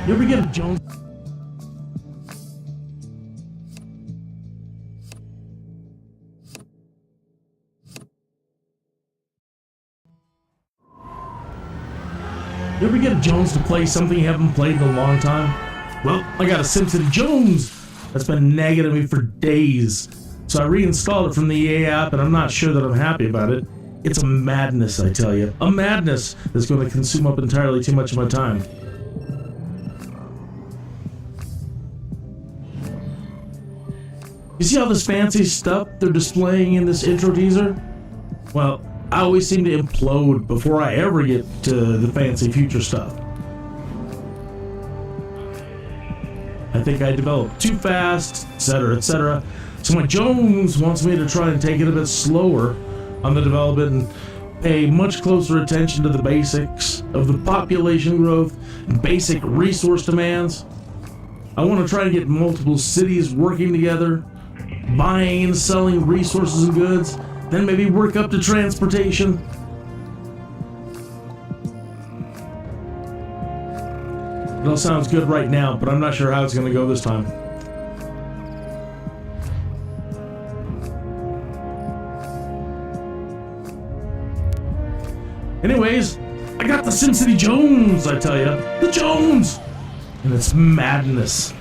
You ever get a Jones? You ever get a Jones to play something you haven't played in a long time? Well, I got a SIMCITY Jones that's been nagging at me for days. So I reinstalled it from the EA app, and I'm not sure that I'm happy about it. It's a madness, I tell you. A madness that's going to consume up entirely too much of my time. You see all this fancy stuff they're displaying in this intro teaser? Well, I always seem to implode before I ever get to the fancy future stuff. I think I developed too fast, etc., etc. So my Jones wants me to try and take it a bit slower on the development and pay much closer attention to the basics of the population growth and basic resource demands. I want to try to get multiple cities working together, buying and selling resources and goods, then maybe work up to transportation. It all sounds good right now, but I'm not sure how it's going to go this time. Anyways, I got the SimCity Jones, I tell ya. The Jones! And it's madness.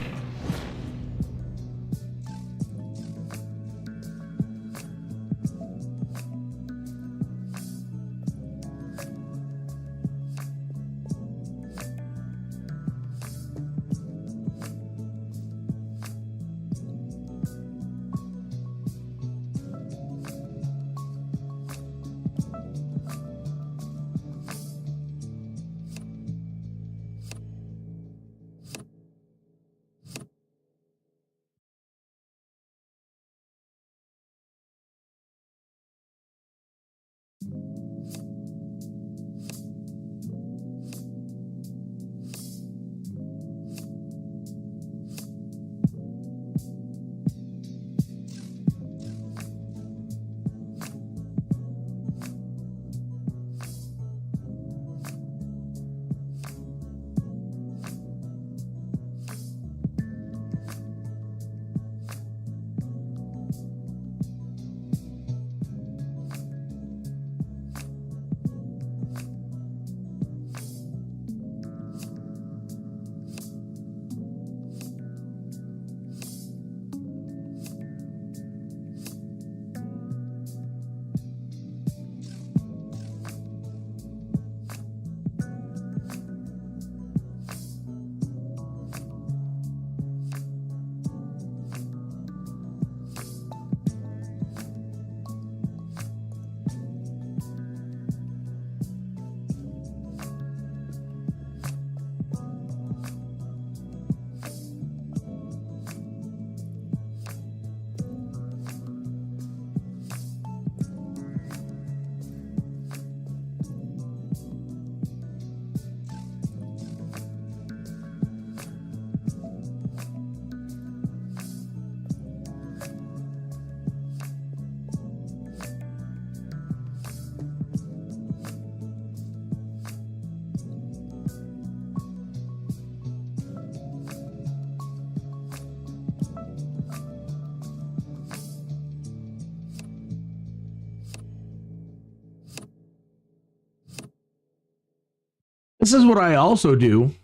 This is what I also do.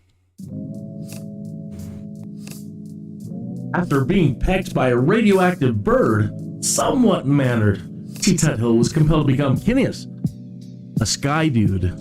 After being pecked by a radioactive bird, somewhat mannered, T-Tut Hill was compelled to become Kinneas, a sky dude.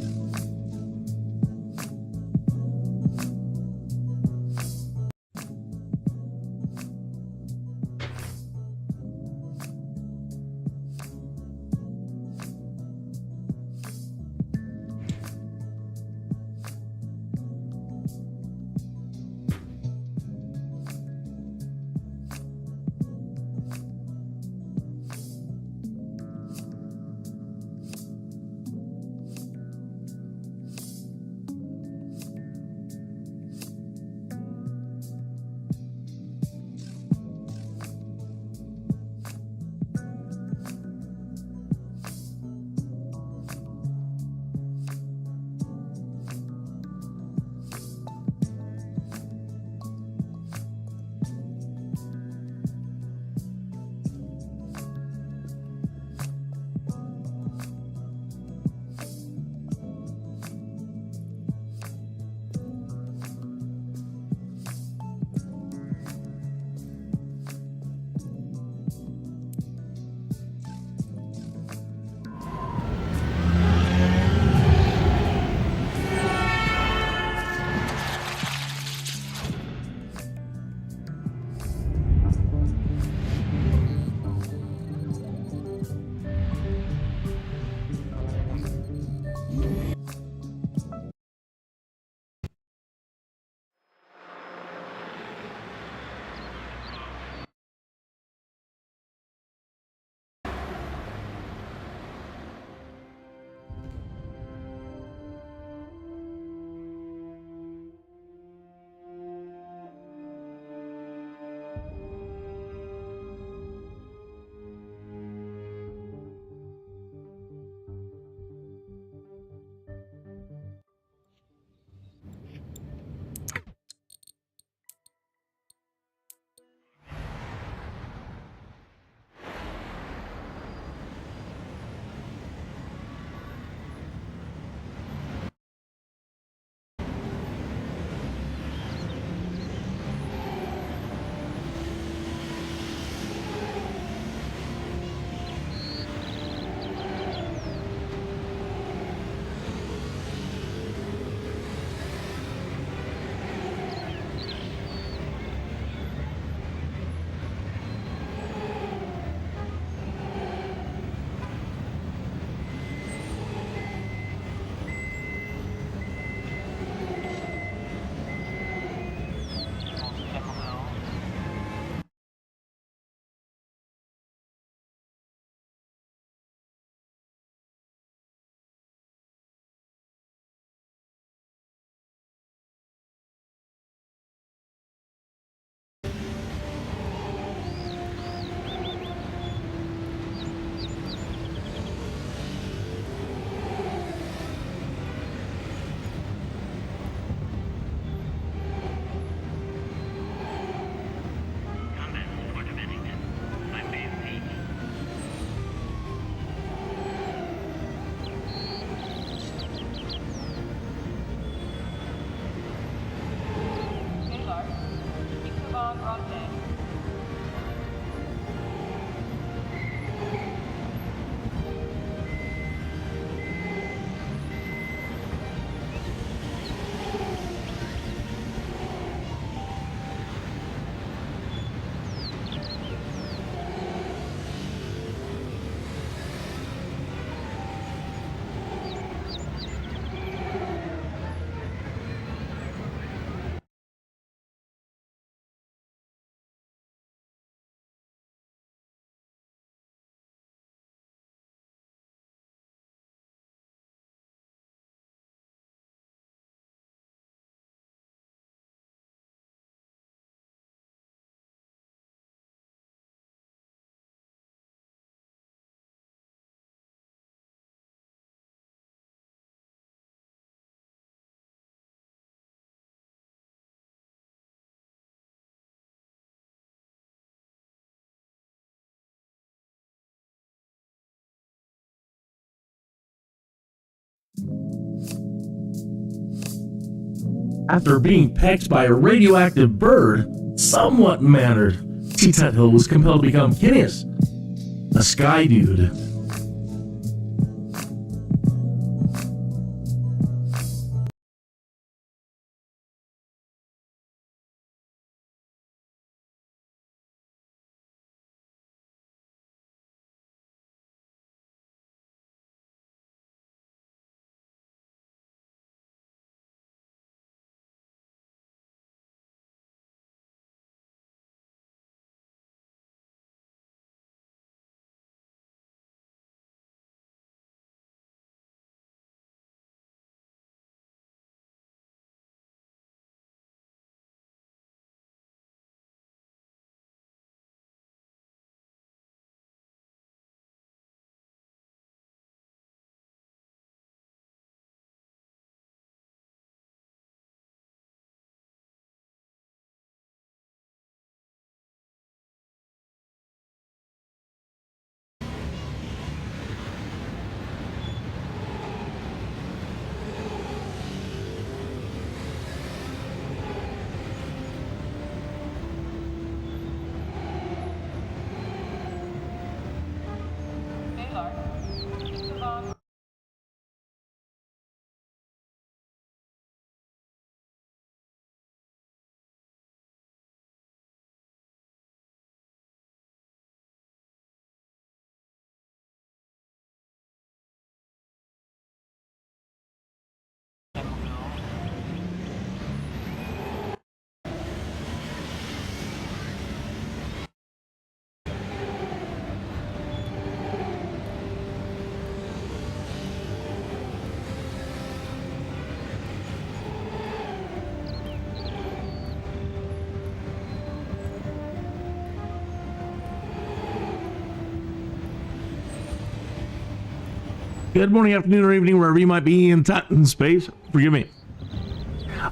After being pecked by a radioactive bird, somewhat mannered, T-Hill was compelled to become Kinneas, a sky dude. Good morning, afternoon, or evening, wherever you might be in time and space. Forgive me.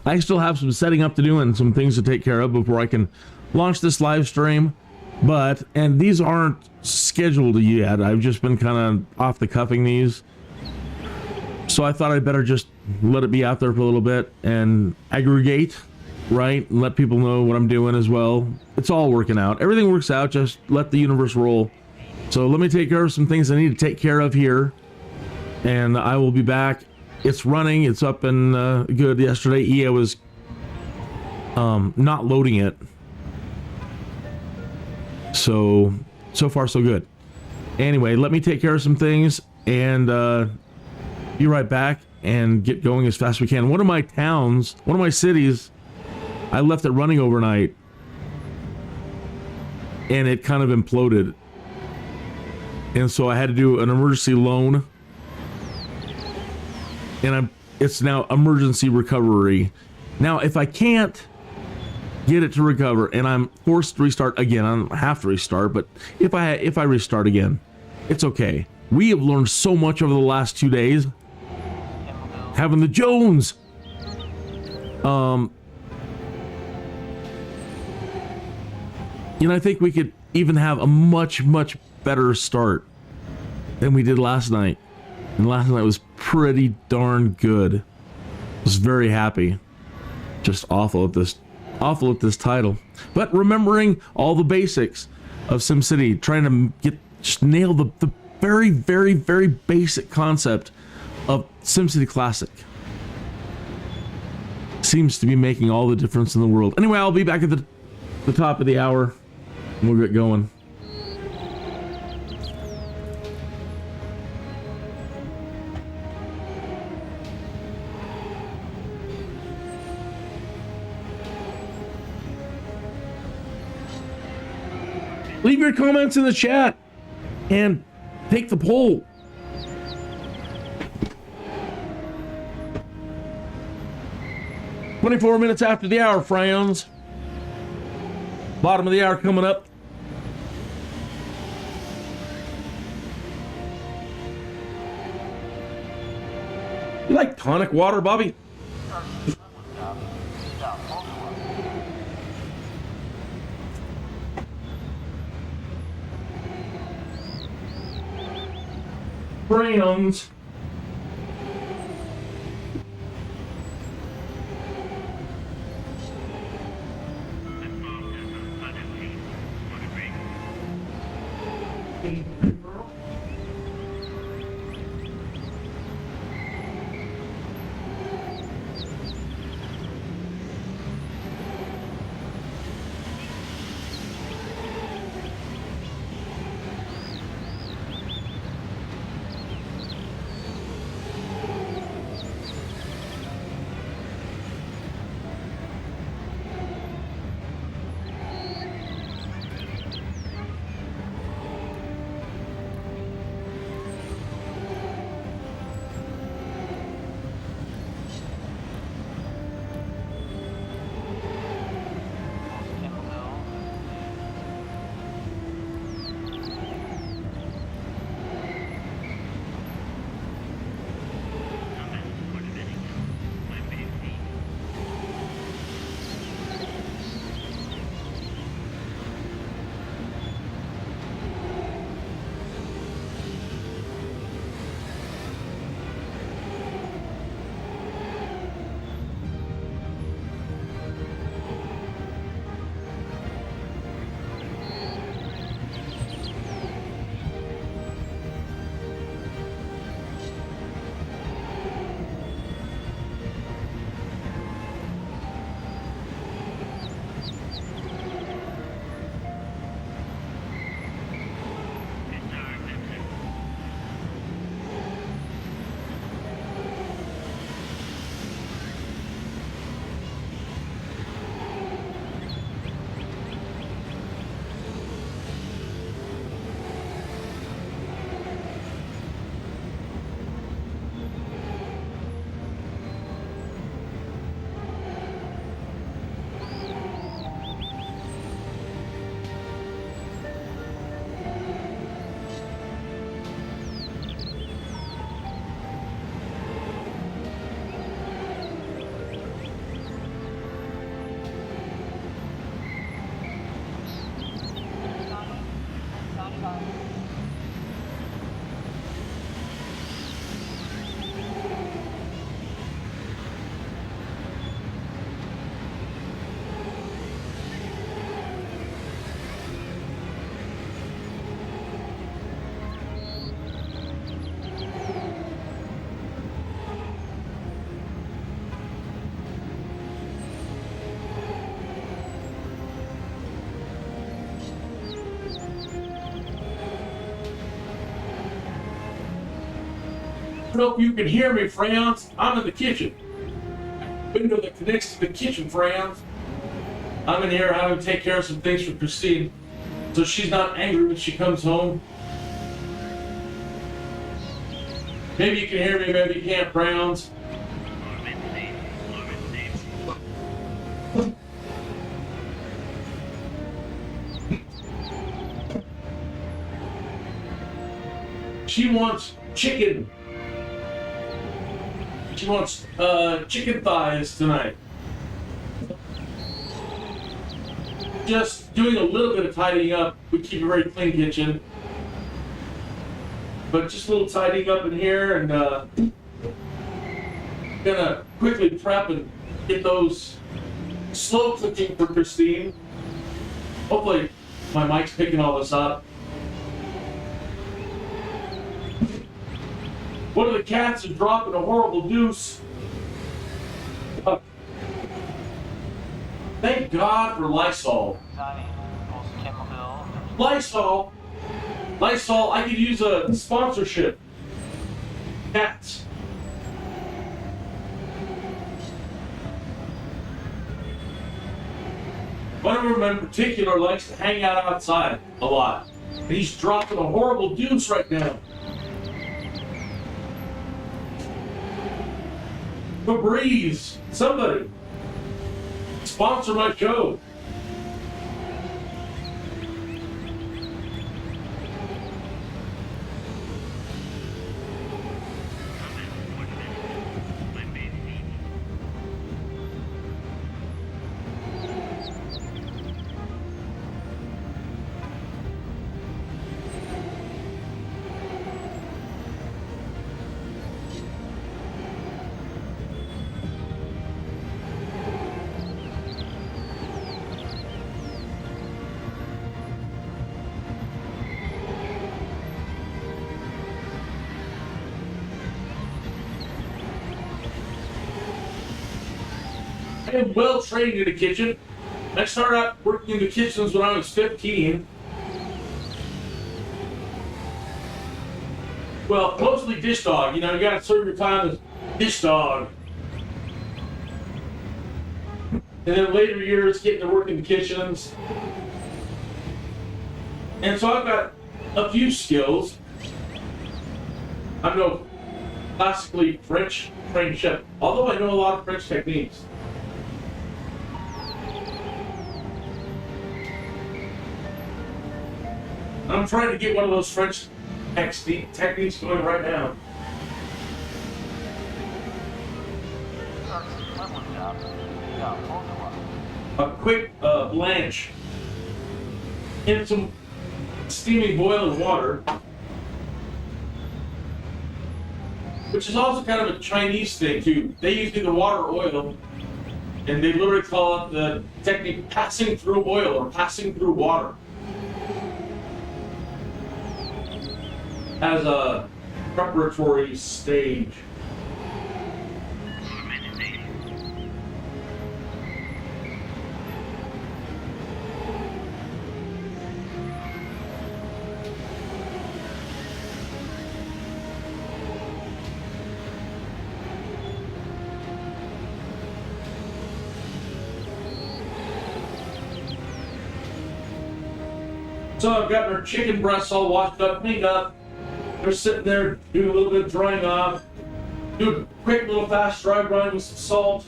I still have some setting up to do and some things to take care of before I can launch this live stream. And these aren't scheduled yet. I've just been kind of off the cuffing these. So I thought I'd better just let it be out there for a little bit and aggregate, right? And let people know what I'm doing as well. It's all working out. Everything works out. Just let the universe roll. So let me take care of some things I need to take care of here. And I will be back. It's running. It's up and good. Yesterday, EA was not loading it. So far, so good. Anyway, let me take care of some things and be right back and get going as fast as we can. One of my towns, one of my cities, I left it running overnight. And it kind of imploded. And so I had to do an emergency loan. And it's now emergency recovery. Now, if I can't get it to recover and I'm forced to restart again, I don't have to restart, but if I restart again, it's okay. We have learned so much over the last 2 days. Having the Jones. I think we could even have a much, much better start than we did last night. And last night was pretty darn good. I was very happy. Just awful at this title. But remembering all the basics of SimCity, trying to just nail the very, very, very basic concept of SimCity Classic. Seems to be making all the difference in the world. Anyway, I'll be back at the top of the hour and we'll get going. Leave your comments in the chat and take the poll. "24 minutes after the hour, friends. Bottom of the hour coming up. You like tonic water, Bobby? Friends. I don't know if you can hear me, friends. I'm in the kitchen. Window that connects to the kitchen, friends. I'm in here having to take care of some things for Christine, so she's not angry when she comes home. Maybe you can hear me, maybe you can't, Browns. She wants chicken. She wants chicken thighs tonight. Just doing a little bit of tidying up. We keep a very clean kitchen. But just a little tidying up in here, and gonna quickly prep and get those slow cooking for Christine. Hopefully my mic's picking all this up. One of the cats is dropping a horrible deuce. Thank God for Lysol. Lysol! Lysol, I could use a sponsorship. Cats. One of them in particular likes to hang out outside a lot. And he's dropping a horrible deuce right now. Febreze, somebody, sponsor my show. I am well trained in the kitchen. I started out working in the kitchens when I was 15. Well, mostly dish dog. You know, you gotta serve your time as dish dog. And then later years, getting to work in the kitchens. And so I've got a few skills. I'm no classically French trained chef, although I know a lot of French techniques. I'm trying to get one of those French techniques going right now. A quick blanch in some steaming boiling water, which is also kind of a Chinese thing too. They use either water or oil, and they literally call it the technique passing through oil or passing through water as a preparatory stage. So I've got our chicken breasts all washed up, cleaned up. They're sitting there doing a little bit of drying off. Do a quick little fast dry brine with some salt.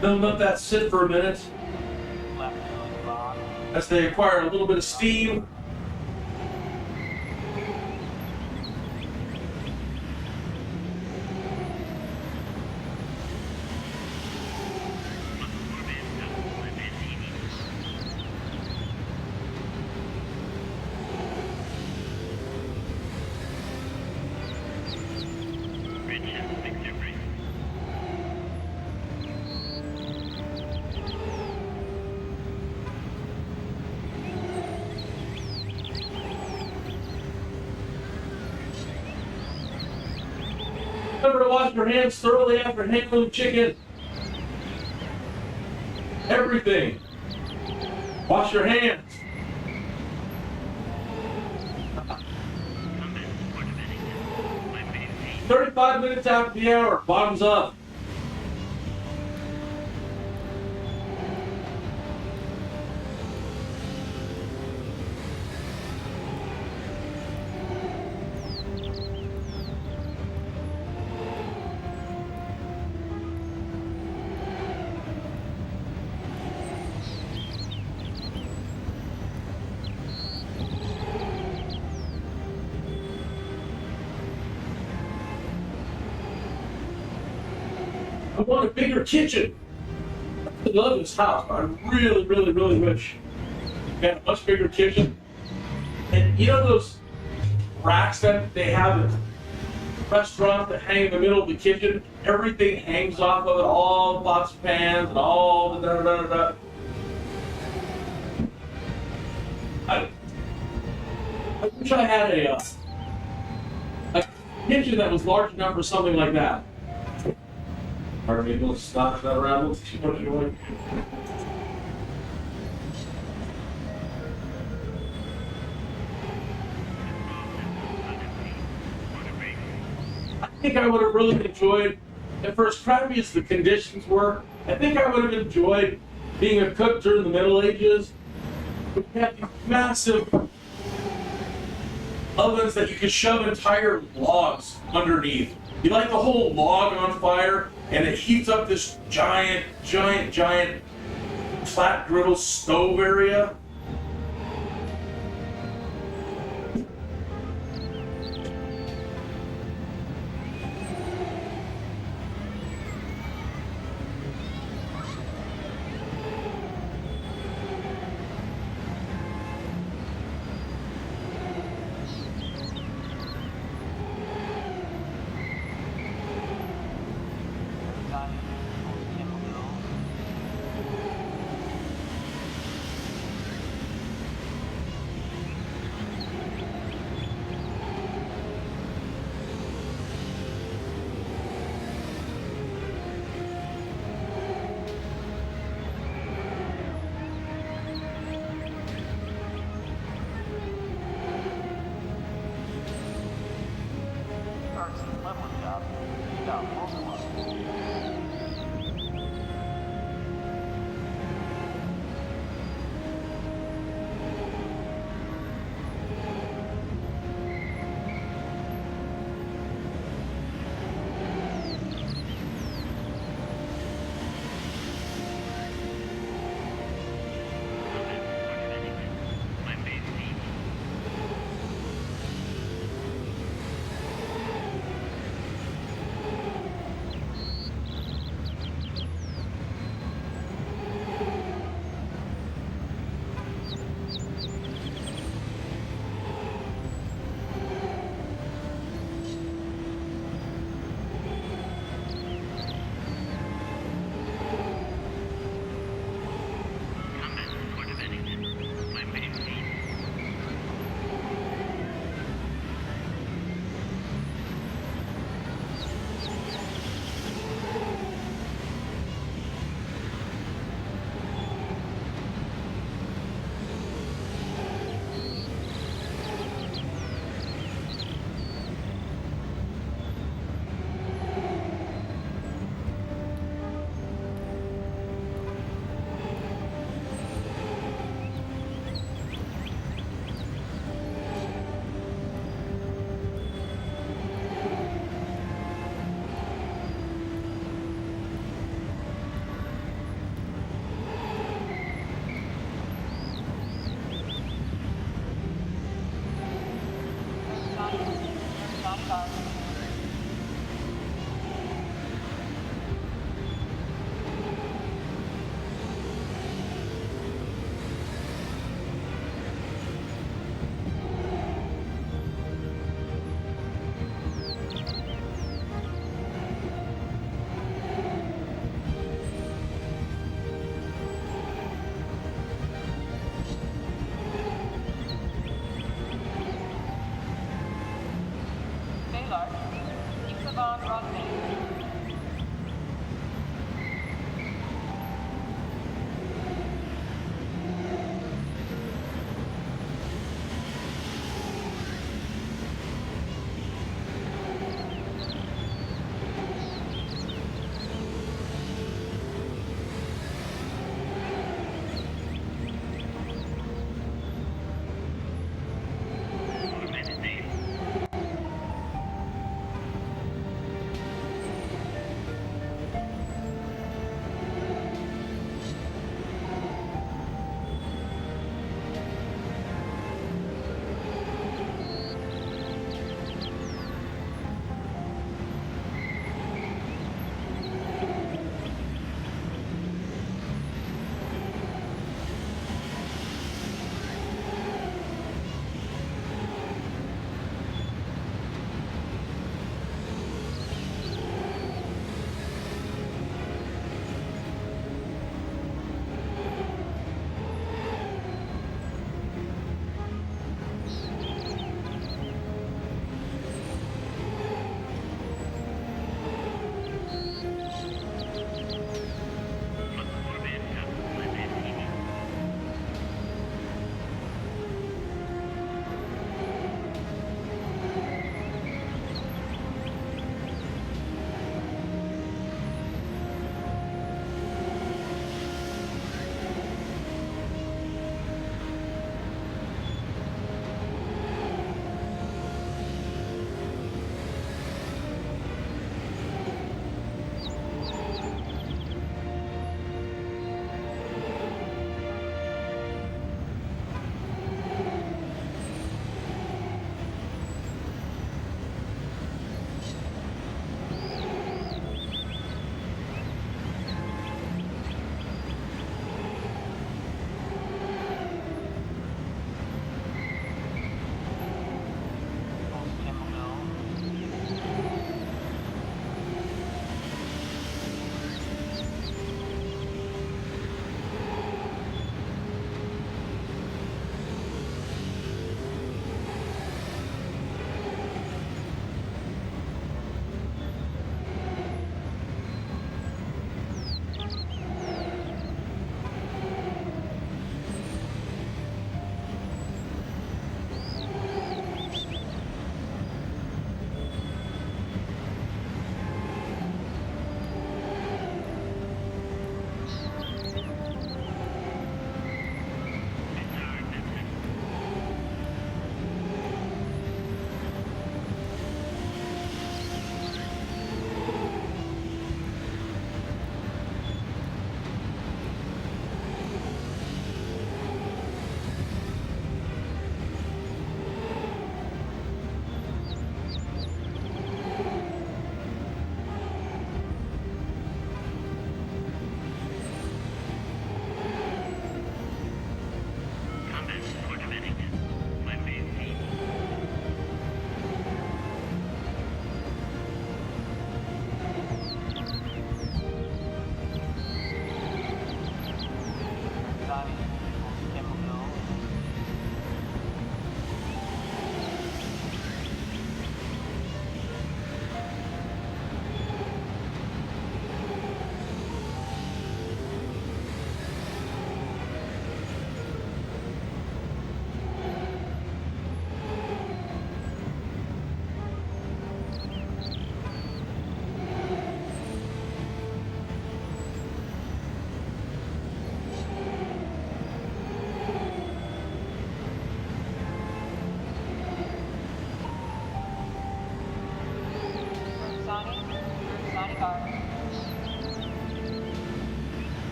Then let that sit for a minute as they acquire a little bit of steam. Remember to wash your hands thoroughly after handling chicken. Everything. Wash your hands. "35 minutes after the hour, bottoms up." I want a bigger kitchen. I love this house. I really, really, really wish we had a much bigger kitchen. And you know those racks that they have in restaurants that hang in the middle of the kitchen? Everything hangs off of it, all the pots, pans, and all the da-da-da-da-da. I wish I had a kitchen that was large enough for something like that. Pardon me, we'll stop that around. Let's see what you're doing. I think I would have really enjoyed, and for as crappy as the conditions were, I think I would have enjoyed being a cook during the Middle Ages. We had these massive ovens that you could shove entire logs underneath. You light the whole log on fire, and it heats up this giant flat griddle stove area.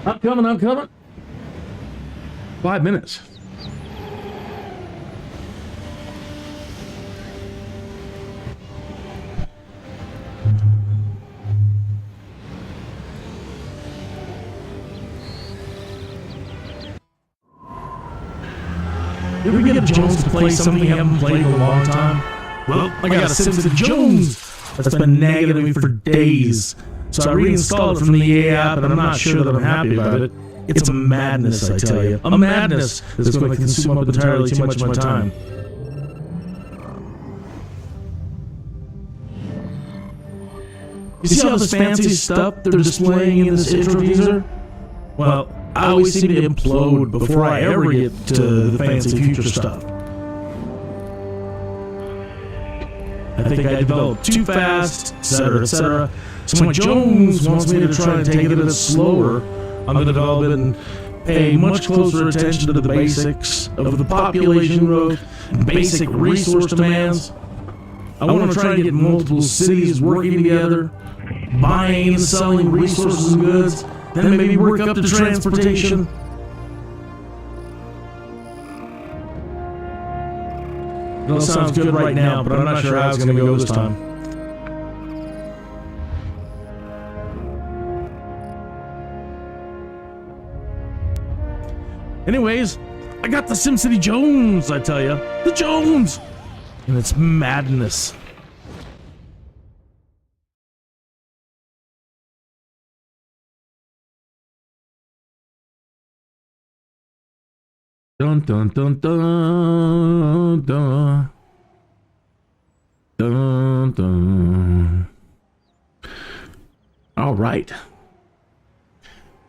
I'm coming. 5 minutes. Did we get Jones to play something we haven't played in a long time? Well, I got a SimCity Jones that's been nagging at me for days. So I reinstalled it from the EA app, and I'm not sure that I'm happy about it. It's a madness, I tell you. A madness that's going to consume up entirely too much of my time. You see all this fancy stuff they're displaying in this intro teaser? Well, I always seem to implode before I ever get to the fancy future stuff. I think I developed too fast, etc., etc. So when Jones wants me to try and take it a bit slower on the development and pay much closer attention to the basics of the population growth and basic resource demands, I want to try and get multiple cities working together, buying and selling resources and goods, then maybe work up to transportation. It all sounds good right now, but I'm not sure how it's going to go this time. Anyways, I got the SimCity Jones, I tell you. The Jones! And it's madness. Dun dun dun dun dun dun dun. All right,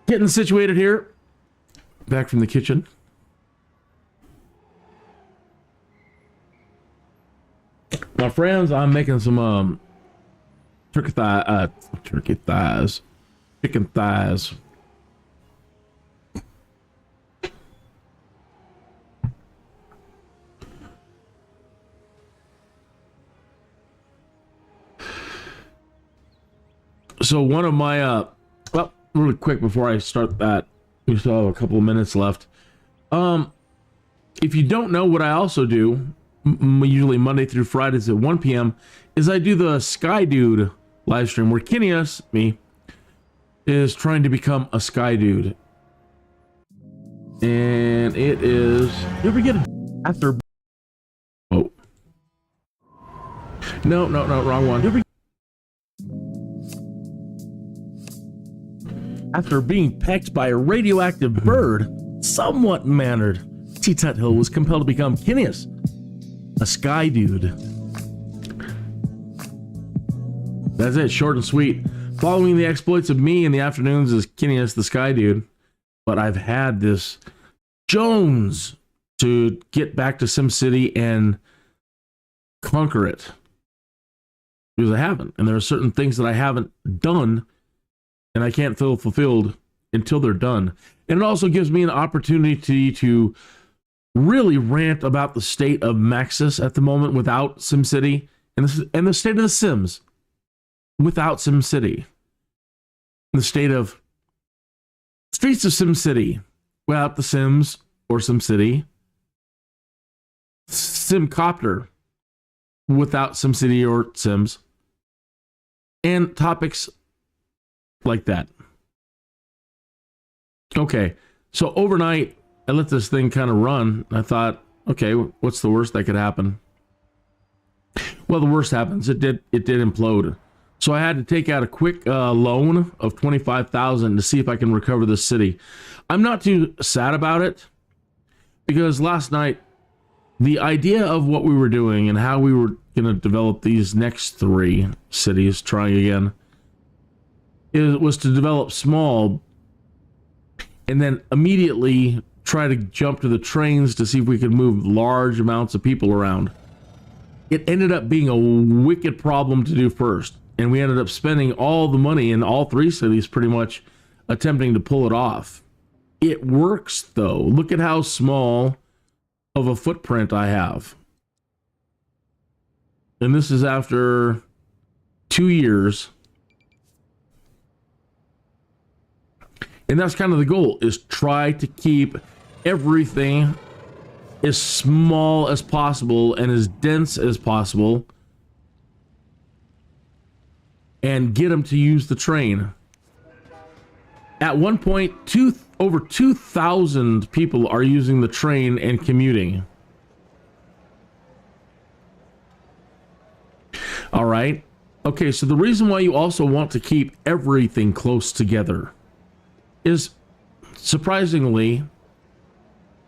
getting situated here. Back from the kitchen. My friends, I'm making some chicken thighs. So one of my well, really quick before I start that, we still have a couple of minutes left. If you don't know, what I also do, usually Monday through Fridays at 1 p.m., is I do the Sky Dude live stream where Kinneas, me, is trying to become a Sky Dude. And it is... You ever get a... After... Oh. No, wrong one. You ever... After being pecked by a radioactive bird, somewhat mannered, T-Tut-Hill was compelled to become Kinneas, a Sky Dude. That's it, short and sweet. Following the exploits of me in the afternoons is Kinneas, the Sky Dude. But I've had this Jones to get back to SimCity and conquer it. Because I haven't. And there are certain things that I haven't done and I can't feel fulfilled until they're done. And it also gives me an opportunity to really rant about the state of Maxis at the moment without SimCity, and the state of the Sims without SimCity. And the state of streets of SimCity without the Sims or SimCity. Simcopter without SimCity or Sims. And topics like that. Okay, so overnight, I let this thing kind of run. I thought, okay, what's the worst that could happen? Well, the worst happens. It did implode. So I had to take out a quick loan of $25,000 to see if I can recover this city. I'm not too sad about it because last night, the idea of what we were doing and how we were going to develop these next 3 cities, trying again, was to develop small and then immediately try to jump to the trains to see if we could move large amounts of people around. It ended up being a wicked problem to do first, and we ended up spending all the money in all 3 cities pretty much attempting to pull it off. It works, though. Look at how small of a footprint I have. And this is after 2 years. And that's kind of the goal, is try to keep everything as small as possible and as dense as possible, and get them to use the train. At one point, over 2,000 people are using the train and commuting. All right. Okay, so the reason why you also want to keep everything close together is, surprisingly,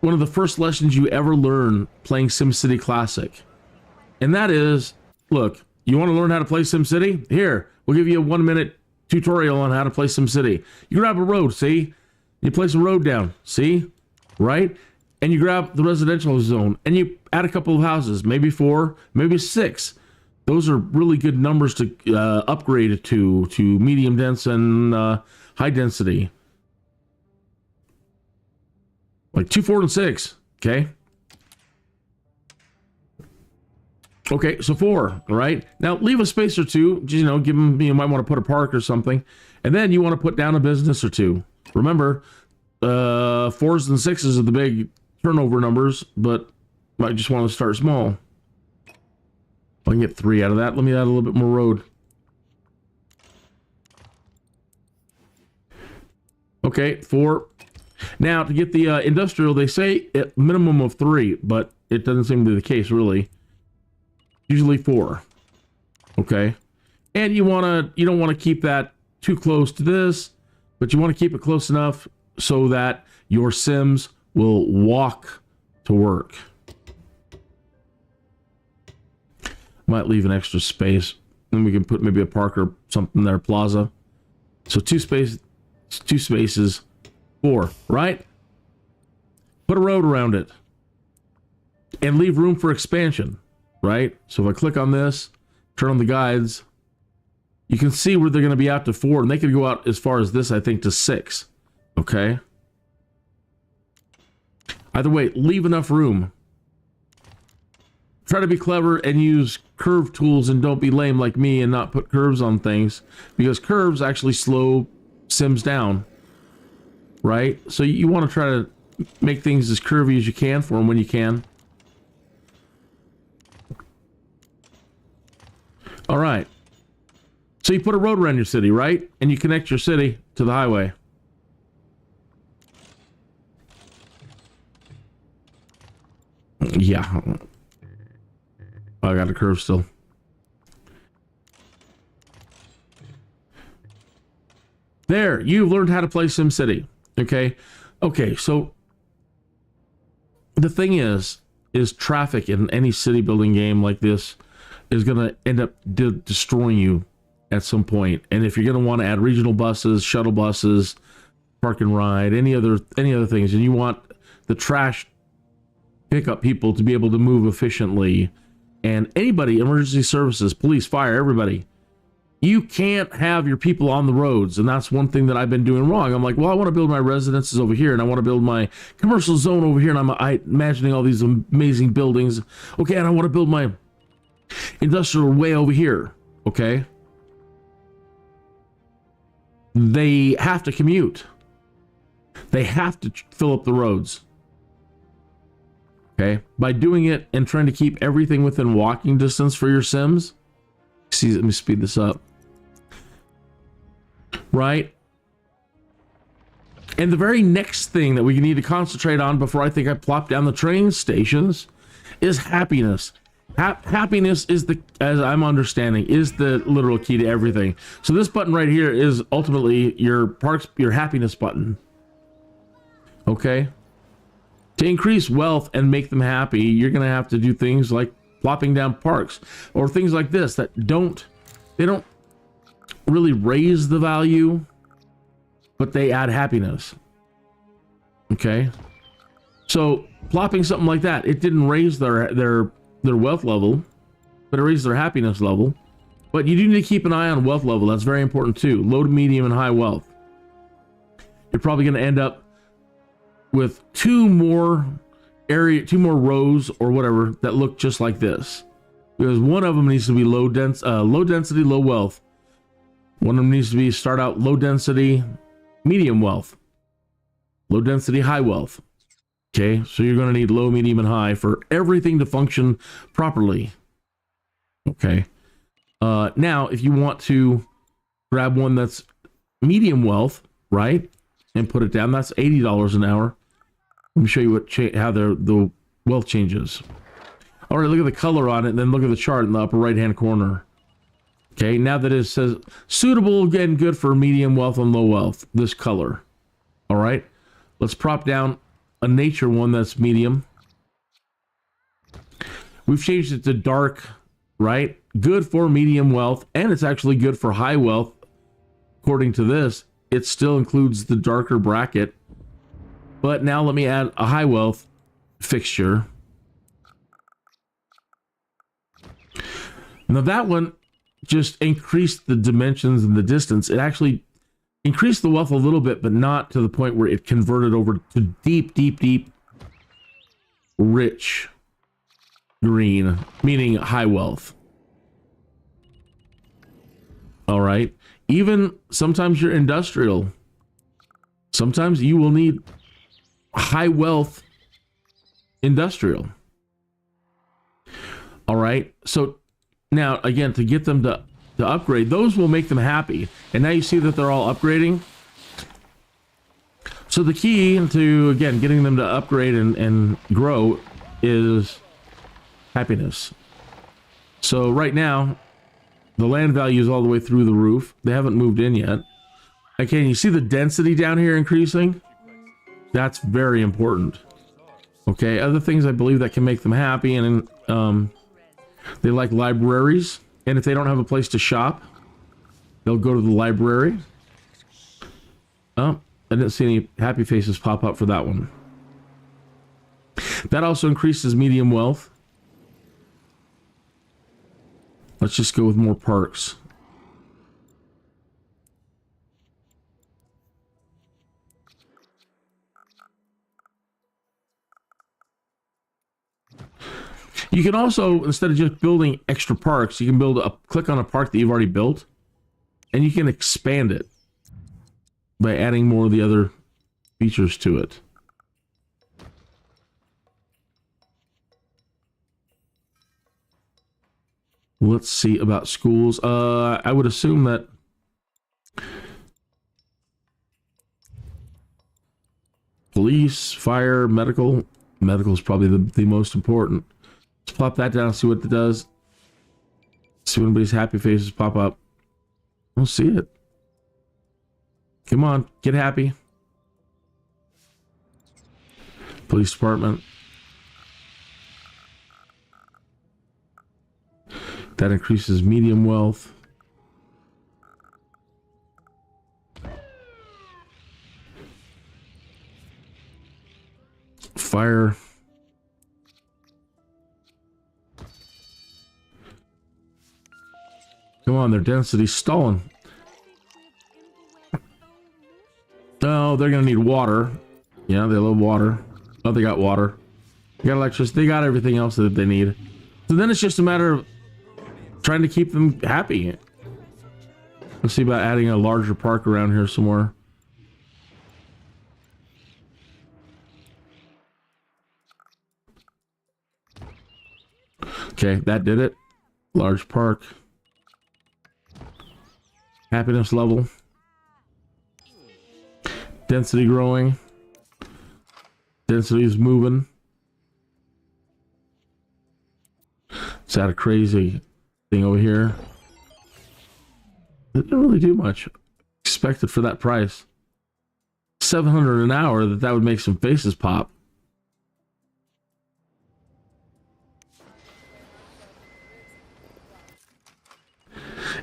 one of the first lessons you ever learn playing SimCity Classic. And that is, look, you want to learn how to play SimCity? Here, we'll give you a 1-minute tutorial on how to play SimCity. You grab a road, see? You place a road down, see? Right? And you grab the residential zone, and you add a couple of houses, maybe 4, maybe 6. Those are really good numbers to upgrade to medium dense and high density. Like 2, 4, and 6, okay? Okay, so 4, all right? Now, leave a space or 2, you know, give them, you might want to put a park or something, and then you want to put down a business or 2. Remember, 4s and 6s are the big turnover numbers, but might just want to start small. I can get 3 out of that. Let me add a little bit more road. Okay, 4. Now, to get the industrial, they say a minimum of 3, but it doesn't seem to be the case, really. Usually 4. Okay. And you don't want to keep that too close to this, but you want to keep it close enough so that your Sims will walk to work. Might leave an extra space. Then we can put maybe a park or something there, plaza. So 2 spaces, 4, right? Put a road around it. And leave room for expansion, right? So if I click on this, turn on the guides, you can see where they're going to be out to 4, and they could go out as far as this, I think, to 6. Okay? Either way, leave enough room. Try to be clever and use curve tools, and don't be lame like me and not put curves on things, because curves actually slow Sims down, right? So you want to try to make things as curvy as you can for them when you can. All right. So you put a road around your city, right? And you connect your city to the highway. Yeah. I got a curve still. There, you've learned how to play SimCity. Okay? Okay, so the thing is traffic in any city building game like this is going to end up destroying you at some point. And if you're going to want to add regional buses, shuttle buses, park and ride, any other things, and you want the trash pickup people to be able to move efficiently, and anybody, emergency services, police, fire, everybody, you can't have your people on the roads. And that's one thing that I've been doing wrong. I'm like, well, I want to build my residences over here, and I want to build my commercial zone over here, and I'm imagining all these amazing buildings. Okay, and I want to build my industrial way over here. Okay, they have to commute. They have to fill up the roads. Okay, by doing it and trying to keep everything within walking distance for your Sims. See, let me speed this up. Right? And the very next thing that we need to concentrate on before I think I plop down the train stations is happiness. Happiness is as I'm understanding, is the literal key to everything. So this button right here is ultimately your happiness button. Okay? To increase wealth and make them happy, you're going to have to do things like plopping down parks or things like this that don't really raise the value, but they add happiness. Okay? So plopping something like that, it didn't raise their wealth level, but it raised their happiness level. But you do need to keep an eye on wealth level. That's very important too. Low to medium and high wealth. You're probably going to end up with 2 more rows or whatever that look just like this, because one of them needs to be low density, low wealth. One of them needs to be start out low density, medium wealth. Low density, high wealth. Okay, so you're going to need low, medium, and high for everything to function properly. Okay. Now, if you want to grab one that's medium wealth, right, and put it down, that's $80 an hour. Let me show you how the wealth changes. All right, look at the color on it, and then look at the chart in the upper right-hand corner. Okay, now that it says suitable and good for medium wealth and low wealth, this color. All right, let's prop down a nature one that's medium. We've changed it to dark, right? Good for medium wealth, and it's actually good for high wealth. According to this, it still includes the darker bracket. But now let me add a high wealth fixture. Now that one just increased the dimensions and the distance. It actually increased the wealth a little bit, but not to the point where it converted over to deep, deep, deep, rich green, meaning high wealth. All right. Even sometimes you're industrial. Sometimes you will need high wealth industrial. All right. So now, again, to get them to upgrade, those will make them happy. And now you see that they're all upgrading. So the key to, again, getting them to upgrade and grow is happiness. So right now, the land value is all the way through the roof. They haven't moved in yet. Okay, you see the density down here increasing? That's very important. Okay, other things I believe that can make them happy, and they like libraries. And if they don't have a place to shop, they'll go to the library. Oh, I didn't see any happy faces pop up for that one. That also increases medium wealth. Let's just go with more parks. You can also, instead of just building extra parks, you can click on a park that you've already built, and you can expand it by adding more of the other features to it. Let's see about schools. I would assume that police, fire, medical is probably the most important. Let's plop that down and see what it does. See when anybody's happy faces pop up. I don't see it. Come on, get happy. Police department. That increases medium wealth. Fire. Come on, their density's stalling. Oh, they're gonna need water. Yeah, they love water. Oh, they got water. They got electricity. They got everything else that they need. So then it's just a matter of trying to keep them happy. Let's see about adding a larger park around here somewhere. Okay, that did it. Large park. Happiness level. Density growing. Density is moving. It's at a crazy thing over here. It didn't really do much. Expected for that price. 700 an hour, that would make some faces pop.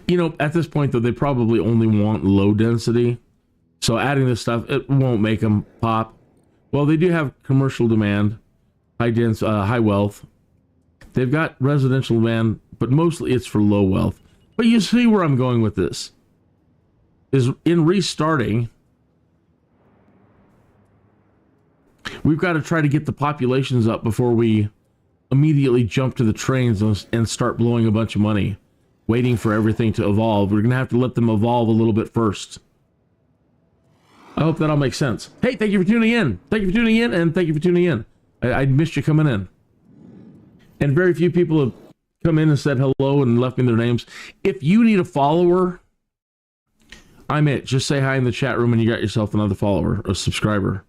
You know, at this point, though, they probably only want low density. So adding this stuff, it won't make them pop. Well, they do have commercial demand, high wealth. They've got residential demand, but mostly it's for low wealth. But you see where I'm going with this. Is in restarting, we've got to try to get the populations up before we immediately jump to the trains and start blowing a bunch of money, waiting for everything to evolve. We're going to have to let them evolve a little bit first. I hope that all makes sense. Hey, thank you for tuning in. Thank you for tuning in, and thank you for tuning in. I missed you coming in. And very few people have come in and said hello and left me their names. If you need a follower, I'm it. Just say hi in the chat room and you got yourself another follower or subscriber.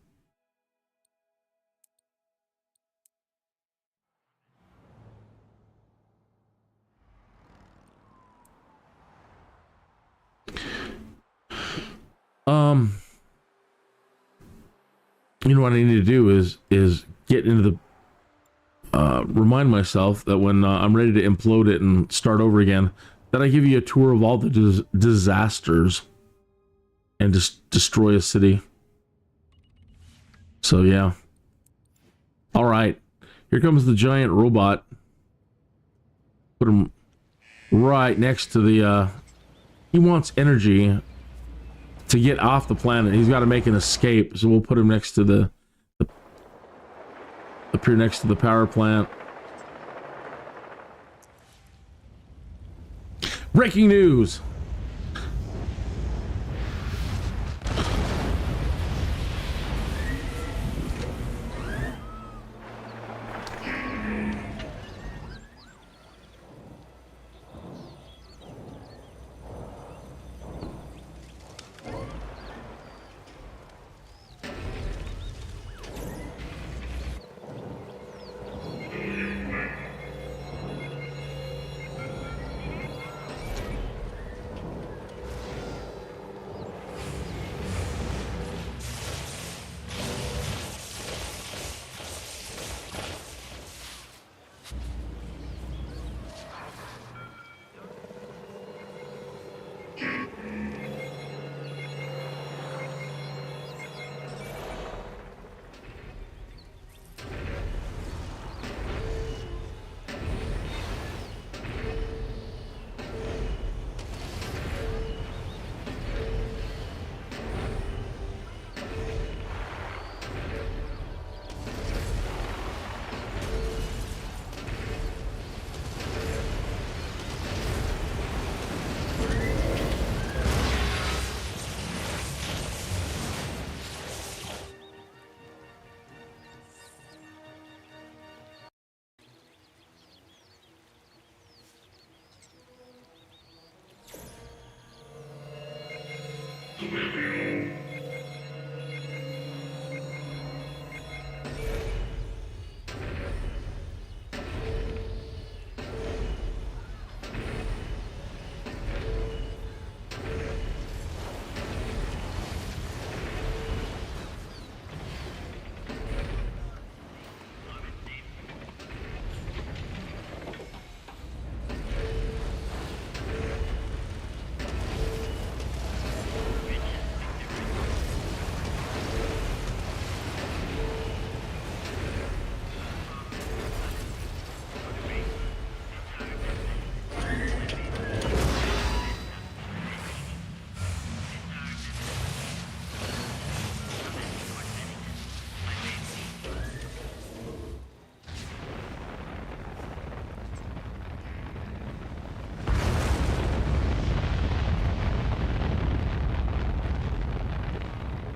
You know what I need to do is get into the remind myself that when I'm ready to implode it and start over again, that I give you a tour of all the disasters and just destroy a city. So yeah. All right, here comes the giant robot. Put him right next to the. He wants energy to get off the planet. He's got to make an escape, so we'll put him next to the up here next to the power plant. Breaking news.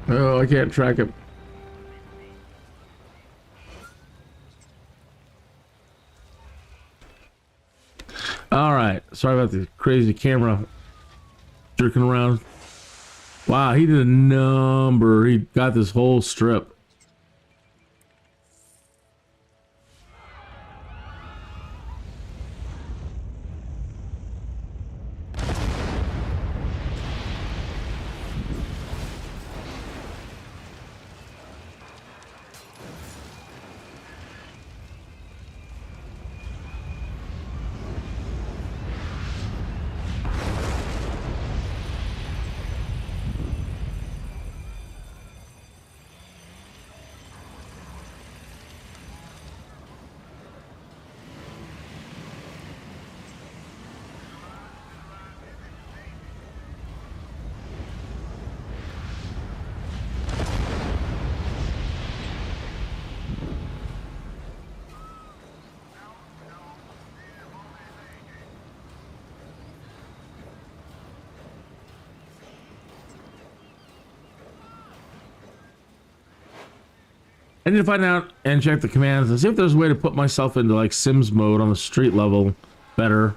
Oh, I can't track it. All right. Sorry about the crazy camera jerking around. Wow, he did a number. He got this whole strip. I need to find out and check the commands and see if there's a way to put myself into like Sims mode on the street level better.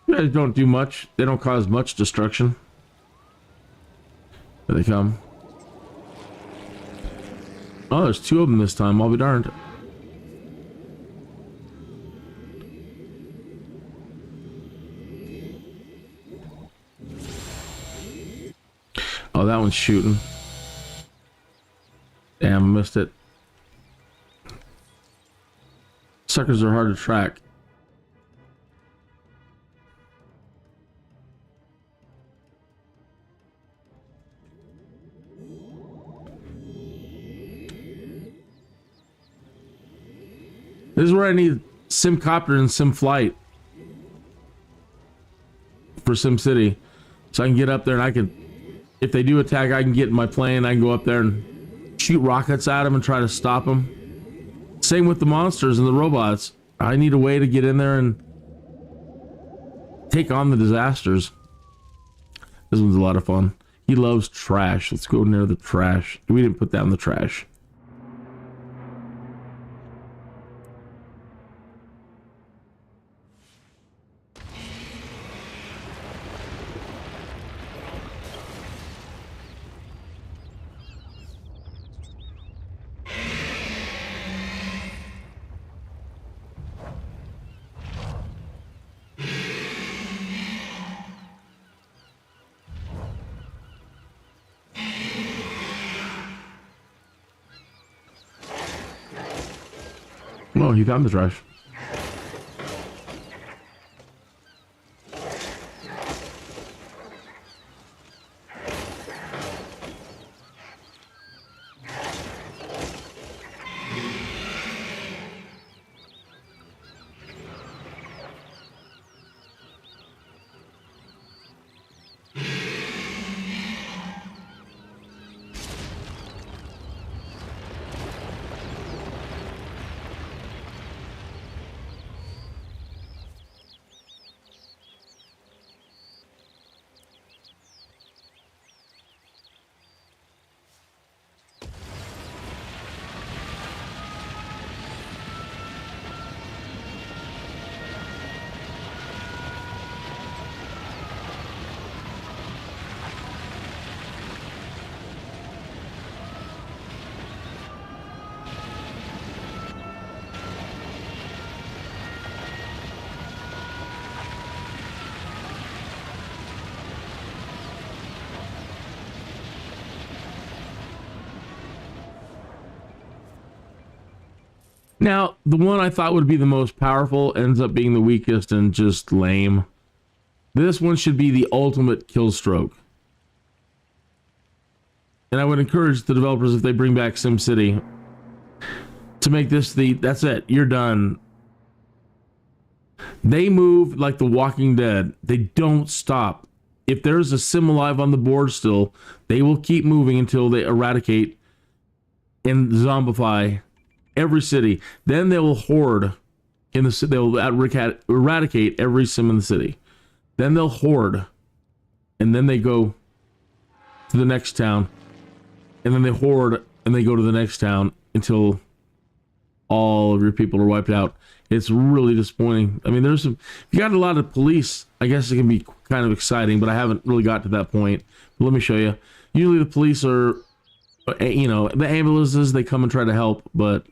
You guys don't do much. They don't cause much destruction. Here they come. Oh, there's two of them this time. I'll be darned. Oh, that one's shooting. Damn, I missed it. Suckers are hard to track. This is where I need SimCopter and SimFlight for SimCity. So I can get up there and I can, if they do attack, I can get in my plane. I can go up there and shoot rockets at them and try to stop them. Same with the monsters and the robots. I need a way to get in there and take on the disasters. This one's a lot of fun. He loves trash. Let's go near the trash. We didn't put that in the trash. Oh, he found the trash. Now, the one I thought would be the most powerful ends up being the weakest and just lame. This one should be the ultimate kill stroke. And I would encourage the developers, if they bring back SimCity, to make this that's it, you're done. They move like the Walking Dead. They don't stop. If there's a sim alive on the board still, they will keep moving until they eradicate and zombify every city. Then they will horde in the city. They'll eradicate every sim in the city. Then they'll horde, and then they go to the next town, and then they horde and they go to the next town until all of your people are wiped out. It's really disappointing. I mean, if you got a lot of police, I guess it can be kind of exciting, but I haven't really got to that point. But let me show you. Usually the police are, the ambulances, they come and try to help, but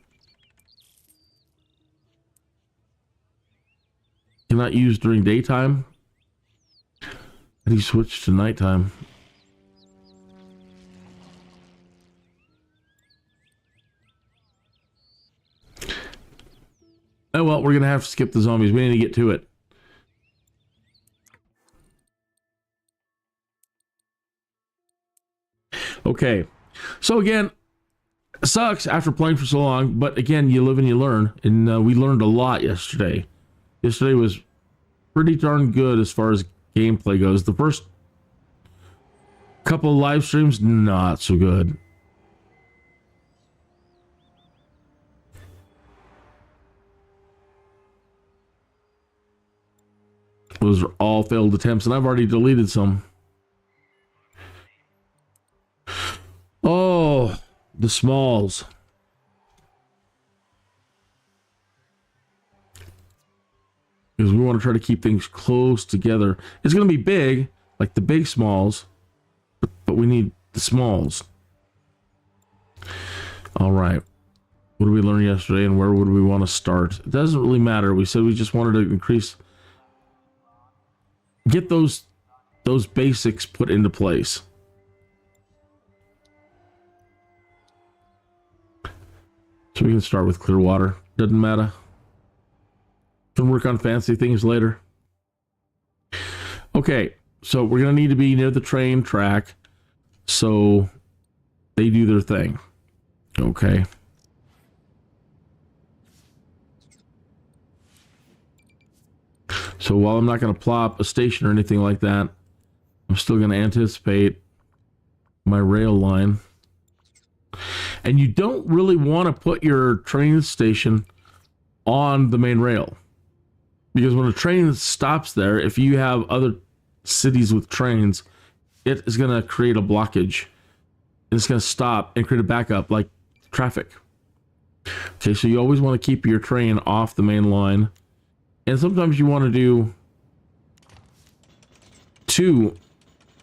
cannot use during daytime. And you switch to nighttime. Oh well, we're gonna have to skip the zombies. We need to get to it. Okay, so again, It sucks after playing for so long, but again, you live and you learn, and we learned a lot yesterday. Yesterday was pretty darn good as far as gameplay goes. The first couple of live streams, not so good. Those are all failed attempts, and I've already deleted some. Oh, the smalls. Because we want to try to keep things close together. It's going to be big, like the big smalls, but we need the smalls. All right. What did we learn yesterday, and where would we want to start? It doesn't really matter. We said we just wanted to increase... Get those basics put into place. So we can start with clear water. Doesn't matter. Can work on fancy things later. Okay, so we're going to need to be near the train track so they do their thing. Okay. So while I'm not going to plop a station or anything like that, I'm still going to anticipate my rail line. And you don't really want to put your train station on the main rail. Because when a train stops there, if you have other cities with trains, it is going to create a blockage. And it's going to stop and create a backup like traffic. Okay, so you always want to keep your train off the main line. And sometimes you want to do 2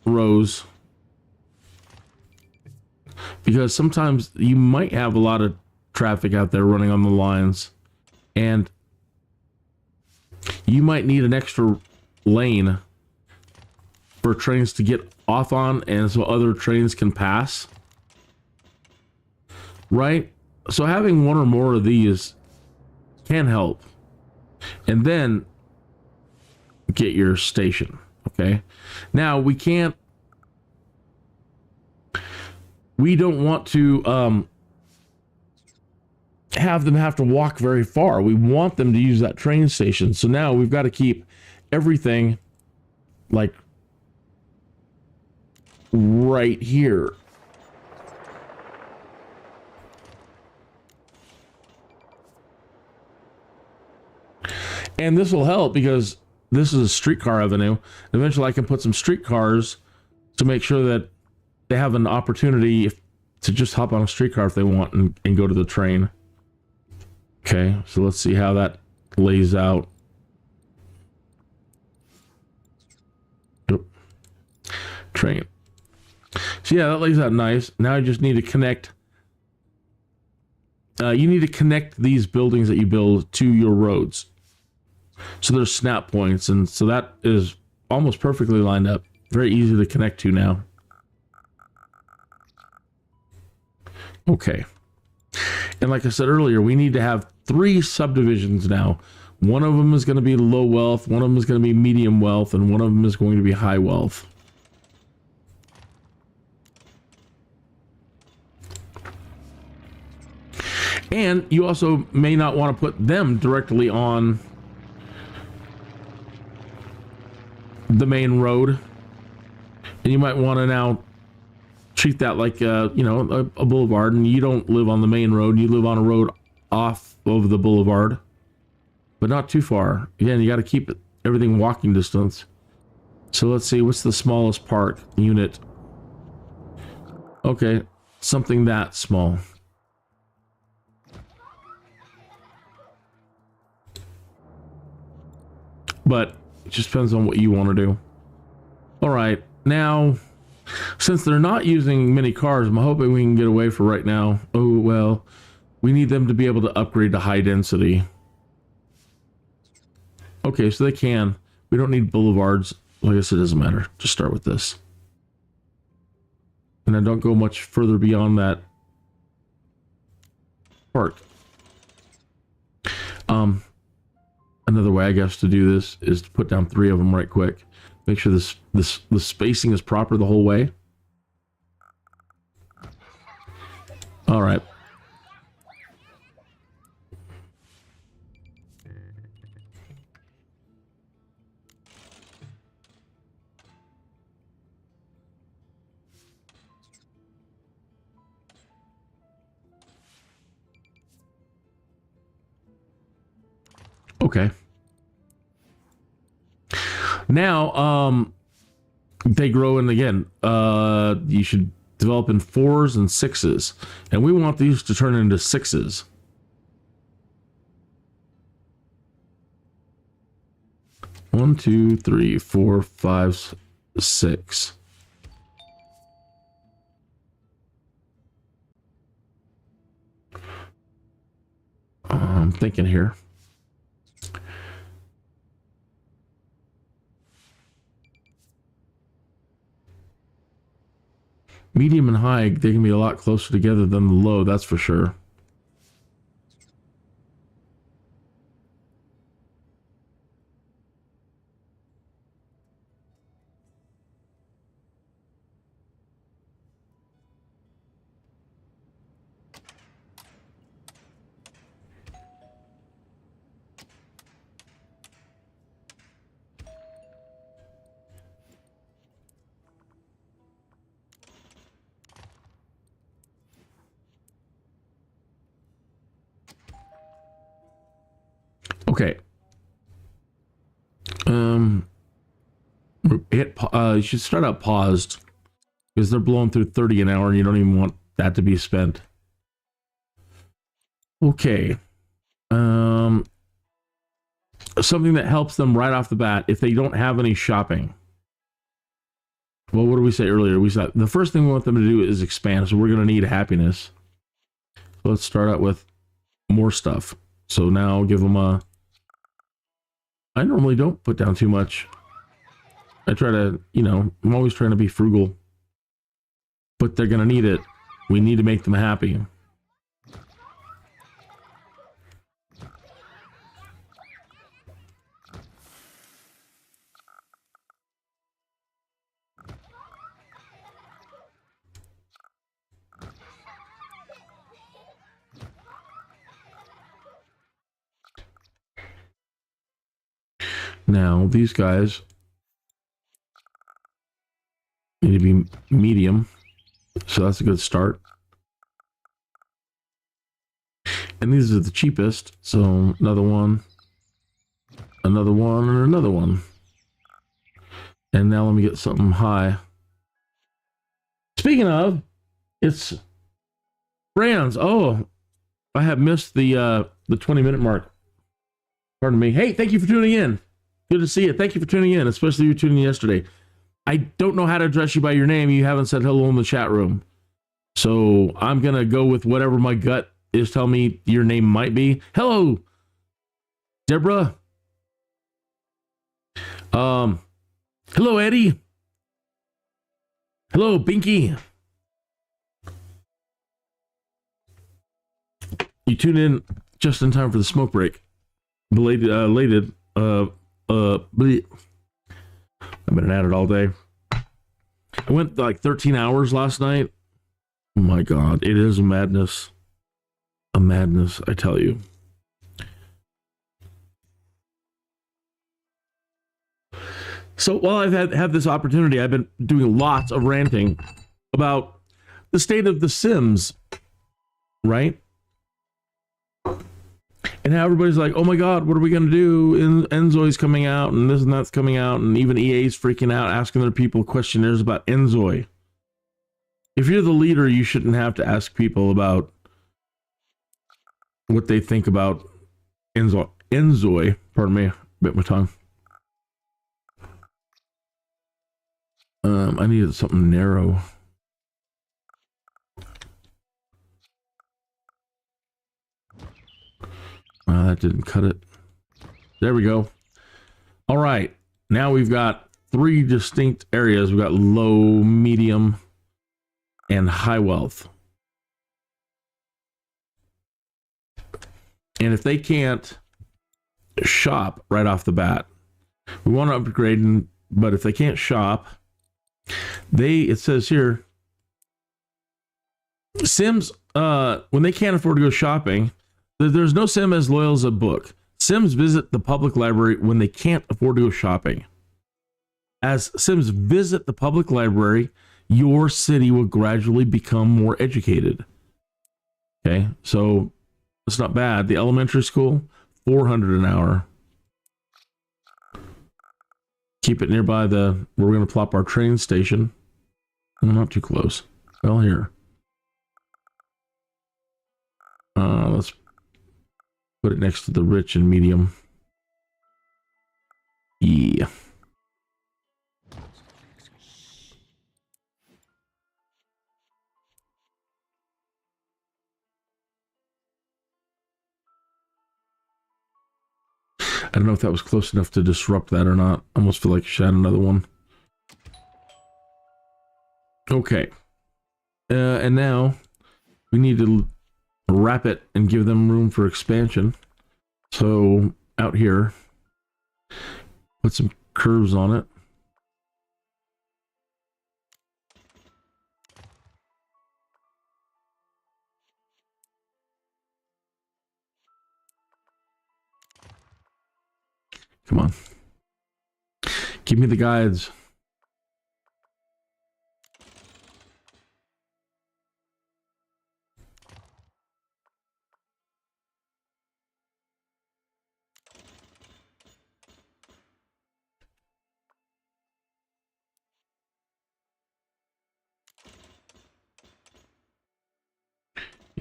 rows. Because sometimes you might have a lot of traffic out there running on the lines. And you might need an extra lane for trains to get off on and so other trains can pass. Right? So having 1 or more of these can help. And then get your station. Okay. Now we don't want to have them have to walk very far. We want them to use that train station. So now we've got to keep everything like right here. And this will help because this is a streetcar avenue. Eventually I can put some streetcars to make sure that they have an opportunity to just hop on a streetcar if they want and go to the train. Okay, so let's see how that lays out. Train. So yeah, that lays out nice. Now I just need to connect. You need to connect these buildings that you build to your roads. So there's snap points, and so that is almost perfectly lined up. Very easy to connect to now. Okay. And like I said earlier, we need to have 3 subdivisions now. One of them is going to be low wealth, one of them is going to be medium wealth, and one of them is going to be high wealth. And you also may not want to put them directly on the main road, and you might want to now treat that like a boulevard, and you don't live on the main road, you live on a road off of the boulevard, but not too far. Again, you got to keep everything walking distance. So let's see, what's the smallest park unit? Okay, something that small. But it just depends on what you want to do. All right, now, since they're not using many cars, I'm hoping we can get away for right now. Oh, well, we need them to be able to upgrade to high density. Okay, so they can. We don't need boulevards. Well, I guess it doesn't matter. Just start with this. And I don't go much further beyond that park. Another way, I guess, to do this is to put down 3 of them right quick. Make sure the spacing is proper the whole way. All right. Okay. Now, they grow in again. You should develop in 4s and 6s, and we want these to turn into 6s. One, 2, 3, 4, 5, 6. I'm thinking here. Medium and high, they can be a lot closer together than the low, that's for sure. Okay. You should start out paused because they're blowing through 30 an hour and you don't even want that to be spent. Okay. Something that helps them right off the bat if they don't have any shopping. Well, what did we say earlier? We said the first thing we want them to do is expand, so we're going to need happiness. So let's start out with more stuff. So now give them a... I normally don't put down too much. I try to, you know, I'm always trying to be frugal. But they're going to need it. We need to make them happy. Now, these guys need to be medium, so that's a good start. And these are the cheapest, so another one, and another one. And now let me get something high. Speaking of, it's brands. Oh, I have missed the 20-minute mark. Pardon me. Hey, thank you for tuning in. Good to see you. Thank you for tuning in, especially you tuning in yesterday. I don't know how to address you by your name. You haven't said hello in the chat room. So I'm going to go with whatever my gut is telling me your name might be. Hello, Deborah. Hello, Eddie. Hello, Binky. You tune in just in time for the smoke break. Belated, I've been at it all day. I went like 13 hours last night. Oh my God, it is a madness. A madness, I tell you. So while I've had this opportunity, I've been doing lots of ranting about the state of The Sims, right? And how everybody's like, oh my God, what are we going to do? Enzoi's coming out, and this and that's coming out, and even EA's freaking out, asking their people questionnaires about Enzoi. If you're the leader, you shouldn't have to ask people about what they think about Enzoi. Pardon me, bit my tongue. I needed something narrow. That didn't cut it. There we go. All right. Now we've got 3 distinct areas. We've got low, medium, and high wealth. And if they can't shop right off the bat, we want to upgrade them, but if they can't shop, it says here, Sims, when they can't afford to go shopping, there's no sim as loyal as a book. Sims visit the public library when they can't afford to go shopping. As Sims visit the public library, your city will gradually become more educated. Okay, so it's not bad. The elementary school, 400 an hour. keep it nearby where we're going to plop our train station. No, not too close. Well, here. Let's put it next to the rich and medium. Yeah. I don't know if that was close enough to disrupt that or not. I almost feel like I should add another one. Okay. And now we need to wrap it and give them room for expansion. So out here, put some curves on it. Come on. Give me the guides.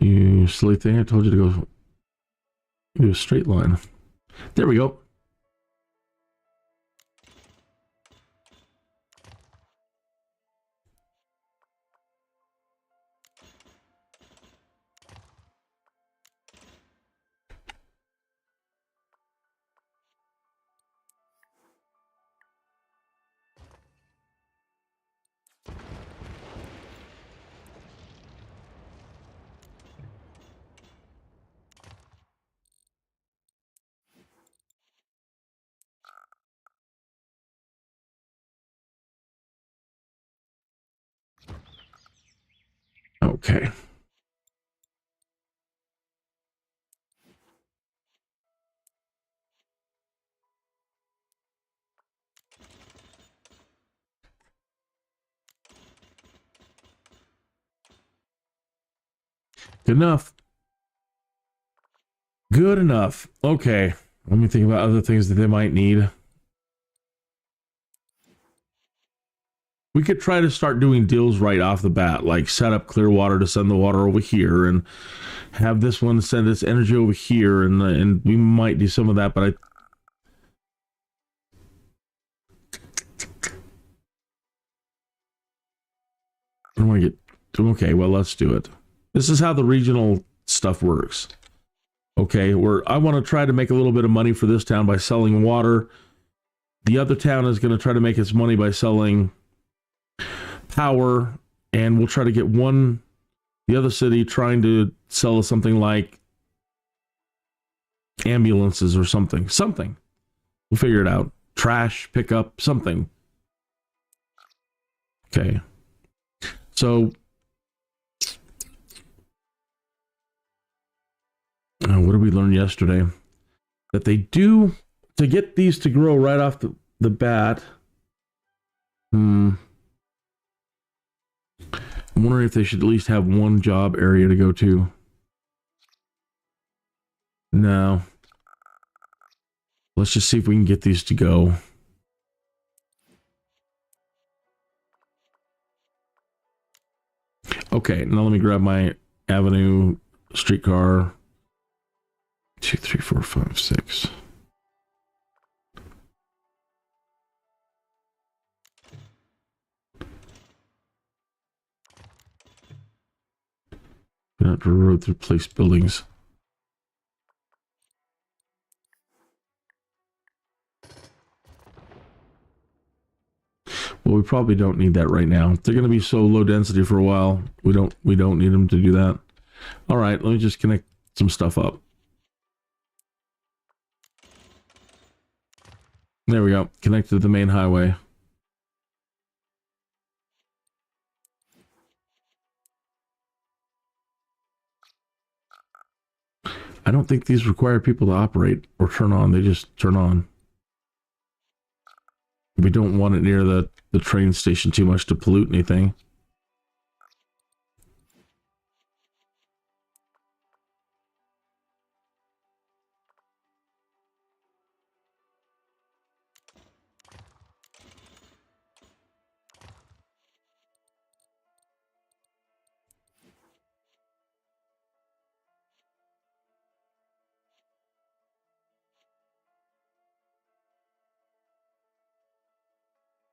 You silly thing, I told you to go do a straight line. There we go. Okay. Good enough. Good enough. Okay. Let me think about other things that they might need. We could try to start doing deals right off the bat, like set up Clearwater to send the water over here and have this one send its energy over here, and we might do some of that, but I don't want to get... Okay, well, let's do it. This is how the regional stuff works. Okay, I want to try to make a little bit of money for this town by selling water. The other town is going to try to make its money by selling power, and we'll try to get the other city trying to sell us something like ambulances or something. We'll figure it out. Trash, pickup, something. Okay. So, what did we learn yesterday? That they do, to get these to grow right off the bat. I'm wondering if they should at least have one job area to go to. No. Let's just see if we can get these to go. Okay, now let me grab my avenue streetcar. 2, 3, 4, 5, 6. Gonna have to road through place buildings. Well, we probably don't need that right now. They're going to be so low density for a while. We don't need them to do that. All right, let me just connect some stuff up. There we go. Connected to the main highway. I don't think these require people to operate or turn on. They just turn on. We don't want it near the train station too much to pollute anything.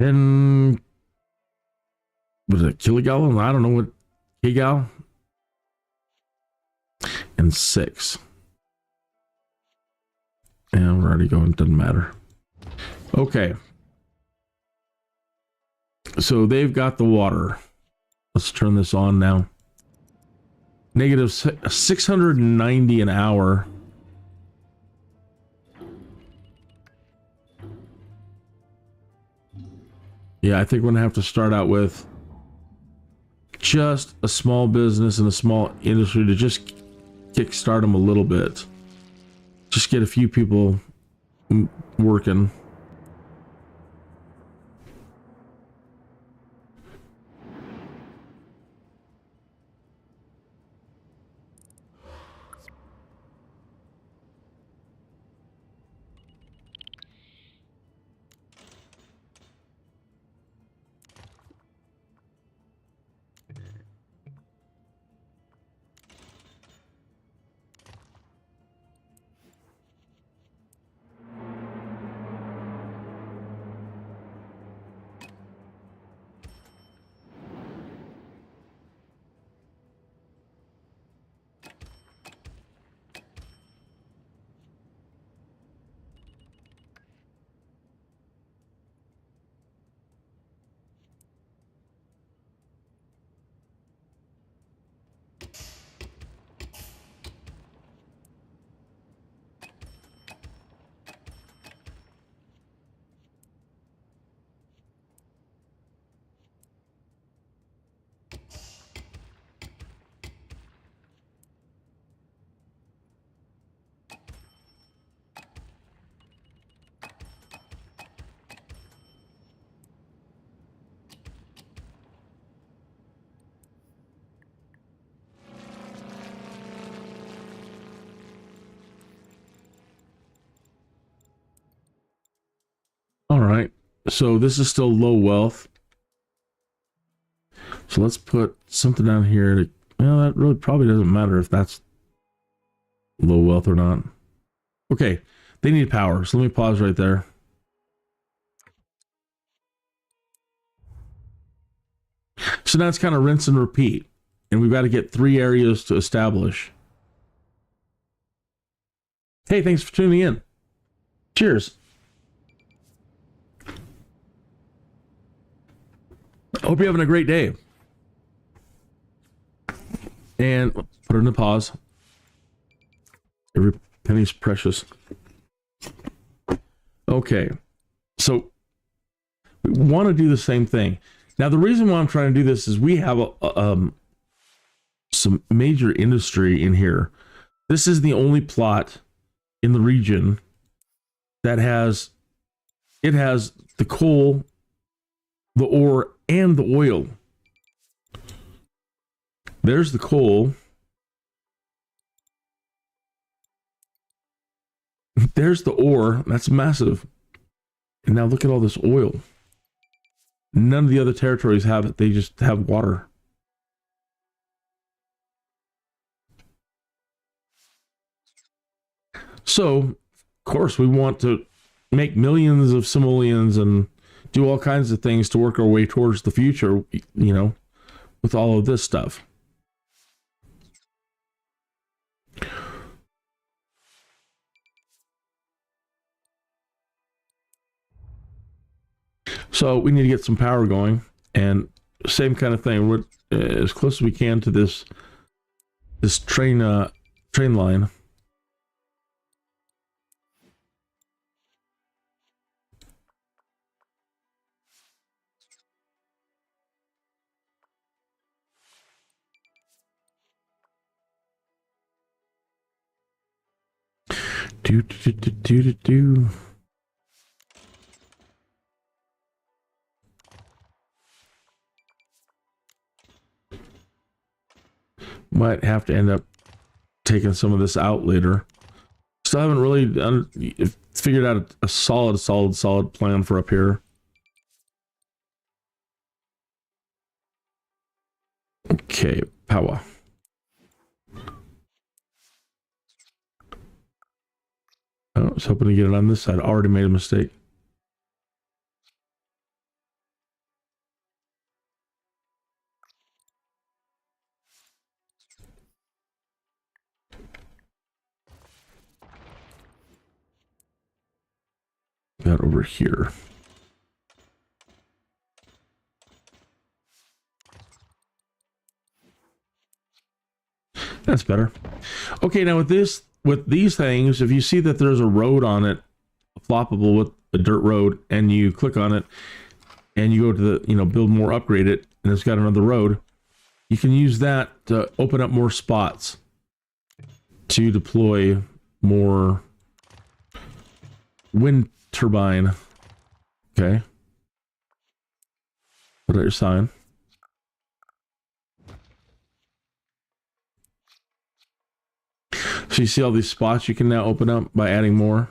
10, what is it, kilogallon? I don't know what, gigal. And 6. And we're already going, doesn't matter. Okay. So they've got the water. Let's turn this on now. Negative 690 an hour. Yeah, I think we're gonna have to start out with just a small business and a small industry to just kickstart them a little bit. Just get a few people working. All right, so this is still low wealth. So let's put something down here to, well, that really probably doesn't matter if that's low wealth or not. Okay, they need power, so let me pause right there. So now it's kind of rinse and repeat, and we've got to get 3 areas to establish. Hey, thanks for tuning in. Cheers. I hope you're having a great day. And put it in a pause. Every penny's precious. Okay. So we want to do the same thing. Now, the reason why I'm trying to do this is we have some major industry in here. This is the only plot in the region that has the coal, the ore, and the oil. There's the coal. There's the ore. That's massive. And now look at all this oil. None of the other territories have it. They just have water. So, of course, we want to make millions of simoleons and do all kinds of things to work our way towards the future, you know, with all of this stuff. So we need to get some power going, and same kind of thing. We're as close as we can to this train line. Do. Might have to end up taking some of this out later. Still haven't really figured out a solid plan for up here. Okay, power. Oh, I was hoping to get it on this side. Already made a mistake. that over here. That's better. Okay, now with these things, if you see that there's a road on it, floppable with a dirt road, and you click on it and you go to the, you know, build more, upgrade it, and it's got another road, you can use that to open up more spots to deploy more wind turbine. Okay. Put out your sign. So you see all these spots you can now open up by adding more.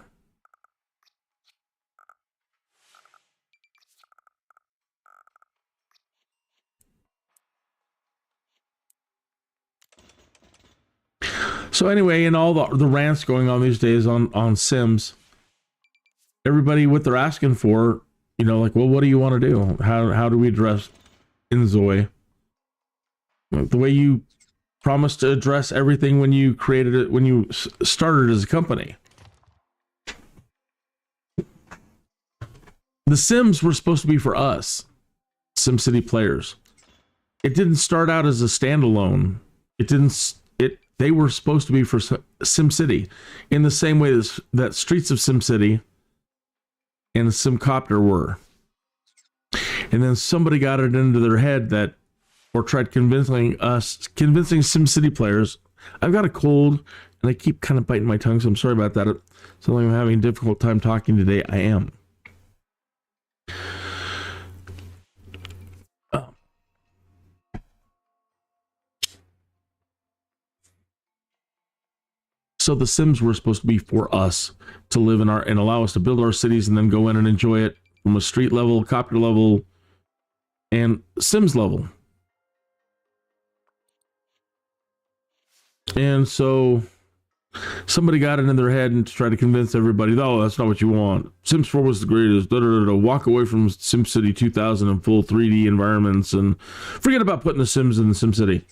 So anyway, in all the rants going on these days on Sims, everybody, what they're asking for, you know, like, well, what do you want to do? How do we address Inzoi? The way you promised to address everything when you created it, when you started as a company. The Sims were supposed to be for us, SimCity players. It didn't start out as a standalone. They were supposed to be for SimCity, in the same way that Streets of SimCity and Simcopter were. And then somebody got it into their head that, or tried convincing SimCity players. I've got a cold and I keep kind of biting my tongue, so I'm sorry about that. It's only I'm having a difficult time talking today. I am. So the Sims were supposed to be for us to live in and allow us to build our cities and then go in and enjoy it from a street level, copter level, and Sims level. And so somebody got it in their head and tried to convince everybody, oh, that's not what you want. Sims 4 was the greatest. Walk away from SimCity 2000 and full 3D environments and forget about putting the Sims in the SimCity.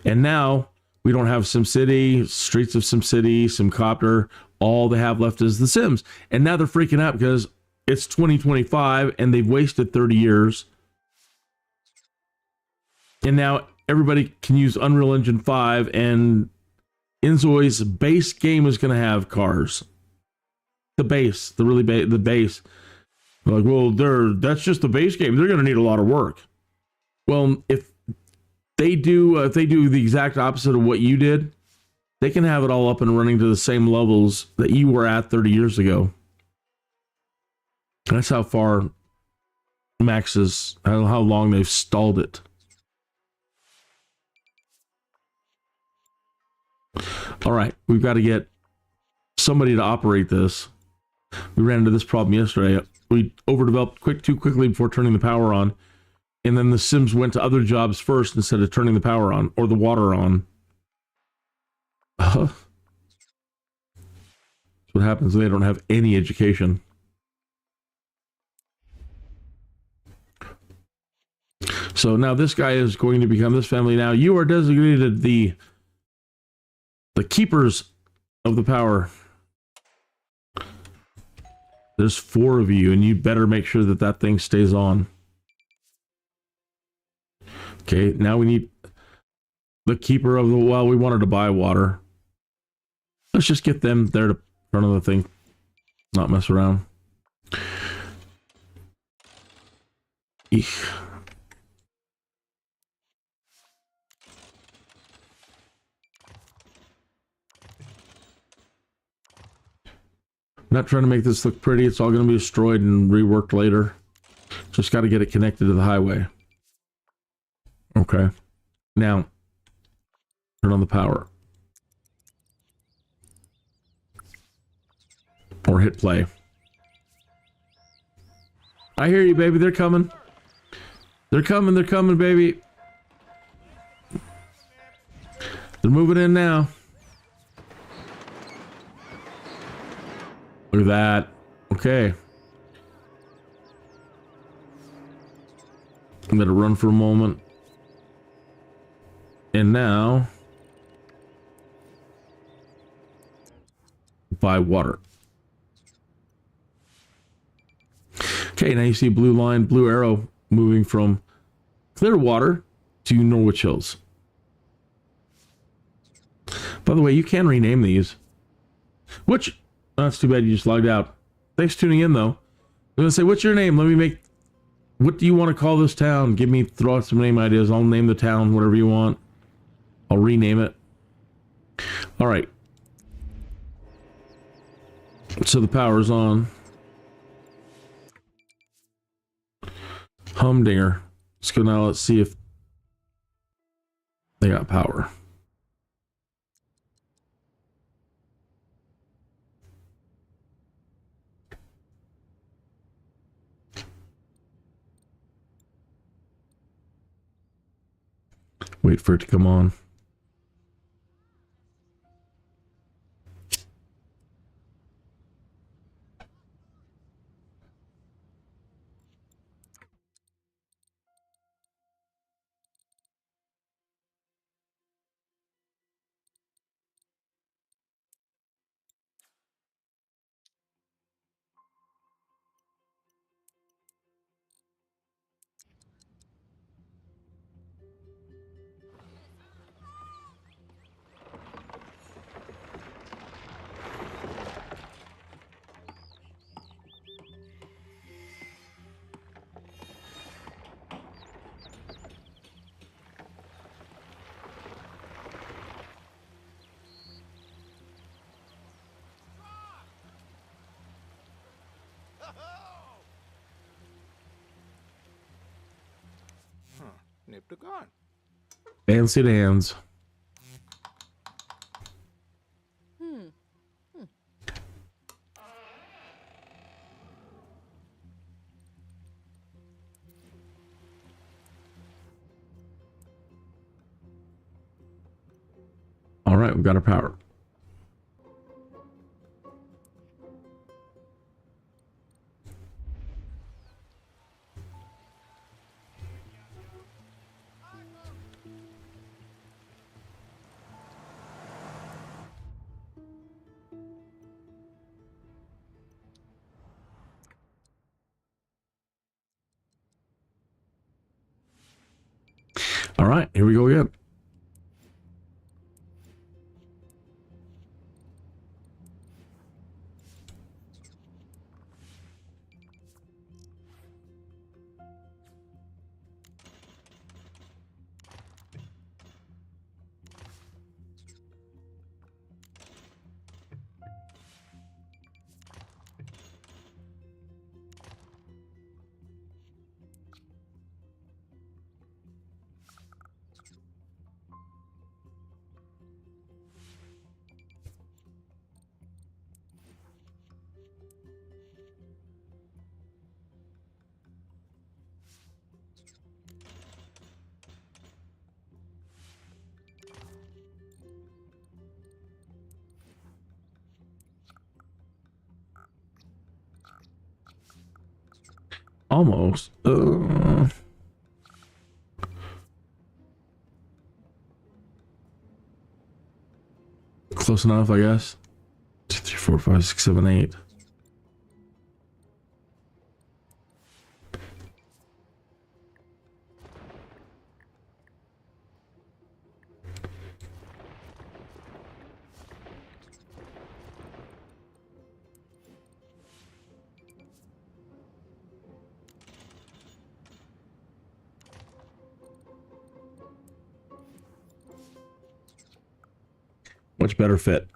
And now we don't have SimCity, Streets of SimCity, Simcopter. All they have left is the Sims. And now they're freaking out because it's 2025 and they've wasted 30 years. And now everybody can use Unreal Engine 5, and Inzoi's base game is going to have cars. The base, the base. Like, well, that's just the base game. They're going to need a lot of work. Well, if they do the exact opposite of what you did, they can have it all up and running to the same levels that you were at 30 years ago. That's how far Max is, how long they've stalled it. All right, we've got to get somebody to operate this. We ran into this problem yesterday. We overdeveloped too quickly before turning the power on. And then the Sims went to other jobs first instead of turning the power on or the water on. That's what happens when they don't have any education. So now this guy is going to become this family. Now you are designated the keepers of the power. There's 4 of you, and you better make sure that that thing stays on. Okay, now we need the keeper of the well. We wanted to buy water. Let's just get them there to front of the thing, not mess around. Eek. I'm not trying to make this look pretty. It's all going to be destroyed and reworked later. Just got to get it connected to the highway. Okay. Now, turn on the power. Or hit play. I hear you, baby. They're coming. They're coming. They're coming, baby. They're moving in now. Look at that. Okay. I'm going to run for a moment. And now, buy water. Okay, now you see a blue line, blue arrow moving from Clearwater to Norwich Hills. By the way, you can rename these. Which, that's too bad you just logged out. Thanks for tuning in, though. I'm going to say, what's your name? Let me make, what do you want to call this town? Throw out some name ideas. I'll name the town whatever you want. I'll rename it. All right. So the power's on. Humdinger. Let's go now. Let's see if they got power. Wait for it to come on. Nip to gone. Fancy hands. All right, we've got our power. All right, here we go again. Almost. Close enough, I guess. 2, 3, 4, 5, 6, 7, 8. Much better fit.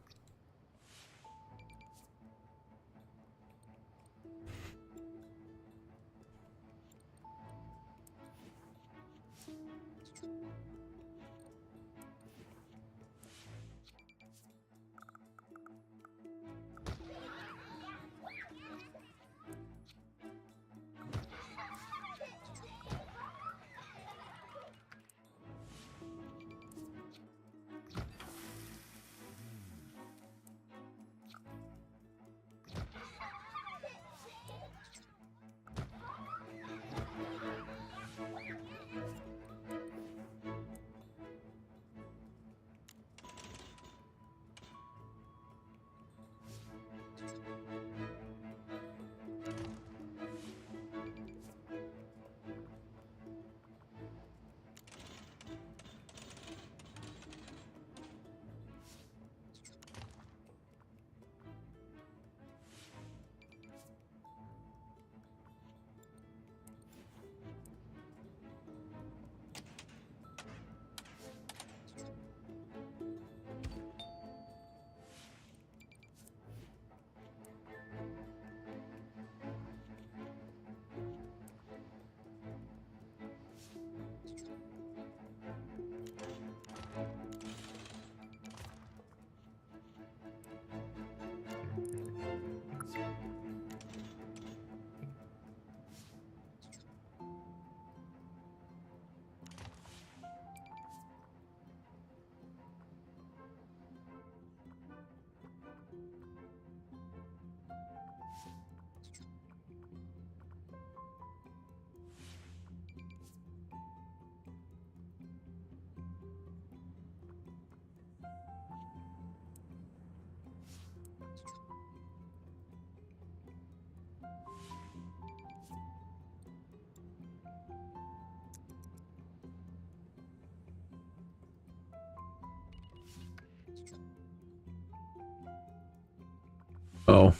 Oh,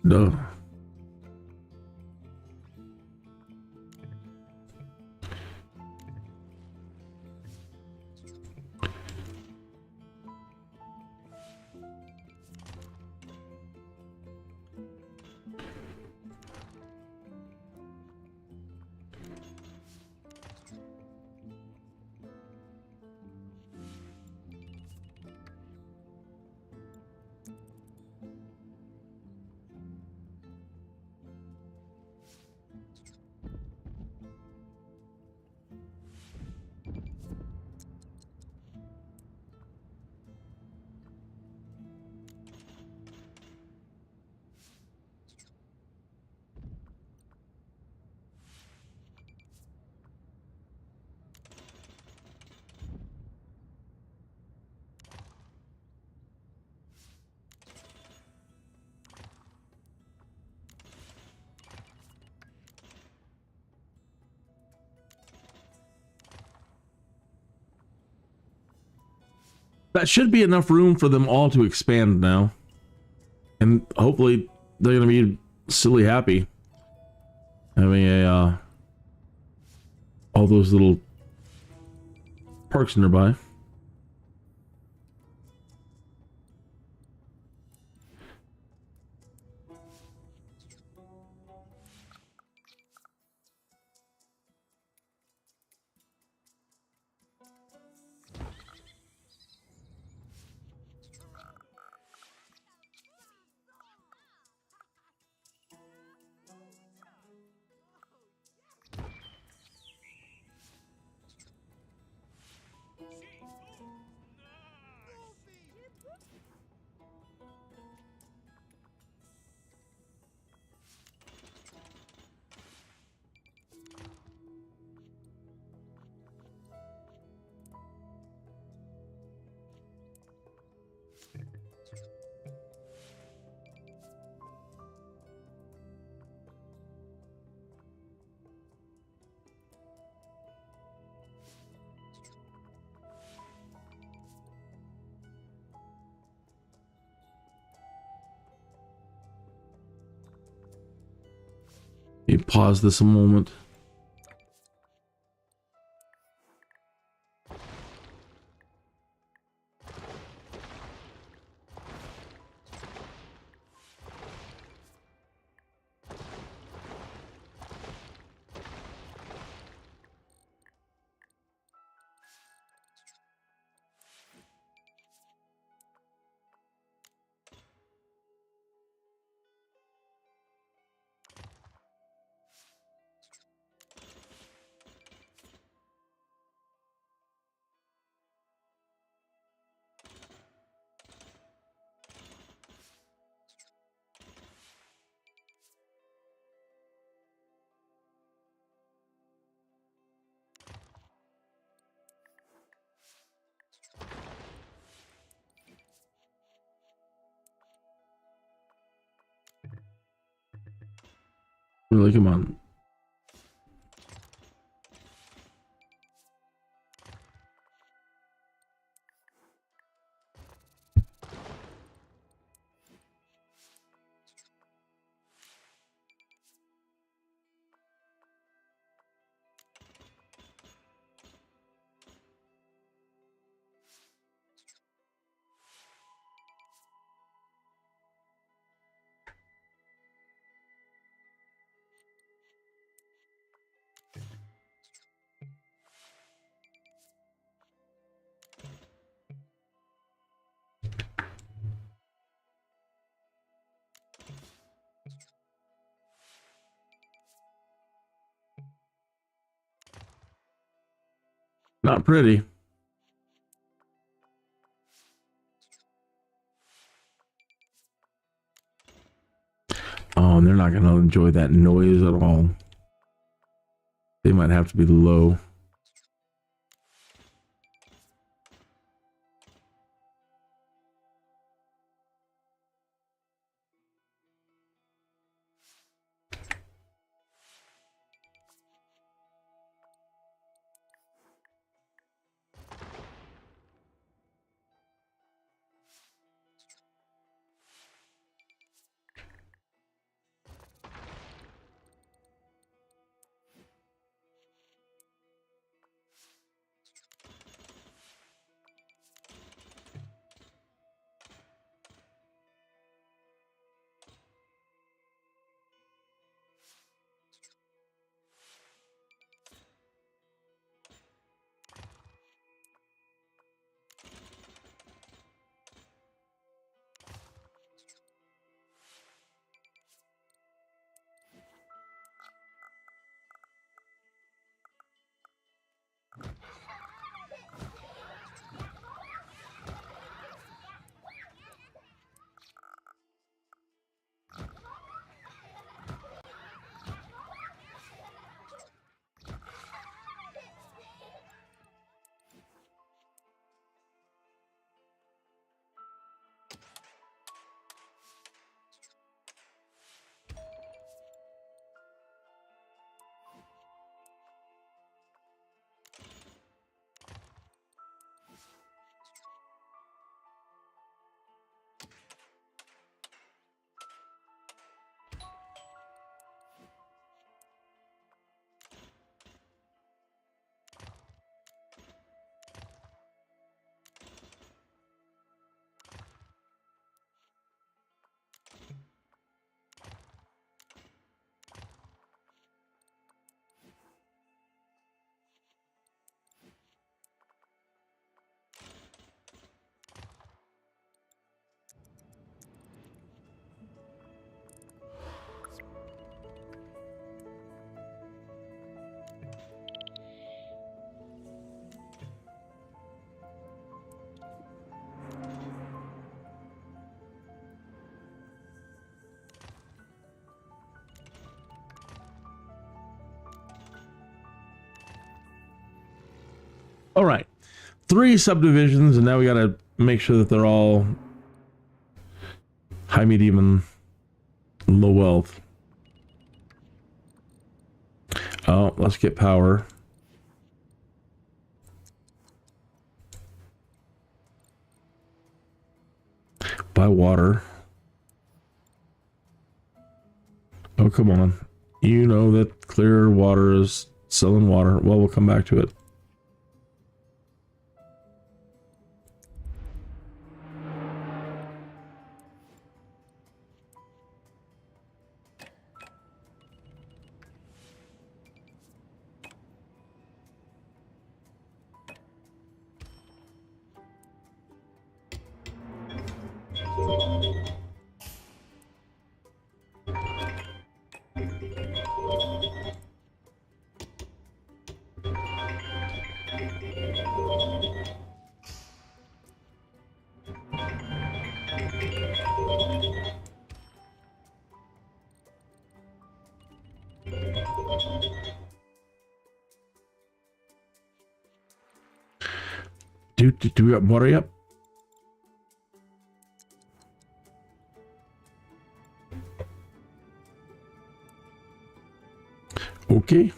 no. That should be enough room for them all to expand now. And hopefully they're going to be silly happy. Having a, all those little parks nearby. You pause this a moment. Really, come on. Not pretty. Oh, and they're not going to enjoy that noise at all. They might have to be low. All right. 3 subdivisions, and now we got to make sure that they're all high, medium, and low wealth. Oh, let's get power. Buy water. Oh, come on. You know that clear water is selling water. Well, we'll come back to it. Do we got water yet? Okay.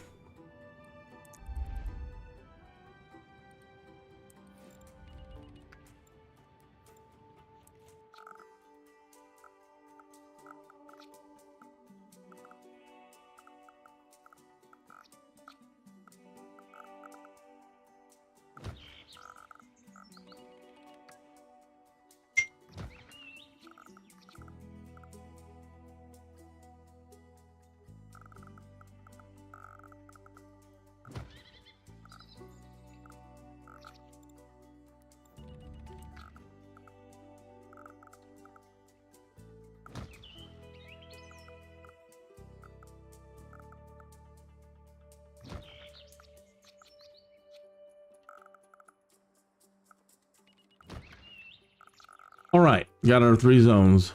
All right, got our 3 zones.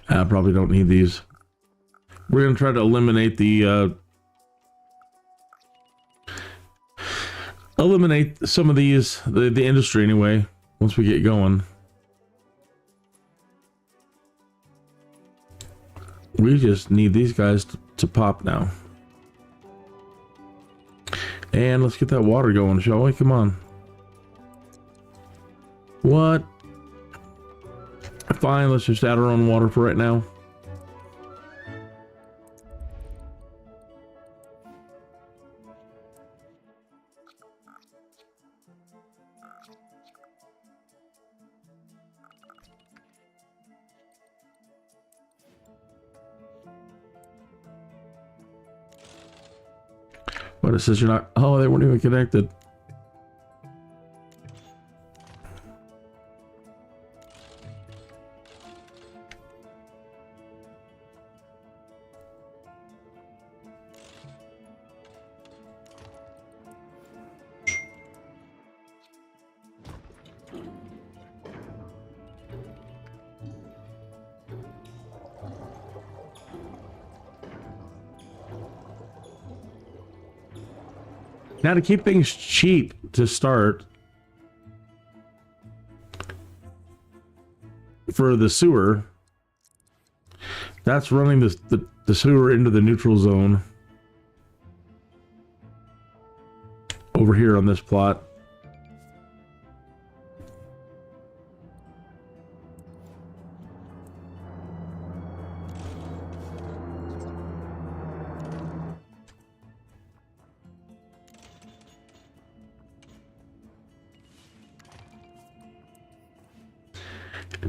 I probably don't need these. We're going to try to eliminate eliminate some of these, the industry anyway, once we get going. We just need these guys to pop now. And let's get that water going, shall we? Come on. What? Fine, let's just add our own water for right now. But it says you're not. Oh, they weren't even connected. Now, to keep things cheap to start for the sewer, that's running the sewer into the neutral zone over here on this plot.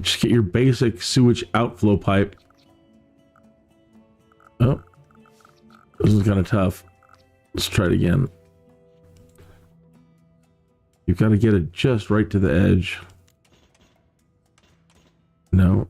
Just get your basic sewage outflow pipe. Oh, this is kind of tough. Let's try it again. You've got to get it just right to the edge. No.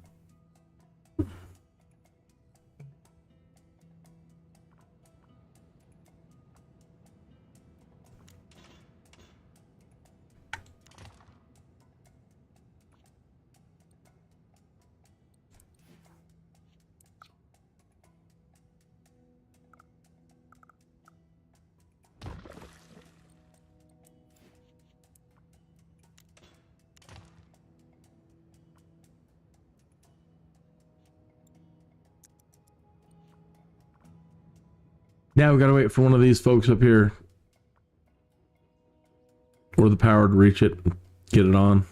Now we gotta wait for one of these folks up here. Or the power to reach it. Get it on.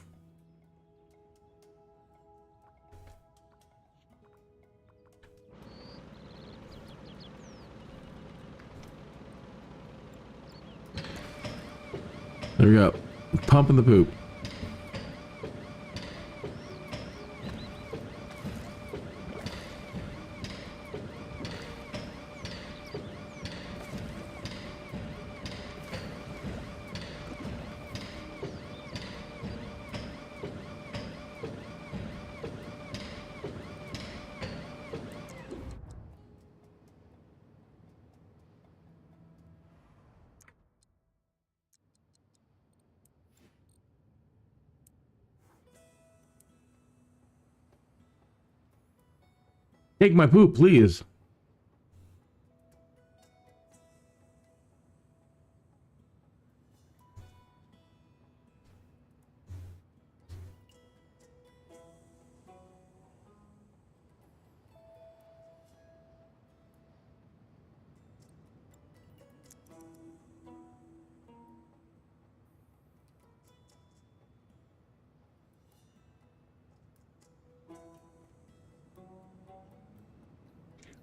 There we go. Pumping the poop. Take my poop, please.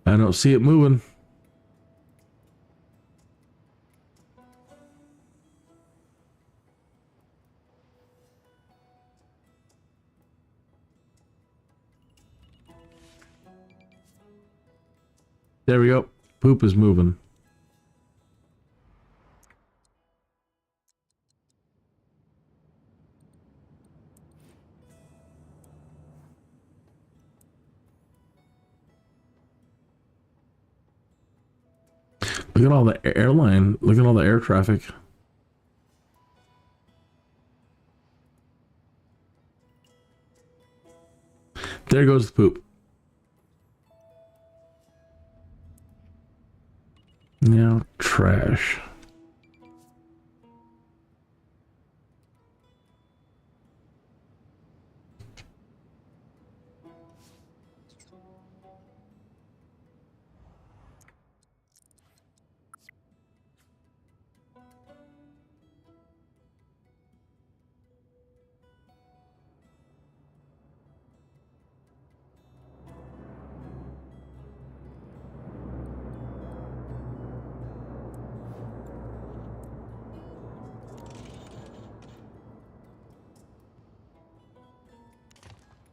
I don't see it moving. There we go. Poop is moving. Look at all the airline. Look at all the air traffic. There goes the poop. Now trash.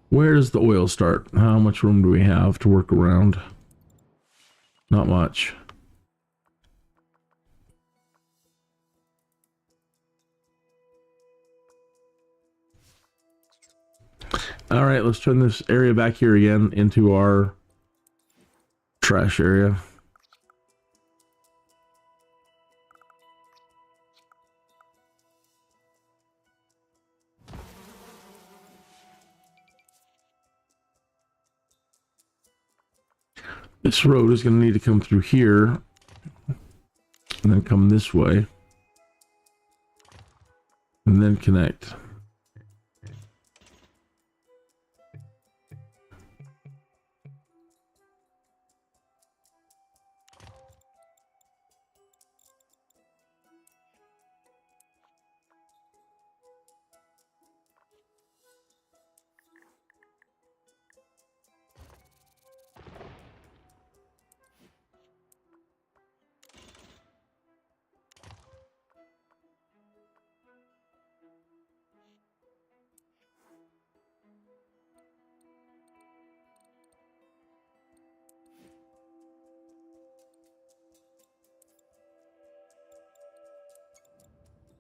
Where does the oil start? How much room do we have to work around? Not much. All right, let's turn this area back here again into our trash area. This road is going to need to come through here and then come this way and then connect.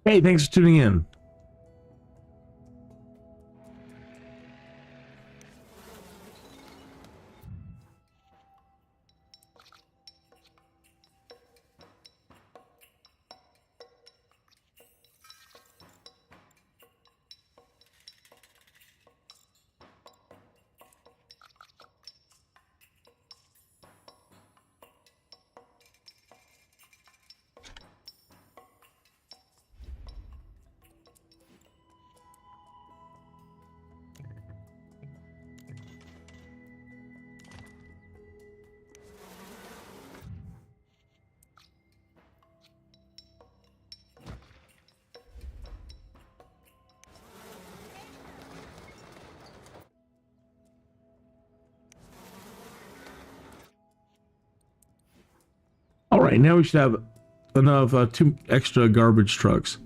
Hey, thanks for tuning in. right, now we should have enough 2 extra garbage trucks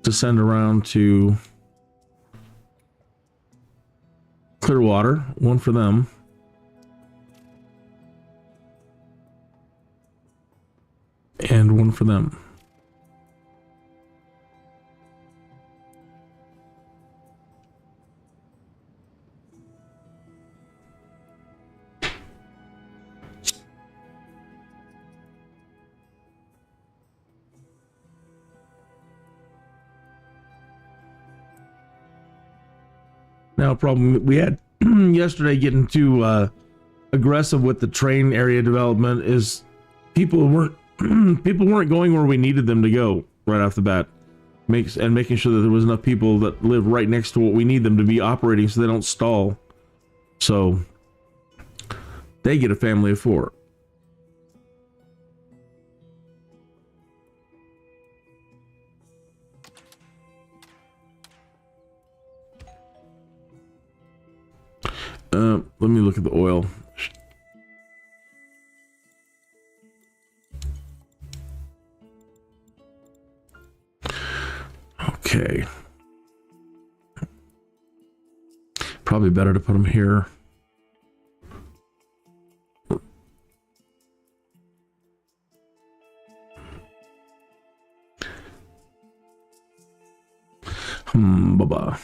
to send around to Clearwater. 1 for them. And 1 for them. Now, problem we had yesterday getting too aggressive with the train area development is people weren't going where we needed them to go right off the bat. Making sure that there was enough people that live right next to what we need them to be operating so they don't stall. So they get a family of 4. Let me look at the oil. Okay. Probably better to put them here. Bye-bye.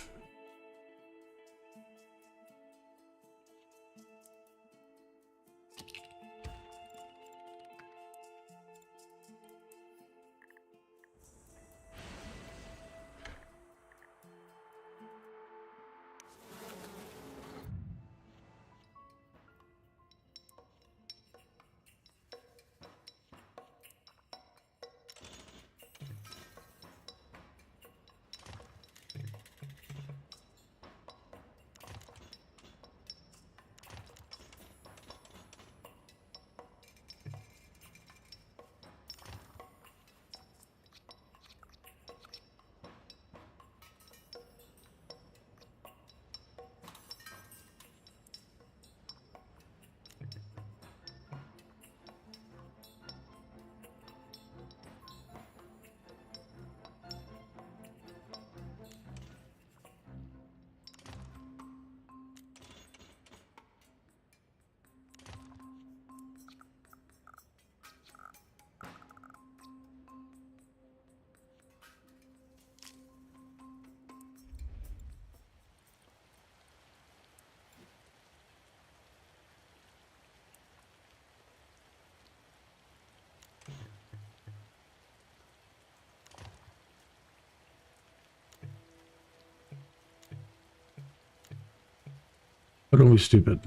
Don't be stupid.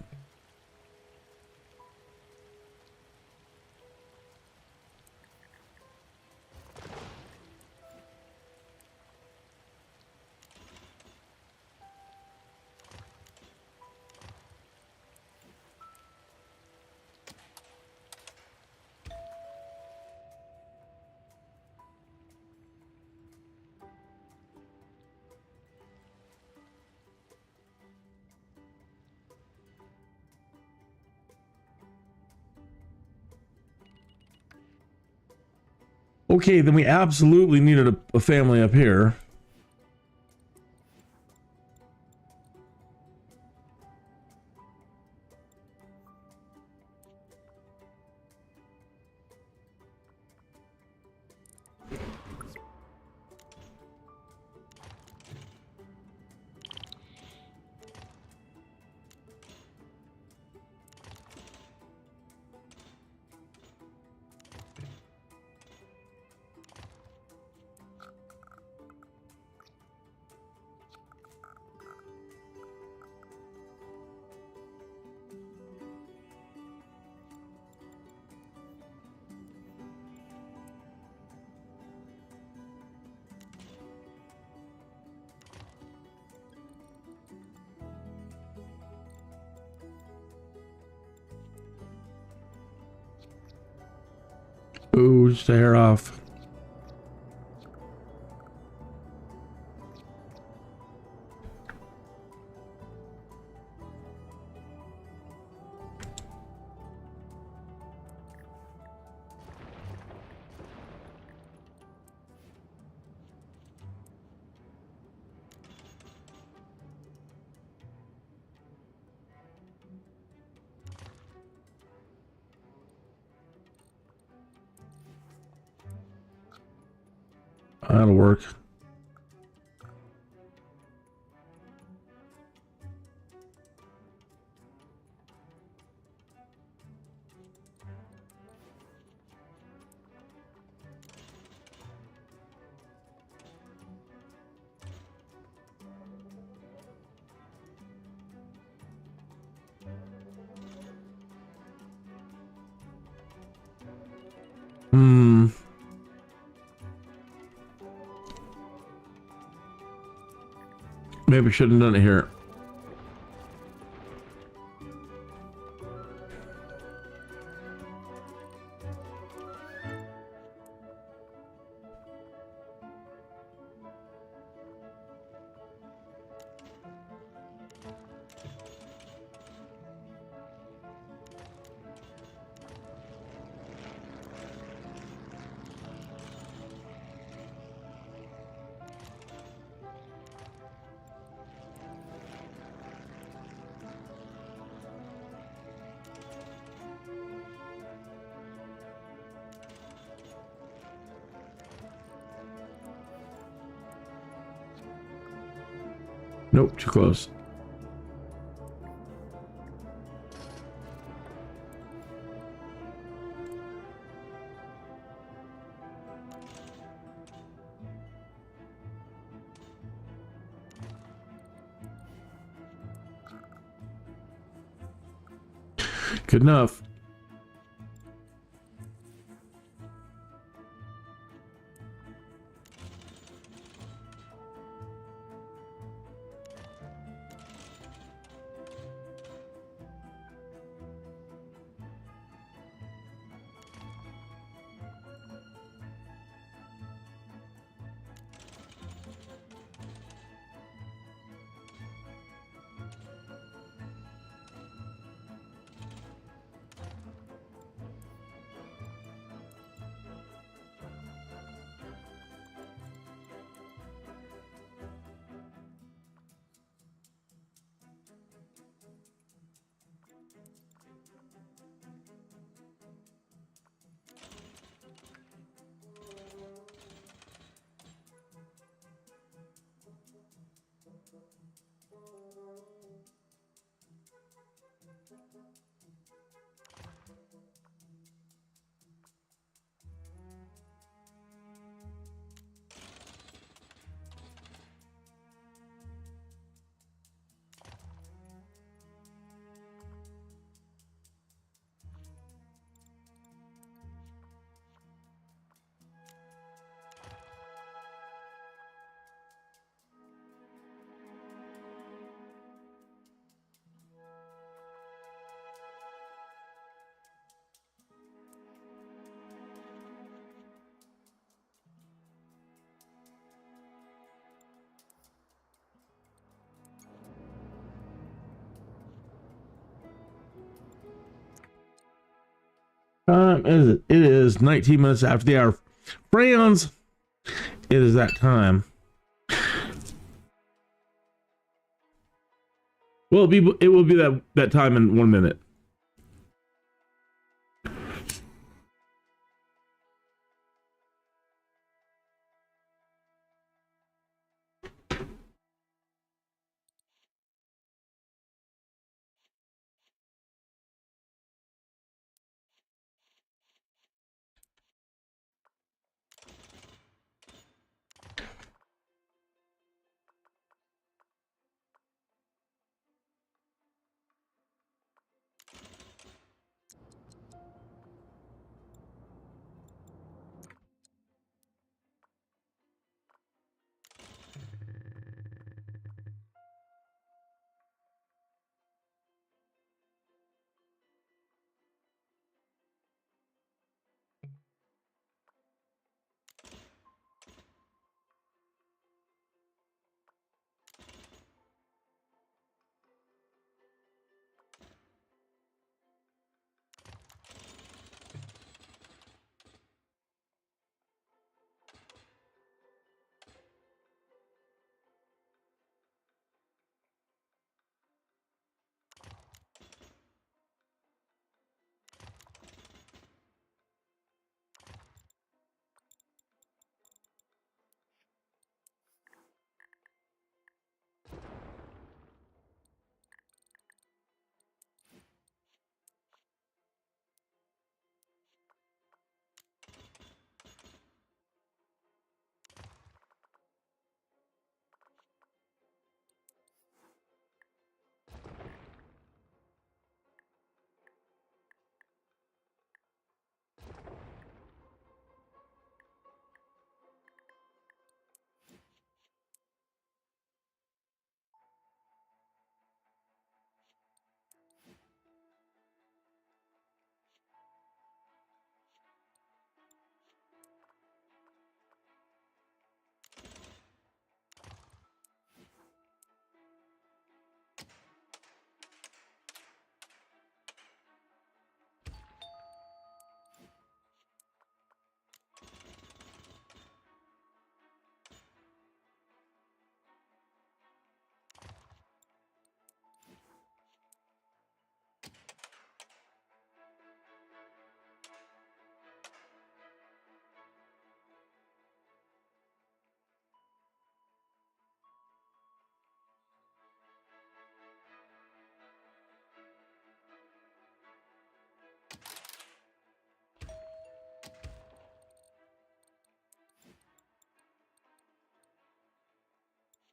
Okay, then we absolutely needed a family up here. Ooh, just a hair off. That'll work. Maybe we shouldn't have done it here. Nope, too close. Good enough. Is it? It is 19 minutes after the hour. Crayons, it is that time. Well, it will be that time in 1 minute.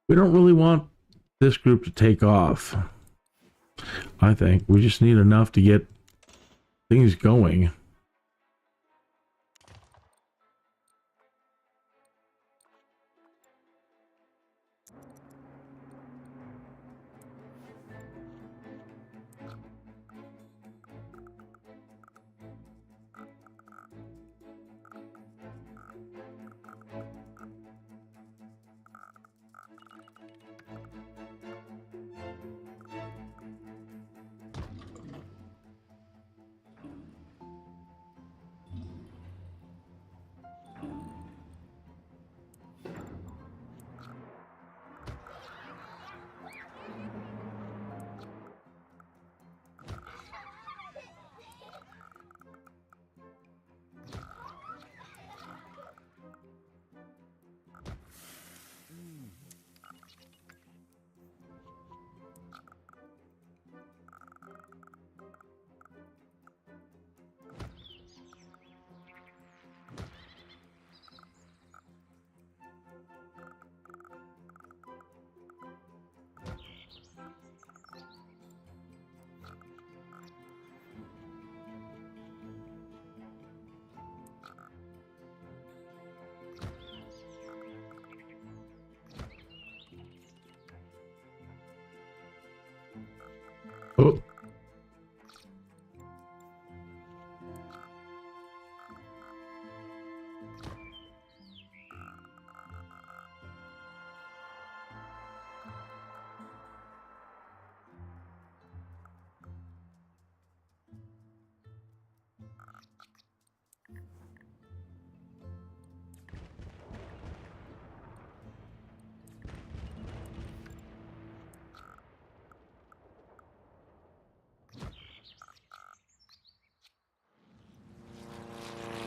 We don't really want this group to take off. I think we just need enough to get things going. Oh.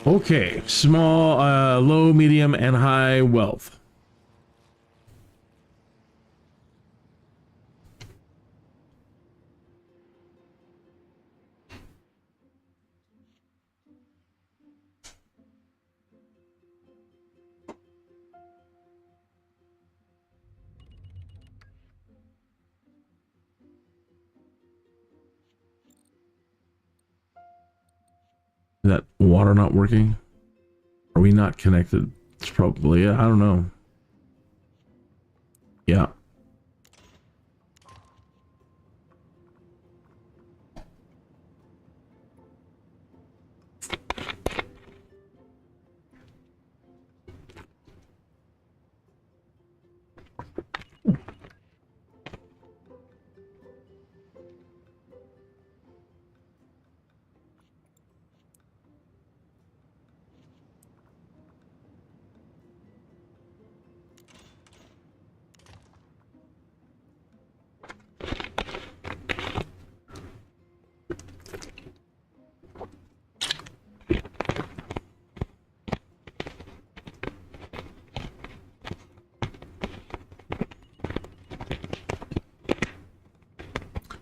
Okay, small, low, medium, and high wealth. Is that water not working? Are we not connected? It's probably it. I don't know. Yeah.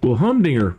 Well, humdinger.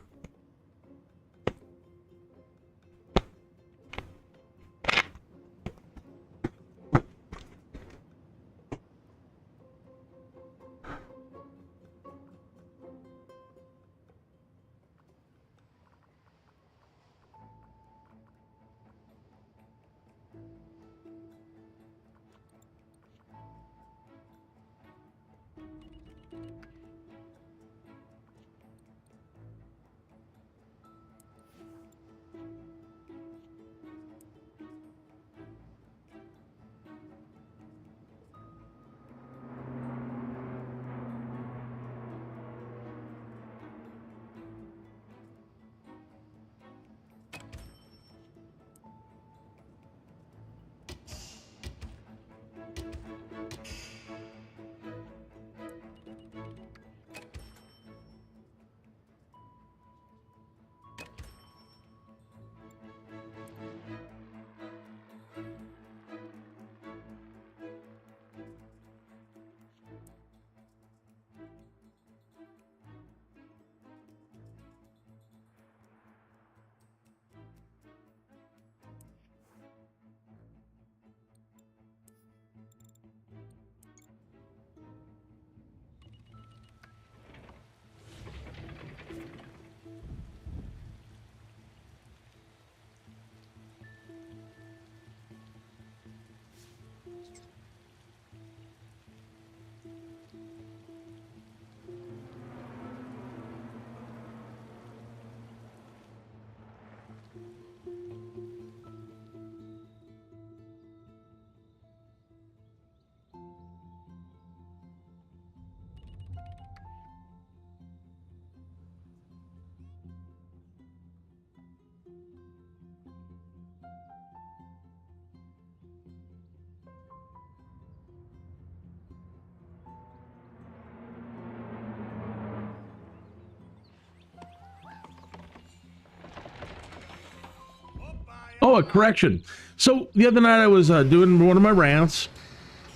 Oh, a correction. So the other night I was doing one of my rants,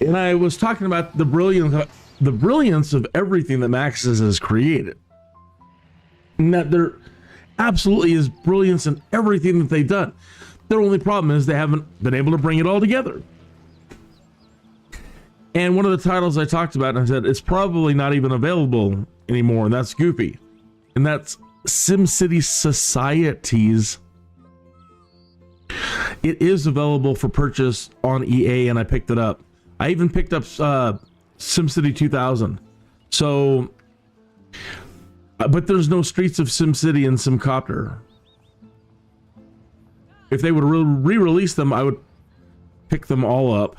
and I was talking about the brilliance of everything that Maxis has created, and that there absolutely is brilliance in everything that they've done. Their only problem is they haven't been able to bring it all together. And one of the titles I talked about, and I said it's probably not even available anymore, and that's goofy. And that's SimCity Societies. It is available for purchase on EA, and I picked it up. I even picked up SimCity 2000. So, but there's no Streets of SimCity and SimCopter. If they would re-release them, I would pick them all up.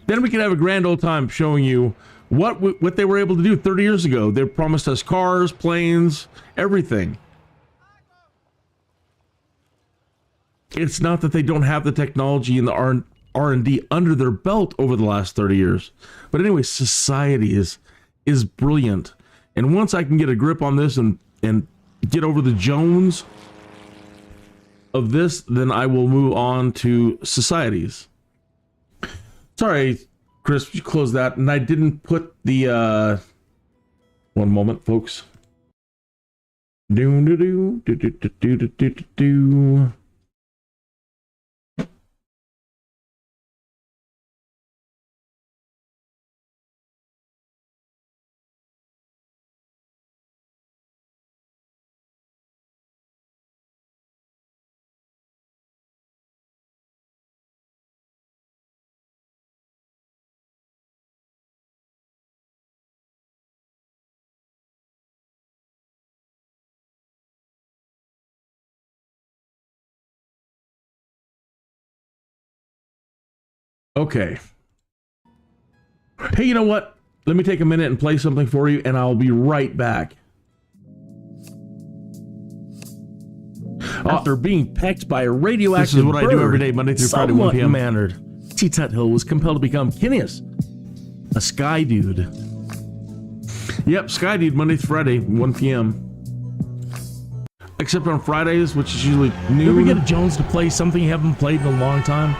Then we could have a grand old time showing you what they were able to do 30 years ago. They promised us cars, planes, everything. It's not that they don't have the technology and the R&D under their belt over the last 30 years. But anyway, society is brilliant. And once I can get a grip on this and get over the Jones of this, then I will move on to societies. Sorry, Chris, you close that. And I didn't put the, one moment, folks. Do. Okay. Hey, you know what? Let me take a minute and play something for you, and I'll be right back. After being pecked by a radioactive bird, this is what I do every day, Monday through Friday, 1 p.m. mannered, T-Tut Hill was compelled to become Kinneas, a sky dude. Yep, sky dude, Monday through Friday, 1 p.m. Except on Fridays, which is usually noon. You ever get a Jones to play something you haven't played in a long time?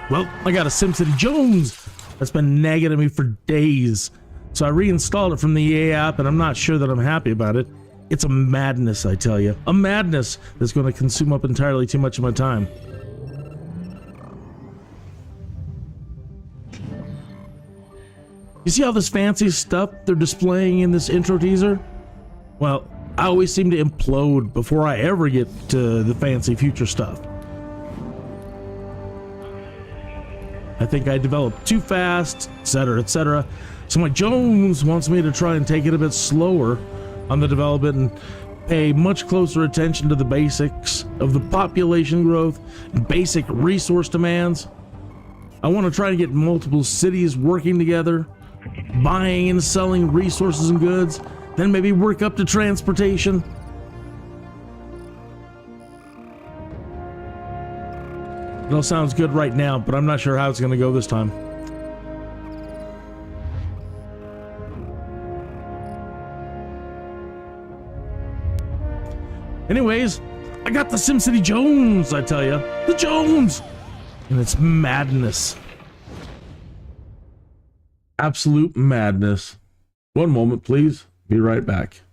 Well, I got a SimCity Jones that's been nagging at me for days. So I reinstalled it from the EA app, and I'm not sure that I'm happy about it. It's a madness, I tell you. A madness that's going to consume up entirely too much of my time. You see all this fancy stuff they're displaying in this intro teaser? Well, I always seem to implode before I ever get to the fancy future stuff. I think I developed too fast, etc., etc. So my Jones wants me to try and take it a bit slower on the development and pay much closer attention to the basics of the population growth and basic resource demands. I want to try to get multiple cities working together, buying and selling resources and goods, then maybe work up to transportation. It all sounds good right now, but I'm not sure how it's going to go this time. Anyways, I got the SimCity Jones, I tell you. The Jones! And it's madness. Absolute madness. One moment, please. Be right back.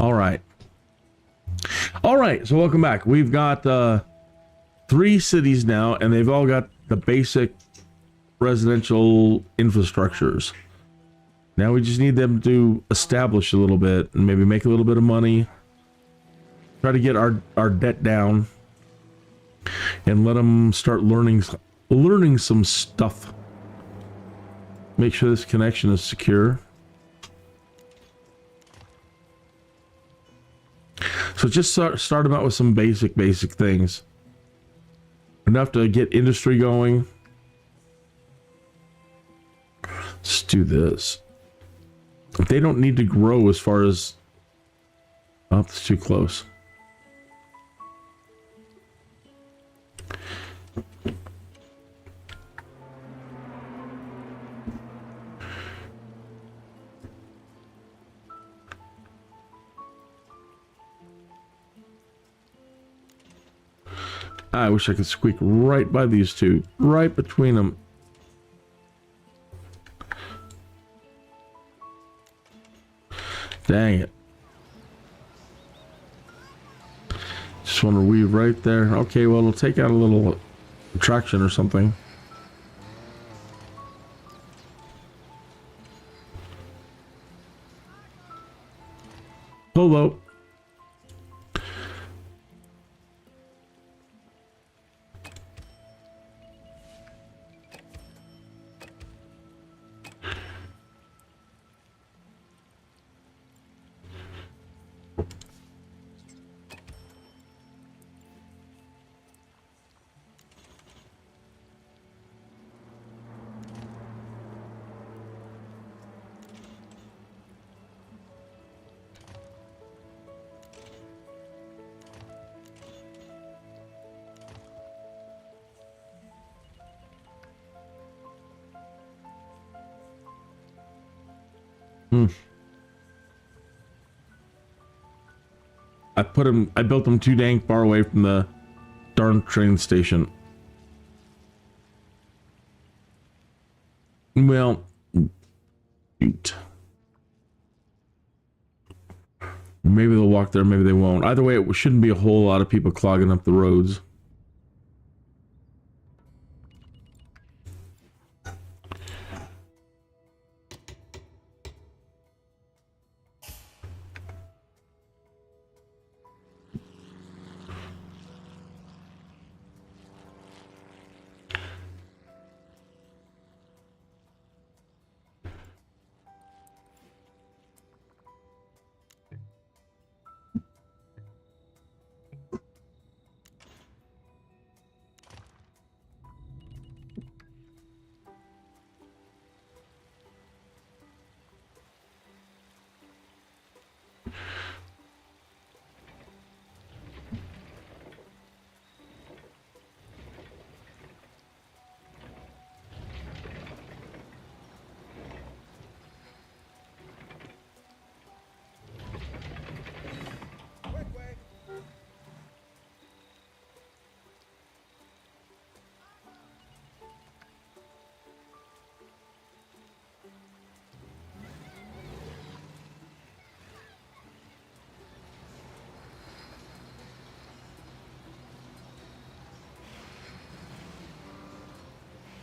All right. All right, so welcome back. We've got 3 cities now, and they've all got the basic residential infrastructures. Now we just need them to establish a little bit and maybe make a little bit of money. Try to get our debt down and let them start learning some stuff. Make sure this connection is secure. So just start them out with some basic things. Enough to get industry going. Let's do this. They don't need to grow as far as... Oh, it's too close. I wish I could squeak right by these two, right between them. Dang it. Just want to weave right there. Okay, well, it'll take out a little traction or something. Hello. I built them too dang far away from the darn train station. Well, shoot. Maybe they'll walk there, maybe they won't. Either way, it shouldn't be a whole lot of people clogging up the roads.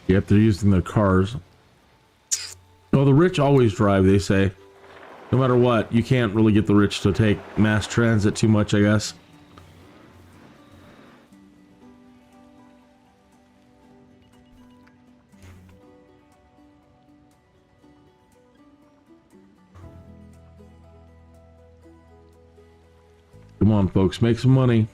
Yep, they're using their cars. Well, the rich always drive, they say. No matter what, you can't really get the rich to take mass transit too much, I guess. Come on, folks, make some money.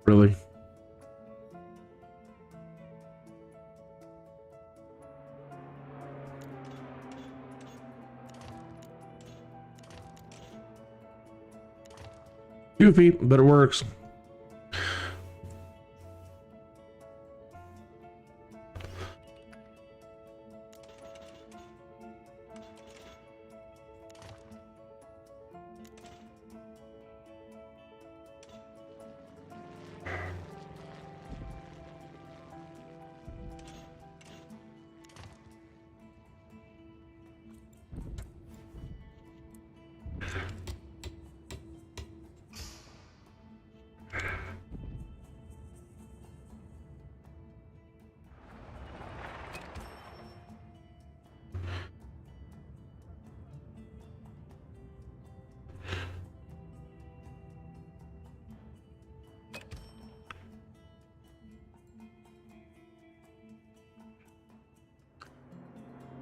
Really? Goofy, but it works.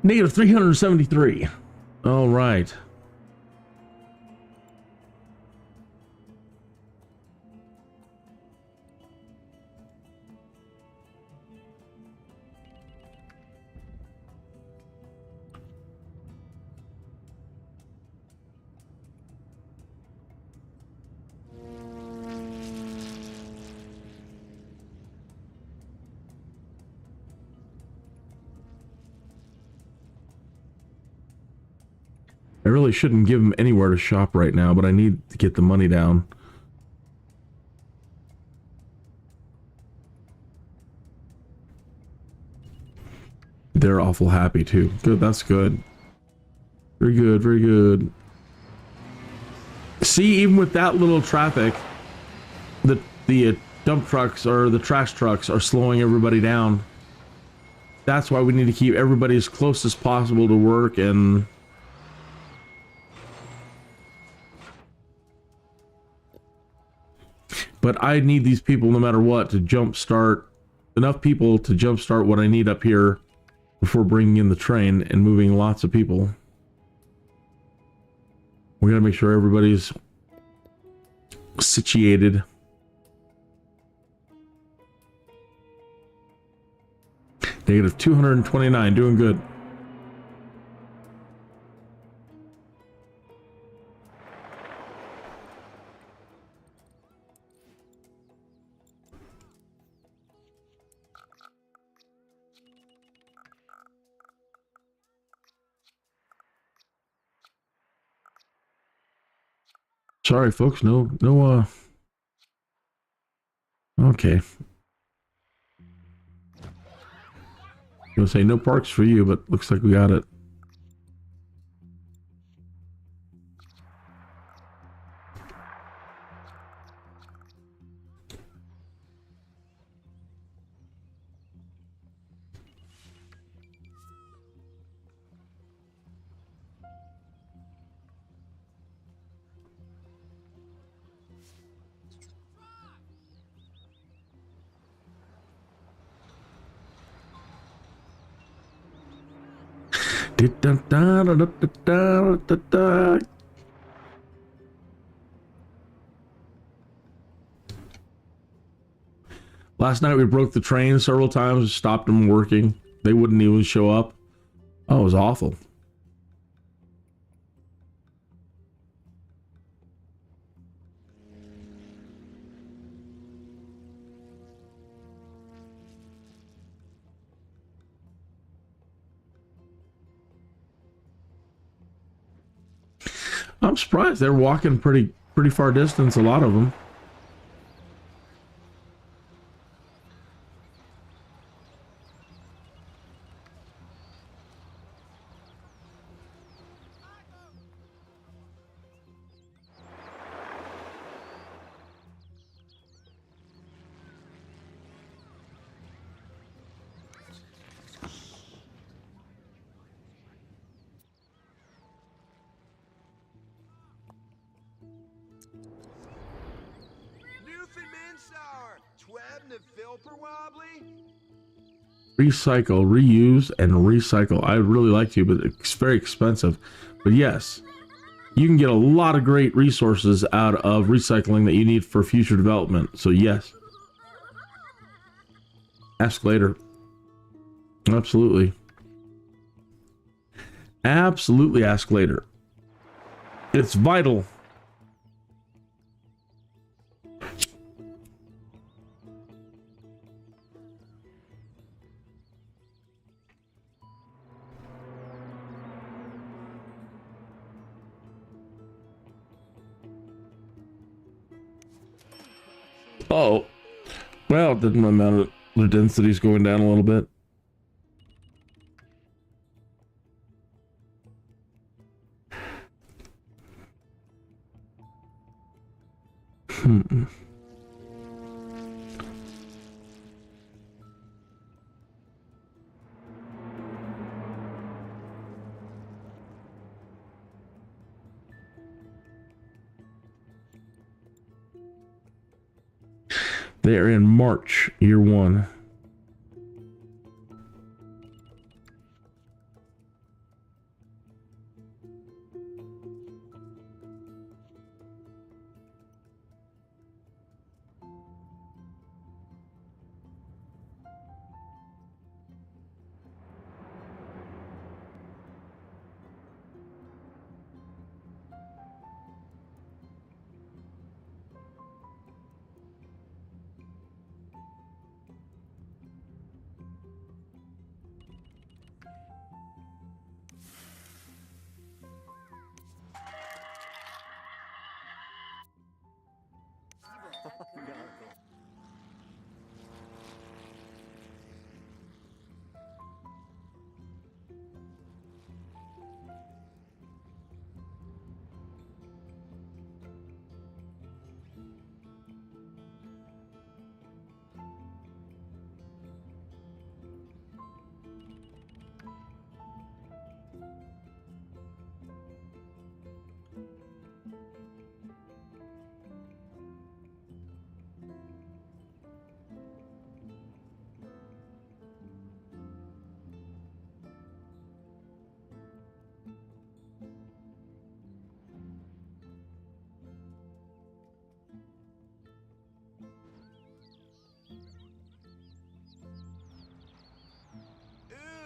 Negative 373. All right. I really shouldn't give him anywhere to shop right now, but I need to get the money down. They're awful happy too. Good, that's good. Very good, very good. See, even with that little traffic, the dump trucks or the trash trucks are slowing everybody down. That's why we need to keep everybody as close as possible to work and... But I need these people no matter what to jumpstart, enough people to jumpstart what I need up here before bringing in the train and moving lots of people. We gotta make sure everybody's situated. Negative 229, doing good. Sorry, folks. No. Okay. I'm gonna say no parks for you, but looks like we got it. Last night we broke the train several times, stopped them working. They wouldn't even show up. Oh, it was awful. I'm surprised they're walking pretty far distance, a lot of them. Recycle, reuse, and recycle. I really like to, but it's very expensive. But yes, you can get a lot of great resources out of recycling that you need for future development. So yes, Ask later. Absolutely. Absolutely ask later. It's vital. Oh, well, then my amount of the density's going down a little bit. They're in March, year one.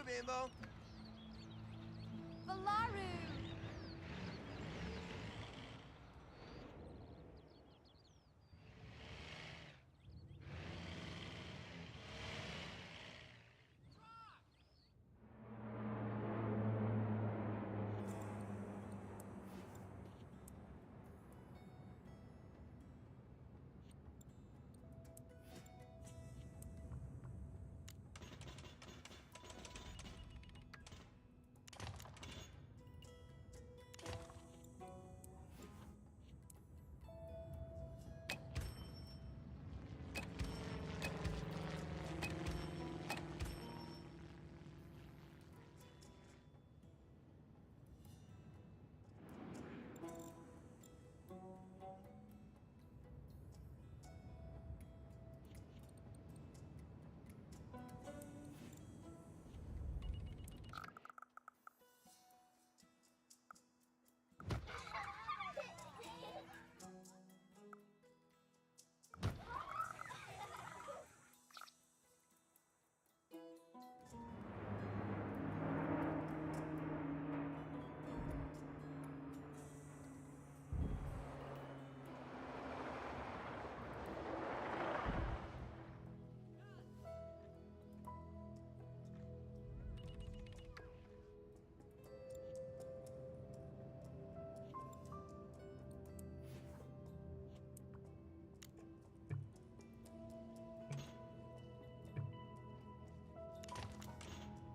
Bimbo. Valaru.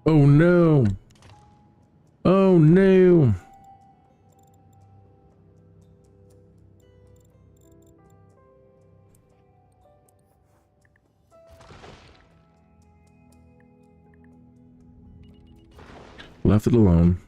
Oh no. Oh no. Left it alone.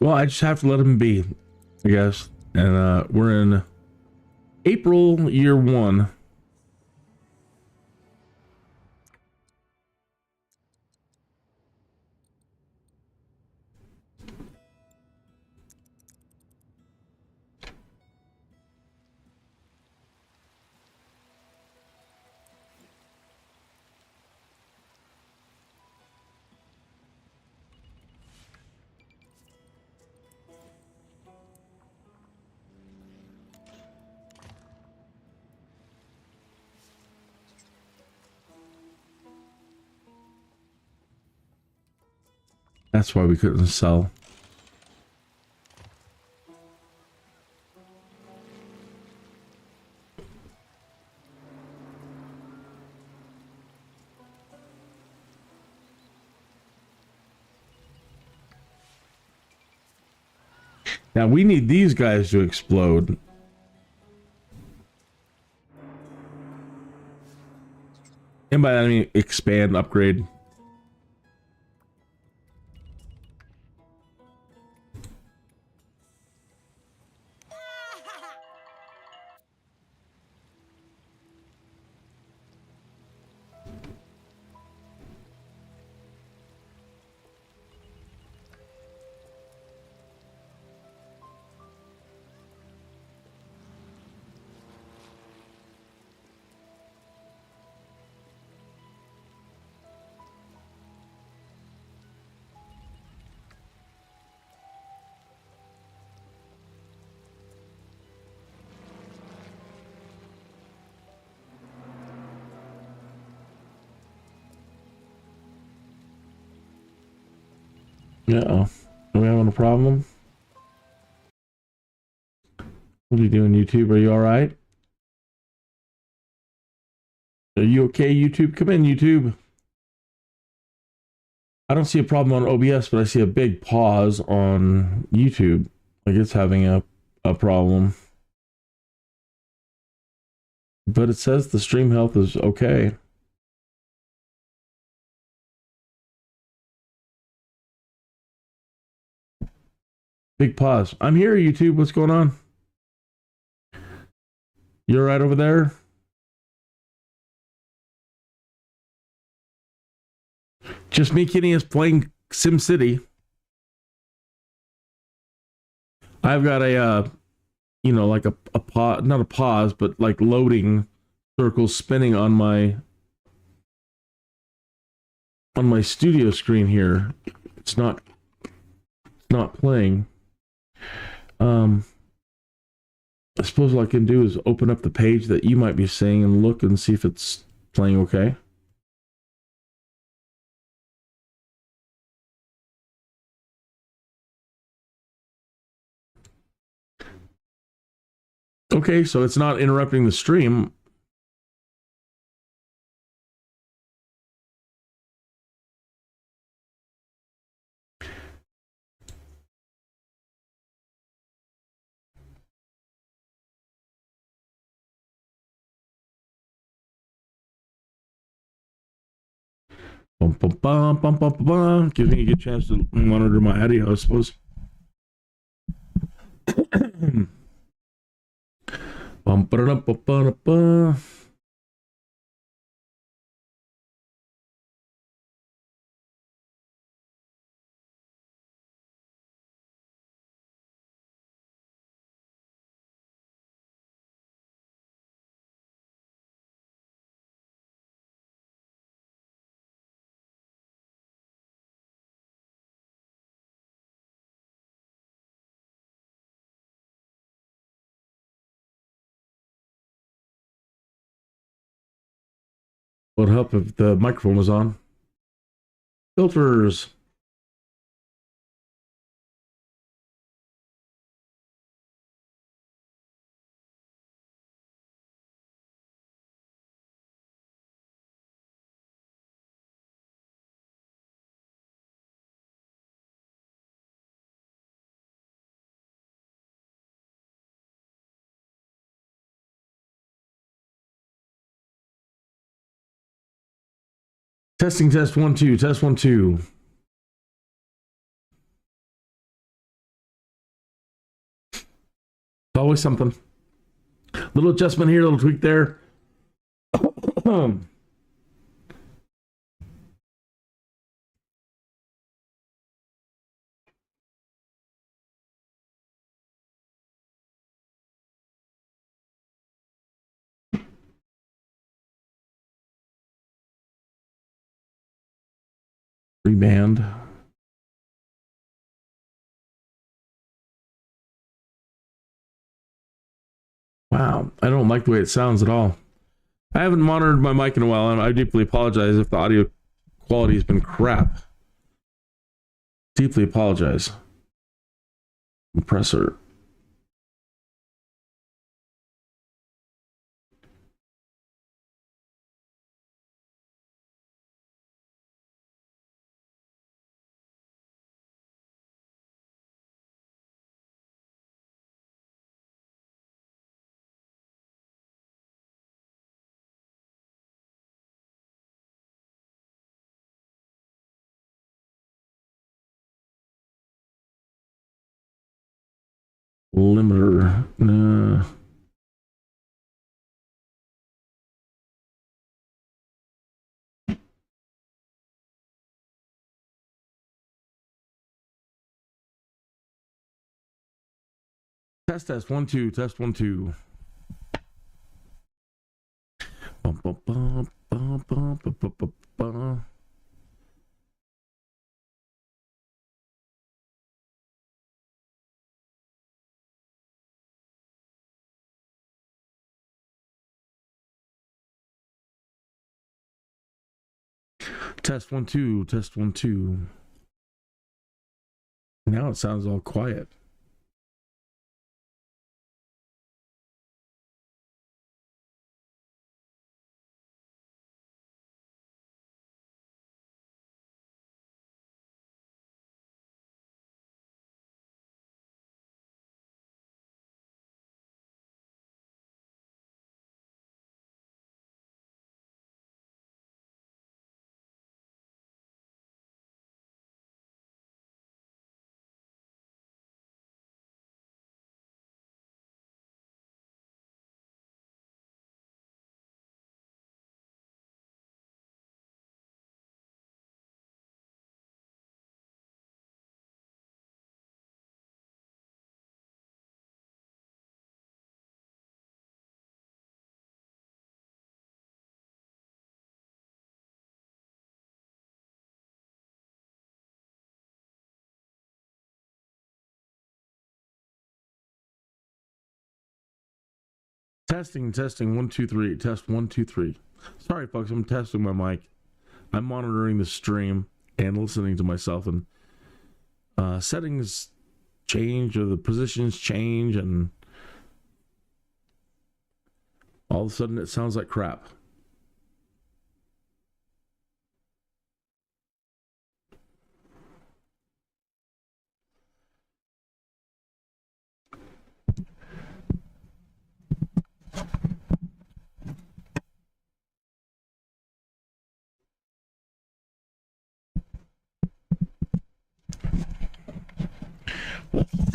Well, I just have to let him be, I guess. And we're in April, year 1. That's why we couldn't sell. Now we need these guys to explode. And by that I mean expand, upgrade. Uh-oh. Are we having a problem? What are you doing, YouTube? Are you alright? Are you okay, YouTube? Come in, YouTube. I don't see a problem on OBS, but I see a big pause on YouTube. Like it's having a problem. But it says the stream health is okay. Big pause. I'm here, YouTube. What's going on? You're right over there? Just me, Kinneas, playing SimCity. I've got a, you know, like a pause, not a pause, but like loading circles spinning on my studio screen here. It's not playing. I suppose what I can do is open up the page that you might be seeing and look and see if it's playing okay. Okay, so it's not interrupting the stream. Bum, bum, bum, bum, bum, bum, bum. Gives me a good chance to monitor my audio, I suppose. Bum, ba-da-dum, ba-ba-da-ba. Would help if the microphone was on. Filters. Testing, test 1 2, test 1 2. always something. Little adjustment here, little tweak there. Reband. Wow, I don't like the way it sounds at all. I haven't monitored my mic in a while, and I deeply apologize if the audio quality has been crap. Deeply apologize. Compressor. Limiter. Test 1 2 test 1 2. Bum, bum, bum, bum, bum, bum, bum, bum, bum. Test 1 2 test 1 2. Now it sounds all quiet. Testing 1 2 3 test 1 2 3. Sorry folks, I'm testing my mic. I'm monitoring the stream and listening to myself, and settings change or the positions change, and all of a sudden it sounds like crap.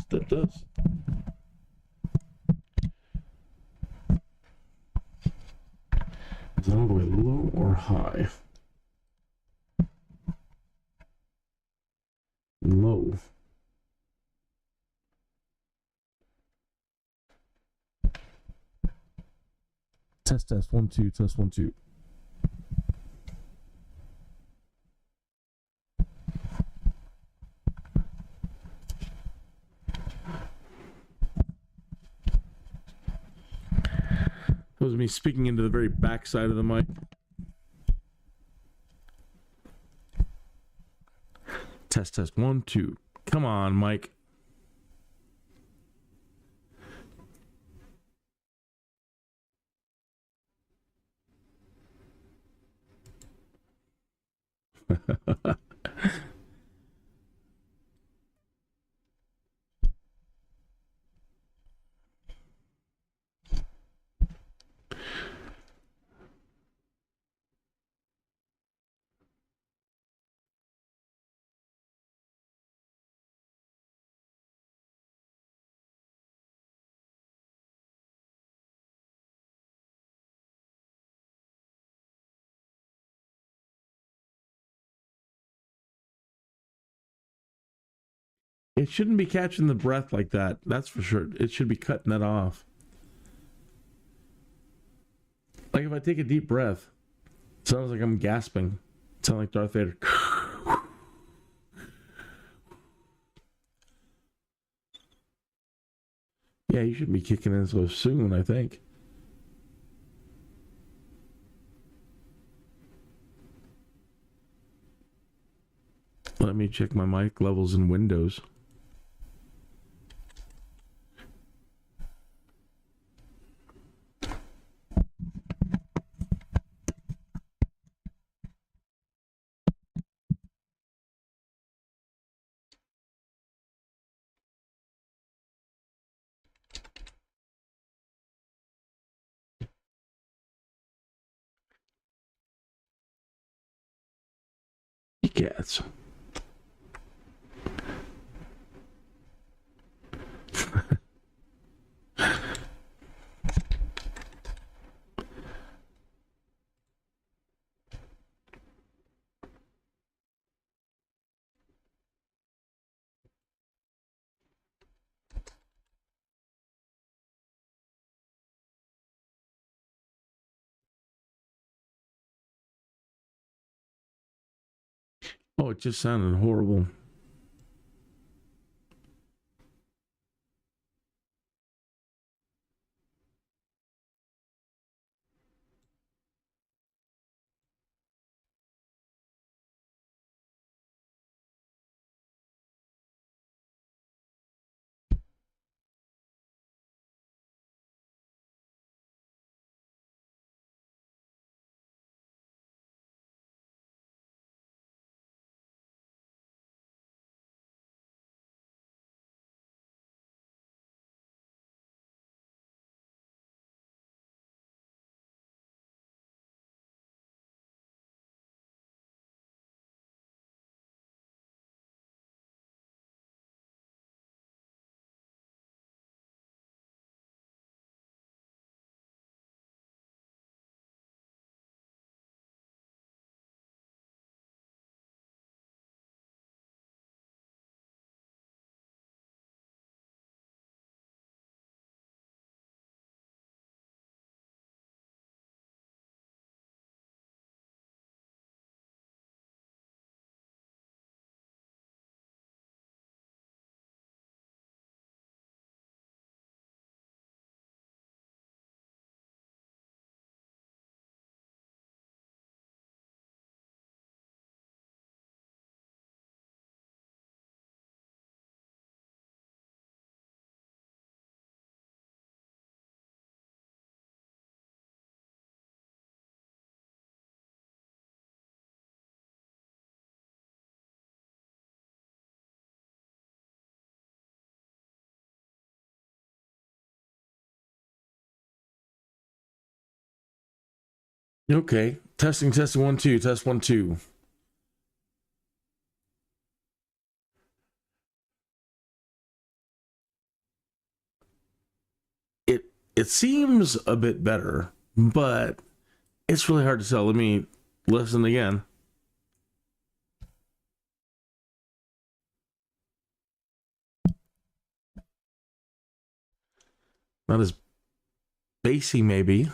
That does. Is that all the way low or high? Low. Test 1 2 test 1 2. That was me speaking into the very back side of the mic. Test 1 2. Come on, Mike. It shouldn't be catching the breath like that. That's for sure. It should be cutting that off. Like if I take a deep breath, it sounds like I'm gasping. It sounds like Darth Vader. Yeah, you should be kicking in so soon, I think. Let me check my mic levels in Windows. Cats. Oh, it just sounded horrible. Okay. Testing, 1, 2, test 1, 2. It seems a bit better, but it's really hard to tell. Let me listen again. Not as bassy, maybe.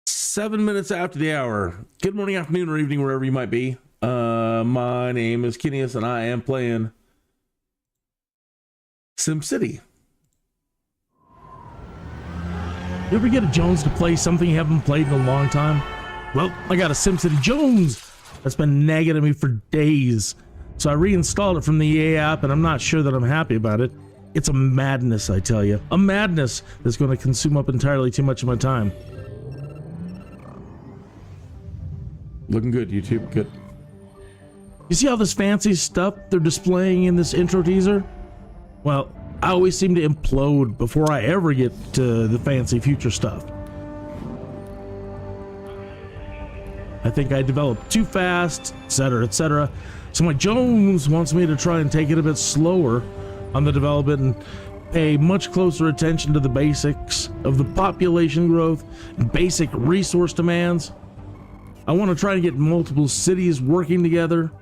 Seven minutes after the hour. Good morning, afternoon, or evening, wherever you might be. My name is Kinneas, and I am playing SimCity. You ever get a Jones to play something you haven't played in a long time? Well, I got a SimCity Jones that's been nagging at me for days. So I reinstalled it from the EA app, and I'm not sure that I'm happy about it. It's a madness, I tell you. A madness that's going to consume up entirely too much of my time. Looking good, YouTube. Good. You see all this fancy stuff they're displaying in this intro teaser? Well, I always seem to implode before I ever get to the fancy future stuff. I think I developed too fast, etc., etc. So my Jones wants me to try and take it a bit slower on the development and pay much closer attention to the basics of the population growth and basic resource demands. I want to try to get multiple cities working together,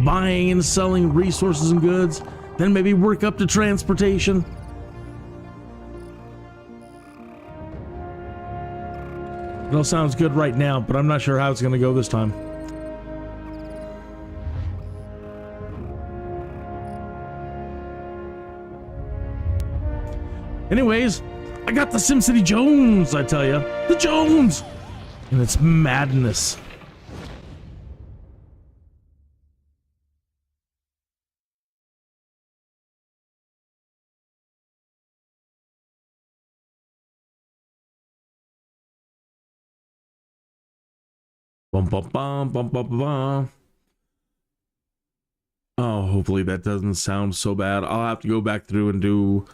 buying and selling resources and goods, then maybe work up to transportation. It all sounds good right now, but I'm not sure how it's going to go this time. Anyways, I got the SimCity Jones, I tell ya. The Jones! And it's madness. Bum, bum, bum, bum, bum, bum. Oh, hopefully that doesn't sound so bad. I'll have to go back through and do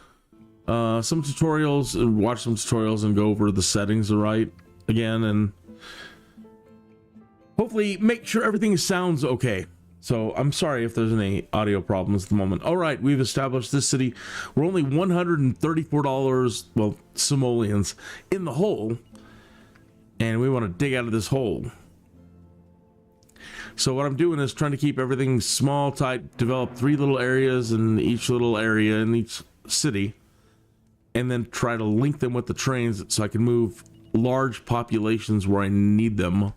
some tutorials and watch some tutorials and go over the settings right again and hopefully make sure everything sounds okay. So I'm sorry if there's any audio problems at the moment. All right, we've established this city. We're only $134, well, simoleons in the hole, and we want to dig out of this hole. So what I'm doing is trying to keep everything small, tight, develop 3 little areas in each little area in each city, and then try to link them with the trains so I can move large populations where I need them.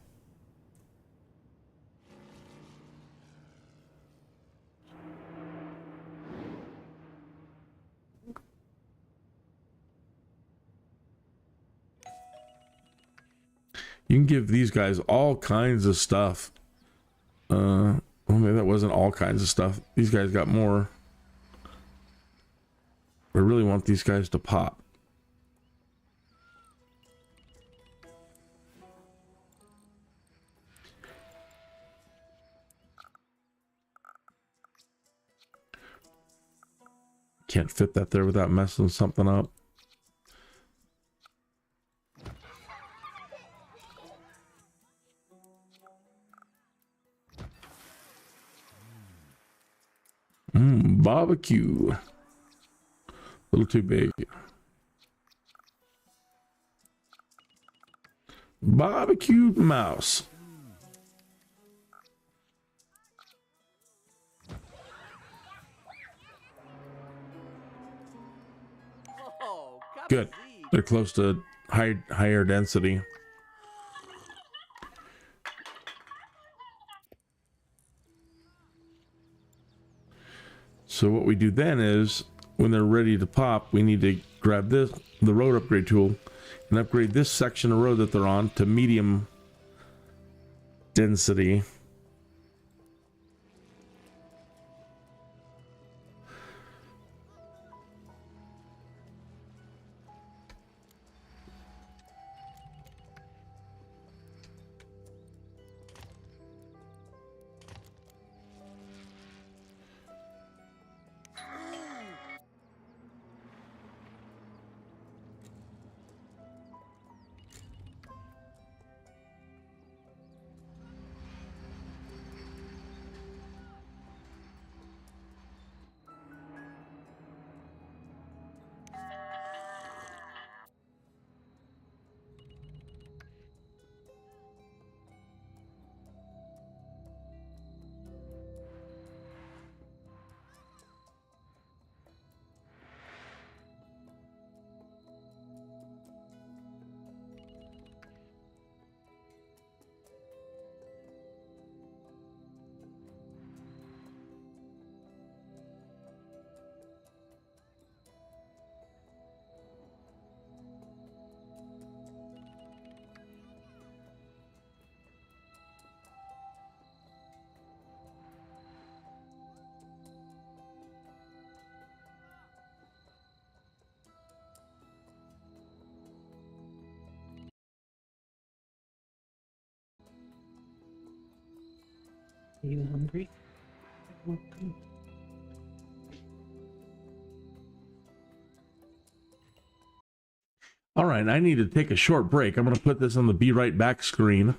You can give these guys all kinds of stuff. Well, maybe that wasn't all kinds of stuff. These guys got more. I really want these guys to pop. Can't fit that there without messing something up. Barbecue. A little too big. Barbecued mouse. Good. They're close to higher density. So what we do then is, when they're ready to pop, we need to grab the road upgrade tool, and upgrade this section of road that they're on to medium density. Are you hungry? All right, I need to take a short break. I'm going to put this on the Be Right Back screen.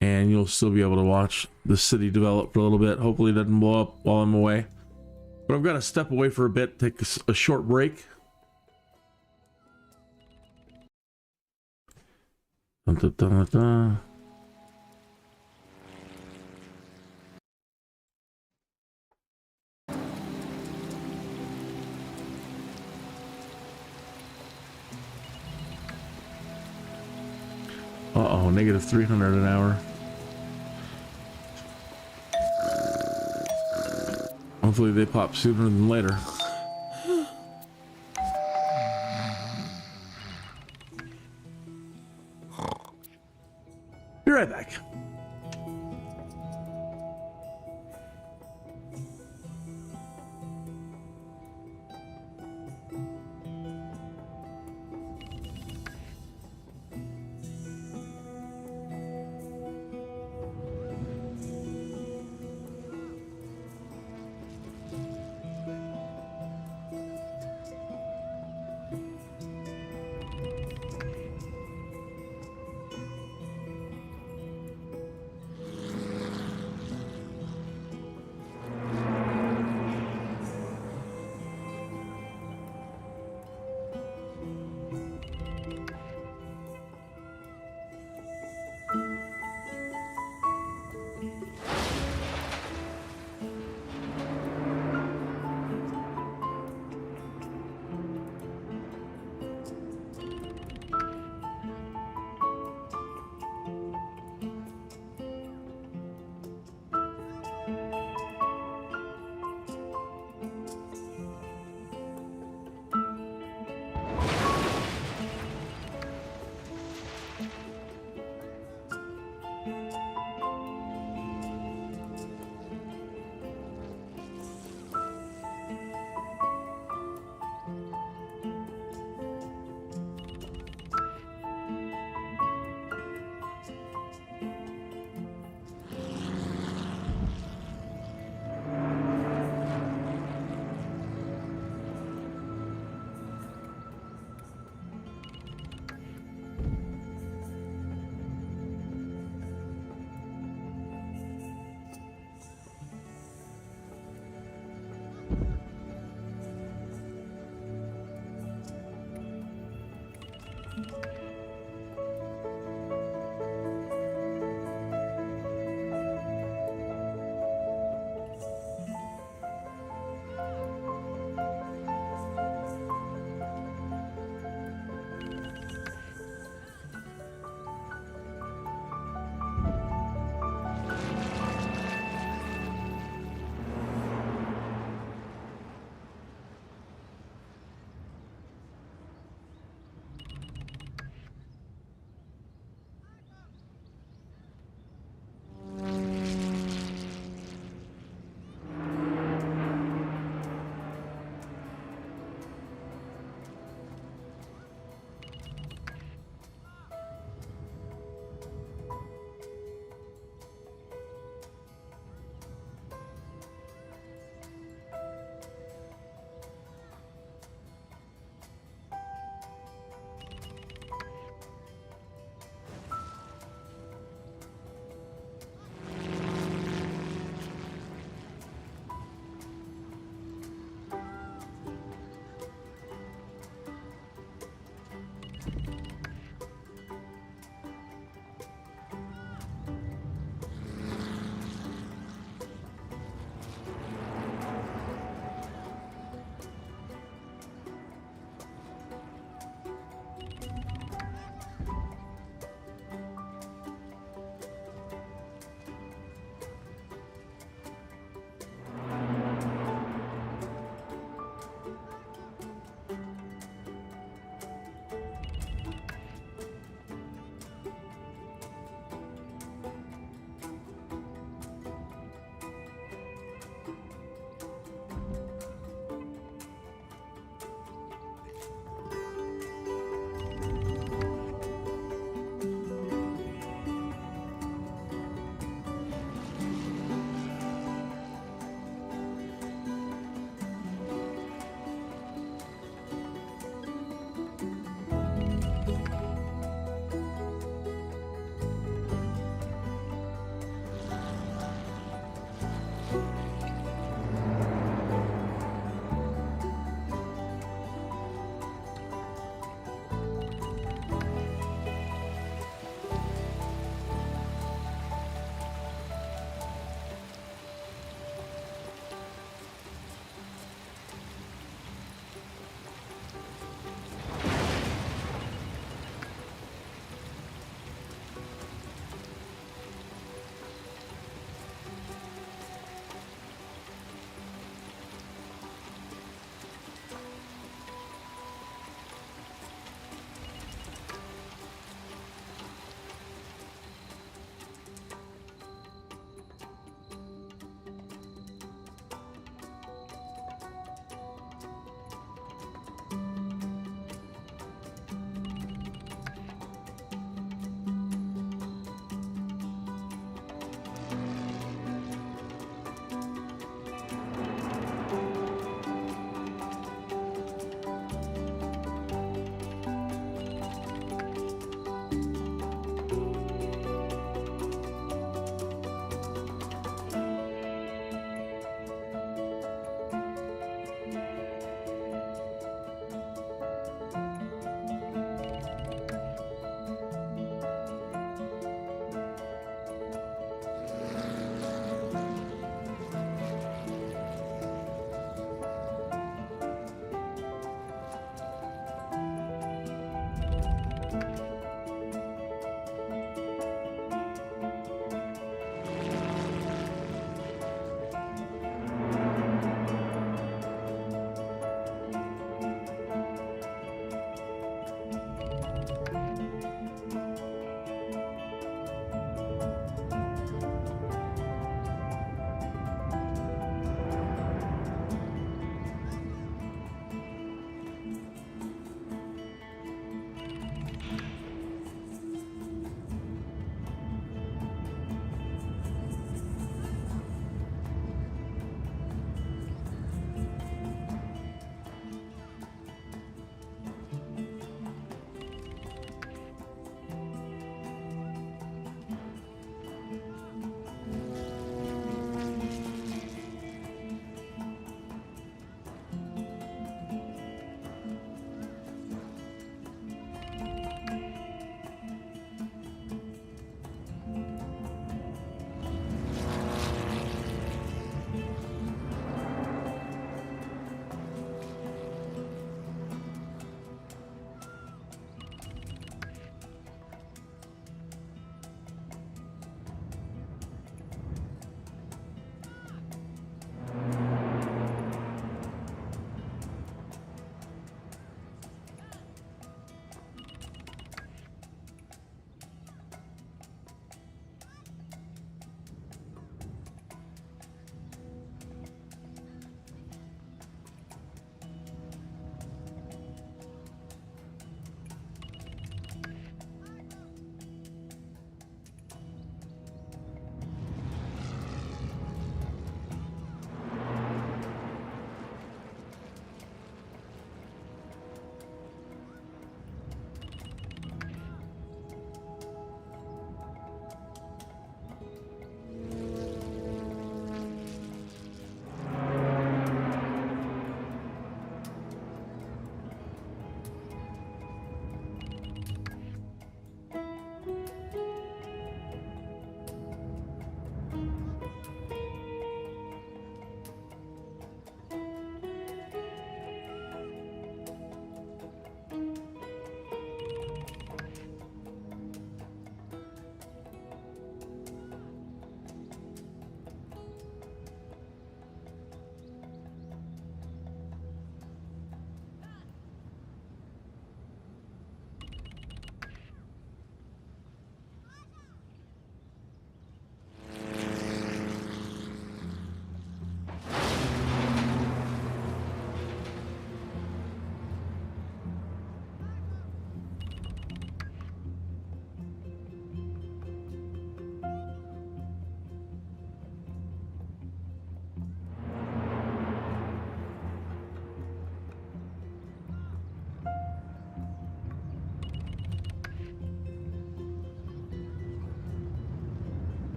And you'll still be able to watch the city develop for a little bit. Hopefully it doesn't blow up while I'm away. But I've got to step away for a bit, take a short break. Dun, dun, dun, dun, dun. Uh-oh, negative 300 an hour. Hopefully they pop sooner than later. Be right back.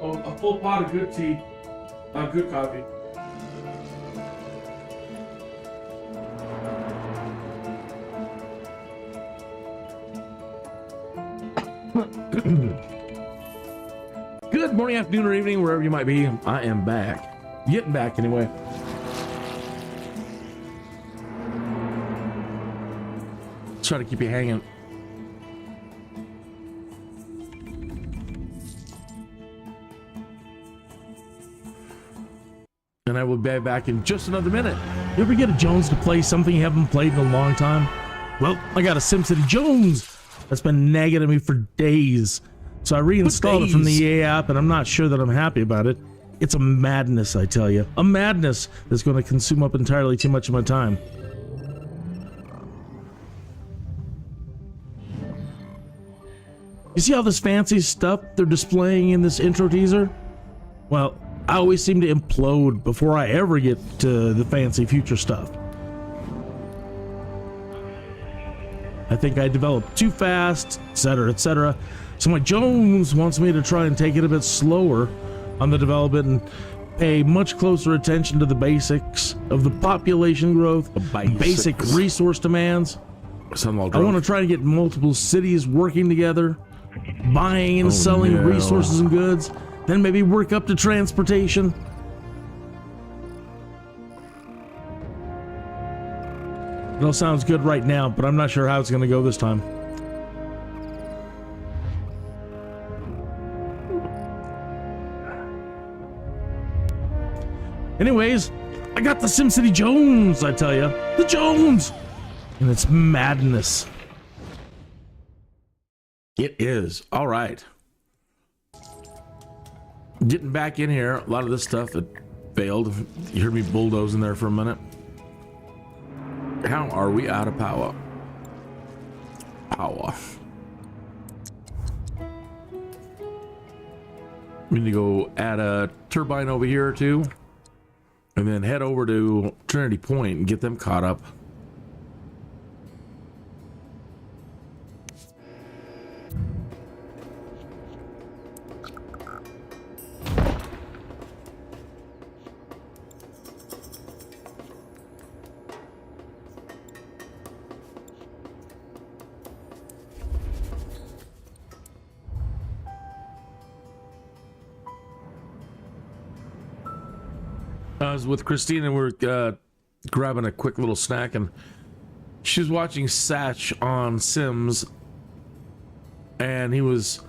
Oh, a full pot of good tea. Good coffee. Good morning, afternoon, or evening, wherever you might be. I am back. Getting back anyway. Try to keep you hanging. And I will be back in just another minute. You ever get a Jones to play something you haven't played in a long time? Well, I got a SimCity Jones that's been nagging at me for days. So I reinstalled it from the EA app, and I'm not sure that I'm happy about it. It's a madness, I tell you. A madness that's going to consume up entirely too much of my time. You see all this fancy stuff they're displaying in this intro teaser? Well, I always seem to implode before I ever get to the fancy future stuff. I think I developed too fast, etc., etc. So my Jones wants me to try and take it a bit slower on the development and pay much closer attention to the basics of the population growth, basic resource demands. I want to try to get multiple cities working together, buying and selling resources and goods, then maybe work up to transportation. It all sounds good right now, but I'm not sure how it's going to go this time. Anyways, I got the SimCity Jones, I tell you. The Jones! And it's madness. It is. All right. Getting back in here, a lot of this stuff that failed. You heard me bulldozing there for a minute. How are we out of power? We need to go add a turbine over here or two, and then head over to Trinity Point and get them caught up. I was with Christina and we were grabbing a quick little snack, and she was watching Satch on Sims, and he was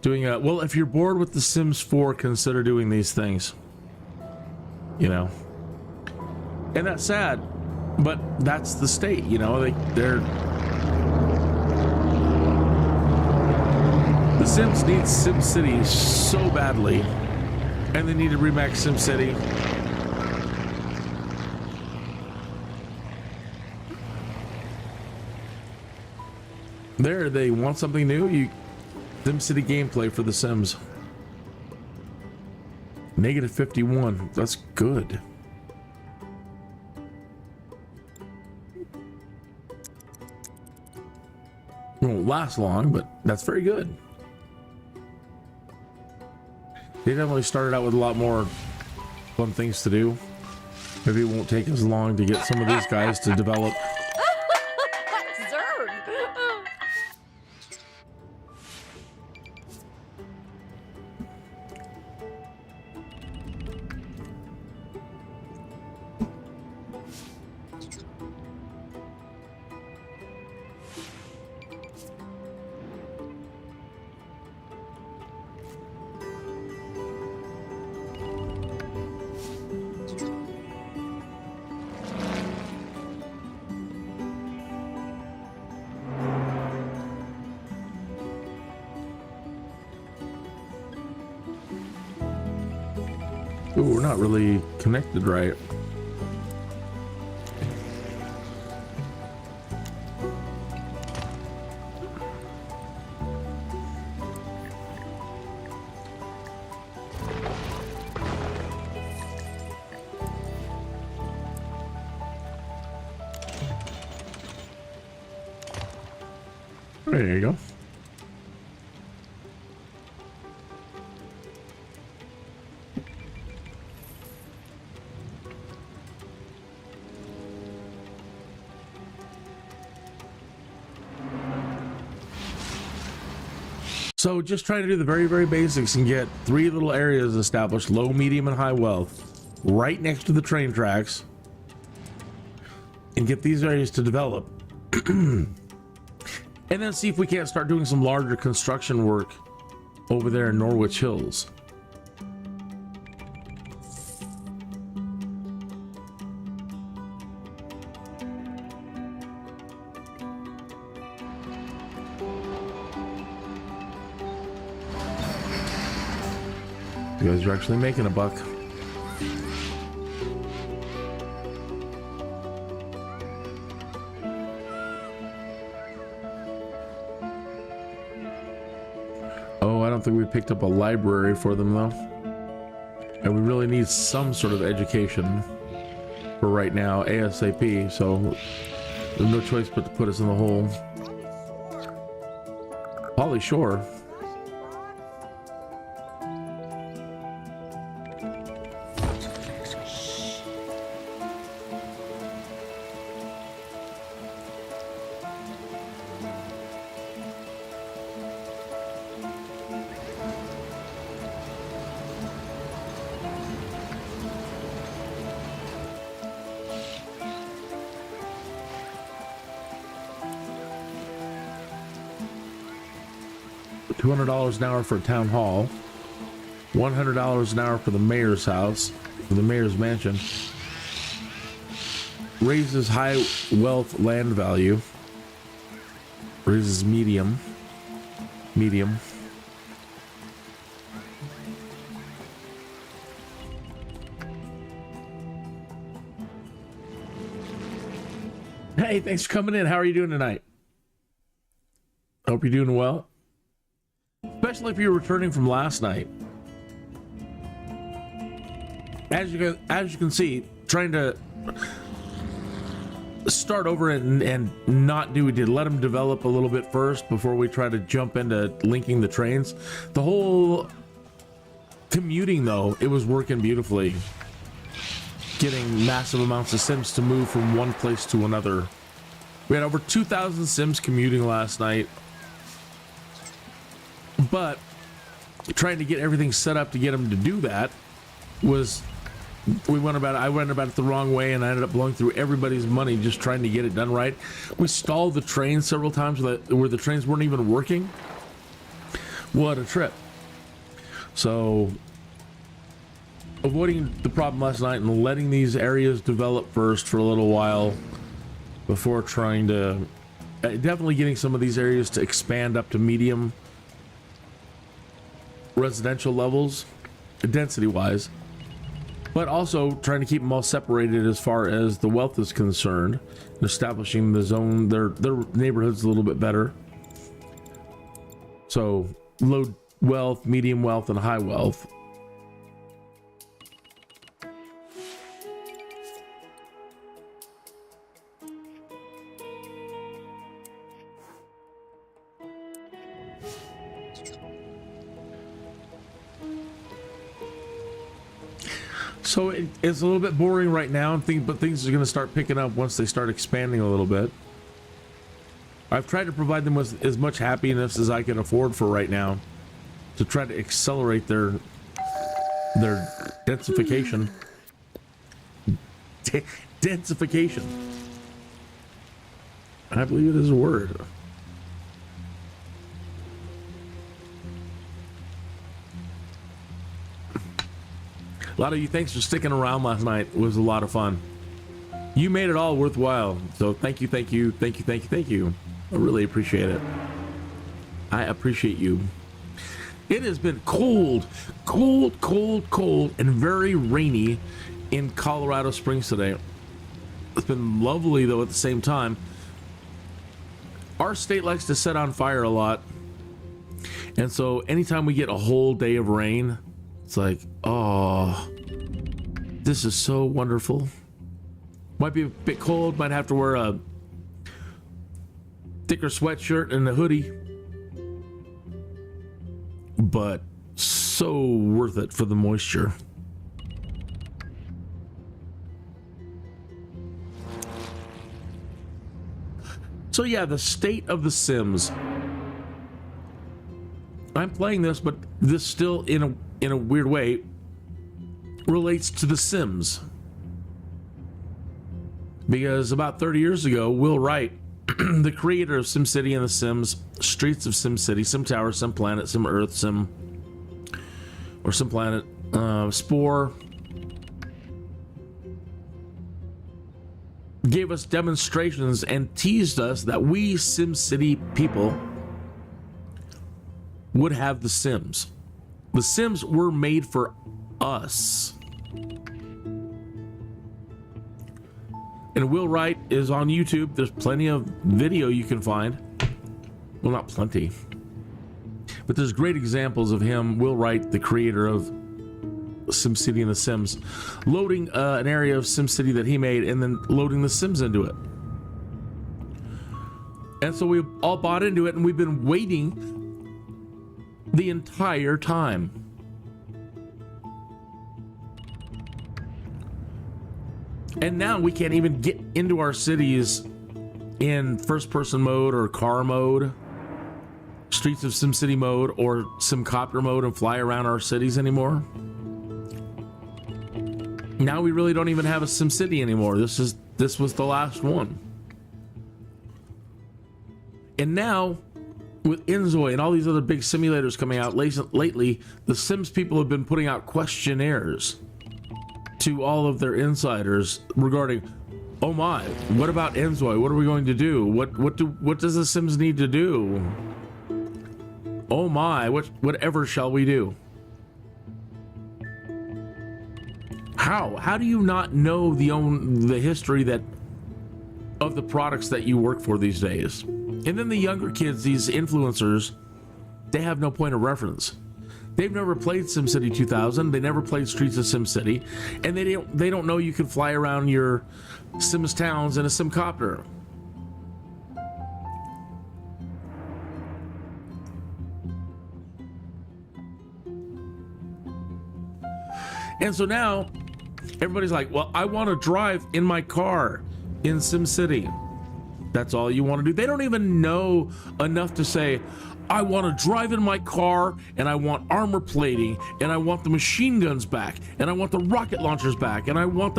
doing well, if you're bored with The Sims 4, consider doing these things, you know. And that's sad, but that's the state, you know. They're The Sims need SimCity so badly, and they need to remake SimCity. There, they want something new. SimCity gameplay for The Sims. -51. That's good. Won't last long, but that's very good. They definitely started out with a lot more fun things to do. Maybe it won't take as long to get some of these guys to develop. Ooh, we're not really connected right. There you go. So just trying to do the very, very basics and get 3 little areas established, low, medium, and high wealth, right next to the train tracks, and get these areas to develop. And then see if we can't start doing some larger construction work over there in Norwich Hills. You guys are actually making a buck. Oh, I don't think we picked up a library for them though. And we really need some sort of education for right now, ASAP, so there's no choice but to put us in the hole. Polly Shore. $200 an hour for a town hall, $100 an hour for the mayor's house, for the mayor's mansion. Raises high wealth land value. Raises medium. Hey, thanks for coming in. How are you doing tonight? Hope you're doing well. Especially if you're returning from last night. As you can see, trying to start over and not do what we did. Let them develop a little bit first before we try to jump into linking the trains. The whole commuting, though, it was working beautifully. Getting massive amounts of Sims to move from one place to another. We had over 2,000 Sims commuting last night. But trying to get everything set up to get them to do that was, I went about it the wrong way, and I ended up blowing through everybody's money just trying to get it done right. We stalled the train several times where the trains weren't even working. What a trip. So avoiding the problem last night and letting these areas develop first for a little while before trying to definitely getting some of these areas to expand up to medium residential levels density wise, but also trying to keep them all separated as far as the wealth is concerned, and establishing the zone, their neighborhoods a little bit better. So low wealth, medium wealth, and high wealth. So it's a little bit boring right now, but things are going to start picking up once they start expanding a little bit. I've tried to provide them with as much happiness as I can afford for right now to try to accelerate their densification. Densification. I believe it is a word. A lot of you, thanks for sticking around last night. It was a lot of fun. You made it all worthwhile. So thank you. I really appreciate it. I appreciate you. It has been cold, and very rainy in Colorado Springs today. It's been lovely, though, at the same time. Our state likes to set on fire a lot. And so anytime we get a whole day of rain, it's like, oh, this is so wonderful. Might be a bit cold, might have to wear a thicker sweatshirt and a hoodie, but so worth it for the moisture. So yeah, the state of the Sims. I'm playing this, but this still in a weird way relates to The Sims, because about 30 years ago, Will Wright, the creator of SimCity and The Sims, Streets of SimCity, Sim Tower, Sim Planet, Sim Earth, Sim Planet, Spore, gave us demonstrations and teased us that we SimCity people would have The Sims. The Sims were made for us. And Will Wright is on YouTube. There's plenty of video you can find. Well, not plenty. But there's great examples of him, Will Wright, the creator of SimCity and The Sims, loading an area of SimCity that he made and then loading The Sims into it. And so we all bought into it, and we've been waiting the entire time. And now we can't even get into our cities in first-person mode or car mode, Streets of SimCity mode, or Simcopter mode and fly around our cities anymore. Now we really don't even have a SimCity anymore. This was the last one. And now, with Enzoy and all these other big simulators coming out lately, the Sims people have been putting out questionnaires to all of their insiders regarding, oh my, what about Enzoy? What are we going to do? What does the Sims need to do? Oh my, whatever shall we do? How do you not know the history of the products that you work for these days? And then the younger kids, these influencers, they have no point of reference. They've never played SimCity 2000. They never played Streets of SimCity, and they don't know you can fly around your Sims towns in a Simcopter. And so now everybody's like, well, I want to drive in my car in SimCity. That's all you want to do. They don't even know enough to say, I want to drive in my car, and I want armor plating, and I want the machine guns back, and I want the rocket launchers back, and I want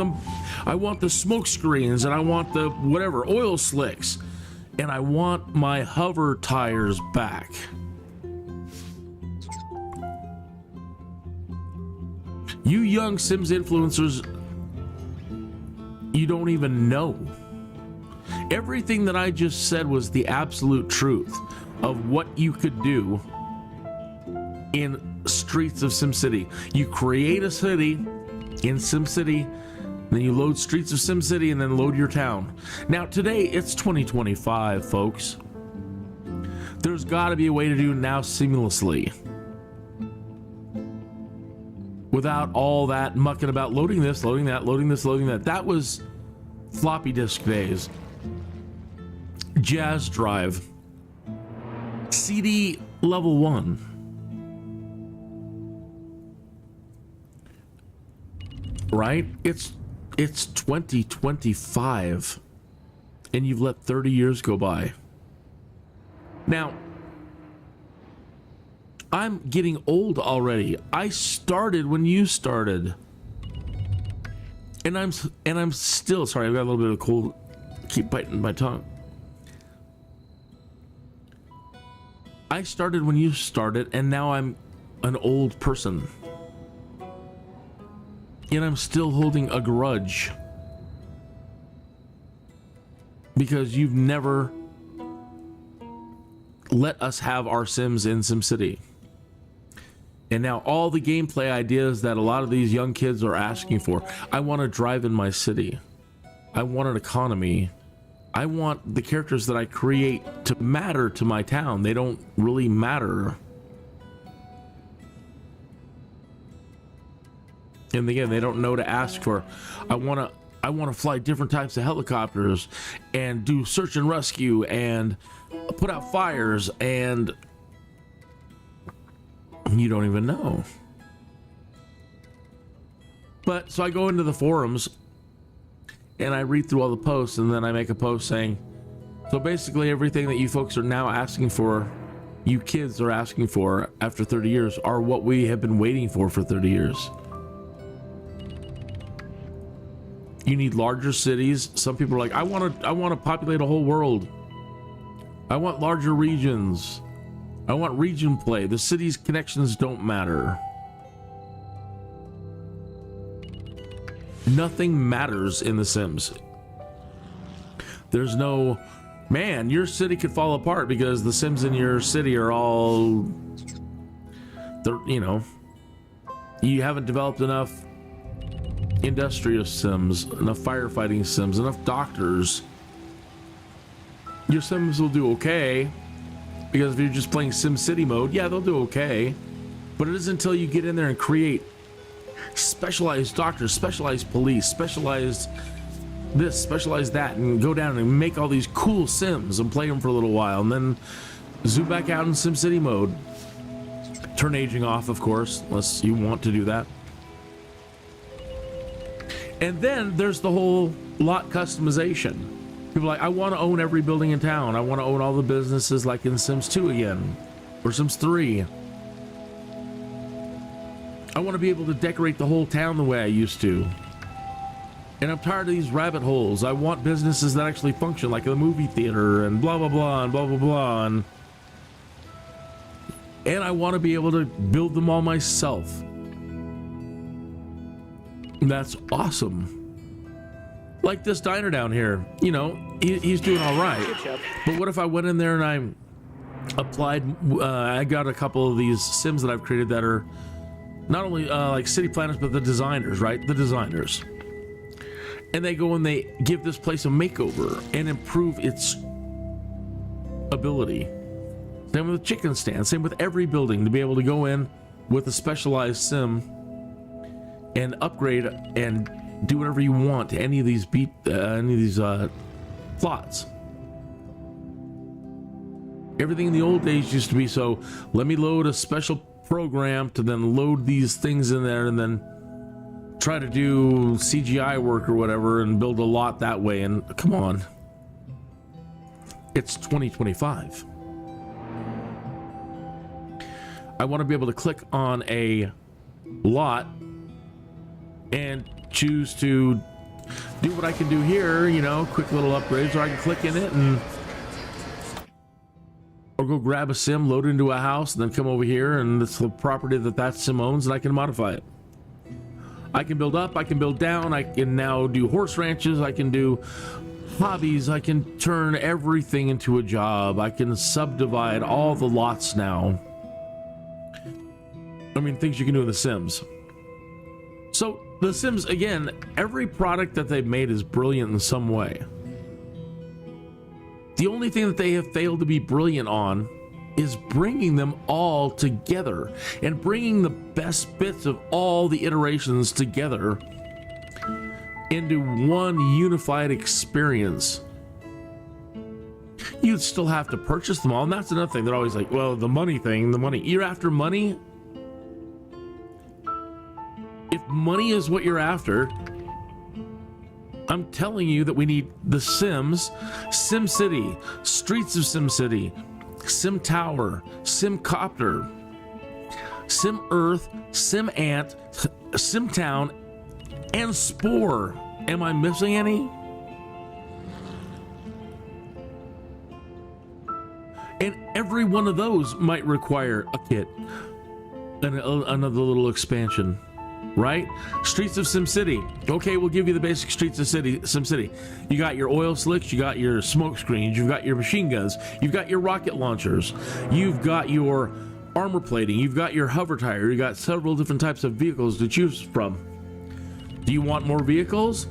the smoke screens, and I want the whatever, oil slicks, and I want my hover tires back. You young Sims influencers, you don't even know. Everything that I just said was the absolute truth of what you could do in Streets of SimCity. You create a city in SimCity, then you load Streets of SimCity, and then load your town. Now today, it's 2025, folks. There's got to be a way to do it now seamlessly, without all that mucking about loading this, loading that, loading this, loading that. That was floppy disk days. Jazz drive. CD level 1. Right? It's 2025, and you've let 30 years go by. Now, I'm getting old already. I started when you started, and I'm still sorry. I've got a little bit of cold. Keep biting my tongue. I started when you started, and now I'm an old person, and I'm still holding a grudge because you've never let us have our Sims in SimCity. And now all the gameplay ideas that a lot of these young kids are asking for. I want to drive in my city. I want an economy. I want the characters that I create to matter to my town. They don't really matter. And again, they don't know to ask for. I want to fly different types of helicopters and do search and rescue and put out fires, and you don't even know. But so I go into the forums and I read through all the posts, and then I make a post saying, so basically everything that you folks are now asking for, you kids are asking for after 30 years, are what we have been waiting for 30 years. You need larger cities. Some people are like, I want to populate a whole world. I want larger regions. I want region play. The city's connections don't matter. Nothing matters in The Sims. There's no, man, your city could fall apart because the Sims in your city are all, you haven't developed enough industrious Sims, enough firefighting Sims, enough doctors. Your Sims will do okay Because if you're just playing SimCity mode, yeah, they'll do okay. But it isn't until you get in there and create specialized doctors, specialized police, specialized this, specialized that, and go down and make all these cool Sims and play them for a little while, and then zoom back out in SimCity mode. Turn aging off, of course, unless you want to do that. And then there's the whole lot customization. People are like, I want to own every building in town. I want to own all the businesses like in Sims 2 again, or Sims 3. I want to be able to decorate the whole town the way I used to. And I'm tired of these rabbit holes. I want businesses that actually function, like a movie theater and blah, blah, blah, and blah, blah, blah. And I want to be able to build them all myself. That's awesome. Like this diner down here, you know, he's doing all right. But what if I went in there and I applied, I got a couple of these Sims that I've created that are not only like city planners, but the designers, right? The designers. And they go and they give this place a makeover and improve its ability. Same with the chicken stand, same with every building, to be able to go in with a specialized sim and upgrade and do whatever you want to any of these plots. Everything in the old days used to be, so let me load a special program to then load these things in there and then try to do CGI work or whatever and build a lot that way. And come on, it's 2025. I want to be able to click on a lot and choose to do what I can do here, you know, quick little upgrades, or I can click in it and or go grab a sim, load it into a house, and then come over here and it's the property that sim owns, and I can modify it. I can build up, I can build down, I can now do horse ranches, I can do hobbies, I can turn everything into a job, I can subdivide all the lots now. I mean, things you can do in The Sims. So, The Sims, again, every product that they've made is brilliant in some way. The only thing that they have failed to be brilliant on is bringing them all together and bringing the best bits of all the iterations together into one unified experience. You'd still have to purchase them all, and that's another thing. They're always like, well, the money thing, the money. You're after money? If money is what you're after, I'm telling you that we need The Sims, SimCity, Streets of SimCity, Sim Tower, Sim Copter, Sim Earth, Sim Ant, Sim Town, and Spore. Am I missing any? And every one of those might require a kit and another little expansion, right? Streets of SimCity. Okay, we'll give you the basic Streets of SimCity. You got your oil slicks, you got your smoke screens, you've got your machine guns, you've got your rocket launchers, you've got your armor plating, you've got your hover tire, you got several different types of vehicles to choose from. Do you want more vehicles?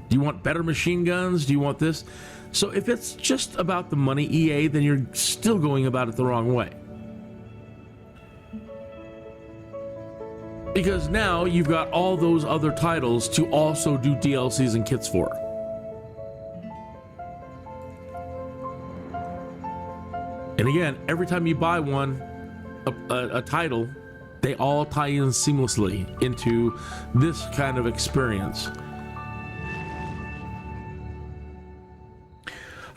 Do you want better machine guns? Do you want this? So if it's just about the money, EA, then you're still going about it the wrong way. Because now you've got all those other titles to also do DLCs and kits for. And again, every time you buy one, a title, they all tie in seamlessly into this kind of experience.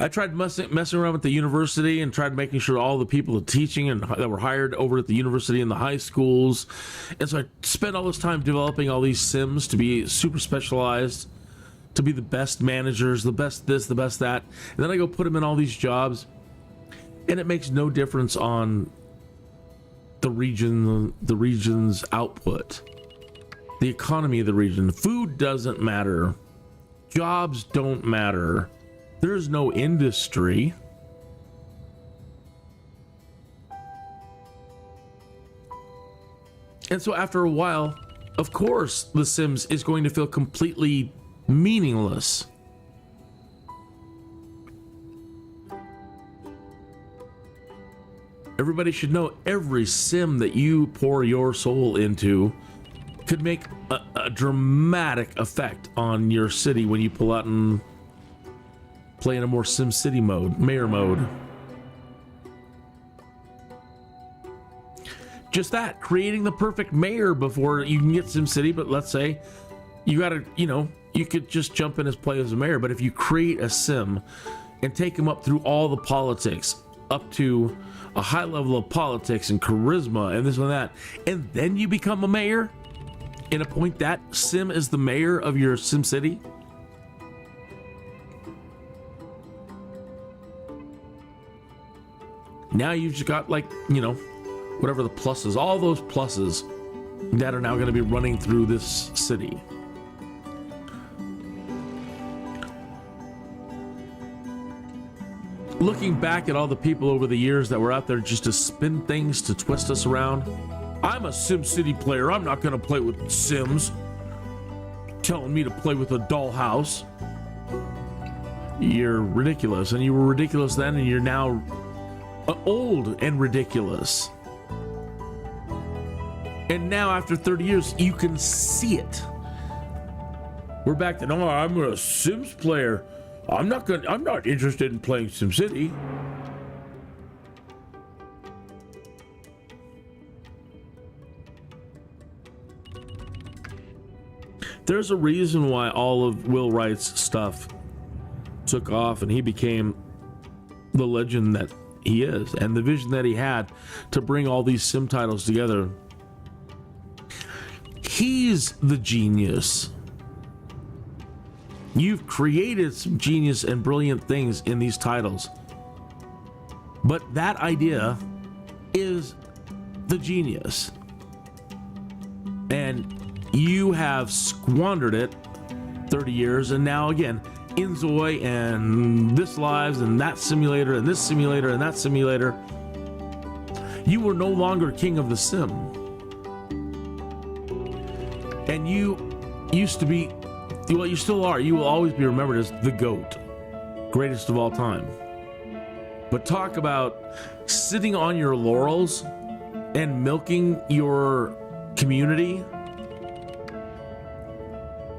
I tried messing around with the university and tried making sure all the people teaching and that were hired over at the university and the high schools. And so I spent all this time developing all these Sims to be super specialized, to be the best managers, the best this, the best that. And then I go put them in all these jobs, and it makes no difference on the region's output, the economy of the region. Food doesn't matter. Jobs don't matter. There's no industry. And so after a while, of course, The Sims is going to feel completely meaningless. Everybody should know every sim that you pour your soul into could make a dramatic effect on your city when you pull out and play in a more SimCity mode, mayor mode. Just that, creating the perfect mayor before you can get SimCity. But let's say you gotta, you could just jump in as play as a mayor. But if you create a sim and take him up through all the politics, up to a high level of politics and charisma and this and that, and then you become a mayor and appoint that sim as the mayor of your SimCity, now you've just got, like, whatever the pluses, all those pluses that are now going to be running through this city. Looking back at all the people over the years that were out there just to spin things, to twist us around. I'm a SimCity player. I'm not going to play with Sims. Telling me to play with a dollhouse. You're ridiculous. And you were ridiculous then, and you're now old and ridiculous. And now after 30 years, you can see it. We're back to, no, I'm a Sims player. I'm not interested in playing SimCity. There's a reason why all of Will Wright's stuff took off and he became the legend that he is, and the vision that he had to bring all these sim titles together. He's the genius. You've created some genius and brilliant things in these titles, but that idea is the genius, and you have squandered it 30 years. And now again, Inzoi and this Lives and that simulator and this simulator and that simulator, you were no longer king of the sim. And you used to be, well, you still are. You will always be remembered as the GOAT, greatest of all time. But talk about sitting on your laurels and milking your community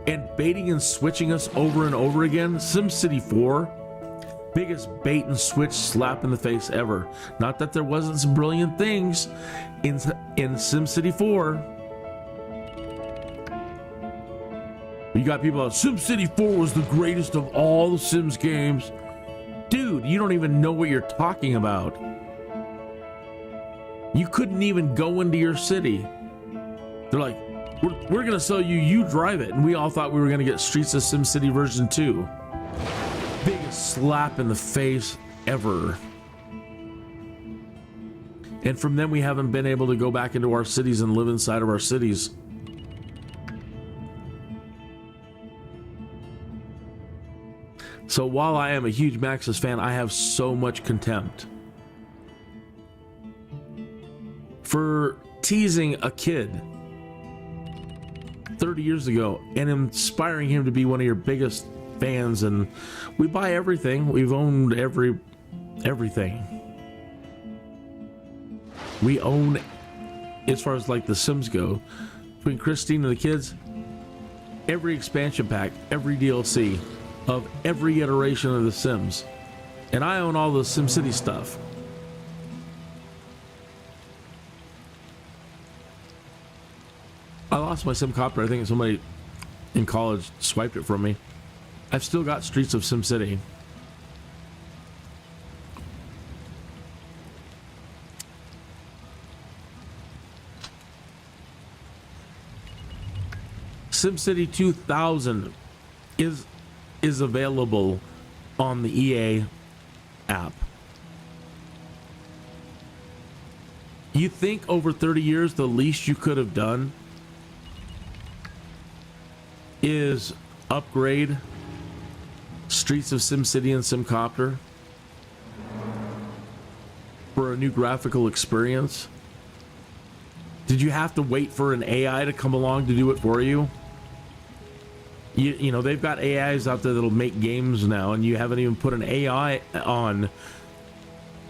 and baiting and switching us over and over again. SimCity 4, biggest bait and switch slap in the face ever. Not that there wasn't some brilliant things in SimCity 4. You got people out, SimCity 4 was the greatest of all the Sims games. Dude, you don't even know what you're talking about. You couldn't even go into your city. They're like, we're gonna sell you, you drive it. And we all thought we were gonna get Streets of SimCity version 2. Biggest slap in the face ever. And from then we haven't been able to go back into our cities and live inside of our cities. So while I am a huge Maxis fan, I have so much contempt for teasing a kid 30 years ago and inspiring him to be one of your biggest fans. And we buy everything. We've owned everything. We own, as far as like the Sims go, between Christine and the kids, every expansion pack, every DLC of every iteration of the Sims. And I own all the SimCity stuff. I lost my SimCopter. I think somebody in college swiped it from me. I've still got Streets of SimCity. SimCity 2000 is available on the EA app. You think over 30 years the least you could have done is upgrade Streets of SimCity and SimCopter for a new graphical experience? Did you have to wait for an AI to come along to do it for you? You know, they've got AIs out there that'll make games now, and you haven't even put an AI on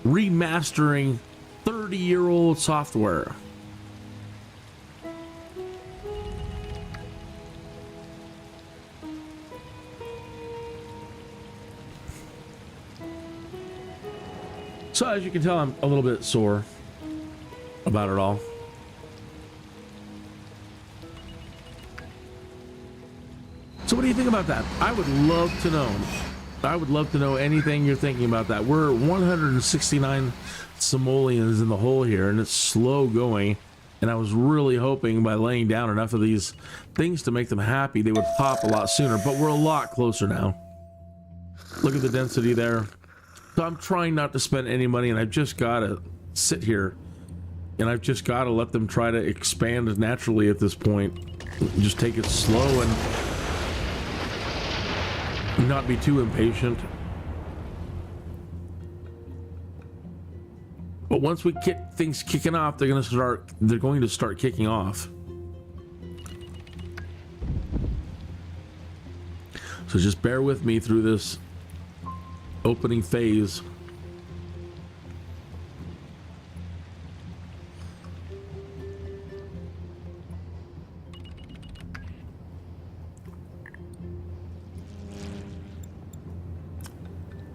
remastering 30-year-old software. So as you can tell, I'm a little bit sore about it all. So what do you think about that? I would love to know. I would love to know anything you're thinking about that. We're 169 simoleons in the hole here, and it's slow going. And I was really hoping by laying down enough of these things to make them happy, they would pop a lot sooner. But we're a lot closer now. Look at the density there. So I'm trying not to spend any money, and I've just got to sit here. And I've just got to let them try to expand naturally at this point. Just take it slow and not be too impatient. But once we get things kicking off, they're going to start kicking off. So just bear with me through this opening phase.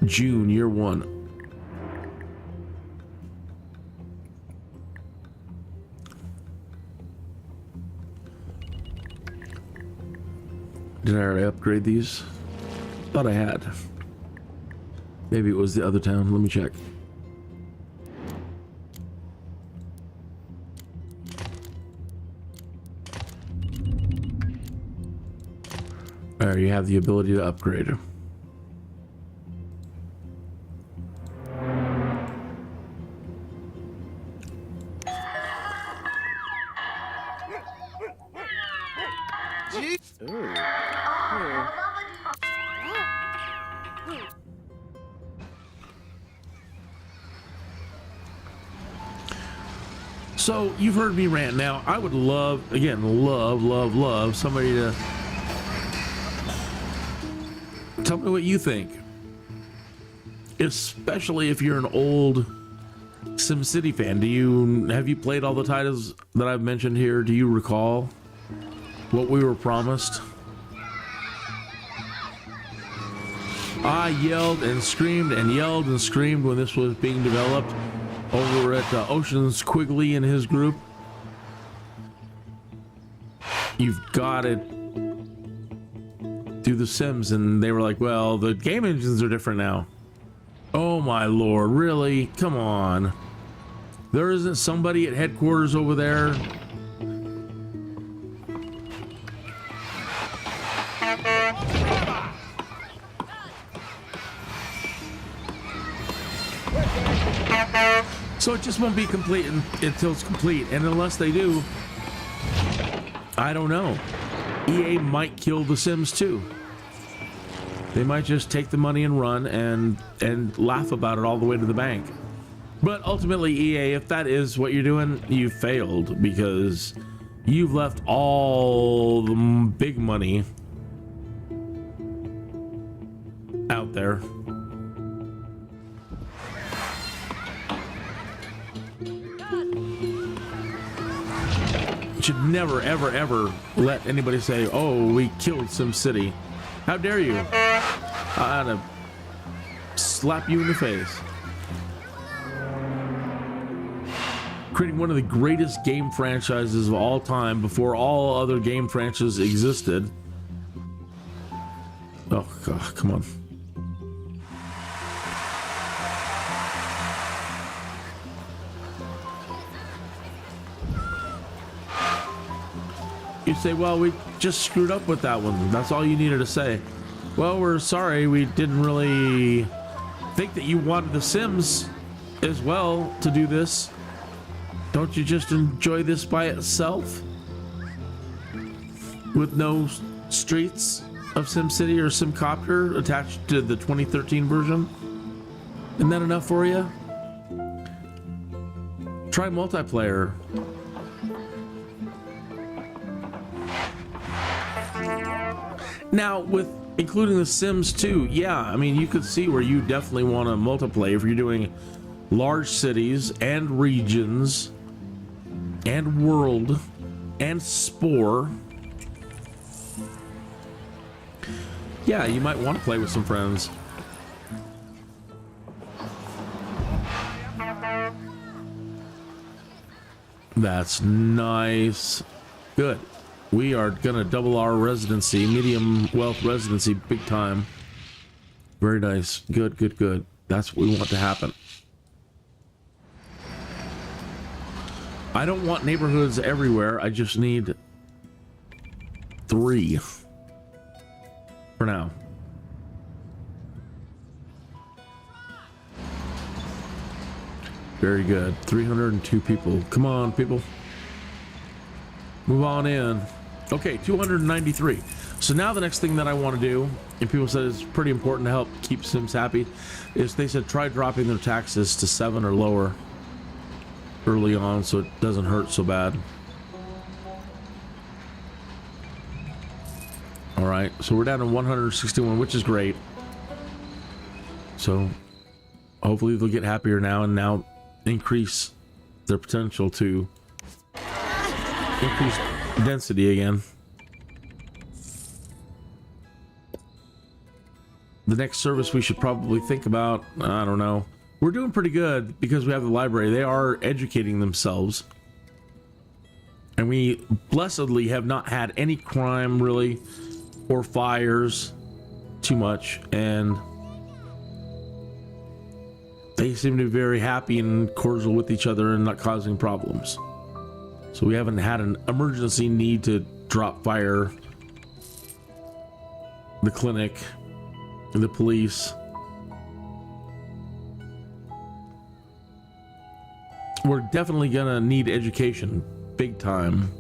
June, year 1. Did I already upgrade these? Thought I had. Maybe it was the other town. Let me check. There, you have the ability to upgrade. So you've heard me rant. Now I would love somebody to tell me what you think, especially if you're an old SimCity fan. Have you played all the titles that I've mentioned here? Do you recall what we were promised? I yelled and screamed when this was being developed over at Ocean's Quigley and his group. You've got to do The Sims, and they were like, well, the game engines are different now. Oh my lord, really? Come on. There isn't somebody at headquarters over there? So it just won't be complete until it's complete, and unless they do, I don't know. EA might kill The Sims 2. They might just take the money and run and laugh about it all the way to the bank. But ultimately, EA, if that is what you're doing, you failed, because you've left all the big money out there. Should never, ever, ever let anybody say, oh, we killed SimCity. How dare you? I ought to slap you in the face. Creating one of the greatest game franchises of all time before all other game franchises existed. Oh, God, come on. You say, well, we just screwed up with that one. That's all you needed to say. Well, we're sorry. We didn't really think that you wanted The Sims as well to do this. Don't you just enjoy this by itself? With no streets of SimCity or SimCopter attached to the 2013 version? Isn't that enough for you? Try multiplayer. Now, with including The Sims 2, yeah, I mean, you could see where you definitely want to multiplayer if you're doing large cities and regions and world and spore. Yeah, you might want to play with some friends. That's nice. Good. We are gonna double our residency, medium wealth residency, big time. Very nice. Good, good, good. That's what we want to happen. I don't want neighborhoods everywhere. I just need 3 for now. Very good. 302 people. Come on, people. Move on in. Okay, 293. So now the next thing that I want to do, and people said it's pretty important to help keep Sims happy, is they said try dropping their taxes to 7 or lower early on so it doesn't hurt so bad. All right, so we're down to 161, which is great. So hopefully they'll get happier now and now increase their potential to increase density again. The next service we should probably think about, I don't know. We're doing pretty good because we have the library. They are educating themselves. And we blessedly have not had any crime really or fires too much, and they seem to be very happy and cordial with each other and not causing problems. So we haven't had an emergency need to drop fire, the clinic, the police. We're definitely gonna need education big time.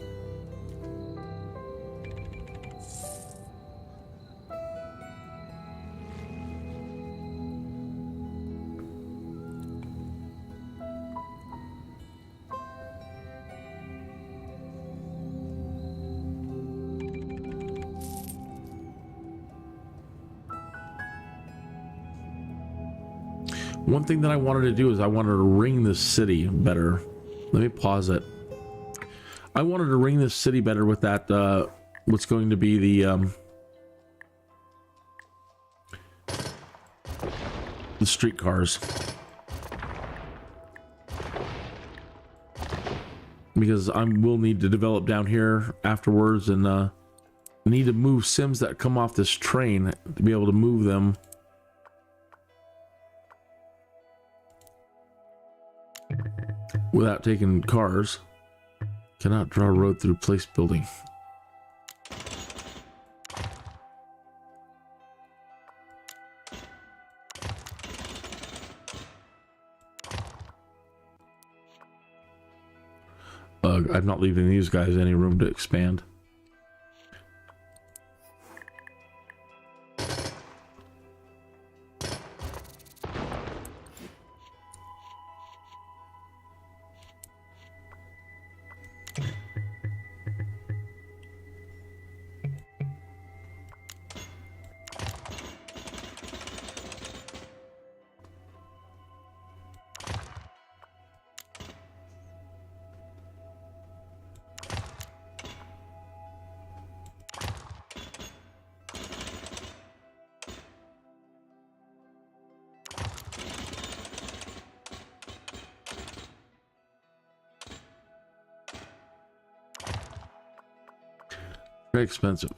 One thing that I wanted to do is I wanted to ring this city better. Let me pause it. I wanted to ring this city better with that, what's going to be the streetcars. Because I will need to develop down here afterwards, and need to move Sims that come off this train to be able to move them. Without taking cars. Cannot draw a road through place building. I'm not leaving these guys any room to expand. Very expensive.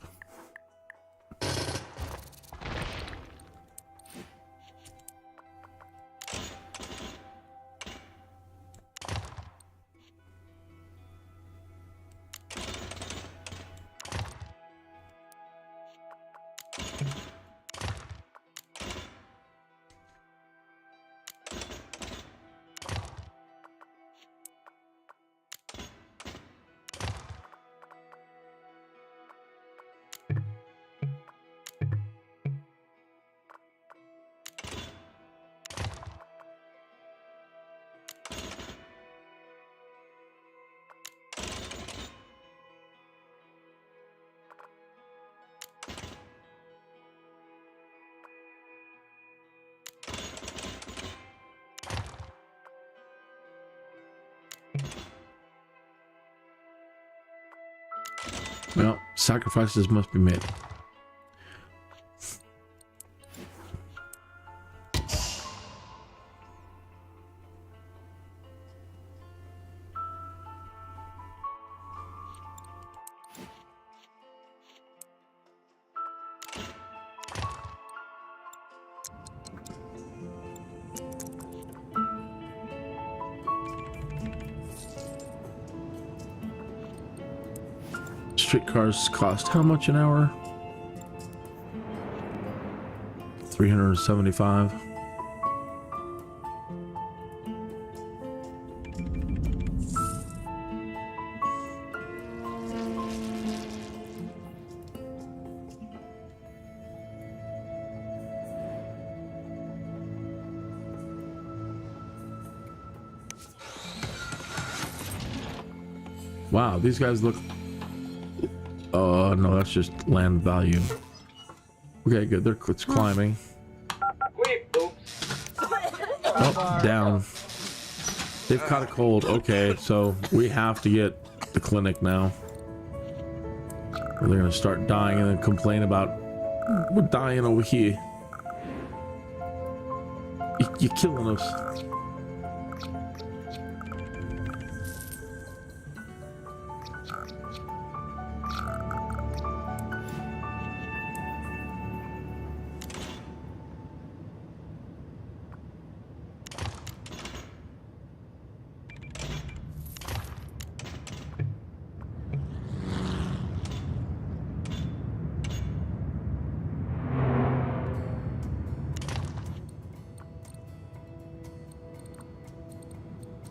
Well, sacrifices must be made. Streetcars cost how much an hour? 375. Wow, these guys look. Oh no, that's just land value. Okay, good. It's climbing. Oh, down. They've caught a cold. Okay, so we have to get the clinic now. Or they're gonna start dying and then complain about we're dying over here. You're killing us.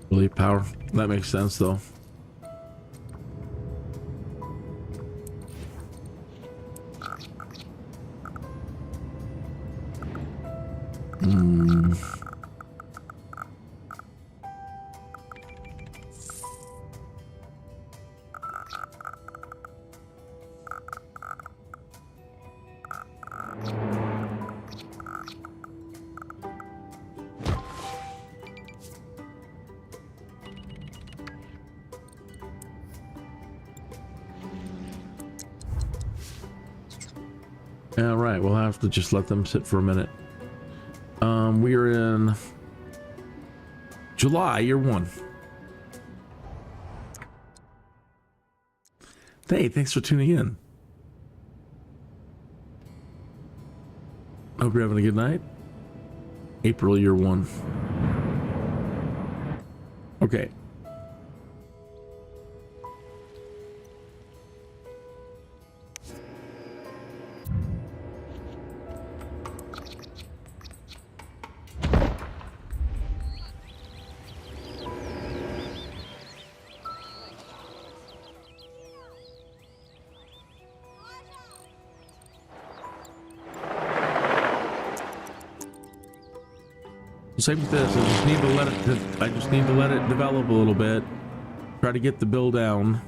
Really power. That makes sense though. Yeah, right. We'll have to just let them sit for a minute. We are in July, year 1. Hey, thanks for tuning in. Hope you're having a good night. April, year 1. Okay. Same with this. I just need to let it develop a little bit. Try to get the bill down.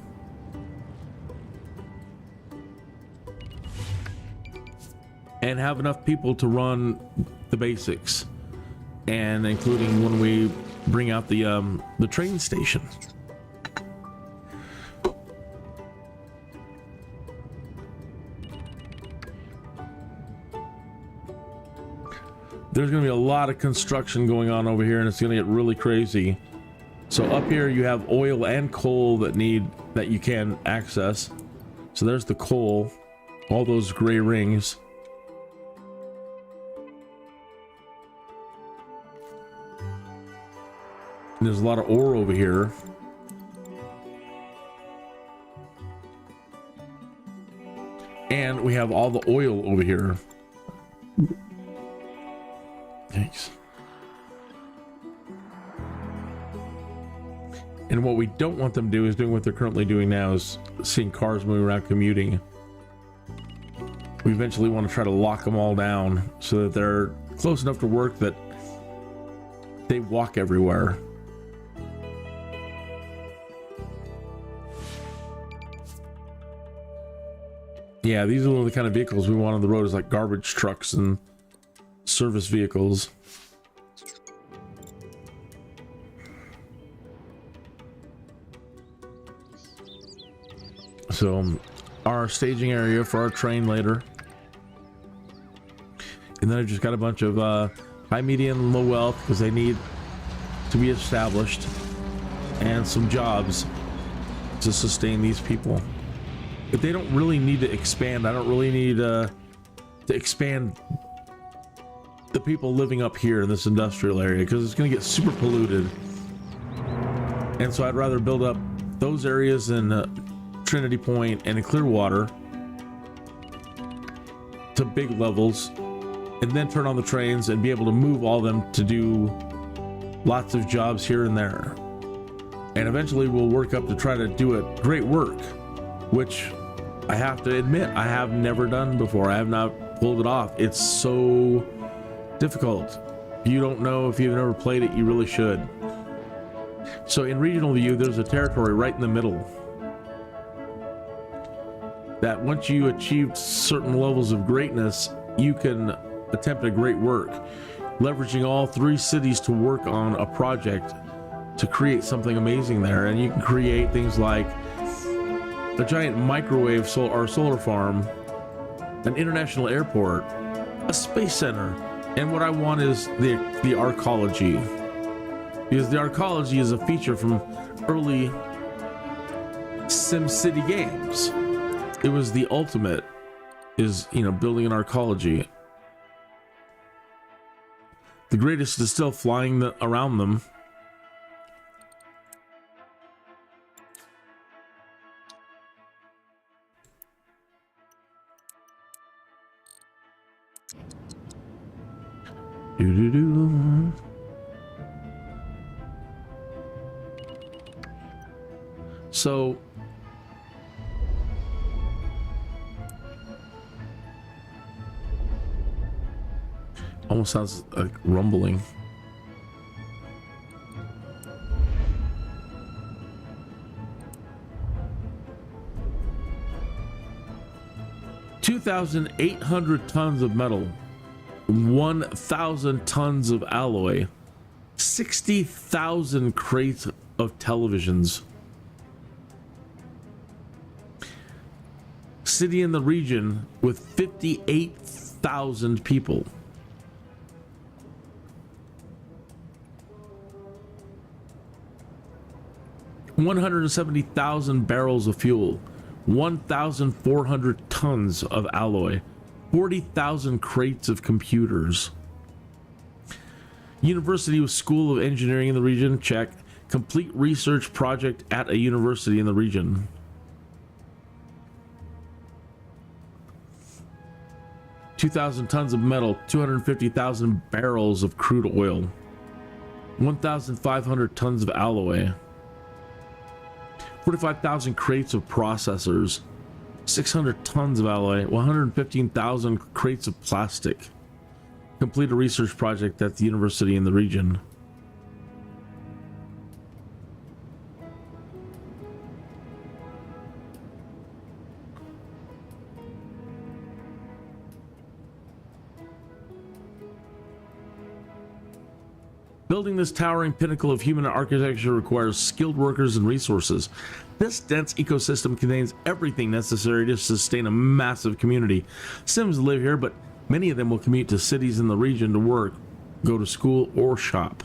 And have enough people to run the basics. And including when we bring out the train station. There's going to be a lot of construction going on over here, and it's going to get really crazy. So up here you have oil and coal that you can access. So there's the coal, all those gray rings. And there's a lot of ore over here. And we have all the oil over here. Thanks. And what we don't want them to do is doing what they're currently doing now, is seeing cars moving around commuting. We eventually want to try to lock them all down so that they're close enough to work that they walk everywhere. Yeah, these are the kind of vehicles we want on the road, is like garbage trucks and service vehicles. So our staging area for our train later. And then I've just got a bunch of high, medium, and low wealth because they need to be established, and some jobs to sustain these people. But they don't really need to expand. I don't really need to expand the people living up here in this industrial area because it's going to get super polluted. And so I'd rather build up those areas in Trinity Point and in Clearwater to big levels, and then turn on the trains and be able to move all of them to do lots of jobs here and there. And eventually we'll work up to try to do it great work, which I have to admit I have never done before. I have not pulled it off. It's so difficult. If you don't know, if you've never played it, you really should. So in regional view, there's a territory right in the middle that once you achieve certain levels of greatness, you can attempt a great work, leveraging all 3 cities to work on a project to create something amazing there. And you can create things like a giant microwave solar farm, an international airport, a space center, and what I want is the arcology, because the arcology is a feature from early SimCity games. It was the ultimate, is, you know, building an arcology. The greatest is still flying around them. Doo-doo-doo. So almost sounds like rumbling. $2,800 tons of metal, 1,000 tons of alloy, 60,000 crates of televisions. City in the region with 58,000 people. $170,000 barrels of fuel, 1,400 tons of alloy, 40,000 crates of computers. University with School of Engineering in the region, check. Complete research project at a university in the region. $2,000 tons of metal, 250,000 barrels of crude oil, 1,500 tons of alloy, 45,000 crates of processors, 600 tons of alloy, 115,000 crates of plastic. Complete a research project at the university in the region. Building this towering pinnacle of human architecture requires skilled workers and resources. This dense ecosystem contains everything necessary to sustain a massive community. Sims live here, but many of them will commute to cities in the region to work, go to school, or shop.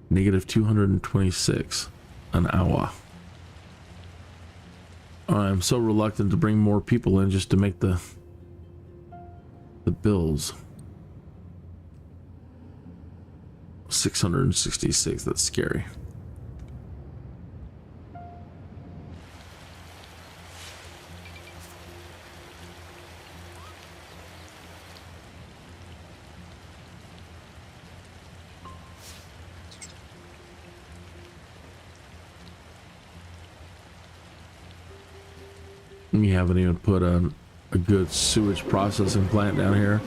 Negative 226 an hour. I'm so reluctant to bring more people in just to make the bills. 666, that's scary. We haven't even put a good sewage processing plant down here.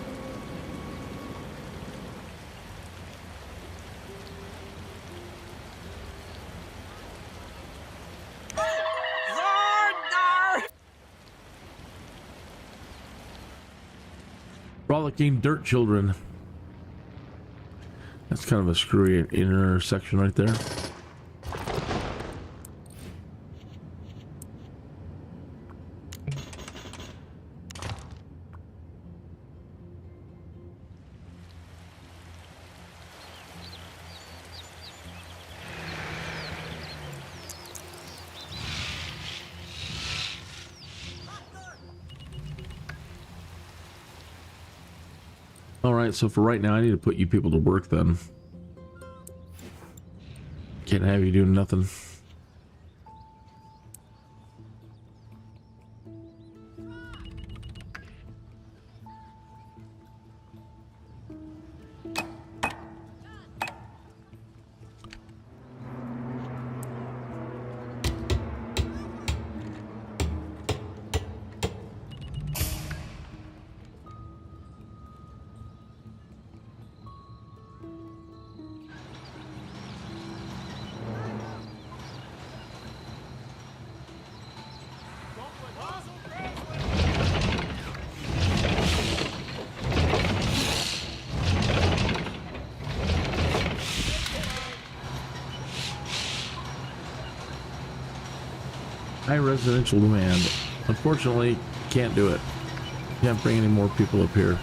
Frolicking dirt children. That's kind of a screwy intersection right there. Alright, so for right now, I need to put you people to work then. Can't have you doing nothing. High residential demand. Unfortunately, can't do it. Can't bring any more people up here.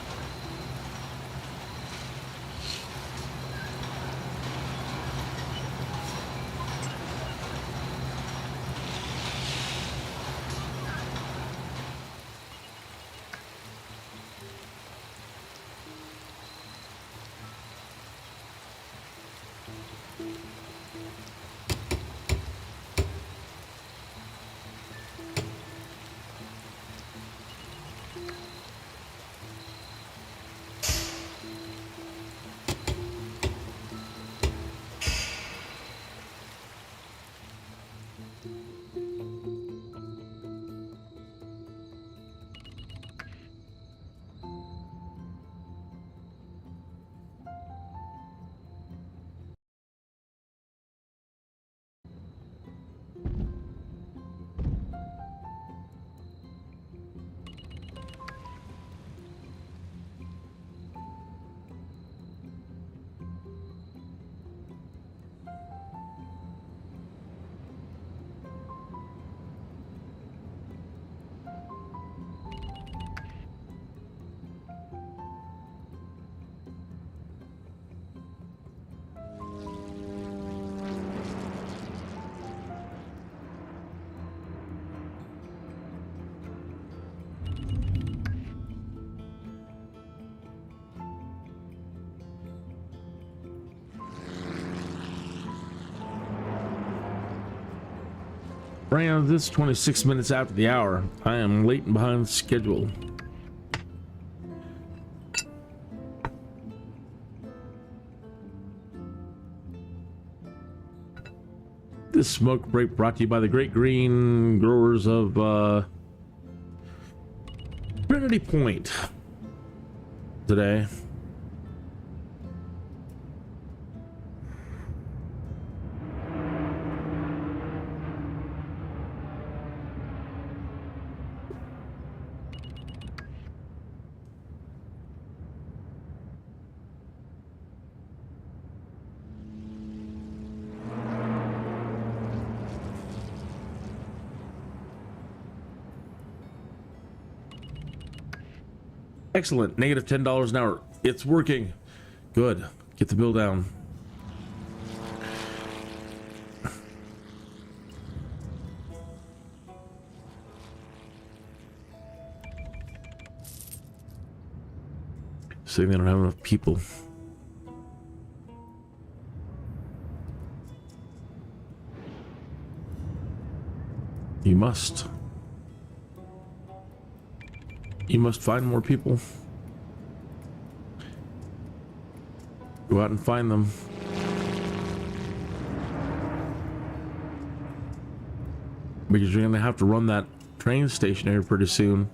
Right now, this is 26 minutes after the hour. I am late and behind schedule. This smoke break brought to you by the Great Green Growers of Trinity Point today. Excellent. Negative $10 an hour. It's working. Good. Get the bill down. Saying they don't have enough people. You must. You must find more people. Go out and find them. Because you're going to have to run that train station here pretty soon.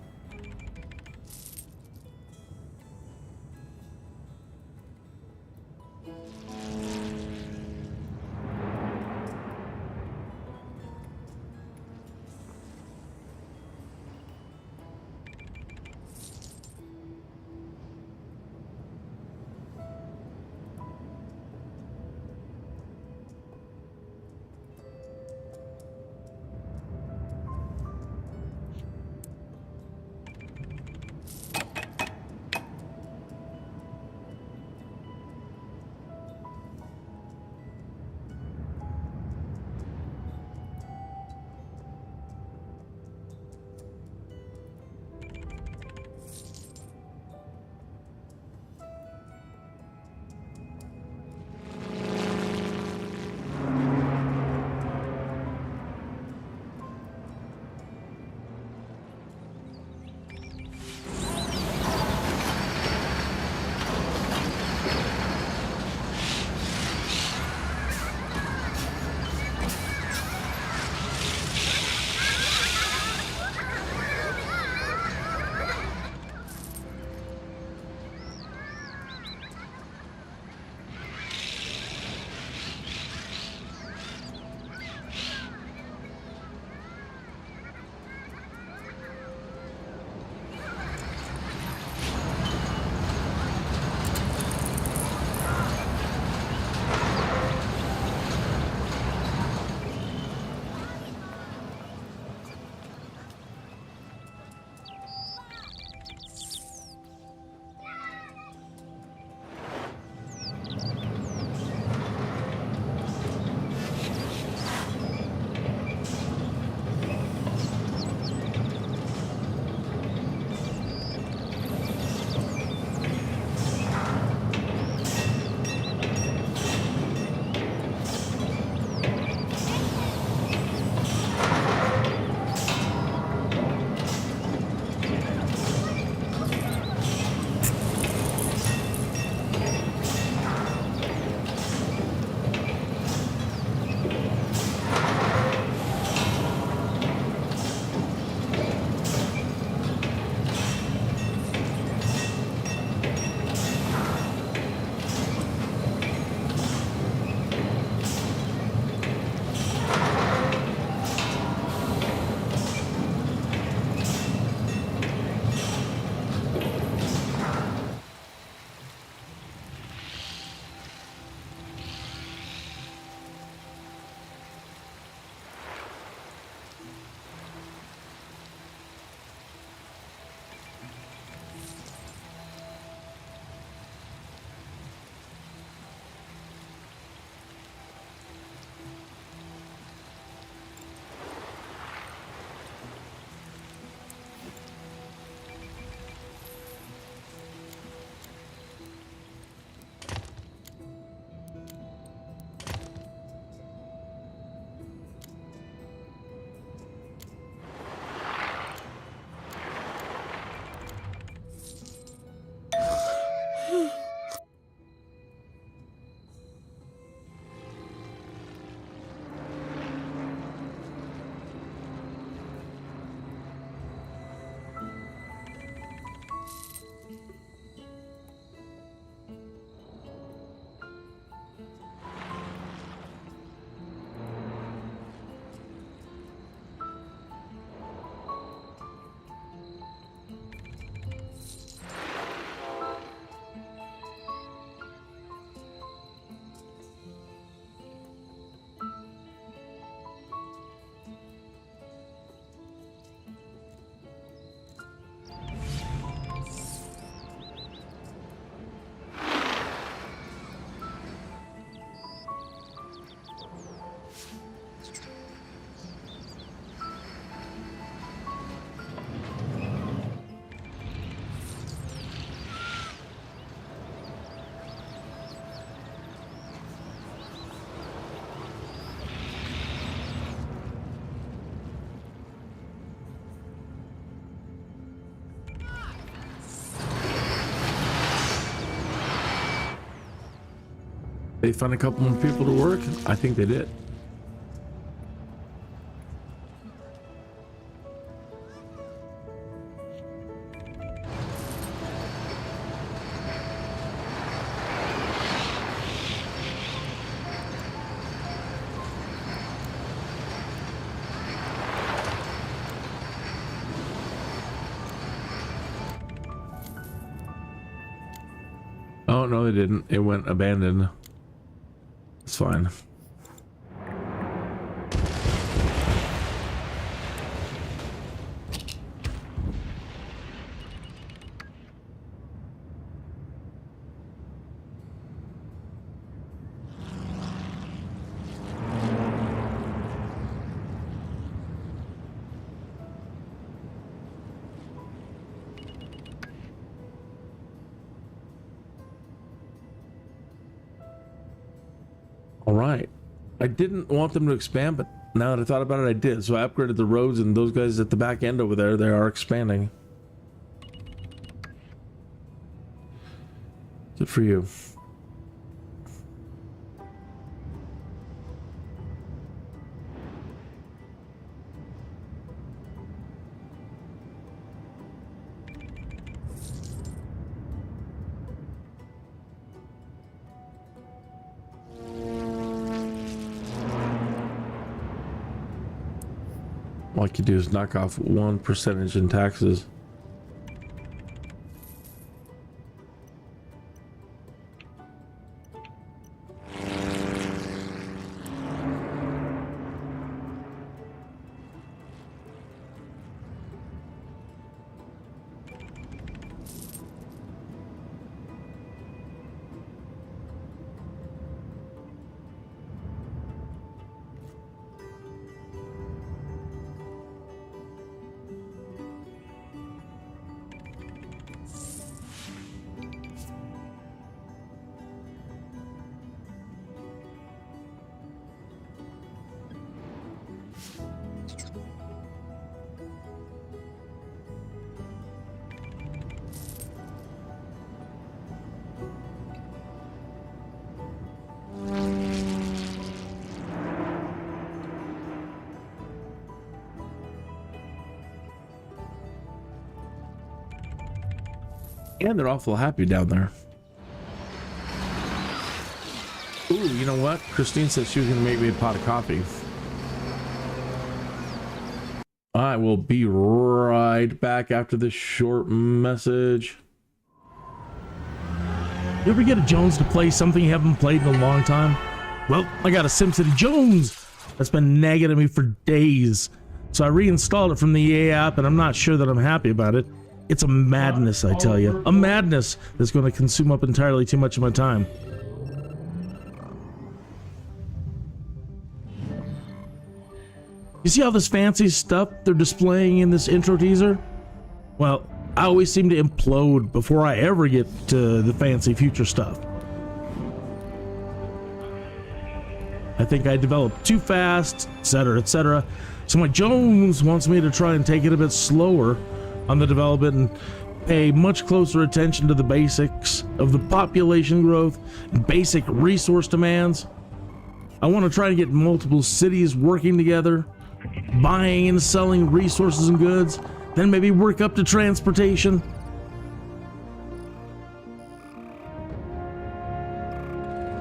they find a couple more people to work? I think they did. Oh, no, they didn't. It went abandoned. It's fine. All right. I didn't want them to expand, but now that I thought about it, I did. So I upgraded the roads, and those guys at the back end over there, they are expanding. Good for you. All I can do is knock off 1% in taxes. And they're awful happy down there. Ooh, you know what? Christine said she was going to make me a pot of coffee. I will be right back after this short message. You ever get a Jones to play something you haven't played in a long time? Well, I got a SimCity Jones that's been nagging at me for days. So I reinstalled it from the EA app, and I'm not sure that I'm happy about it. It's a madness, I tell you. A madness that's going to consume up entirely too much of my time. You see all this fancy stuff they're displaying in this intro teaser? Well, I always seem to implode before I ever get to the fancy future stuff. I think I developed too fast, etc., etc. So my Jones wants me to try and take it a bit slower on the development and pay much closer attention to the basics of the population growth and basic resource demands. I want to try to get multiple cities working together, buying and selling resources and goods, then maybe work up to transportation.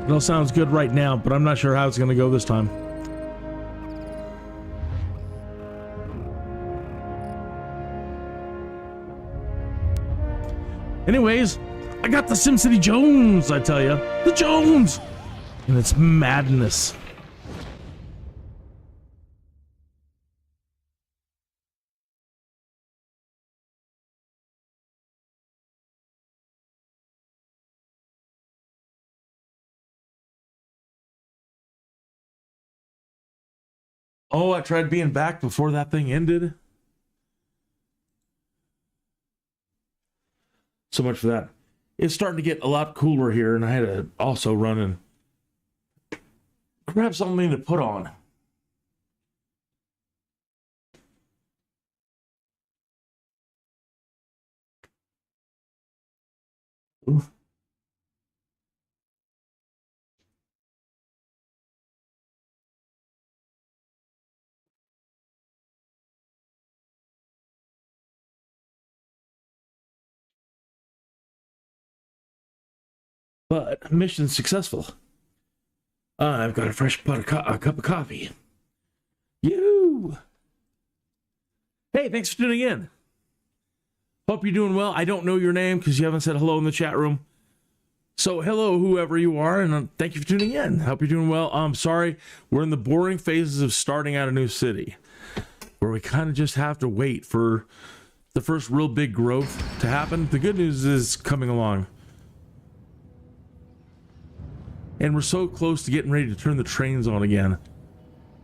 It all sounds good right now, but I'm not sure how it's going to go this time. Anyways, I got the SimCity Jones, I tell you. The Jones! And it's madness. Oh, I tried being back before that thing ended. So much for that. It's starting to get a lot cooler here, and I had to also run and grab something to put on. Ooh. But mission successful. I've got a fresh pot of a cup of coffee. You. Hey, thanks for tuning in. Hope you're doing well. I don't know your name because you haven't said hello in the chat room. So hello, whoever you are, and thank you for tuning in. Hope you're doing well. I'm sorry, we're in the boring phases of starting out a new city, where we kind of just have to wait for the first real big growth to happen. The good news is coming along. And we're so close to getting ready to turn the trains on again.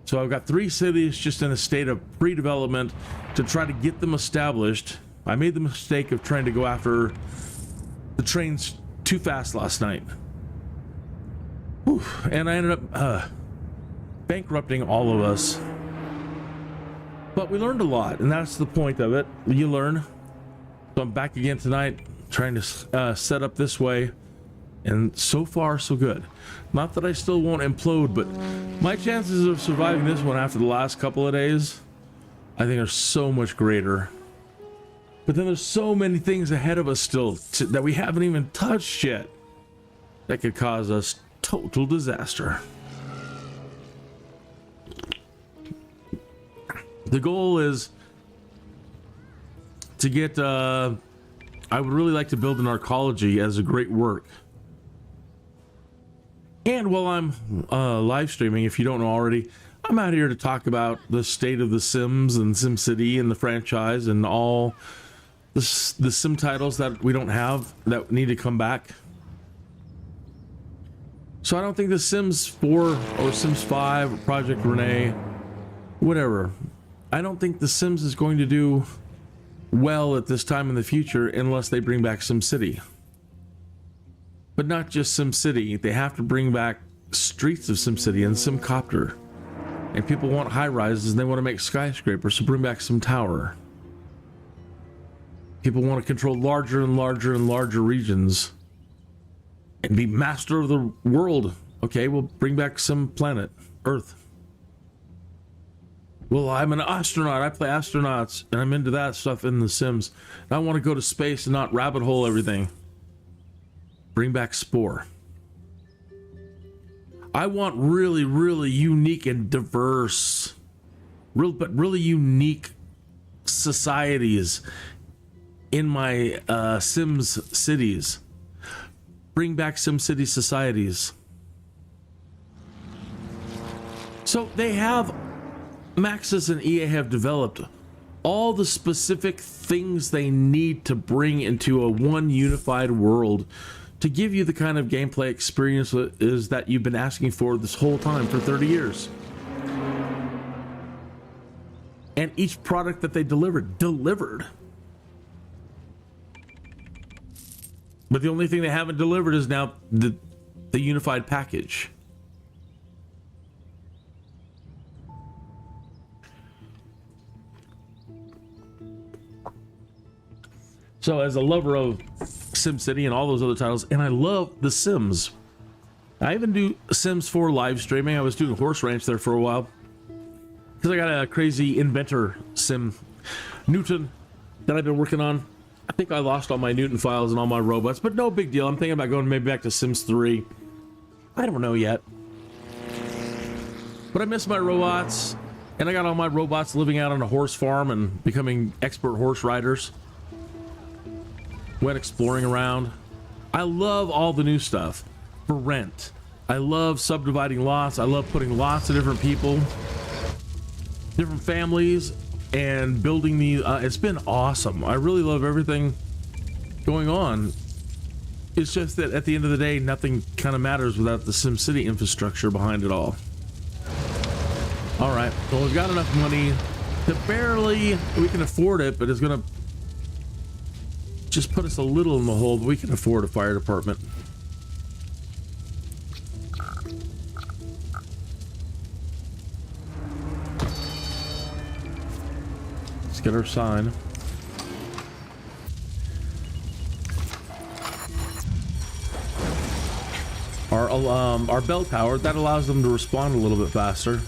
So I've got 3 cities just in a state of pre-development to try to get them established. I made the mistake of trying to go after the trains too fast last night. Whew. And I ended up bankrupting all of us. But we learned a lot, and that's the point of it. You learn. So I'm back again tonight, trying to set up this way. And so far, so good. Not that I still won't implode, but my chances of surviving this one after the last couple of days, I think are so much greater. But then there's so many things ahead of us still that we haven't even touched yet that could cause us total disaster. The goal is to get, I would really like to build an arcology as a great work. And while I'm live streaming, if you don't know already, I'm out here to talk about the state of the Sims and SimCity and the franchise and all the Sim titles that we don't have that need to come back. So I don't think the Sims 4 or Sims 5 or Project Renee, whatever, I don't think the Sims is going to do well at this time in the future unless they bring back SimCity. But not just SimCity, they have to bring back Streets of SimCity and SimCopter. And people want high rises and they want to make skyscrapers, so bring back SimTower. People want to control larger and larger and larger regions and be master of the world. Okay, we'll bring back SimPlanet, Earth. Well, I'm an astronaut. I play astronauts and I'm into that stuff in the Sims. And I want to go to space and not rabbit hole everything. Bring back Spore. I want really, really unique and diverse, but really unique societies in my Sims cities. Bring back SimCity societies. So they have, Maxis and EA have developed all the specific things they need to bring into a one unified world to give you the kind of gameplay experience that you've been asking for this whole time for 30 years. And each product that they delivered. But the only thing they haven't delivered is now the unified package. So as a lover of SimCity and all those other titles, and I love The Sims. I even do Sims 4 live streaming. I was doing Horse Ranch there for a while because I got a crazy inventor sim, Newton, that I've been working on. I think I lost all my Newton files and all my robots, but no big deal. I'm thinking about going maybe back to Sims 3. I don't know yet. But I miss my robots, and I got all my robots living out on a horse farm and becoming expert horse riders. Went exploring around. I love all the new stuff for rent. I love subdividing lots. I love putting lots of different people, different families, and building the it's been awesome. I really love everything going on. It's just that at the end of the day, nothing kind of matters without the SimCity infrastructure behind it all. All right, well, we've got enough money to barely, we can afford it, but it's gonna just put us a little in the hole, but we can afford a fire department. Let's get our sign. Our bell tower, that allows them to respond a little bit faster.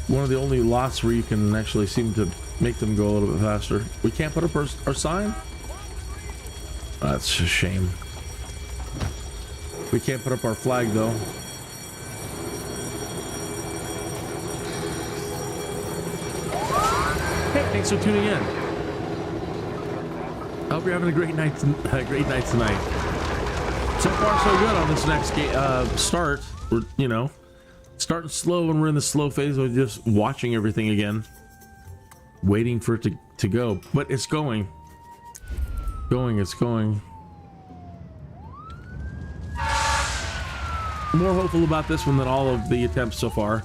One of the only lots where you can actually seem to make them go a little bit faster. We can't put up our sign? That's a shame. We can't put up our flag though. Hey, thanks for tuning in. I hope you're having a great night tonight. So far, so good on this next start. We're, starting slow, and we're in the slow phase of just watching everything again, waiting for it to go. But it's going. It's going. More hopeful about this one than all of the attempts so far.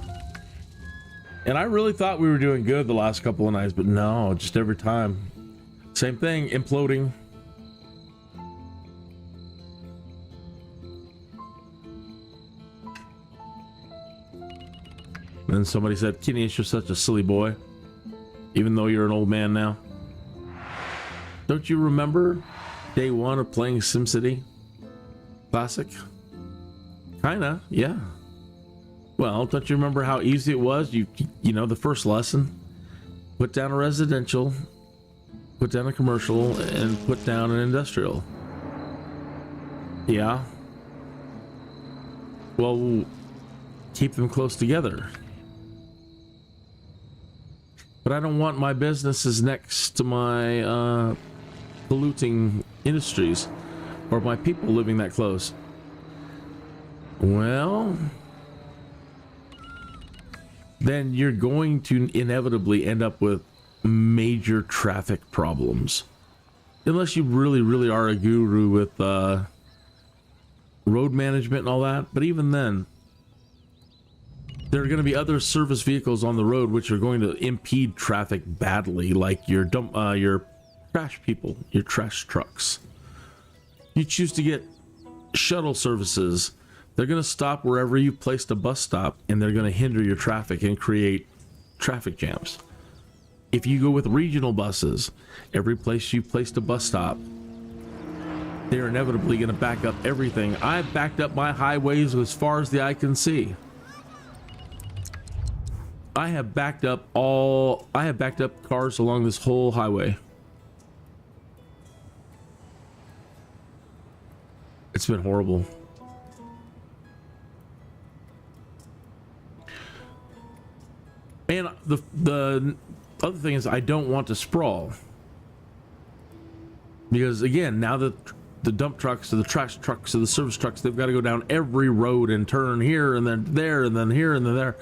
And I really thought we were doing good the last couple of nights, but no, just every time. Same thing, imploding. And then somebody said, Kinneas, you're such a silly boy, even though you're an old man now. Don't you remember day one of playing SimCity Classic? Kinda, yeah. Well, don't you remember how easy it was? You know, the first lesson, put down a residential, put down a commercial, and put down an industrial. Yeah. Well, keep them close together. But I don't want my businesses next to my polluting industries or my people living that close. Well, then you're going to inevitably end up with major traffic problems. Unless you really, really are a guru with road management and all that. But even then, there are going to be other service vehicles on the road which are going to impede traffic badly, like your trash people, your trash trucks. You choose to get shuttle services. They're going to stop wherever you placed a bus stop, and they're going to hinder your traffic and create traffic jams. If you go with regional buses, every place you placed a bus stop, they're inevitably going to back up everything. I've backed up my highways as far as the eye can see. I have backed up cars along this whole highway. It's been horrible. And the other thing is, I don't want to sprawl, because again, now that the dump trucks or the trash trucks or the service trucks, they've got to go down every road and turn here and then there and then here and then there,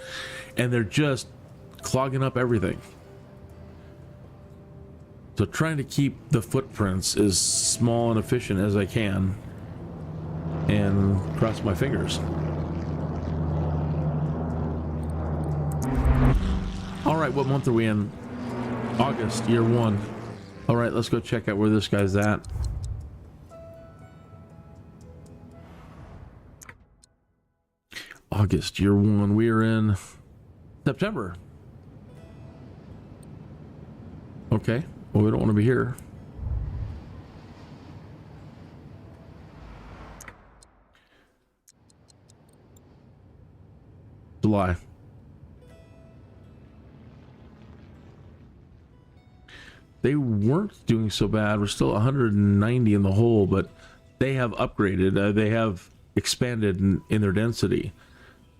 and they're just clogging up everything. So trying to keep the footprints as small and efficient as I can, and cross my fingers. All right, what month are we in? August, year one. All right, let's go check out where this guy's at. August, year one. We are in September. Okay, well, we don't want to be here. July. They weren't doing so bad. We're still 190 in the hole, but they have upgraded. They have expanded in their density.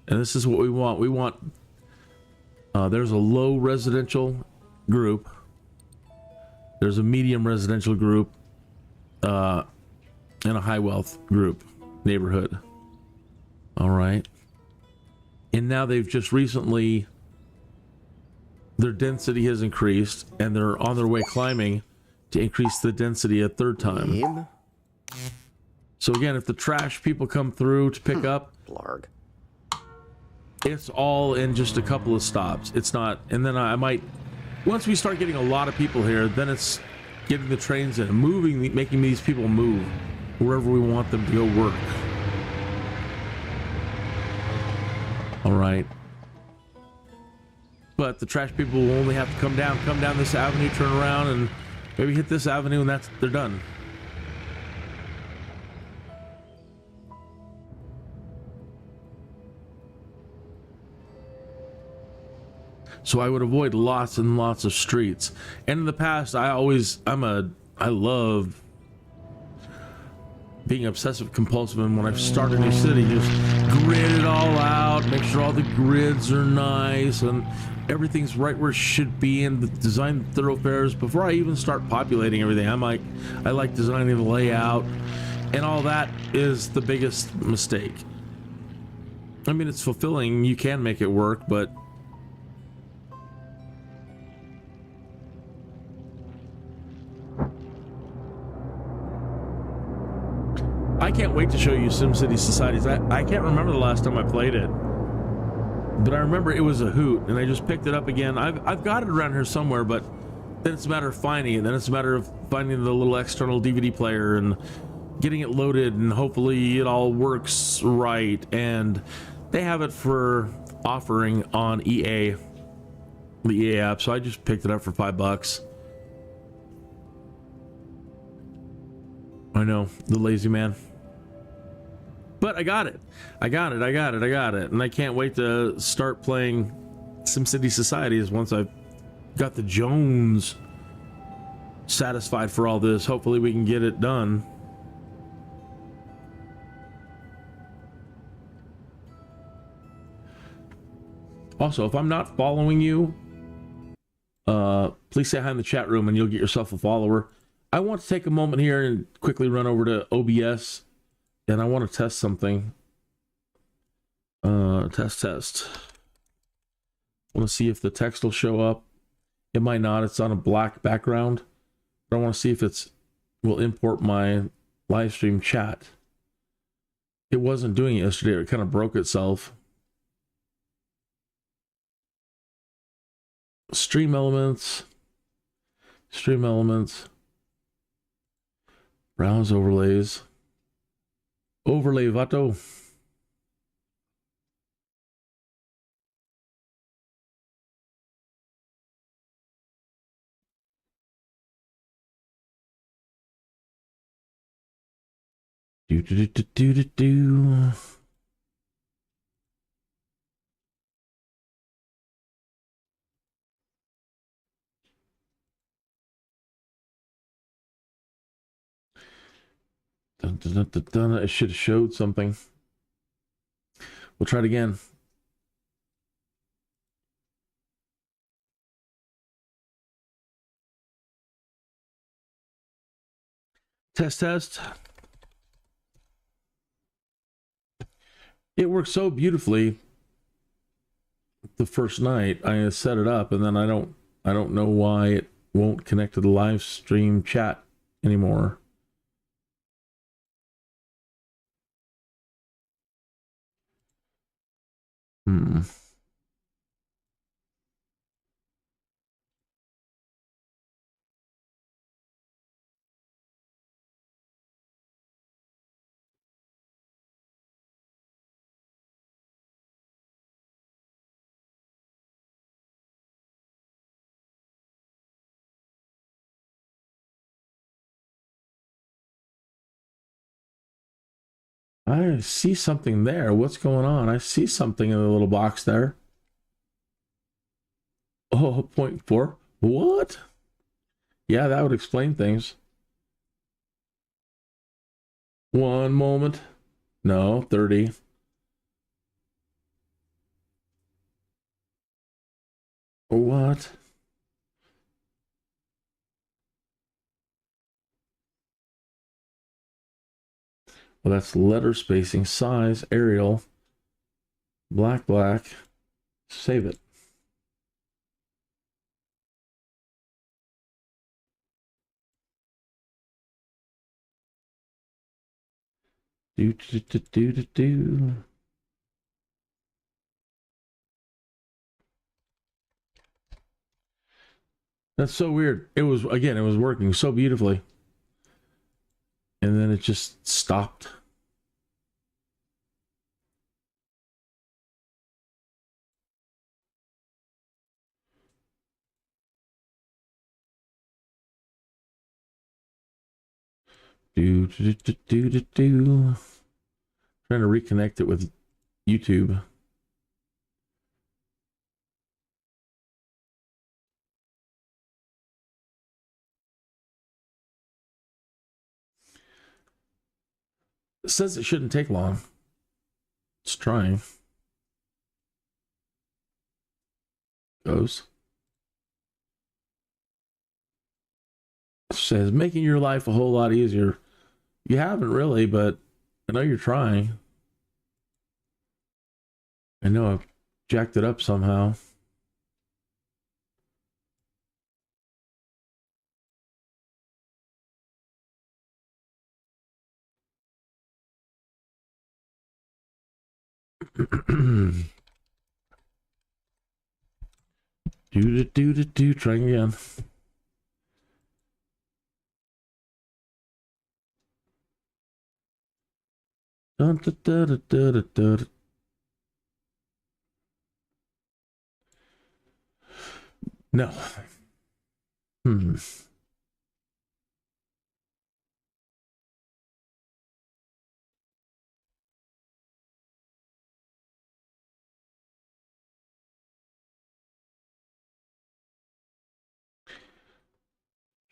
And this is what we want. We want, there's a low residential group. There's a medium residential group, and a high wealth group, neighborhood. All right. And now they've just recently, their density has increased, and they're on their way climbing to increase the density a third time. So again, if the trash people come through to pick up, Blarg. It's all in just a couple of stops. It's not, and then I might, once we start getting a lot of people here, then it's getting the trains in, moving, making these people move wherever we want them to go work. All right. But the trash people will only have to come down this avenue, turn around, and maybe hit this avenue, and they're done. So I would avoid lots and lots of streets. And in the past, I love being obsessive compulsive, and when I start a new city, just grid it all out, make sure all the grids are nice and everything's right where it should be, and design thoroughfares before I even start populating everything. I like designing the layout, and all that is the biggest mistake. I mean, it's fulfilling, you can make it work, but I can't wait to show you SimCity Societies. I can't remember the last time I played it, but I remember it was a hoot, and I just picked it up again. I've got it around here somewhere, but then it's a matter of finding it. Then it's a matter of finding the little external DVD player and getting it loaded, and hopefully it all works right. And they have it for offering on EA, the EA app, so I just picked it up for $5. I know, the lazy man. But I got it. I got it. And I can't wait to start playing SimCity Societies once I've got the Jones satisfied for all this. Hopefully we can get it done. Also, if I'm not following you, please say hi in the chat room and you'll get yourself a follower. I want to take a moment here and quickly run over to OBS, and I want to test something. Test. I want to see if the text will show up. It might not. It's on a black background. But I want to see if it will import my live stream chat. It wasn't doing it yesterday. It kind of broke itself. Stream elements. Browse overlays. Overlay Vato. Do. It should have showed something. We'll try it again. Test. It worked so beautifully the first night. I set it up, and then I don't know why it won't connect to the live stream chat anymore. I see something there. What's going on? I see something in the little box there. Oh, 0.4. What? Yeah, that would explain things. One moment. No, 30. What? Well, that's letter spacing, size, Arial, black. Save it. Do. That's so weird. It was working so beautifully. And then it just stopped. Do. Trying to reconnect it with YouTube. It says it shouldn't take long. It's trying. Goes. It says making your life a whole lot easier. You haven't really, but I know you're trying. I know I've jacked it up somehow. Do, trying again. Dun, dun, dun, dun, dun, dun, dun. No.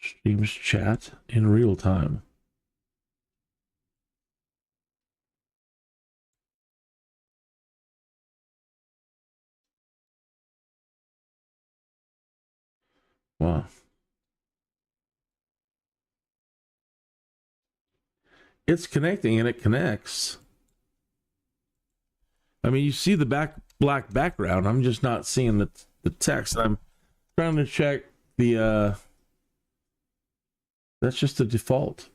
Streams chat in real time. Wow. It's connecting and it connects. I mean, you see the black background. I'm just not seeing the text. I'm trying to check the that's just the default.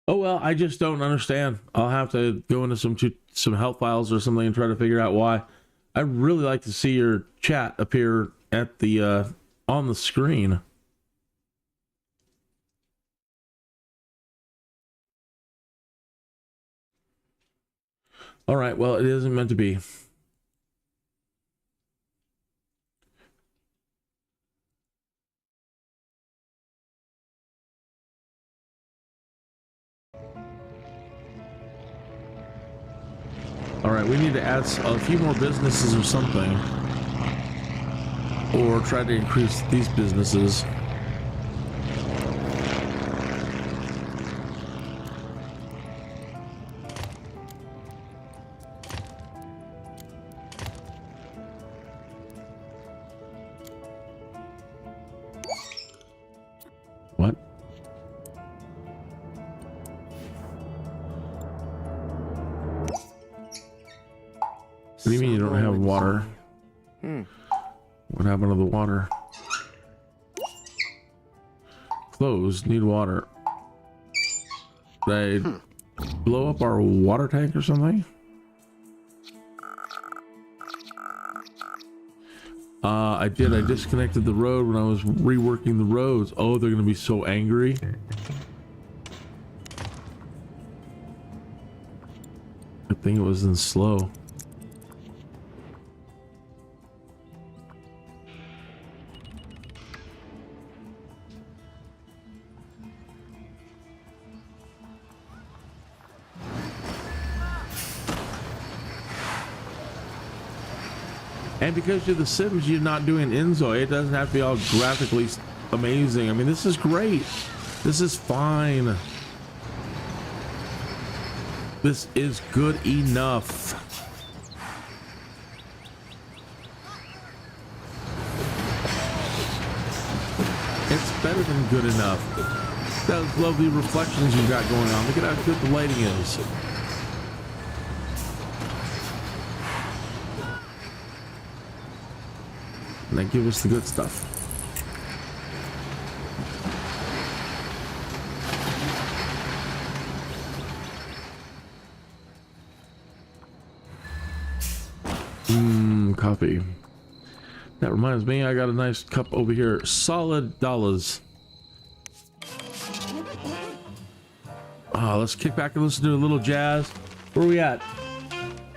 Oh well, I just don't understand. I'll have to go into some help files or something and try to figure out why. I'd really like to see your chat appear at the on the screen. All right, well, it isn't meant to be. All right, we need to add a few more businesses or something, or try to increase these businesses. What? What do you mean you don't have water? What happened to the water? Closed, need water. Did I blow up our water tank or something? I did. I disconnected the road when I was reworking the roads. Oh, they're gonna be so angry. I think it was in slow. And because you're the Sims, you're not doing Enzo. It doesn't have to be all graphically amazing. I mean, this is great. This is fine. This is good enough. It's better than good enough. Those lovely reflections you've got going on. Look at how good the lighting is. And they give us the good stuff. coffee. That reminds me, I got a nice cup over here. Solid dollars. Let's kick back and listen to a little jazz. Where are we at?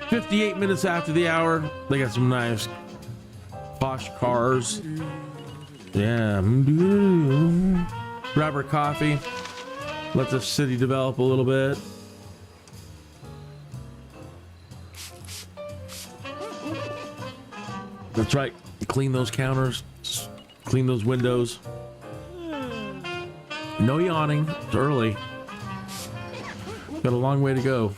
58 minutes after the hour. They got some nice posh cars. Yeah. Grab our coffee. Let the city develop a little bit. That's right. Clean those counters. Clean those windows. No yawning. It's early. Got a long way to go.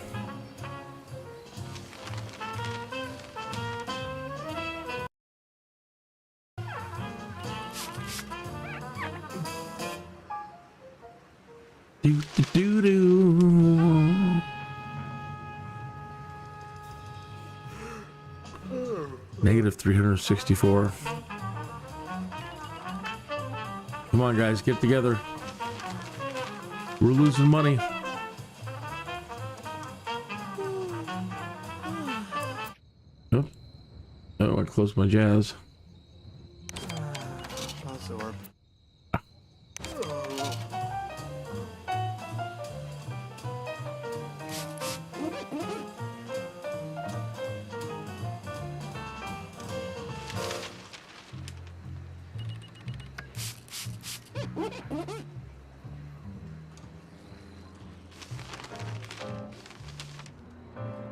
Do do do do. Negative 364. Come on, guys, get together. We're losing money. Oh, I closed my jazz. Absorb.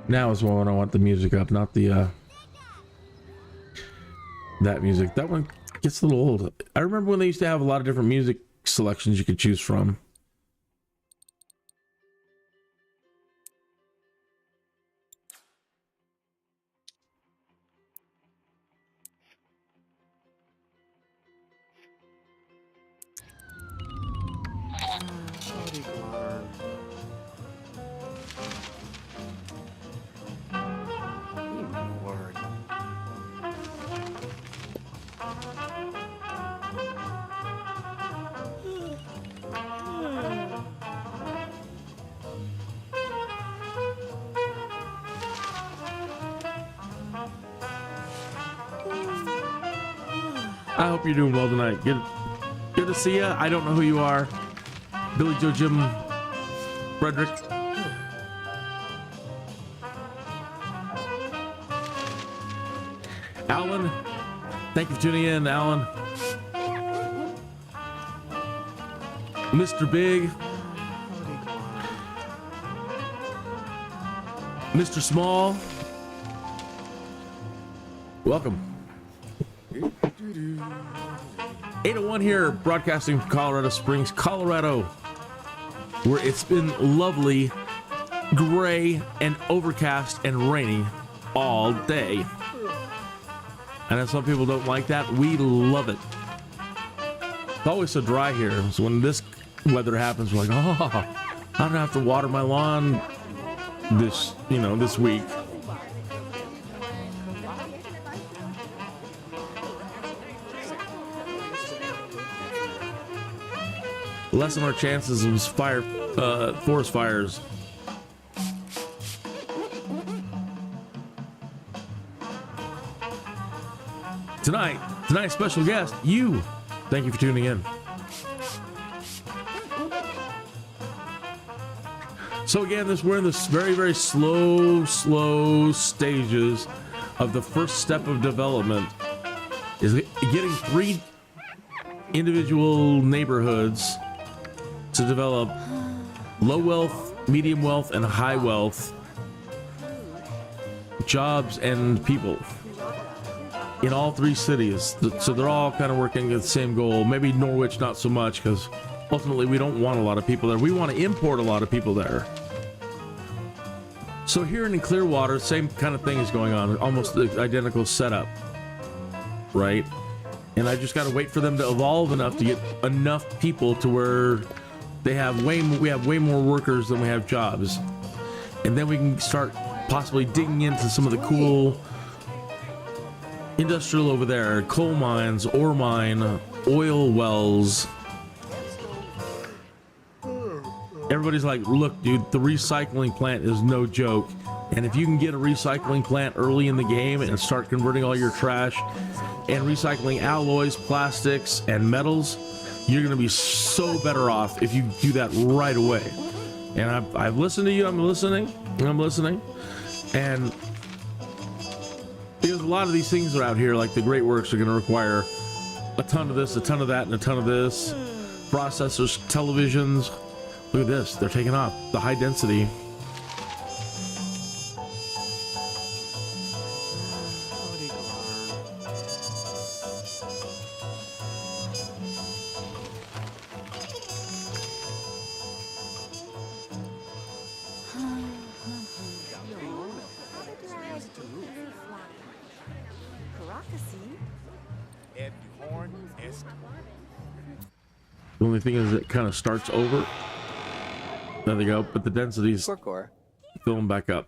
Now is when I want the music up, not the that music. That one gets a little old. I remember when they used to have a lot of different music selections you could choose from. I hope you're doing well tonight. Good to see you. I don't know who you are. Billy Joe Jim Frederick. Alan, thank you for tuning in, Alan. Mr. Big. Mr. Small. Welcome. 801 here, broadcasting from Colorado Springs, Colorado, where it's been lovely, gray, and overcast and rainy all day. I know some people don't like that. We love it. It's always so dry here. So when this weather happens, we're like, oh, I don't have to water my lawn this week. Lessen our chances of forest fires. Tonight's special guest, you. Thank you for tuning in. So again, we're in this very, very slow stages of the first step of development. Is getting 3 individual neighborhoods to develop low wealth, medium wealth, and high wealth jobs and people in all 3 cities. So they're all kind of working at the same goal. Maybe Norwich not so much, because ultimately we don't want a lot of people there. We want to import a lot of people there. So here in Clearwater, same kind of thing is going on, almost the identical setup, right? And I just got to wait for them to evolve enough to get enough people to where we have way more workers than we have jobs. And then we can start possibly digging into some of the cool industrial over there, coal mines, ore mine, oil wells. Everybody's like, look, dude, the recycling plant is no joke. And if you can get a recycling plant early in the game and start converting all your trash and recycling alloys, plastics, and metals, you're going to be so better off if you do that right away. And I've listened to you. I'm listening. And because a lot of these things are out here, like the Great Works, are going to require a ton of this, a ton of that, and a ton of this. Processors, televisions. Look at this. They're taking off. The high density. The only thing is it kind of starts over. There they go, but the density's filling back up.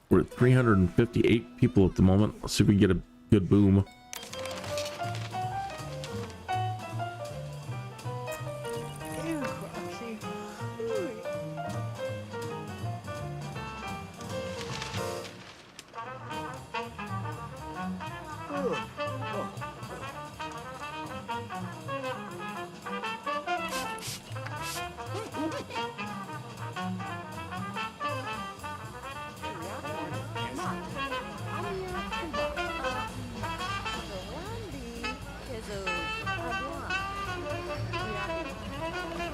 We're at 358 people at the moment. Let's see if we can get a good boom.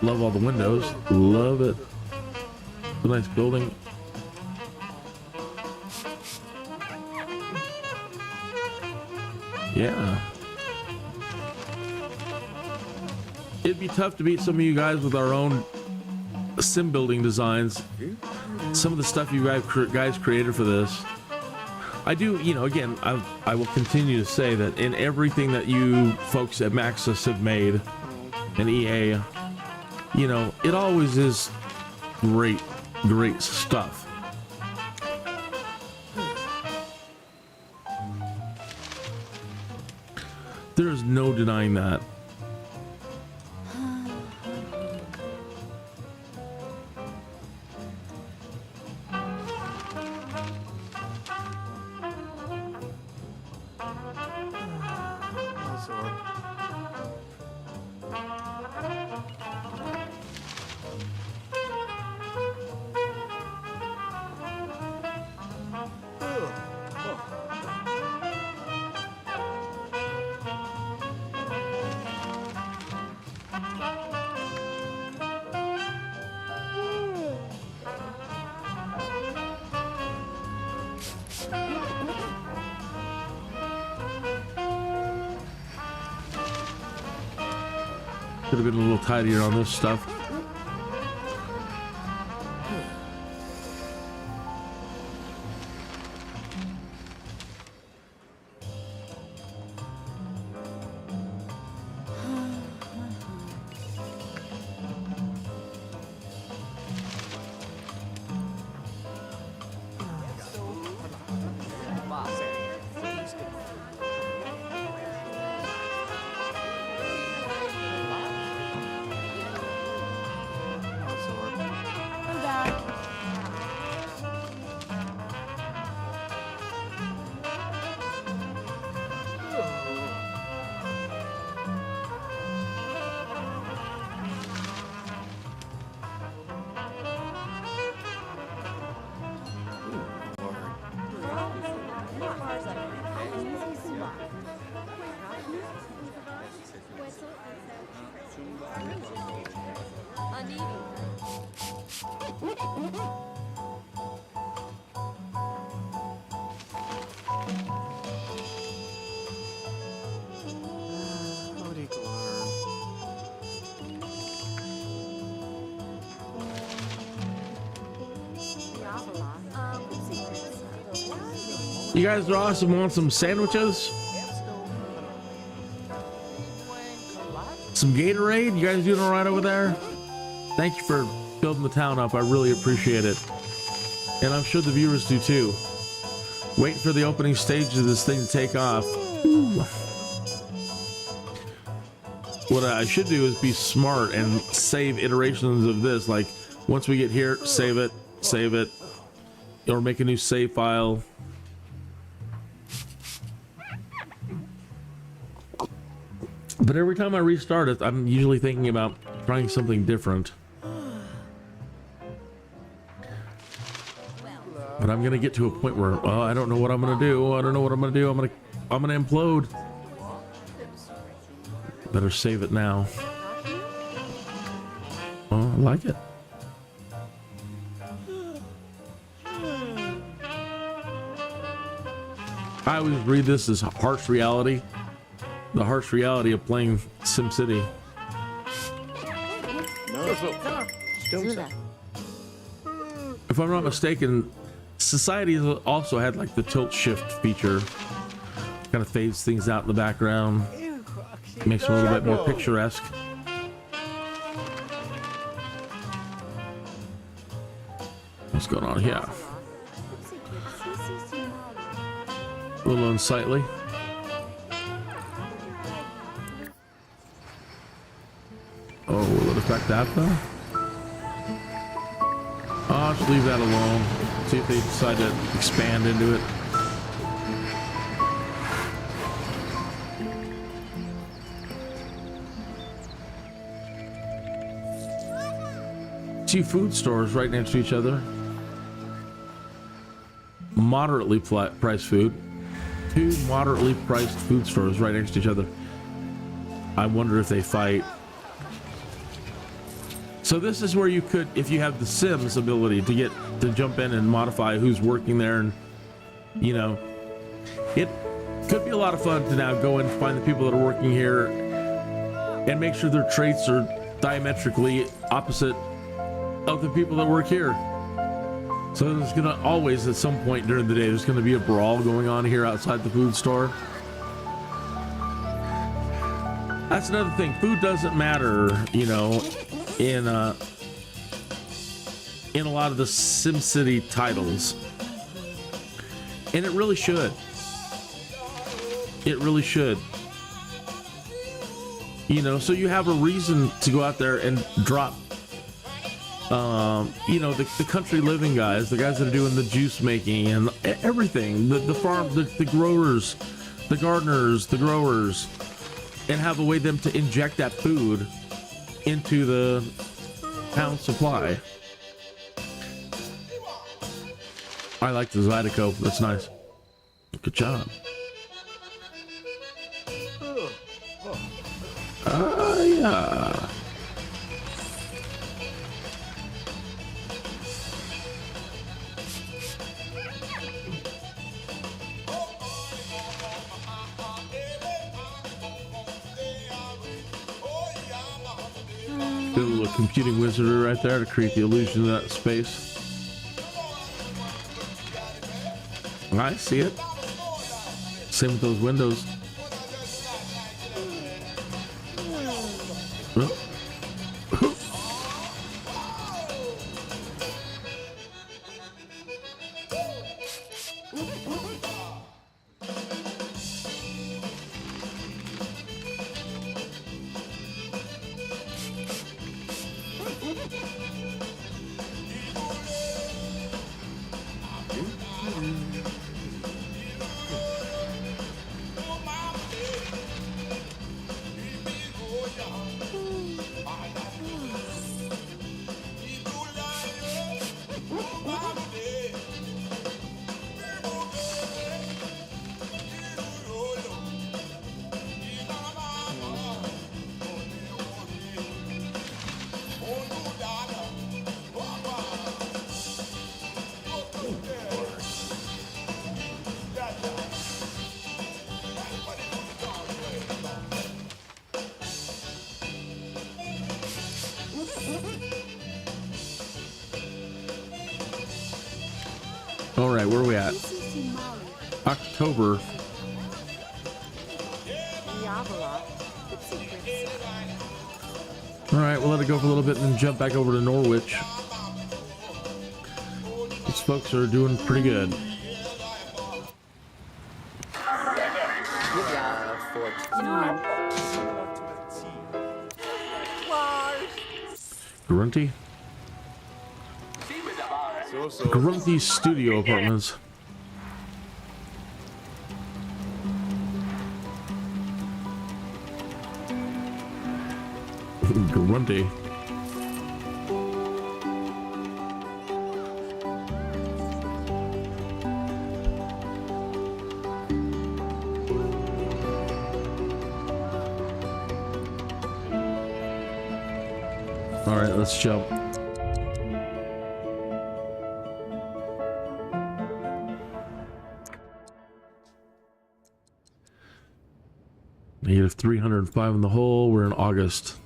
Love all the windows. Love it. It's a nice building. Yeah. It'd be tough to beat some of you guys with our own sim building designs. Some of the stuff you guys created for this. I do, you know, again, I will continue to say that in everything that you folks at Maxis have made, and EA, you know, it always is great stuff. There is no denying that. Could have been a little tidier on this stuff. You guys are awesome. Want some sandwiches? Some Gatorade? You guys doing all right over there? Thank you for building the town up. I really appreciate it. And I'm sure the viewers do too. Waiting for the opening stage of this thing to take off. Ooh. What I should do is be smart and save iterations of this. Like, once we get here, save it, or make a new save file. But every time I restart it, I'm usually thinking about trying something different. But I'm gonna get to a point where, oh, I don't know what I'm gonna do. I don't know what I'm gonna do. I'm gonna implode. Better save it now. Oh, I like it. I always read this as harsh reality. The harsh reality of playing SimCity. If I'm not mistaken, Society has also had like the tilt shift feature. Kind of fades things out in the background. Makes it a little bit more picturesque. What's going on here? A little unsightly. Oh, will it affect that though? I'll just leave that alone. See if they decide to expand into it. Two food stores right next to each other. Moderately priced food. Two moderately priced food stores right next to each other. I wonder if they fight. So this is where you could, if you have the Sims ability to jump in and modify who's working there, and you know, it could be a lot of fun to now go and find the people that are working here and make sure their traits are diametrically opposite of the people that work here. So there's gonna always, at some point during the day, there's gonna be a brawl going on here outside the food store. That's another thing. Food doesn't matter, you know, in a lot of the SimCity titles, and it really should. It really should. You know, so you have a reason to go out there and drop. You know, the country living guys, the guys that are doing the juice making and everything, the farm, the growers, the gardeners, the growers, and have a way them to inject that food into the town supply. I like the Zydeco. That's nice. Good job. Yeah. Do a little computing wizard right there to create the illusion of that space. I see it. Same with those windows. All right, where are we at? October. All right, we'll let it go for a little bit and then jump back over to Norwich. These folks are doing pretty good. Grunty? Grumpy Studio Apartments. Grunty. All right, let's jump. Negative 305 in the hole. We're in August.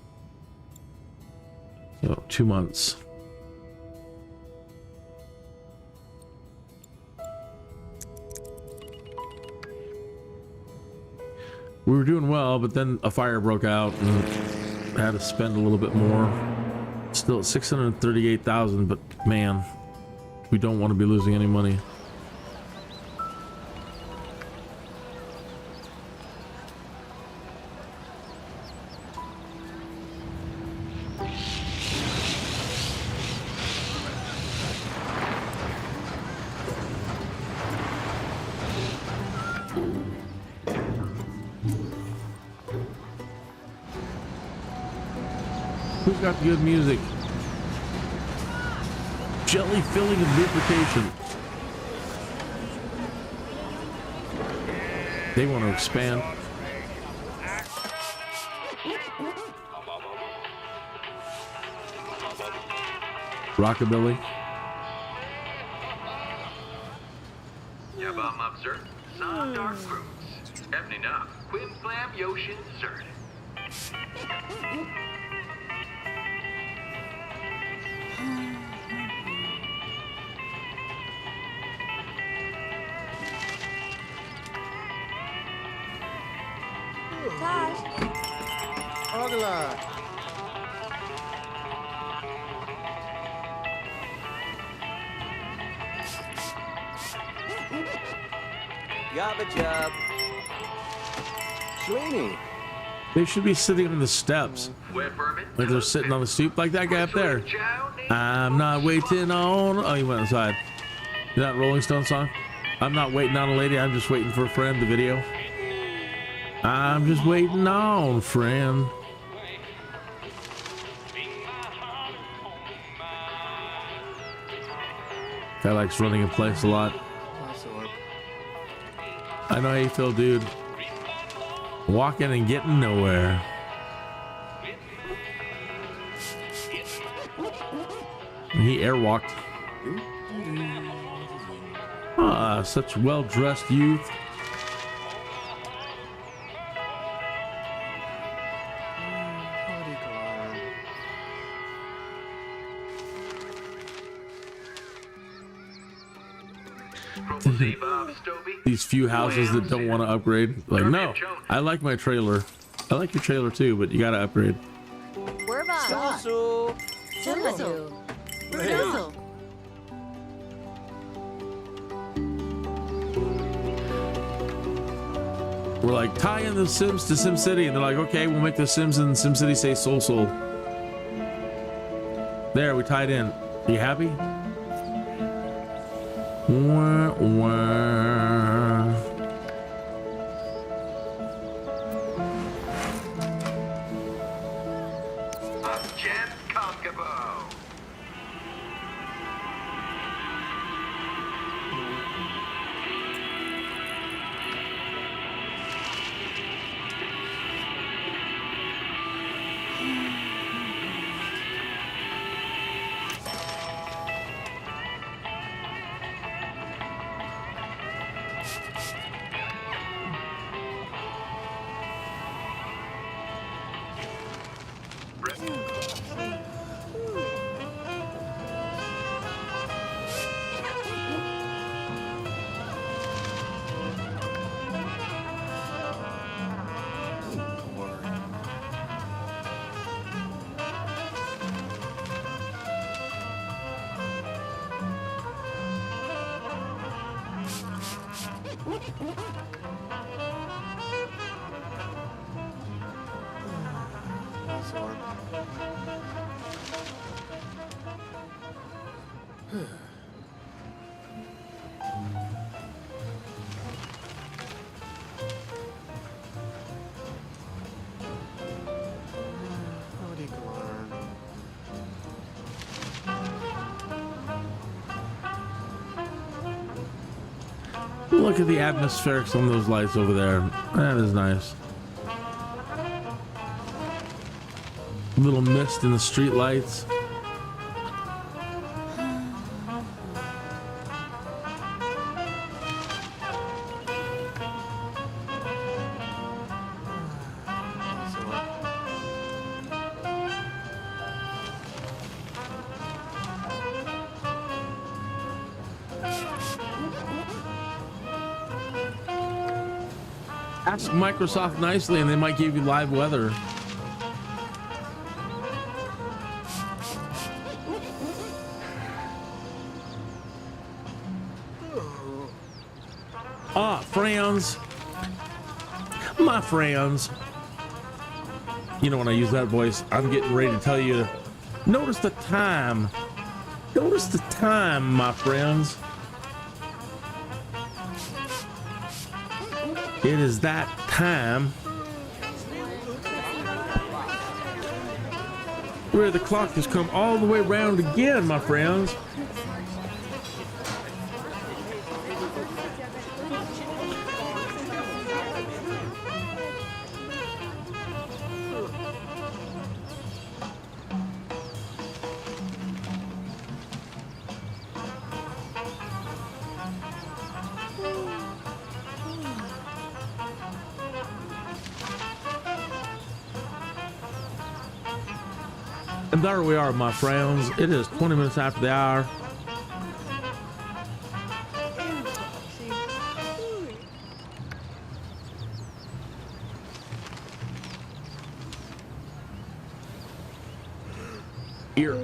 So 2 months. We were doing well, but then a fire broke out and had to spend a little bit more. Still at 638,000, but man, we don't want to be losing any money. Who's got the good music? Jelly filling and lubrication. They want to expand. Rockabilly. Yabam observe. Sun dark fruits. Evening up. Quim flam yoshin zerd. Ogla. Yabba job. Sweeney. They should be sitting on the steps. Like they're sitting on the stoop like that guy up there. I'm not waiting on... Oh, he went inside. You know that Rolling Stone song? I'm not waiting on a lady, I'm just waiting for a friend, the video. I'm just waiting on a friend. Guy likes running in place a lot. I know how you feel, dude. Walking and getting nowhere. He airwalked. Ah, such well-dressed youth. These few houses that don't want to upgrade. Like, no, I like my trailer. I like your trailer too, but you gotta upgrade. Susu. We're like, tie in the Sims to SimCity, and they're like, okay, we'll make the Sims and SimCity say Soul Soul. There, we tied in. Are you happy? Wah, wah. Look at the atmospherics on those lights over there. That is nice. Little mist in the street lights. Ask Microsoft nicely and they might give you live weather. Ah, friends. My friends. You know, when I use that voice, I'm getting ready to tell you, notice the time. Notice the time, my friends. It is that time where the clock has come all the way round again, my friends. And there we are, my friends. It is 20 minutes after the hour. Here.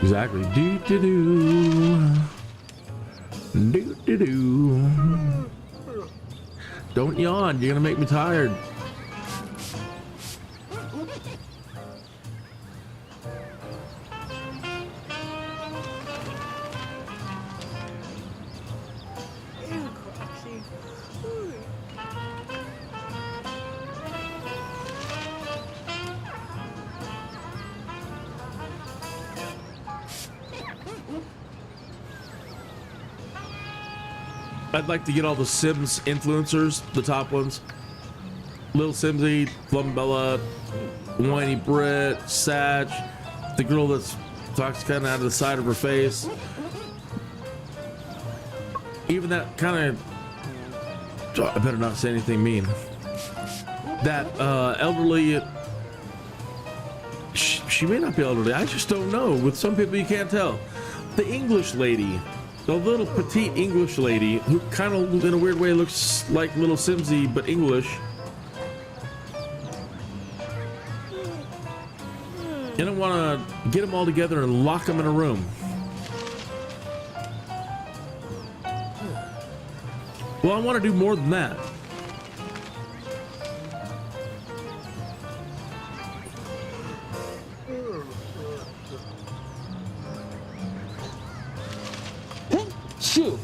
Exactly. Do do do. Do do do. Don't yawn. You're gonna make me tired. I'd like to get all the Sims influencers, the top ones. Little Simsy, Flumbella, Whiny Brit, Sag, the girl that talks kind of out of the side of her face. Even that kind of, I better not say anything mean. That elderly, she may not be elderly, I just don't know. With some people you can't tell. The English lady. The little petite English lady who kind of in a weird way looks like little Simsy but English. And I want to get them all together and lock them in a room. Well, I want to do more than that.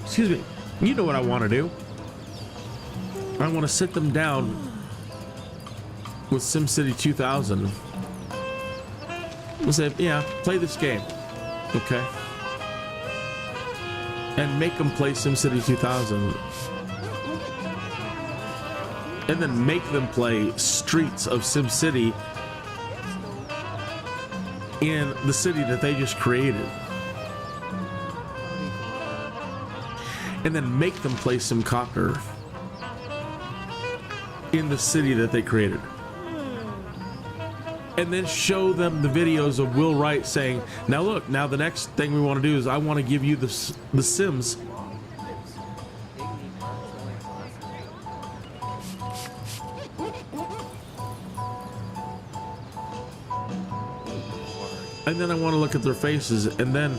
Excuse me. You know what I want to do? I want to sit them down with SimCity 2000. We'll say, yeah, play this game. Okay. And make them play SimCity 2000. And then make them play Streets of SimCity in the city that they just created. And then make them play some Cocker in the city that they created. And then show them the videos of Will Wright saying, now look, now the next thing we want to do is I want to give you the Sims. And then I want to look at their faces and then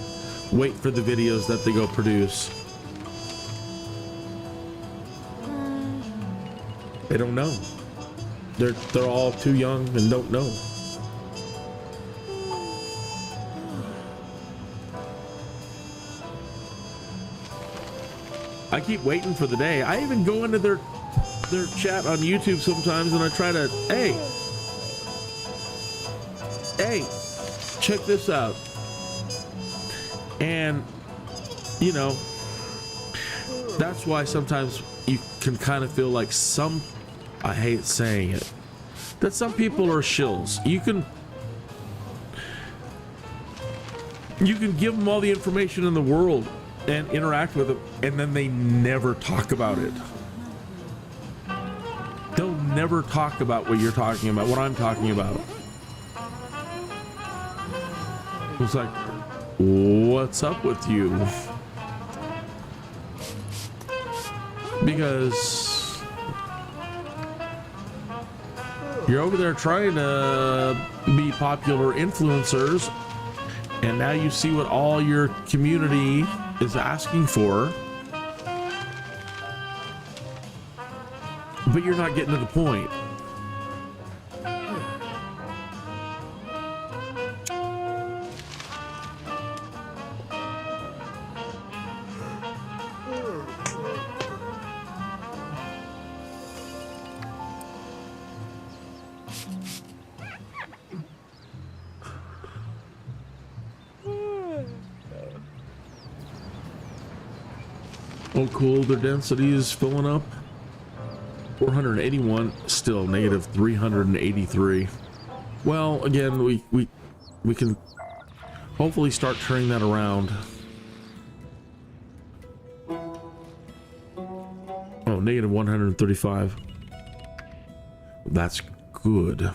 wait for the videos that they go produce. They don't know. They're all too young and don't know. I keep waiting for the day. I even go into their chat on YouTube sometimes and I try to, hey, check this out. And, you know, that's why sometimes you can kind of feel like I hate saying it, that some people are shills. You can give them all the information in the world and interact with them, and then they never talk about it. They'll never talk about what you're talking about, what I'm talking about. It's like, what's up with you? Because you're over there trying to be popular influencers, and now you see what all your community is asking for, but you're not getting to the point. Oh, cool. Their density is filling up. 481, still negative 383. Well, again, we can hopefully start turning that around. Oh, negative 135. That's good.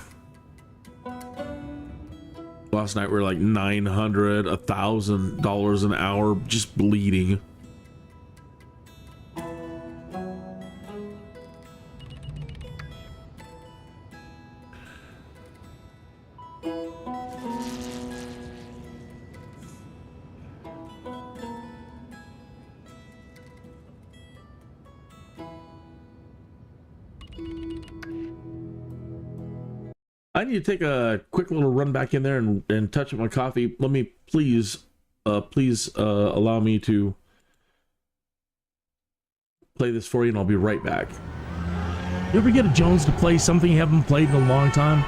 Last night we were like $900, $1,000 an hour, just bleeding. I need to take a quick little run back in there and touch up my coffee. Let me please allow me to play this for you, and I'll be right back. You ever get a Jones to play something you haven't played in a long time?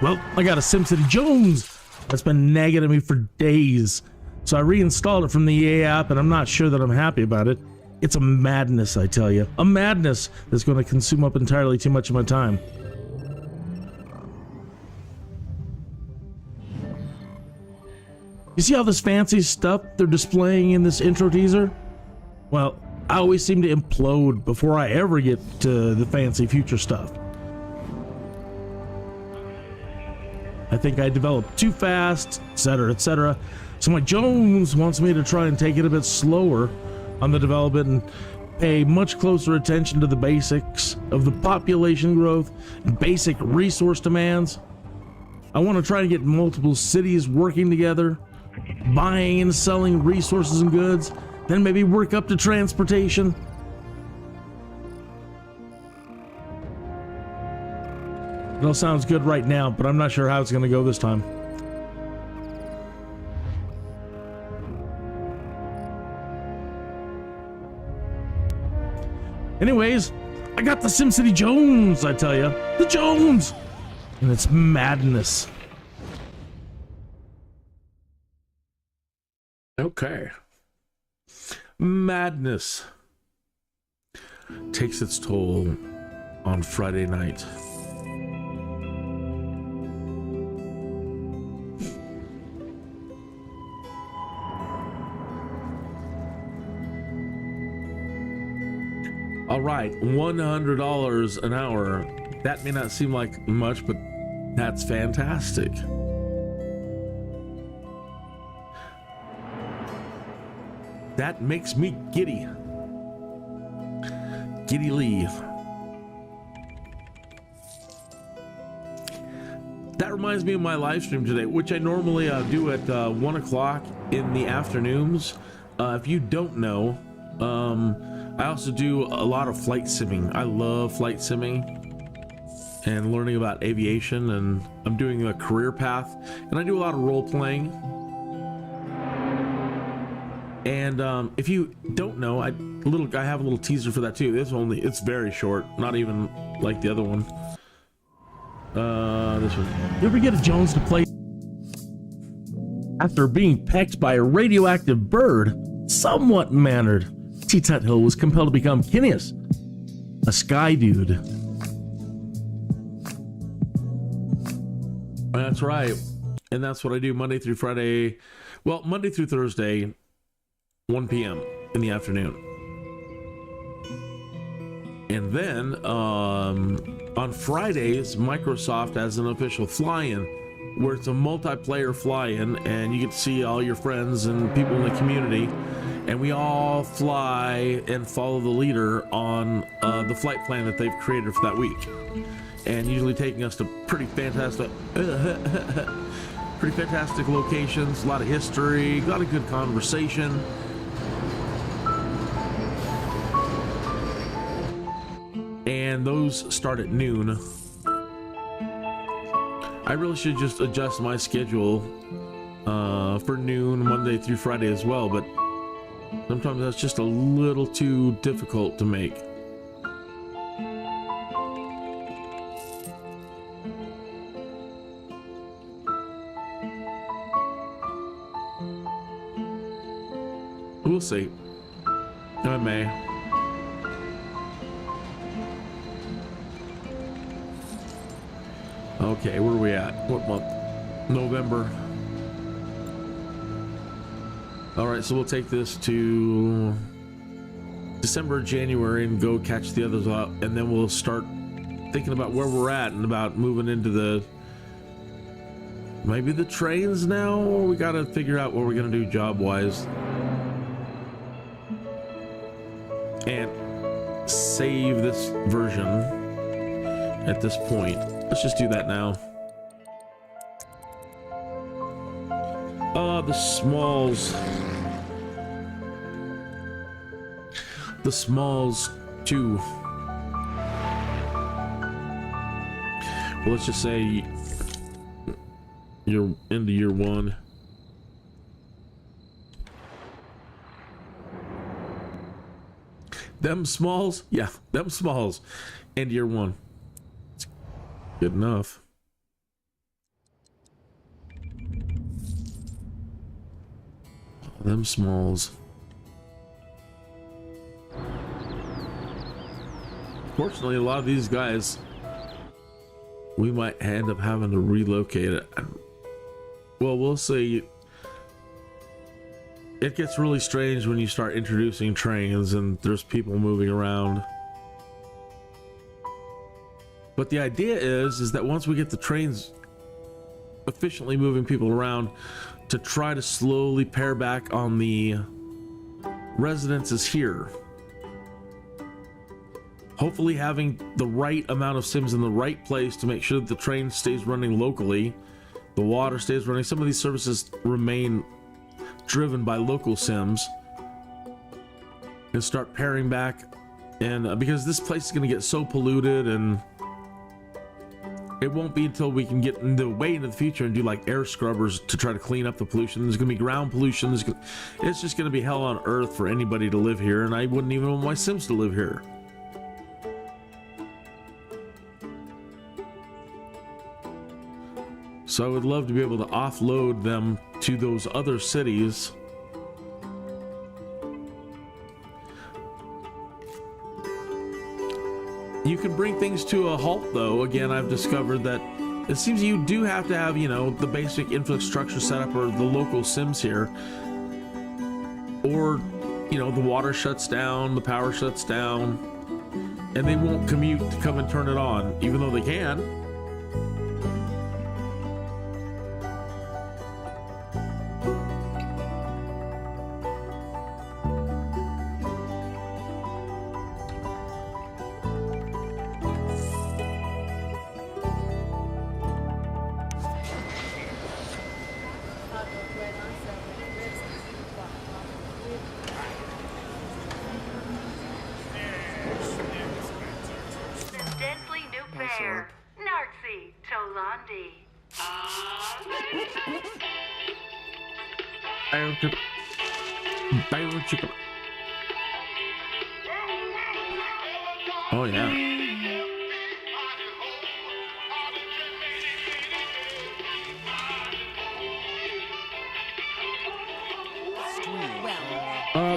Well, I got a SimCity Jones that's been nagging at me for days. So I reinstalled it from the EA app, and I'm not sure that I'm happy about it. It's a madness, I tell you. A madness that's going to consume up entirely too much of my time. You see all this fancy stuff they're displaying in this intro teaser? Well, I always seem to implode before I ever get to the fancy future stuff. I think I developed too fast, etc., etc. So my Jones wants me to try and take it a bit slower on the development and pay much closer attention to the basics of the population growth and basic resource demands. I want to try and get multiple cities working together, buying and selling resources and goods, then maybe work up to transportation. It all sounds good right now, but I'm not sure how it's going to go this time. Anyways, I got the SimCity Jones, I tell you. The Jones! And it's madness. Okay. Madness takes its toll on Friday night. All right, $100 an hour. That may not seem like much, but that's fantastic. That makes me giddy. Giddy Lee. That reminds me of my live stream today, which I normally do at 1 o'clock in the afternoons. If you don't know, I also do a lot of flight simming. I love flight simming. and learning about aviation, and I'm doing a career path, and I do a lot of role playing. And if you don't know, I have a little teaser for that too. It's very short, not even like the other one. This one. You ever get a Jones to play after being pecked by a radioactive bird? Somewhat mannered, T-Tut Hill was compelled to become Kinneas, a sky dude. That's right. And that's what I do Monday through Friday. Well, Monday through Thursday, 1 p.m. in the afternoon. And then on Fridays, Microsoft has an official fly-in where it's a multiplayer fly-in, and you get to see all your friends and people in the community, and we all fly and follow the leader on the flight plan that they've created for that week, and usually taking us to pretty fantastic locations, a lot of history, a lot of good conversation. And those start at noon. I really should just adjust my schedule for noon Monday through Friday as well, but sometimes that's just a little too difficult to make. We'll see. I may. Okay, where are we at? What month? November. All right, so we'll take this to December, January, and go catch the others up, and then we'll start thinking about where we're at and about moving into maybe the trains now, or we got to figure out what we're going to do job-wise. And save this version at this point. Let's just do that now. The Smalls. The Smalls 2. Well, let's just say you're into year 1. Them Smalls? Yeah, them Smalls. And year 1. It's good enough. Them Smalls. Fortunately, a lot of these guys, we might end up having to relocate it. Well, we'll see. It gets really strange when you start introducing trains and there's people moving around. But the idea is that once we get the trains efficiently moving people around, to try to slowly pare back on the residences here. Hopefully having the right amount of sims in the right place to make sure that the train stays running locally, the water stays running. Some of these services remain driven by local sims, and start paring back. And because this place is going to get so polluted, and it won't be until we can get way into the future and do like air scrubbers to try to clean up the pollution. There's going to be ground pollution. It's just going to be hell on earth for anybody to live here, and I wouldn't even want my sims to live here. So I would love to be able to offload them to those other cities. You can bring things to a halt, though. Again, I've discovered that it seems you do have to have, you know, the basic infrastructure set up, or the local sims here. Or, you know, the water shuts down, the power shuts down, and they won't commute to come and turn it on, even though they can. Oh yeah.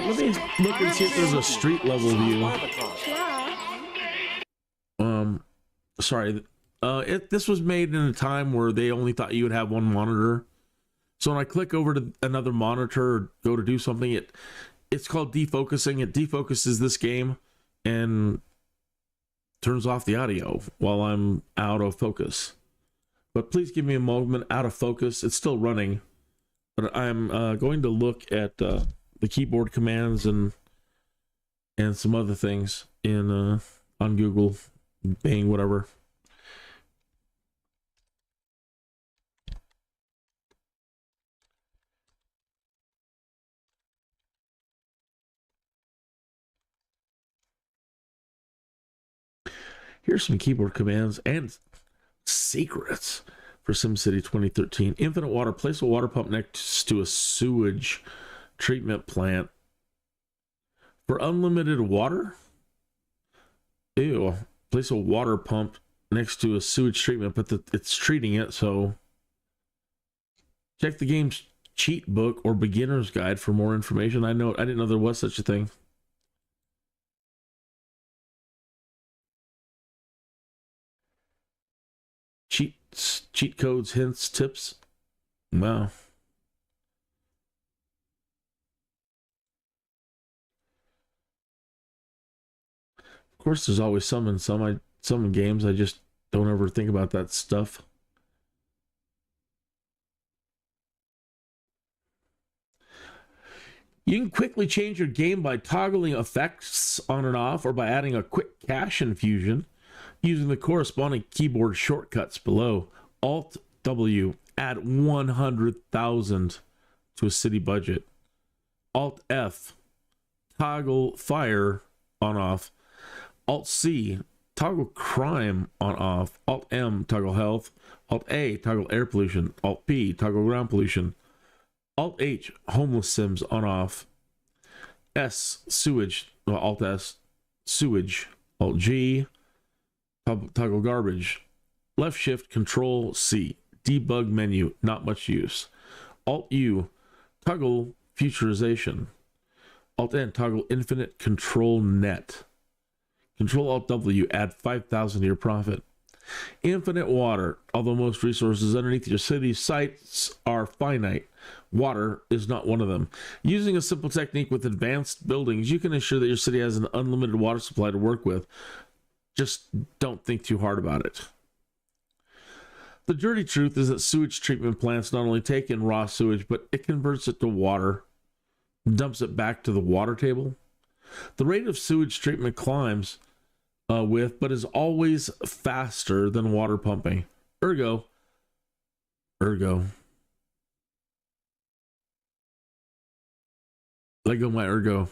Let me look and see if there's a street level view. Sorry. This was made in a time where they only thought you would have one monitor. So when I click over to another monitor or go to do something, it's called defocusing. It defocuses this game and turns off the audio while I'm out of focus. But please give me a moment. Out of focus. It's still running, but I'm going to look at the keyboard commands and some other things in on Google, Bing, whatever. Here's some keyboard commands and secrets for SimCity 2013. Infinite water. Place a water pump next to a sewage treatment plant for unlimited water. Ew. Place a water pump next to a sewage treatment, but it's treating it, so check the game's cheat book or beginner's guide for more information. I didn't know there was such a thing. Cheat codes, hints, tips. Wow. Of course, there's always some in games. I just don't ever think about that stuff. You can quickly change your game by toggling effects on and off, or by adding a quick cache infusion using the corresponding keyboard shortcuts below. Alt W, add 100,000 to a city budget. Alt F, toggle fire on off. Alt C, toggle crime on off. Alt M, toggle health. Alt A, toggle air pollution. Alt P, toggle ground pollution. Alt H, homeless sims on off. S, sewage. Alt S, sewage. Alt G, toggle garbage. Left shift, control C, debug menu, not much use. Alt U, toggle futurization. Alt N, toggle infinite control net. Control Alt W, add 5,000 to your profit. Infinite water. Although most resources underneath your city's sites are finite, water is not one of them. Using a simple technique with advanced buildings, you can ensure that your city has an unlimited water supply to work with. Just don't think too hard about it. The dirty truth is that sewage treatment plants not only take in raw sewage, but it converts it to water, dumps it back to the water table. The rate of sewage treatment climbs but is always faster than water pumping. Ergo. Let go my ergo.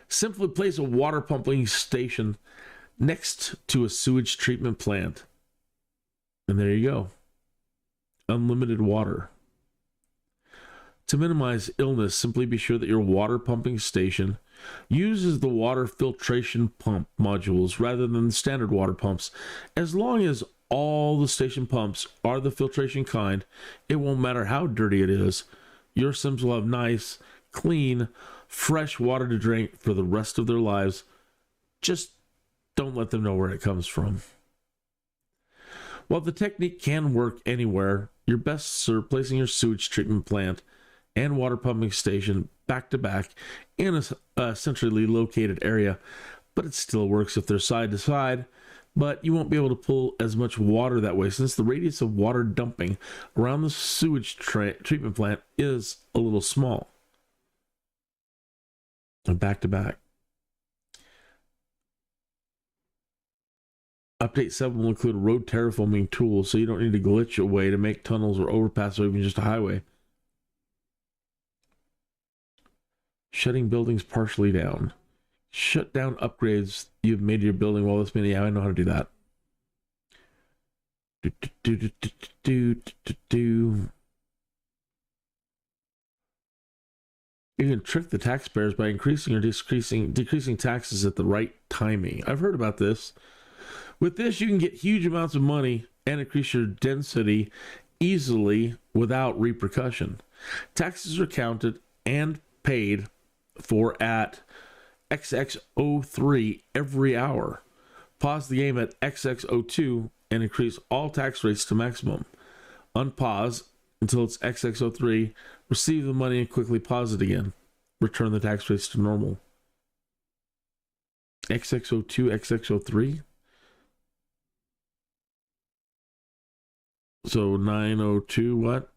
Simply place a water pumping station next to a sewage treatment plant. And there you go. Unlimited water. To minimize illness, simply be sure that your water pumping station uses the water filtration pump modules rather than standard water pumps. As long as all the station pumps are the filtration kind, it won't matter how dirty it is. Your Sims will have nice, clean, fresh water to drink for the rest of their lives. Just don't let them know where it comes from. While the technique can work anywhere, you're best served placing your sewage treatment plant and water pumping station back to back in a centrally located area, but it still works if they're side to side. But you won't be able to pull as much water that way, since the radius of water dumping around the sewage treatment plant is a little small. And back to back. Update 7 will include a road terraforming tool, so you don't need to glitch a way to make tunnels or overpass or even just a highway. Shutting buildings partially down. Shut down upgrades you've made to your building while this many. Yeah, I know how to do that. You can trick the taxpayers by increasing or decreasing taxes at the right timing. I've heard about this. With this, you can get huge amounts of money and increase your density easily without repercussion. Taxes are counted and paid for at XX03 every hour. Pause the game at XX02 and increase all tax rates to maximum. Unpause until it's XX03, receive the money and quickly pause it again. Return the tax rates to normal. XX02, XX03? So 902 what?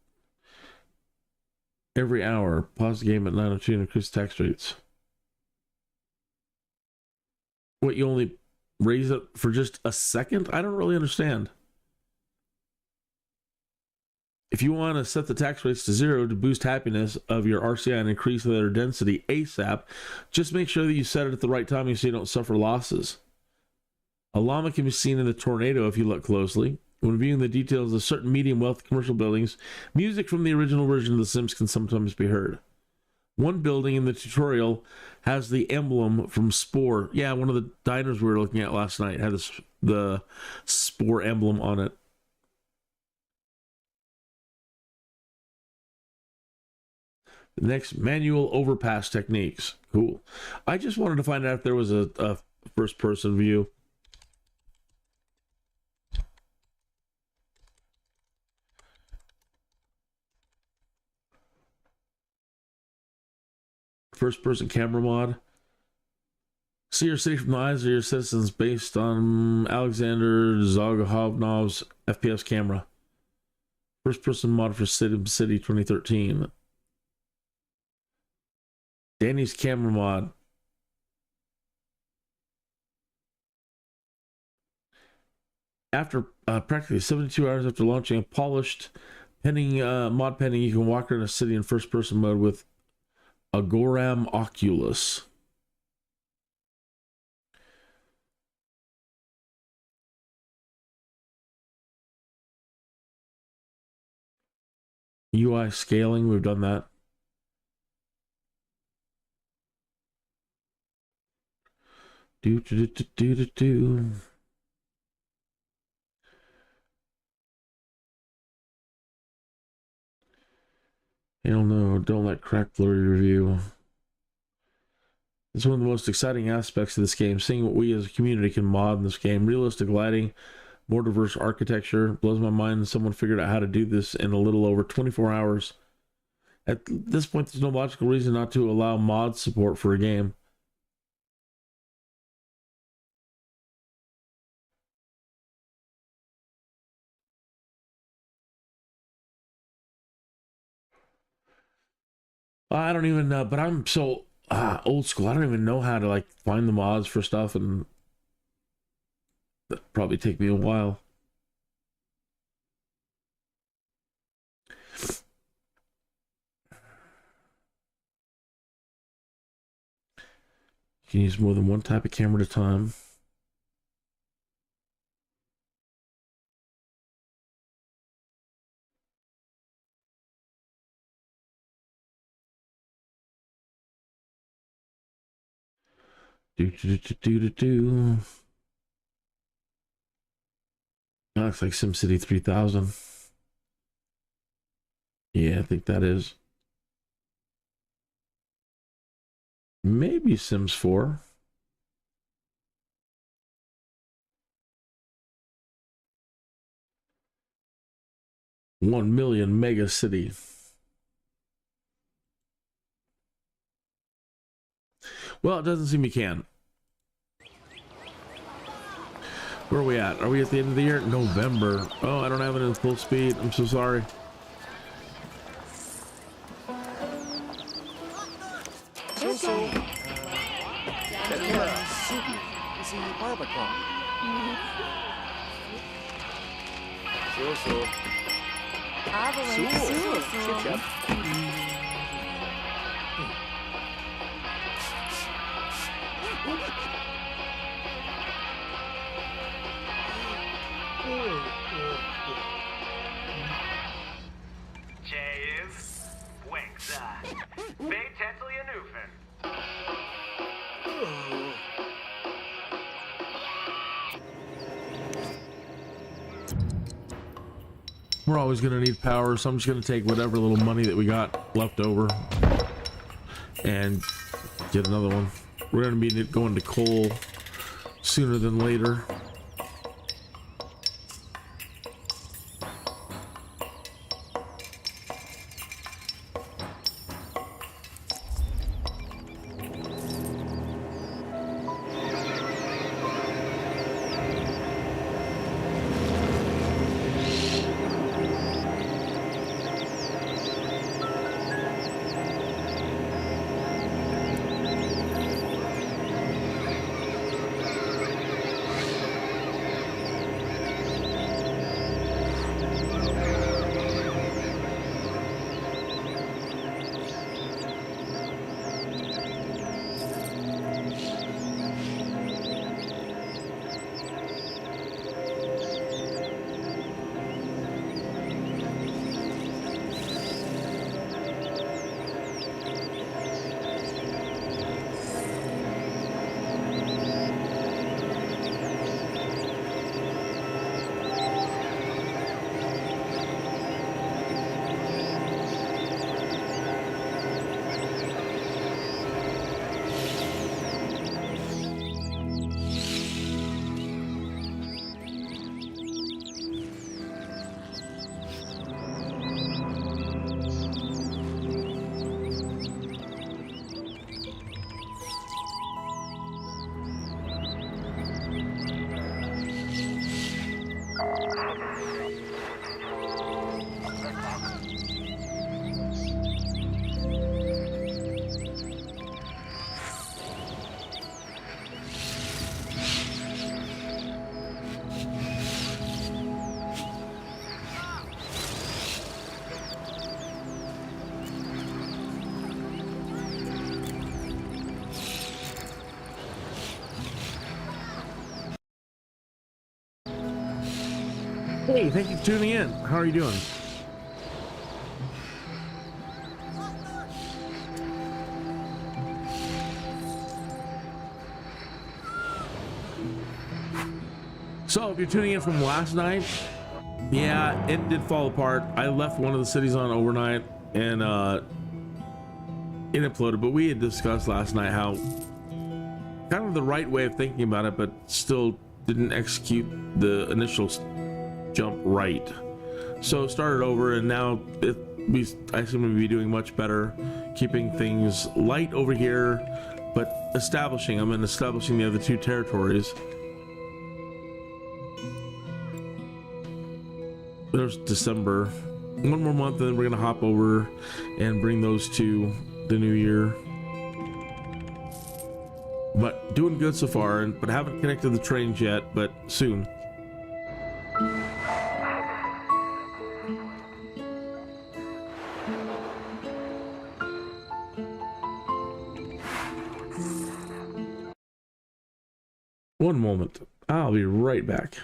Every hour. Pause the game at 902 and increase tax rates. What, you only raise it for just a second? I don't really understand. If you want to set the tax rates to 0 to boost happiness of your RCI and increase their density ASAP, just make sure that you set it at the right timing so you don't suffer losses. A llama can be seen in the tornado if you look closely. When viewing the details of certain medium wealth commercial buildings, music from the original version of The Sims can sometimes be heard. One building in the tutorial has the emblem from Spore. Yeah, one of the diners we were looking at last night had the Spore emblem on it. Next, manual overpass techniques. Cool. I just wanted to find out if there was a first-person view. First-person camera mod. See your city from the eyes of your citizens based on Alexander Zoghovnov's FPS camera. First-person mod for SimCity 2013. Danny's camera mod. After practically 72 hours after launching a polished mod pending, you can walk around a city in first-person mode with Agoram Oculus. UI scaling, we've done that. Do. Hell no, don't let crack blur your review. It's one of the most exciting aspects of this game, seeing what we as a community can mod in this game. Realistic lighting, more diverse architecture. Blows my mind that someone figured out how to do this in a little over 24 hours. At this point, there's no logical reason not to allow mod support for a game. I don't even know, but I'm so old school. I don't even know how to like find the mods for stuff, and that'd probably take me a while. You can use more than one type of camera at a time. That looks like SimCity 3000. Yeah, I think that is. Maybe Sims 4. $1 million mega city. Well, it doesn't seem you can. Where are we at? Are we at the end of the year? November. Oh, I don't have it in full speed. I'm so sorry. Cheers. Winks. Be tensely We're always going to need power, so I'm just going to take whatever little money that we got left over and get another one. We're going to be going to coal sooner than later. Hey, thank you for tuning in. How are you doing? So, if you're tuning in from last night, yeah, it did fall apart. I left one of the cities on overnight and it imploded, but we had discussed last night how kind of the right way of thinking about it, but still didn't execute the initial jump right. So started over, and now I seem to be doing much better, keeping things light over here, but establishing the other two territories. There's December, one more month, and then we're gonna hop over and bring those to the new year. But doing good so far, but haven't connected the trains yet, but soon. One moment. I'll be right back.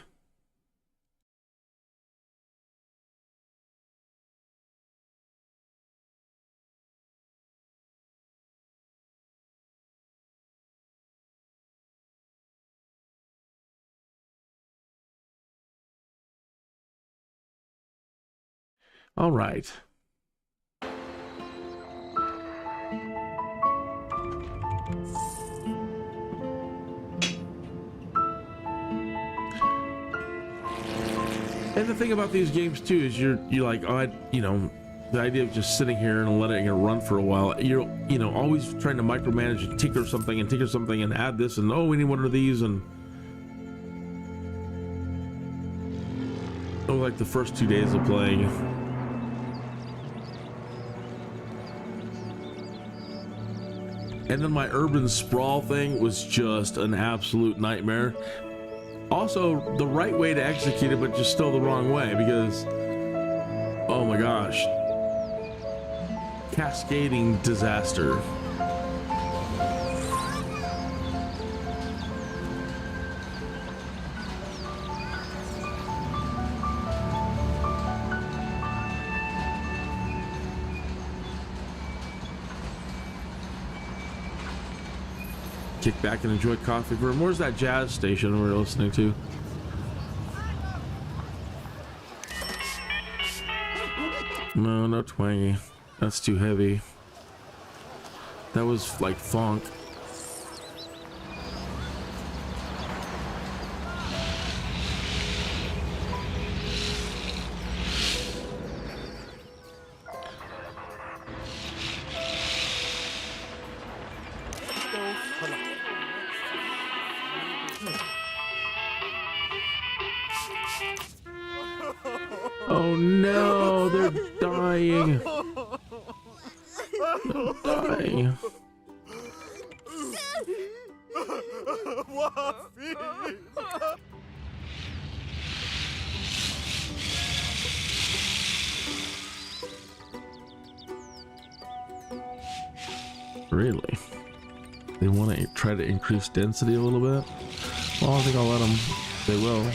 All right. And the thing about these games too is you're like, oh, the idea of just sitting here and letting it run for a while, you're always trying to micromanage and tinker something and add this and oh, we need one of these, and like the first 2 days of playing. And then my urban sprawl thing was just an absolute nightmare. Also, the right way to execute it, but just still the wrong way, because, oh my gosh, cascading disaster. Kick back and enjoy coffee. Where's that jazz station we're listening to? No, no twangy. That's too heavy. That was like funk. Oh no, they're dying. They're dying. Really? They want to try to increase density a little bit? Well, I think I'll let them. They will.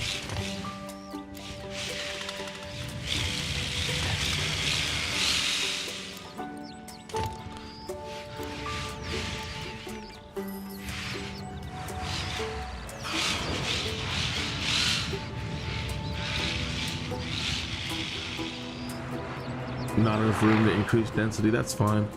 Not enough room to increase density, that's fine.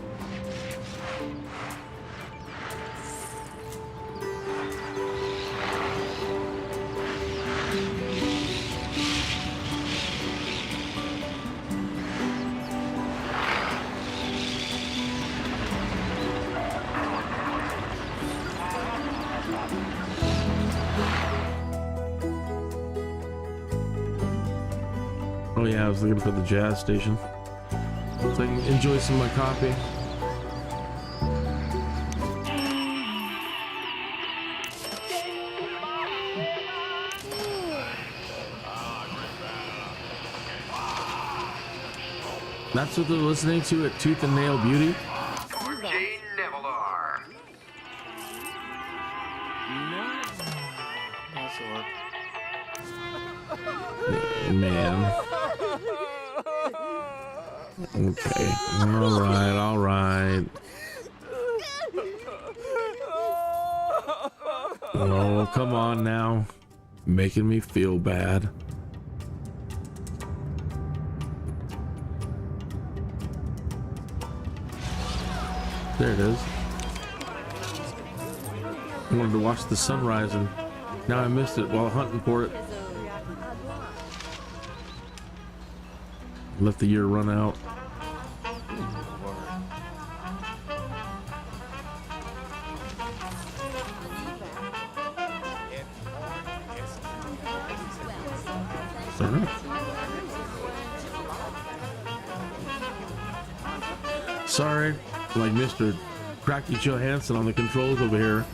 Oh yeah, I was looking for the jazz station so I can enjoy some of my coffee. That's what they're listening to at Tooth and Nail Beauty. Jane Nevelar. Man. Okay. All right. All right. Oh, come on now. Making me feel bad. There it is. I wanted to watch the sunrise and now I missed it while hunting for it. Let the year run out. Sorry, like Mr. Cracky Johansson on the controls over here.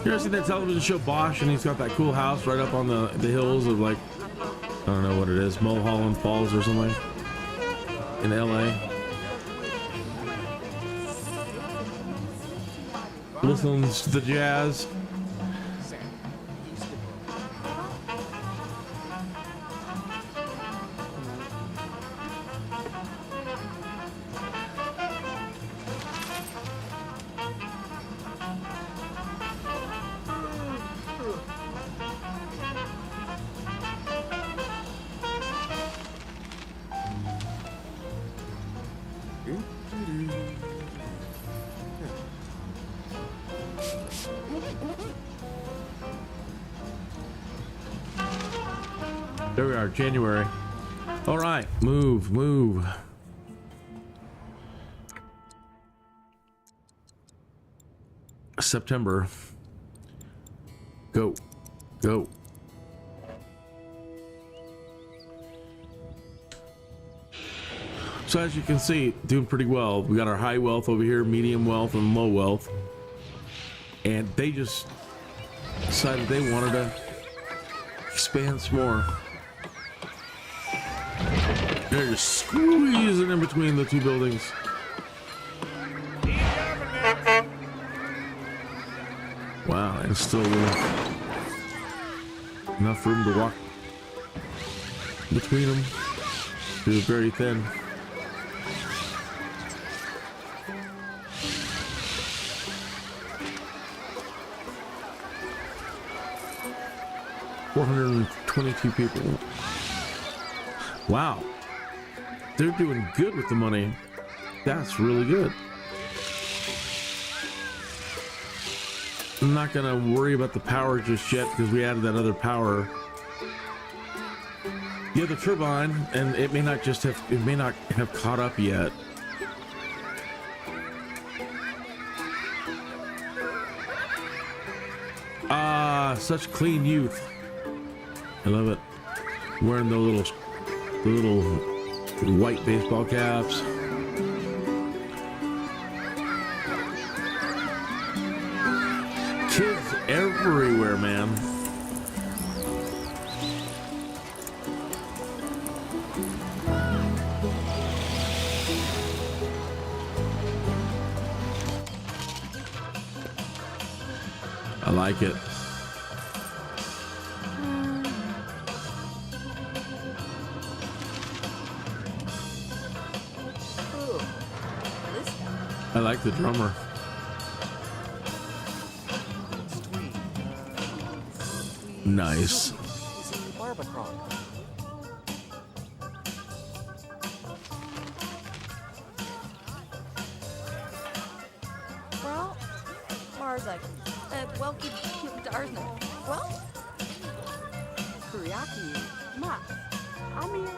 You ever seen that television show Bosch, and he's got that cool house right up on the hills of, like, I don't know what it is, Mulholland Falls or something in LA. Listens to the jazz. There we are, January. All right, move. September. Go. So as you can see, doing pretty well. We got our high wealth over here, medium wealth, and low wealth. And they just decided they wanted to expand some more. They're just squeezing in between the two buildings. Wow, and still enough room to walk between them. They're very thin. $422 people. Wow. They're doing good with the money. That's really good. I'm not gonna worry about the power just yet because we added that other power. Yeah, the turbine, and it may not have caught up yet. Ah, such clean youth. I love it. Wearing the little white baseball caps. Kids everywhere, man. I like it. I like the drummer. Nice. Well, Marzak, welcome to Arsna. Well, Kuriaki, Ma, Amir.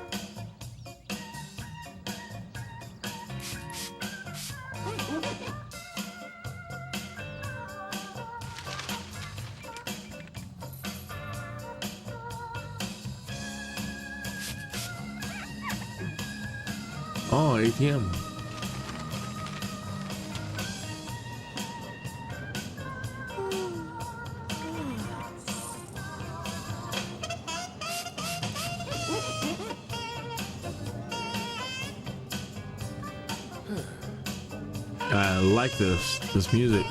Oh, ATM. I like this music.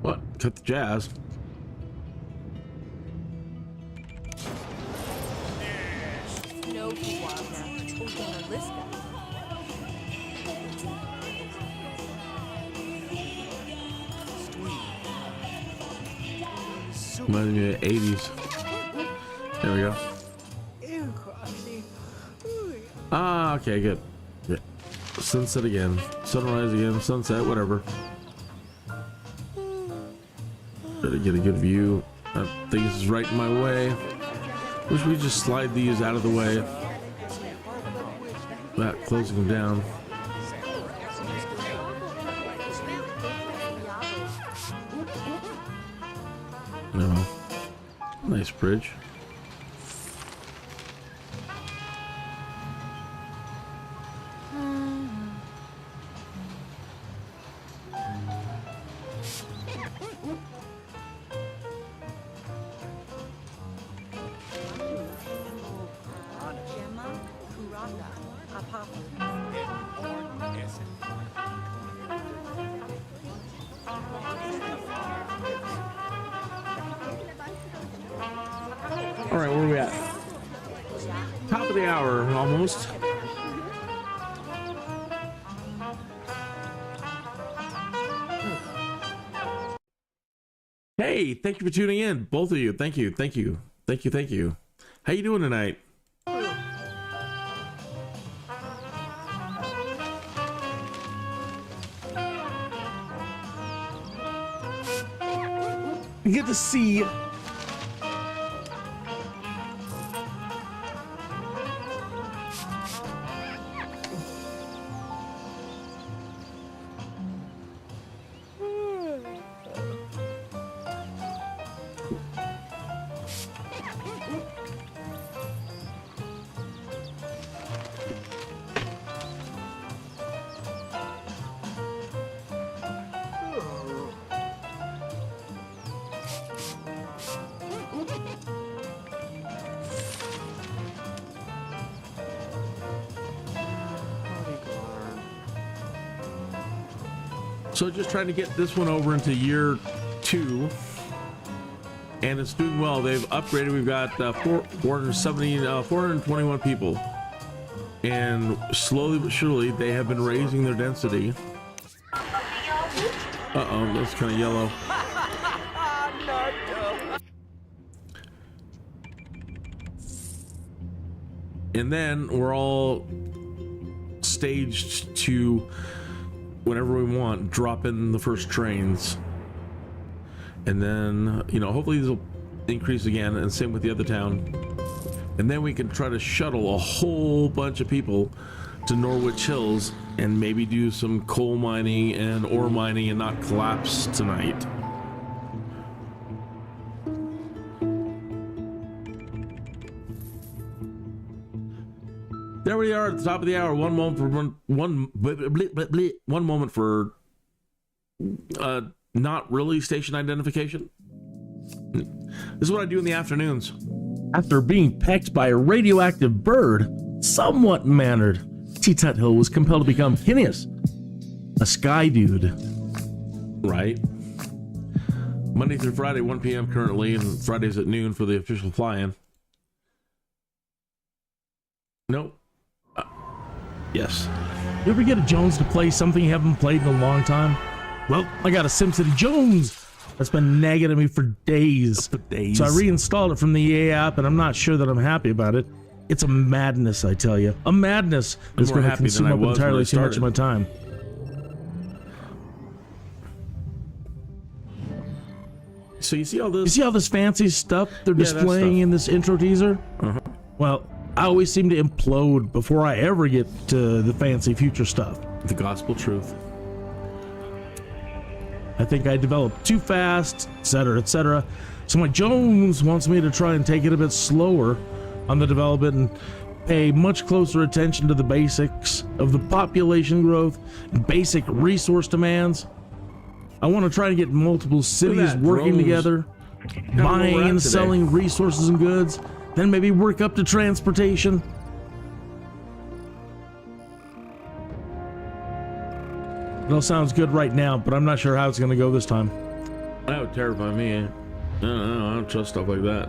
What? Cut the jazz. No Kuwabna, Ogana Liska. Reminds me of the 80s. There we go. Ah, okay, good. Yeah. Sunset again. Sunrise again. Sunset, whatever. Try to get a good view. I think this is right in my way. Wish we just slide these out of the way. That closing them down. No. Nice bridge. All right, where are we at? Top of the hour, almost. Hey, thank you for tuning in, both of you. Thank you, thank you, thank you, thank you. How you doing tonight? Good to see you. So just trying to get this one over into year 2, and it's doing well. They've upgraded. We've got 421 people, and slowly but surely they have been raising their density. Uh-oh, that's kind of yellow. And then we're all staged to, whenever we want, drop in the first trains, and then, you know, hopefully these will increase again, and same with the other town, and then we can try to shuttle a whole bunch of people to Norwich Hills and maybe do some coal mining and ore mining and not collapse tonight. There we are at the top of the hour. One moment for one moment for not really station identification. This is what I do in the afternoons. After being pecked by a radioactive bird, somewhat mannered, T-Tut Hill was compelled to become Kinneas, a sky dude. Right. Monday through Friday, 1 p.m. currently, and Fridays at noon for the official fly-in. Nope. Yes. You ever get a Jones to play something you haven't played in a long time? Well, I got a SimCity Jones that's been nagging at me for days. So I reinstalled it from the EA app, and I'm not sure that I'm happy about it. It's a madness, I tell you. A madness that's going to consume up entirely too much of my time. So you see all this? You see all this fancy stuff they're displaying in this intro teaser? Uh-huh. Well, I always seem to implode before I ever get to the fancy future stuff. The gospel truth. I think I developed too fast, etc., etc. So my Jones wants me to try and take it a bit slower on the development and pay much closer attention to the basics of the population growth and basic resource demands. I want to try to get multiple cities working together, buying and selling resources and goods, then maybe work up to transportation. It all sounds good right now, but I'm not sure how it's going to go this time. That would terrify me. I don't know. I don't trust stuff like that.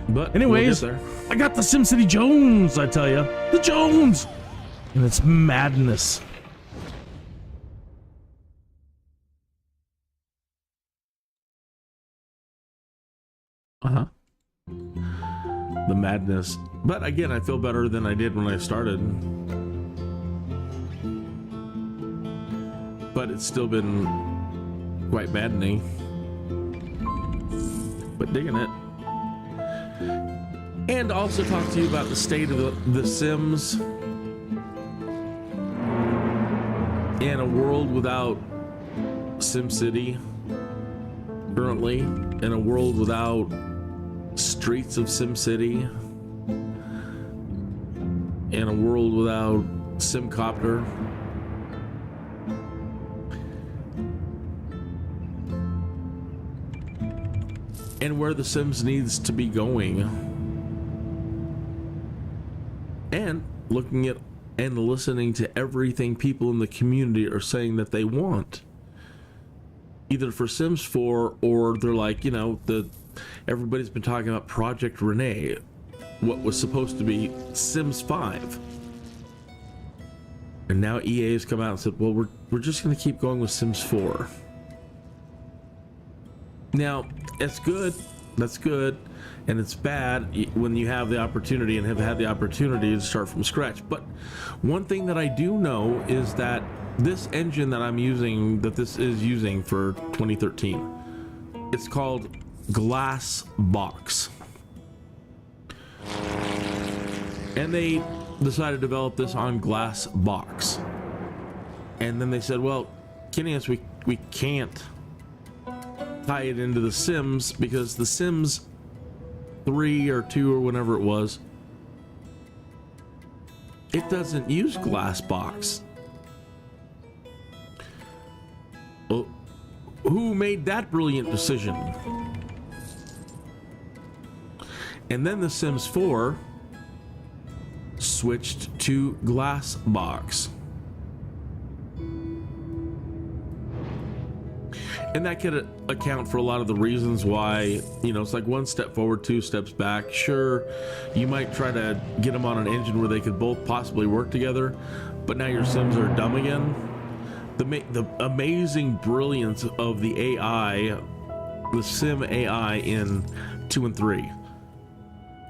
But anyways, we'll I got the SimCity Jones, I tell you. The Jones! And it's madness. Uh-huh. The madness. But again, I feel better than I did when I started. But it's still been quite maddening. But digging it. And also talk to you about the state of the Sims in a world without SimCity currently, in a world without streets of SimCity, in a world without Simcopter. And where the Sims needs to be going. And looking at and listening to everything people in the community are saying that they want. either for Sims 4 or they're like, you know, everybody's been talking about Project Renee, what was supposed to be Sims 5. And now EA has come out and said, well, we're just going to keep going with Sims 4. Now, it's good. That's good. And it's bad when you have the opportunity and have had the opportunity to start from scratch. But one thing that I do know is that this engine that I'm using, that this is using for 2013, it's called Glass Box. And they decided to develop this on Glass Box. And then they said, well, Kinneas, we can't tie it into the Sims because the Sims 3 or 2 or whenever it was, it doesn't use Glass Box. Well, who made that brilliant decision? And then the Sims 4 switched to Glass Box. And that could account for a lot of the reasons why, you know, it's like one step forward, two steps back. Sure, you might try to get them on an engine where they could both possibly work together, but now your Sims are dumb again. The amazing brilliance of the AI, the Sim AI in 2 and 3,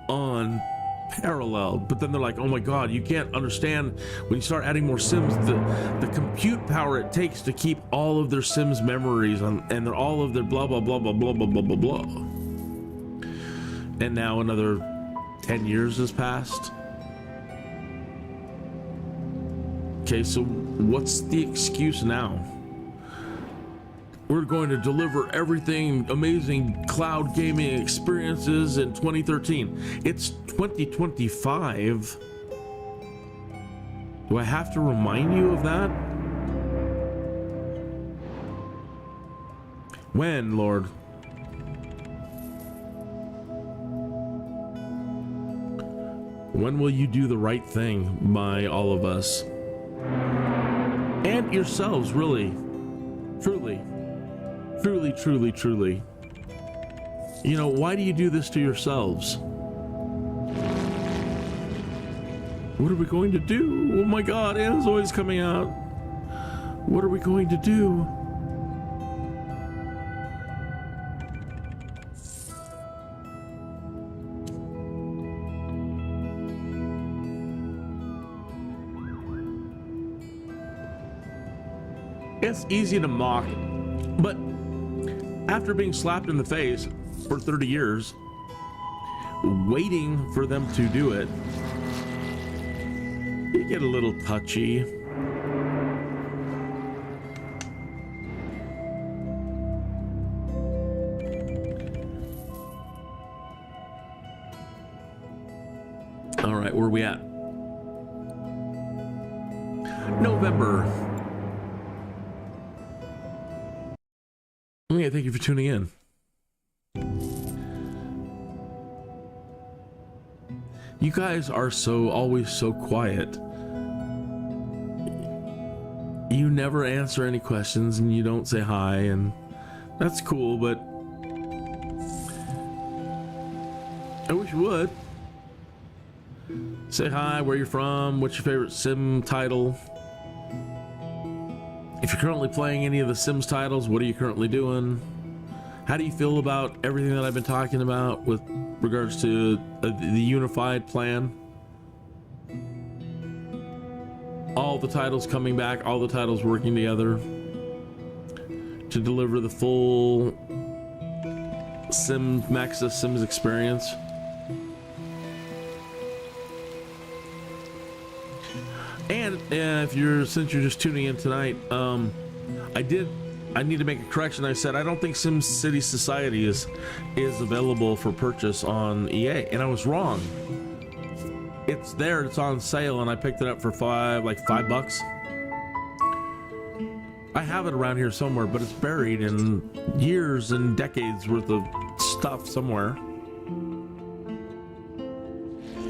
unparalleled. But then they're like, oh my god, you can't understand when you start adding more Sims, the compute power it takes to keep all of their Sims memories on, and all of their blah blah blah blah blah blah blah blah blah. And now another 10 years has passed. Okay, so what's the excuse now? We're going to deliver everything amazing cloud gaming experiences in 2013. It's 2025. Do I have to remind you of that? When, Lord? When will you do the right thing by all of us? And yourselves, really. Truly. Truly, truly, truly. You know, why do you do this to yourselves? What are we going to do? Oh my god, Anna's always coming out. What are we going to do? It's easy to mock, but after being slapped in the face for 30 years, waiting for them to do it, you get a little touchy. All right, where are we at? November. Okay, thank you for tuning in. You guys are always so quiet. You never answer any questions and you don't say hi, and that's cool, but I wish you would. Say hi, where you're from, what's your favorite Sim title? If you're currently playing any of the Sims titles, what are you currently doing? How do you feel about everything that I've been talking about with regards to the unified plan? All the titles coming back, all the titles working together to deliver the full Maxis Sims experience. And since you're just tuning in tonight, I need to make a correction. I said I don't think SimCity Society is available for purchase on EA, and I was wrong. It's there, it's on sale, and I picked it up for $5. I have it around here somewhere, but it's buried in years and decades worth of stuff somewhere.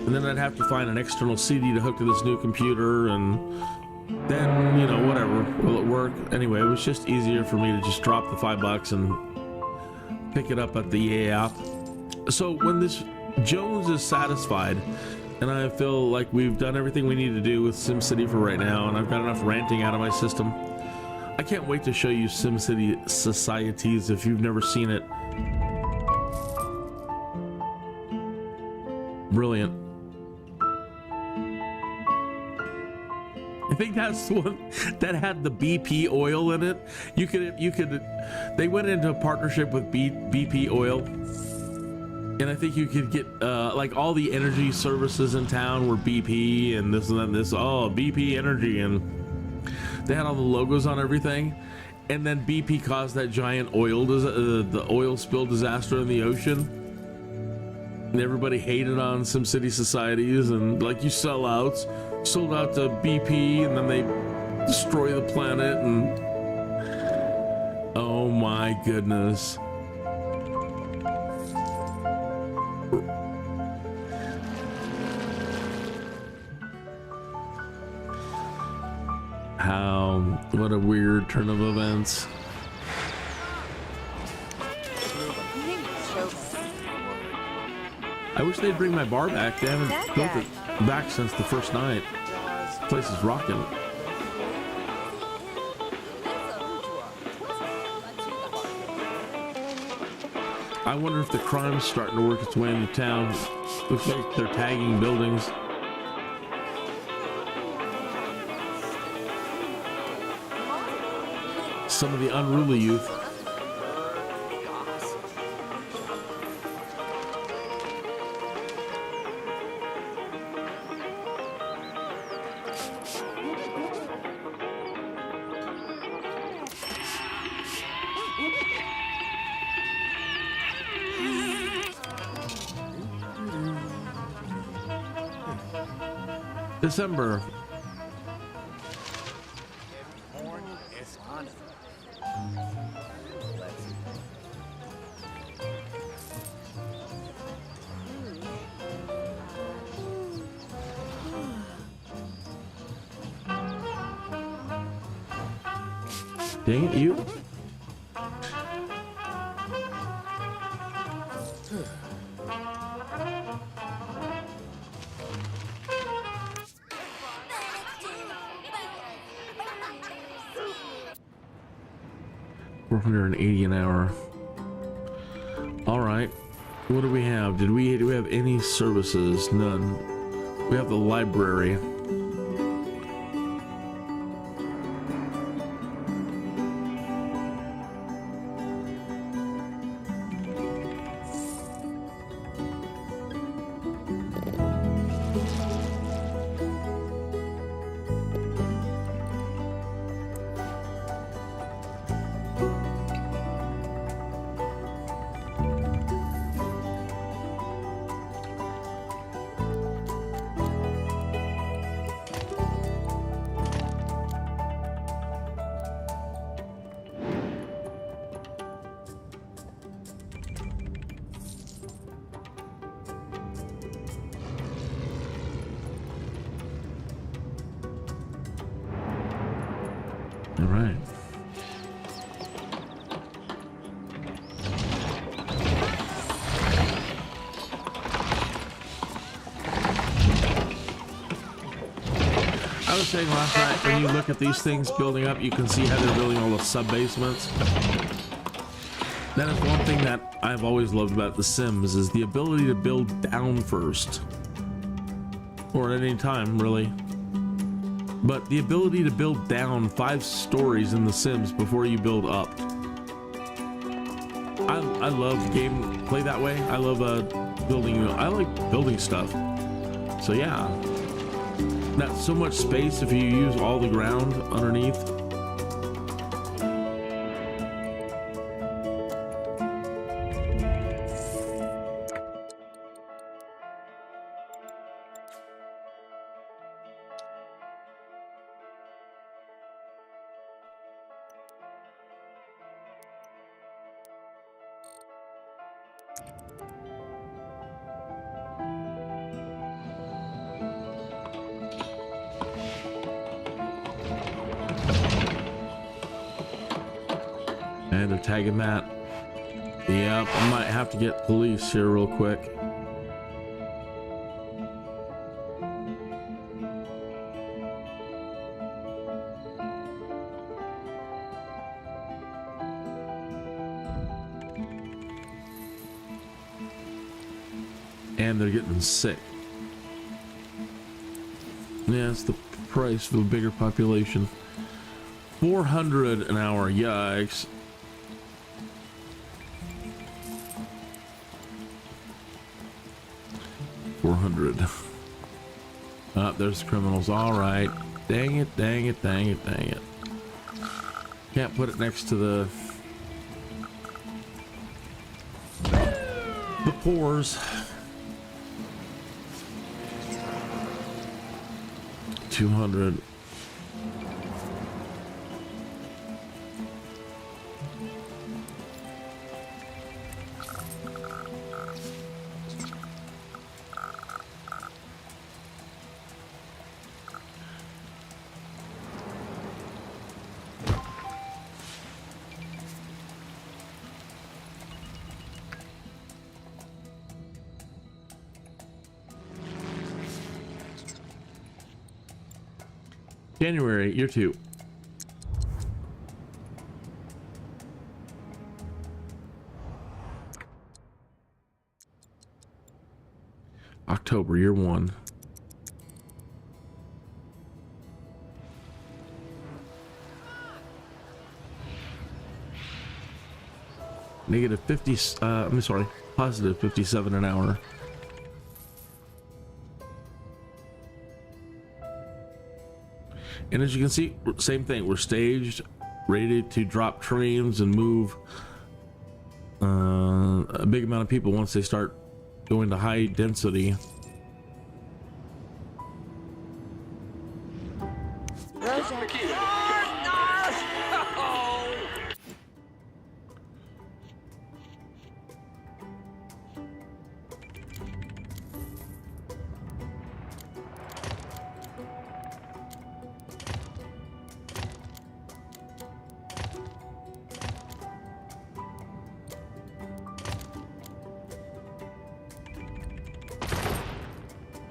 And then I'd have to find an external CD to hook to this new computer, and then, you know, whatever, will it work? Anyway, it was just easier for me to just drop the $5 and pick it up at the EA app. So when this Jones is satisfied, and I feel like we've done everything we need to do with SimCity for right now, and I've got enough ranting out of my system, I can't wait to show you SimCity Societies if you've never seen it. Brilliant. I think that's the one that had the BP oil in it. You could, they went into a partnership with BP oil, and I think you could get like all the energy services in town were BP and this and that and this. Oh, BP Energy, and they had all the logos on everything. And then BP caused that giant oil, the oil spill disaster in the ocean. And everybody hated on SimCity Societies, and like, you sellouts, sold out to BP, and then they destroy the planet, and oh my goodness. What a weird turn of events. I wish they'd bring my bar back. They haven't built it back since the first night. This place is rocking. I wonder if the crime's starting to work its way into town. Looks like they're tagging buildings. Some of the unruly youth. December. Dang it, you. $480 an hour. All right. What do we have? Do we have any services? None. We have the library. All right. I was saying last night, when you look at these things building up, you can see how they're building all the sub-basements. That is one thing that I've always loved about The Sims, is the ability to build down first. Or at any time, really. But the ability to build down 5 stories in The Sims before you build up. I love gameplay that way. I love building. I like building stuff. So yeah, that's so much space if you use all the ground underneath. And they're tagging that. Yep, I might have to get police here real quick. And they're getting sick. Yeah, it's the price of a bigger population. 400 an hour, yikes. Oh, there's criminals. All right. Dang it, dang it, dang it, dang it. Can't put it next to the pores. 200. January, year 2. October, year 1. Negative 50, I'm sorry, positive 57 an hour. And as you can see, same thing. We're staged, ready to drop trains and move a big amount of people once they start going to high density.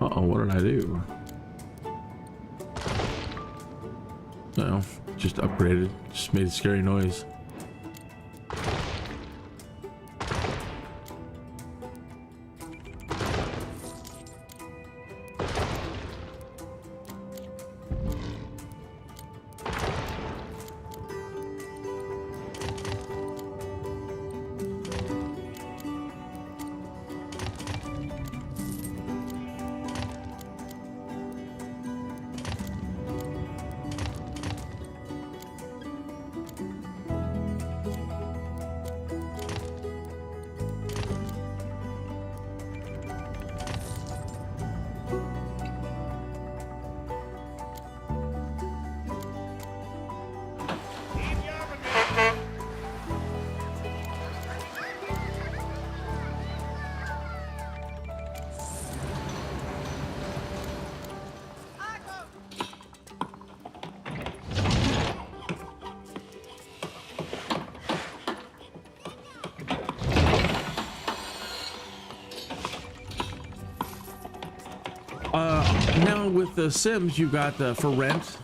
Uh-oh, what did I do? No, just upgraded. Just made a scary noise. Now with the Sims, you got for rent,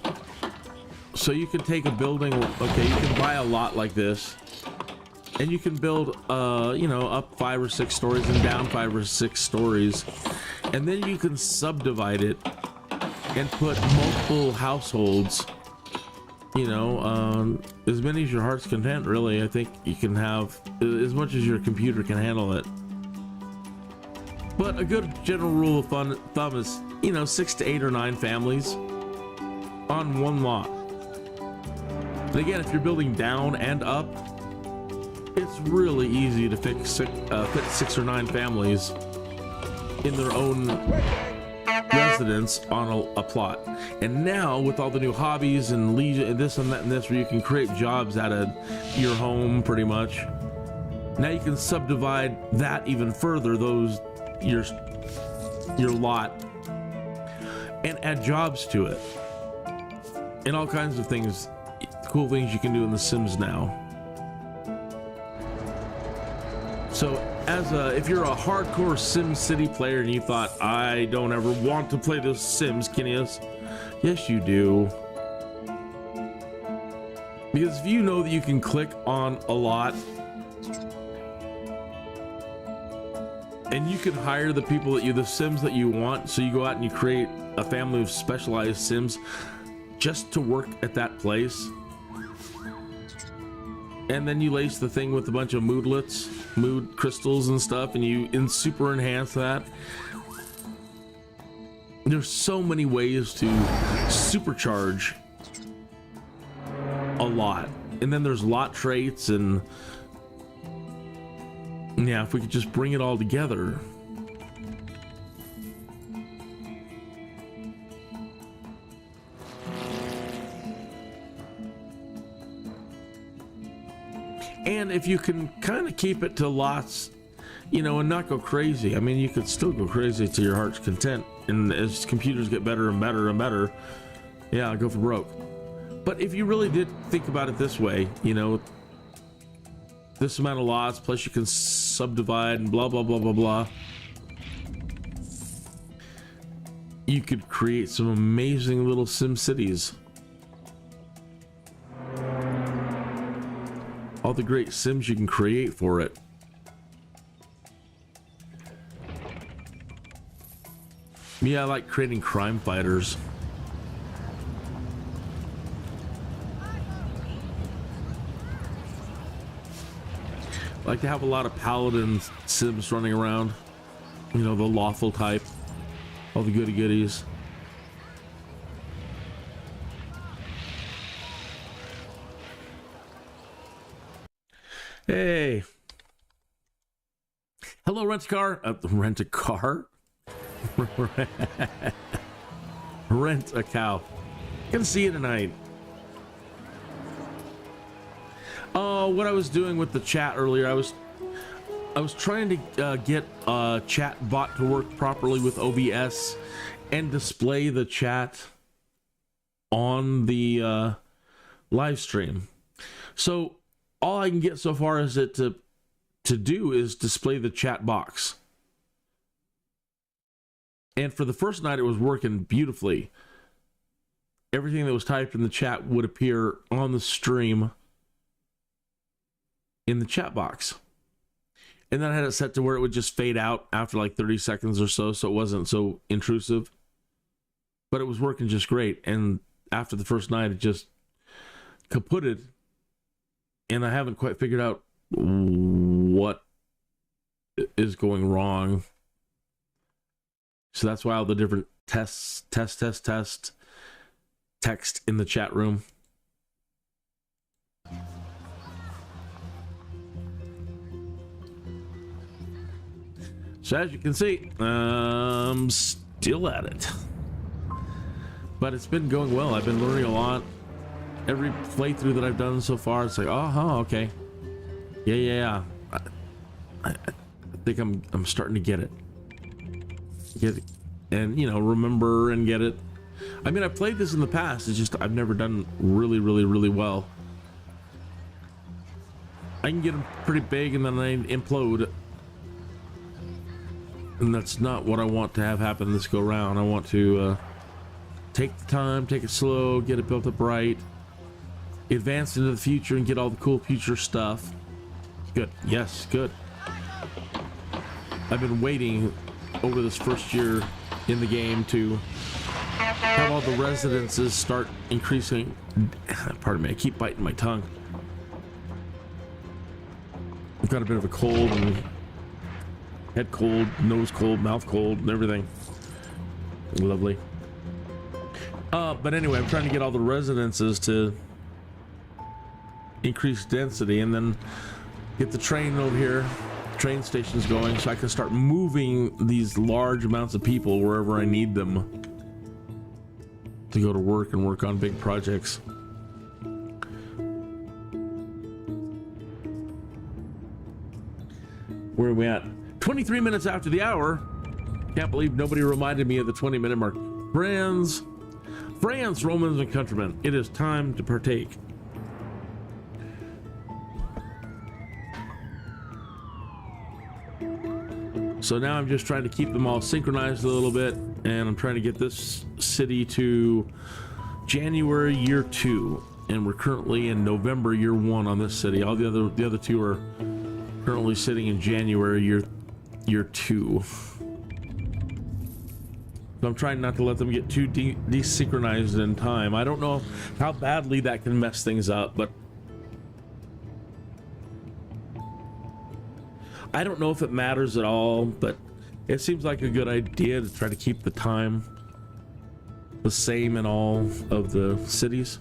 so you can take a building. Okay, you can buy a lot like this, and you can build, you know, up 5 or 6 stories and down 5 or 6 stories, and then you can subdivide it and put multiple households. You know, as many as your heart's content. Really, I think you can have as much as your computer can handle it. But a good general rule of thumb is, you know, 6 to 8 or 9 families on one lot. And again, if you're building down and up, it's really easy to fit 6 or 9 families in their own residence on a plot. And now with all the new hobbies and leisure and this and that and this, where you can create jobs out of your home pretty much, now you can subdivide that even further, those your lot, and add jobs to it, and all kinds of things, cool things you can do in The Sims now. So if you're a hardcore SimCity player and you thought, I don't ever want to play the Sims, Kinneas, yes you do. Because if you know that you can click on a lot and you can hire the people the Sims that you want, so you go out and you create a family of specialized Sims just to work at that place. And then you lace the thing with a bunch of mood crystals and stuff, and you super enhance that. There's so many ways to supercharge a lot. And then there's lot traits, and yeah, if we could just bring it all together. And if you can kind of keep it to lots, you know, and not go crazy. I mean, you could still go crazy to your heart's content. And as computers get better and better and better, yeah, go for broke. But if you really did think about it this way, you know, this amount of lots, plus you can subdivide and blah, blah, blah, blah, blah. You could create some amazing little Sim cities. All the great Sims you can create for it. Yeah, I like creating crime fighters. I like to have a lot of paladin Sims running around. You know, the lawful type. All the goody goodies. Hey. Hello, rent-a-car. Rent-a-car? Rent a cow. Gonna see you tonight. What I was doing with the chat earlier, I was trying to get a chat bot to work properly with OBS and display the chat on the live stream. So all I can get so far is to do is display the chat box. And for the first night, it was working beautifully. Everything that was typed in the chat would appear on the stream in the chat box. And then I had it set to where it would just fade out after like 30 seconds or so it wasn't so intrusive. But it was working just great. And after the first night, it just kaputted. And I haven't quite figured out what is going wrong. So that's why all the different test text in the chat room. So as you can see, I'm still at it. But it's been going well. I've been learning a lot. Every playthrough that I've done so far, it's like, oh, okay. Yeah. I think I'm starting to get it. And you know, remember and get it. I mean, I played this in the past, it's just I've never done really well. I can get them pretty big and then I implode, and that's not what I want to have happen this go round. I want to take the time, take it slow, get it built up right, advance into the future and get all the cool future stuff. Good. Yes, good. I've been waiting over this first year in the game to have all the residences start increasing. Pardon me, I keep biting my tongue. I've got a bit of a cold, and head cold, nose cold, mouth cold, and everything. Lovely. But anyway, I'm trying to get all the residences to increase density and then get the train over here, train stations going, so I can start moving these large amounts of people wherever I need them to go to work and work on big projects. Where are we at? 23 minutes after the hour. Can't believe nobody reminded me of the 20-minute mark. Friends, Romans, and countrymen, it is time to partake. So now I'm just trying to keep them all synchronized a little bit, and I'm trying to get this city to January year 2, and we're currently in November year 1 on this city. All the other two are currently sitting in January year 2. So I'm trying not to let them get too desynchronized in time. I don't know how badly that can mess things up, but I don't know if it matters at all, but it seems like a good idea to try to keep the time the same in all of the cities.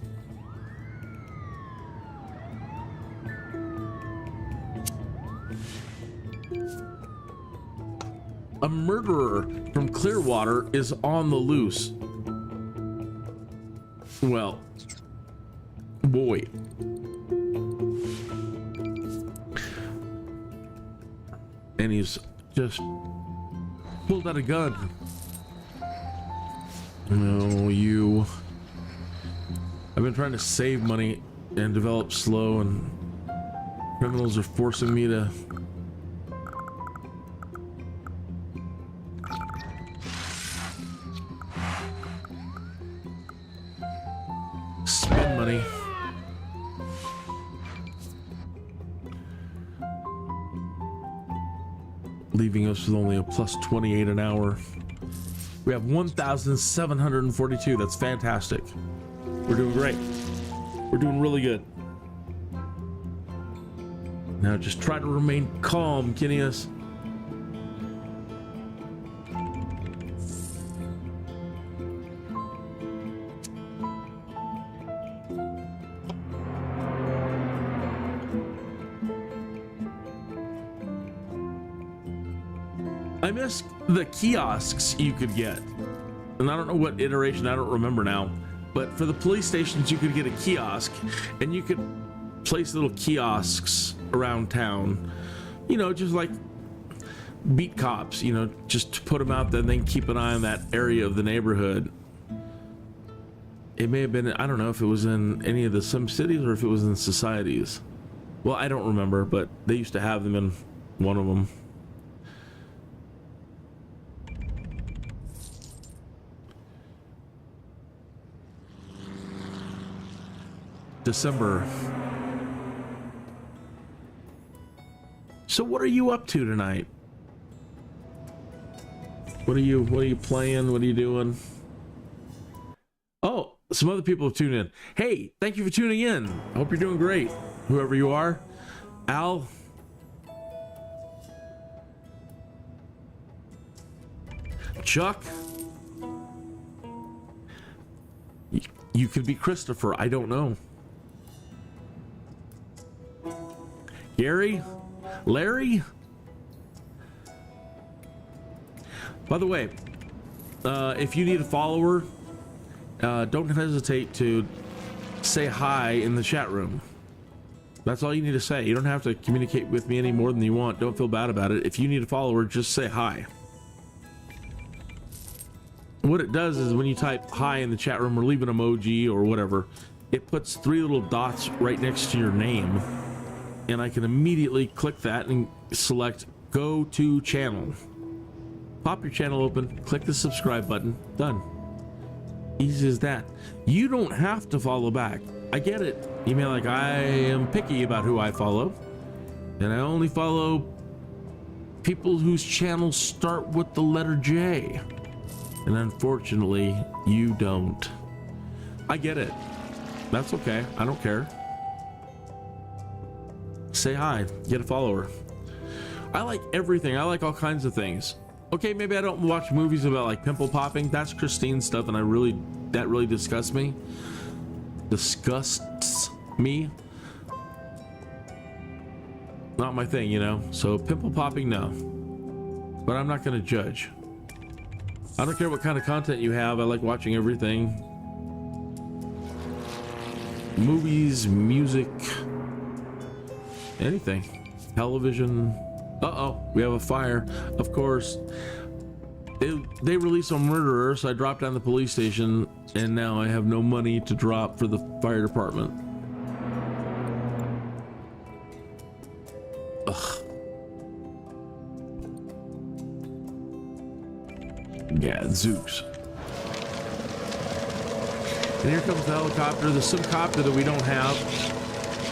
A murderer from Clearwater is on the loose. Well, boy. And he's just pulled out a gun. No, you. I've been trying to save money and develop slow, and criminals are forcing me to spend money. Leaving us with only a plus 28 an hour. We have 1,742. That's fantastic. We're doing great. We're doing really good. Now just try to remain calm, Kinneas. I miss the kiosks you could get, and I don't know what iteration, I don't remember now, but for the police stations you could get a kiosk, and you could place little kiosks around town, you know, just like beat cops, you know, just to put them out there and then keep an eye on that area of the neighborhood. It may have been, I don't know if it was in any of the SimCities or if it was in societies. Well, I don't remember, but they used to have them in one of them. December. So what are you up to tonight? What are you playing? What are you doing? Oh, some other people have tuned in. Hey, thank you for tuning in. I hope you're doing great, whoever you are. Al. Chuck. You could be Christopher, I don't know. Gary? Larry? By the way, if you need a follower, don't hesitate to say hi in the chat room. That's all you need to say. You don't have to communicate with me any more than you want. Don't feel bad about it. If you need a follower, just say hi. What it does is when you type hi in the chat room or leave an emoji or whatever, it puts 3 little dots right next to your name. And I can immediately click that and select go to channel. Pop your channel open, click the subscribe button, done. Easy as that. You don't have to follow back. I get it. You may like, I am picky about who I follow, and I only follow people whose channels start with the letter J. And unfortunately, you don't. I get it. That's okay. I don't care. Say hi, get a follower. I like everything. I like all kinds of things. Okay, maybe I don't watch movies about like pimple popping. That's Christine's stuff, and that really disgusts me. Disgusts me. Not my thing, you know. So pimple popping, no. But I'm not gonna judge. I don't care what kind of content you have. I like watching everything. Movies, music, anything. Television. Uh-oh, we have a fire. Of course, they released a murderer, so I dropped down the police station, and now I have no money to drop for the fire department. Ugh. Gadzooks. And here comes the helicopter, the SIMCOPTER that we don't have.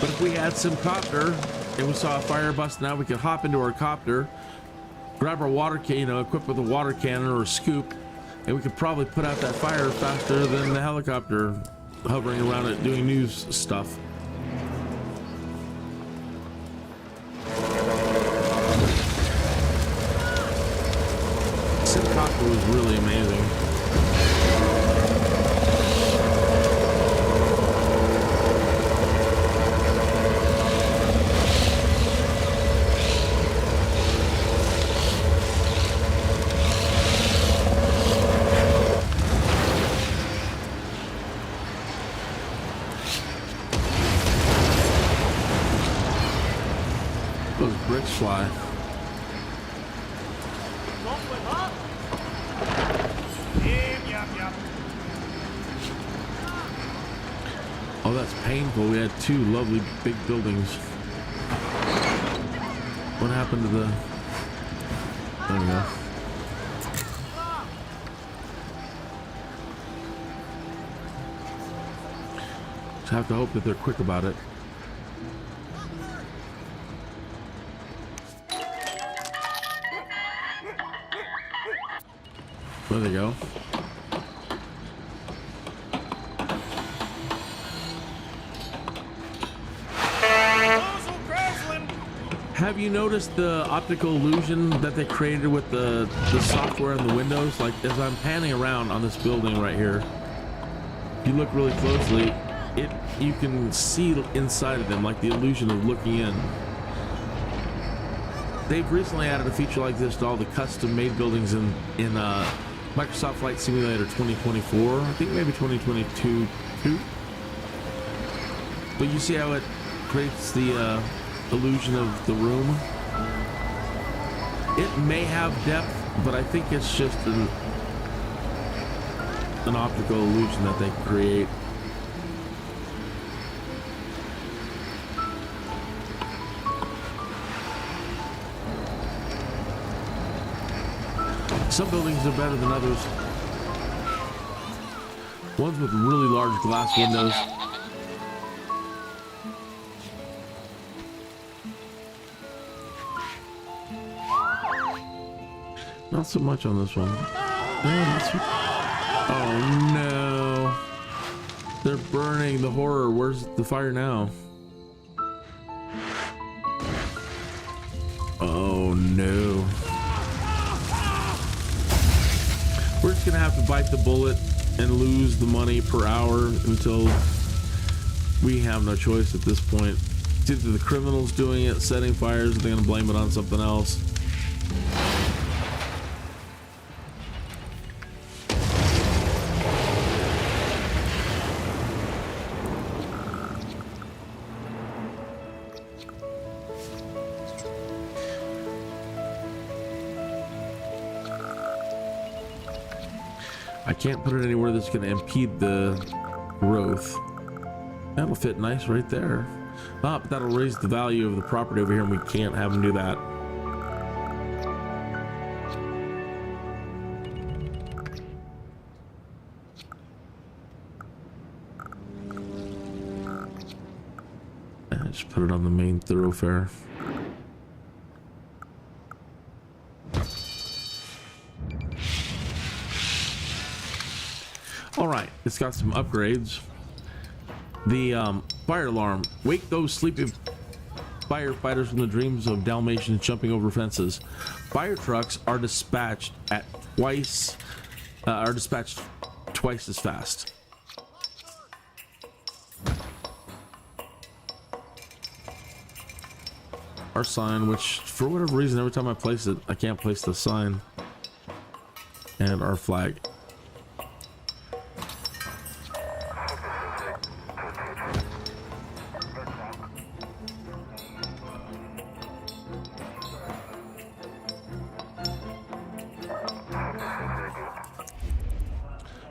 But if we had SIMCOPTER and we saw a fire busting out, we could hop into our copter, grab our water can, you know, equipped with a water cannon or a scoop, and we could probably put out that fire faster than the helicopter hovering around it doing news stuff. SIMCOPTER was really amazing. Those bricks fly. Oh, that's painful. We had two lovely big buildings. What happened to the... There we go. Just have to hope that they're quick about it. There they go. Have you noticed the optical illusion that they created with the software and the windows? Like, as I'm panning around on this building right here, if you look really closely, you can see inside of them, like the illusion of looking in. They've recently added a feature like this to all the custom-made buildings in Microsoft Flight Simulator 2024. I think maybe 2022 too. But you see how it creates the illusion of the room? It may have depth, but I think it's just an optical illusion that they create. Some buildings are better than others. Ones with really large glass windows. Not so much on this one. Oh no. They're burning the horror. Where's the fire now? Oh no. We're just gonna have to bite the bullet and lose the money per hour until we have no choice at this point. It's either the criminals doing it, setting fires, or they're gonna blame it on something else. I can't put it anywhere that's going to impede the growth. That'll fit nice right there. Ah, but that'll raise the value of the property over here, and we can't have them do that. Just put it on the main thoroughfare. All right, it's got some upgrades. The fire alarm. Wake those sleeping firefighters from the dreams of Dalmatians jumping over fences. Fire trucks are dispatched twice as fast. Our sign, which for whatever reason, every time I place it, I can't place the sign. And our flag.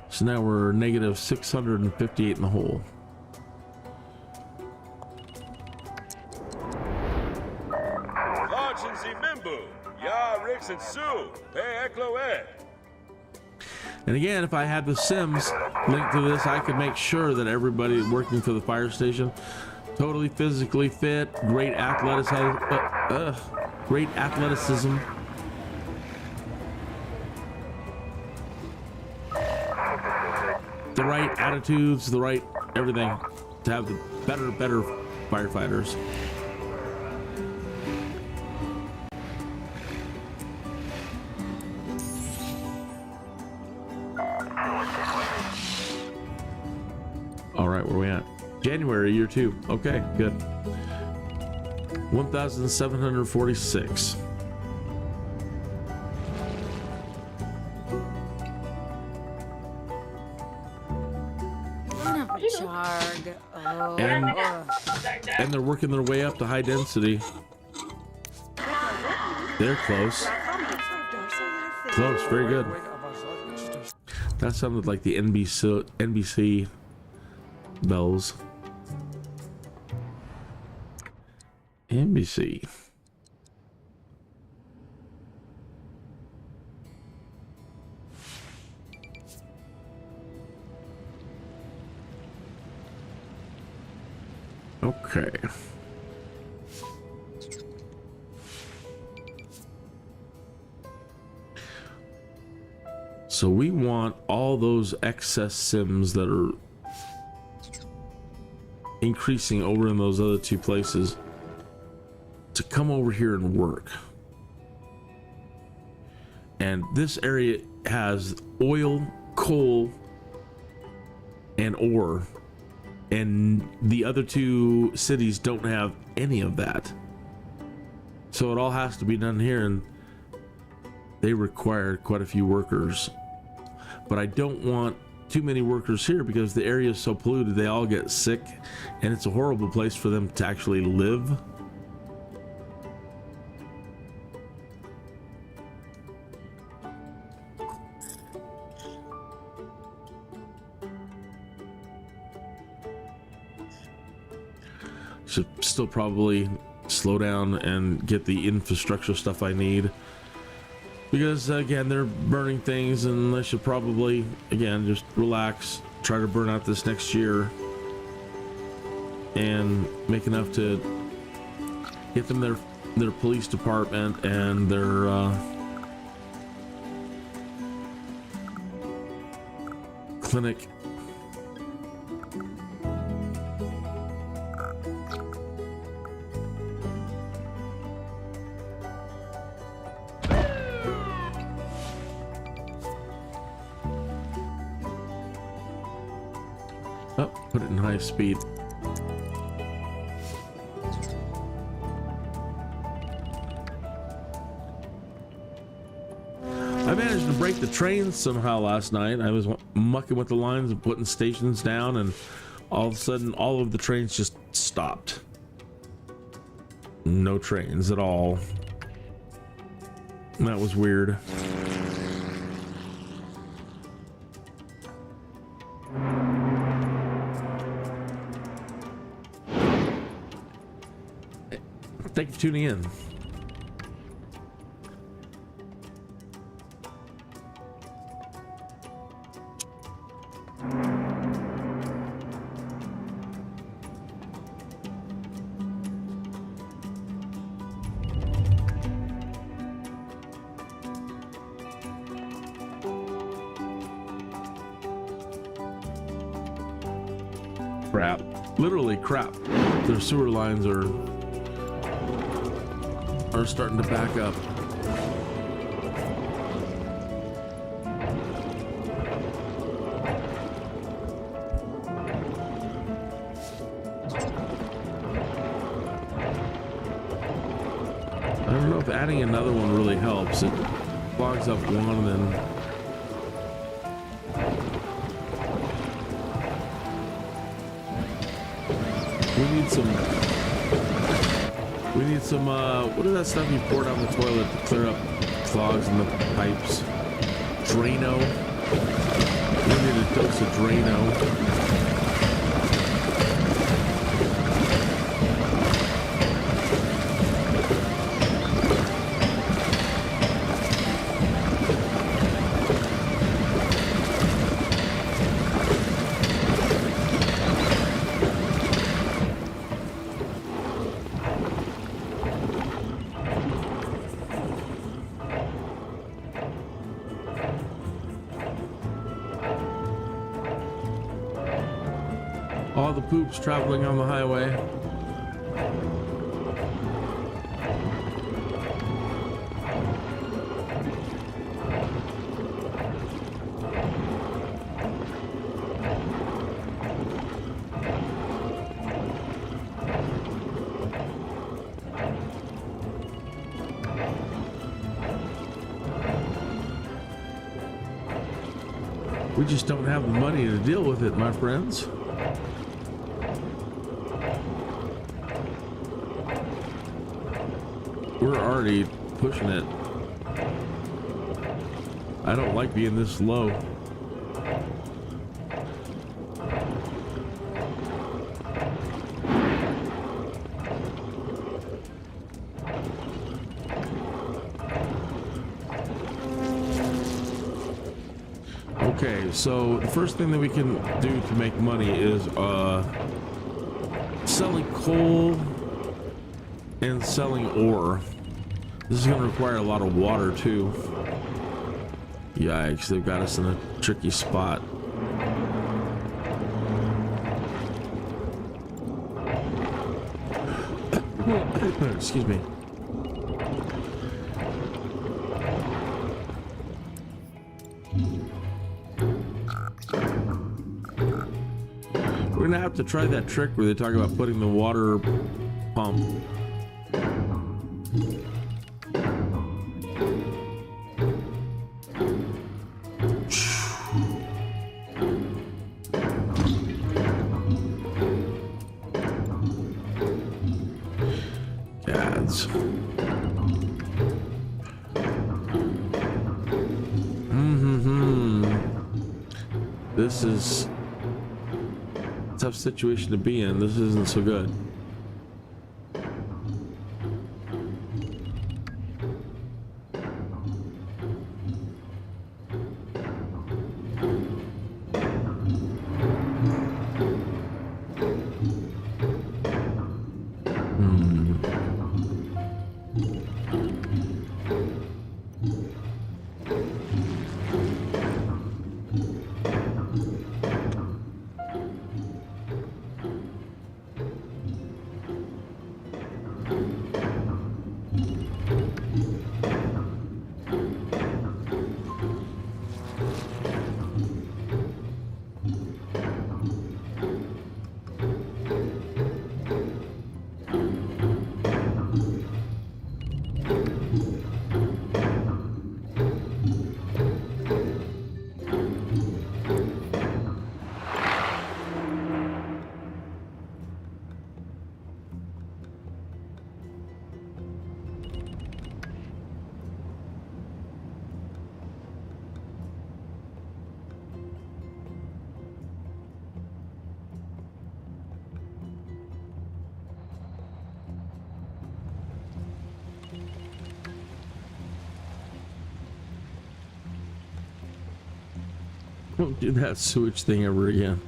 So now we're negative 658 in the hole. Large and Zimimbu, Ya Rix and Sue, Pe Ekloed. And again, if I had the Sims linked to this, I could make sure that everybody working for the fire station totally physically fit, great athleticism, great athleticism. The right attitudes, the right everything to have the better firefighters. All right, where are we at? January, year 2. Okay, good. 1,746. Charg. Oh. And they're working their way up to high density. They're close. Close, very good. That sounded like the NBC bells. NBC. Okay. So we want all those excess sims that are increasing over in those other two places to come over here and work. And this area has oil, coal, and ore. And the other two cities don't have any of that. So it all has to be done here, and they require quite a few workers. But I don't want too many workers here because the area is so polluted, they all get sick, and it's a horrible place for them to actually live. Should still probably slow down and get the infrastructure stuff I need, because again, they're burning things, and I should probably again just relax, try to burn out this next year and make enough to get them their police department and their clinic. Put it in high speed. I managed to break the trains somehow last night. I was mucking with the lines and putting stations down, and all of a sudden all of the trains just stopped. No trains at all. That was weird. Thank you for tuning in. Crap. Literally crap. Their sewer lines are starting to back up. I don't know if adding another one really helps. It clogs up one and then we need some what is that stuff you pour down the toilet to clear up clogs in the pipes? Drano. We need a dose of Drano. All the poops traveling on the highway. We just don't have the money to deal with it, my friends. We're already pushing it. I don't like being this low. Okay, so the first thing that we can do to make money is selling coal and selling ore. This is going to require a lot of water too. Yikes, they've got us in a tricky spot. Excuse me. We're gonna have to try that trick where they talk about putting the water pump. Gads. This is a tough situation to be in. This isn't so good. Don't do that sewage thing ever again.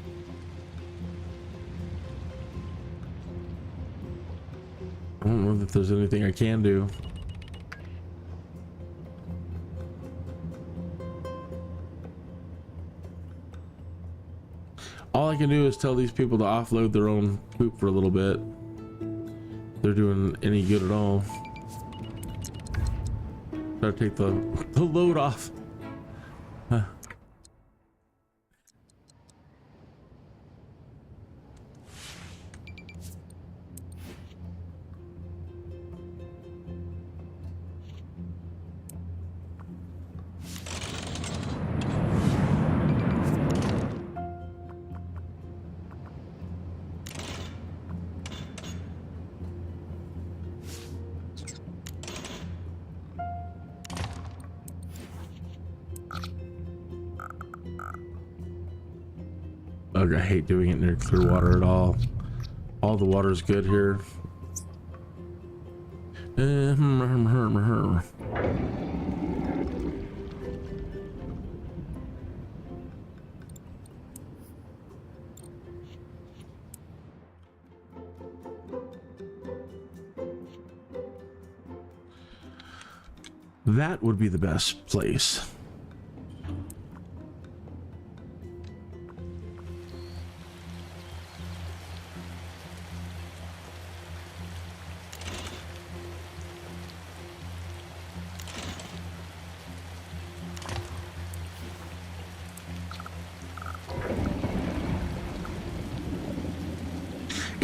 I don't know if there's anything I can do. All I can do is tell these people to offload their own poop for a little bit. If they're doing any good at all. Try to take the load off. Huh. Ugh, I hate doing it near clear water at all. All the water is good here. That would be the best place.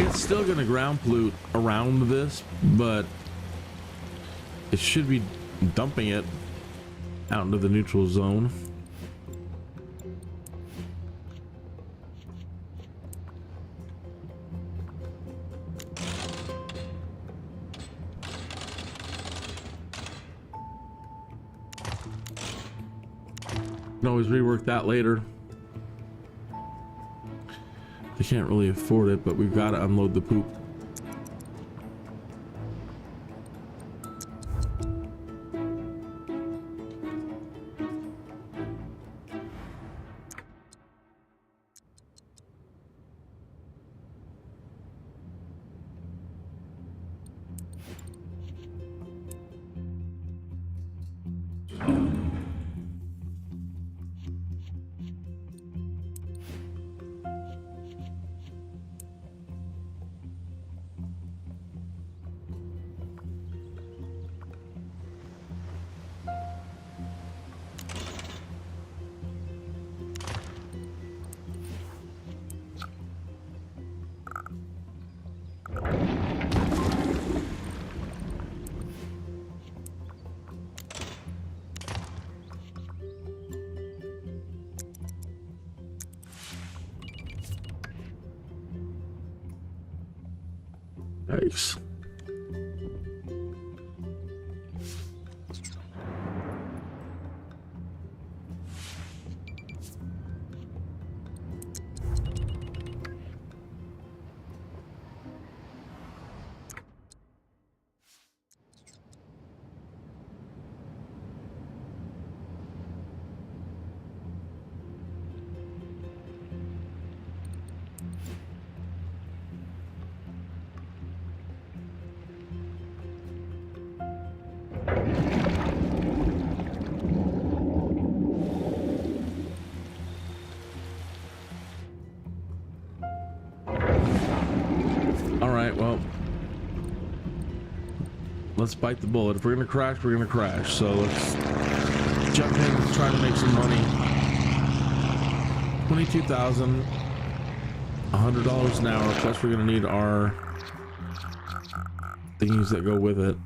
It's still going to ground pollute around this, but it should be dumping it out into the neutral zone. Can always rework that later. They can't really afford it, but we've got to unload the poop. Nice. Well, let's bite the bullet. If we're gonna crash, we're gonna crash. So let's jump in and try to make some money. $22,000, $100 an hour. Plus, we're gonna need our thingies that go with it.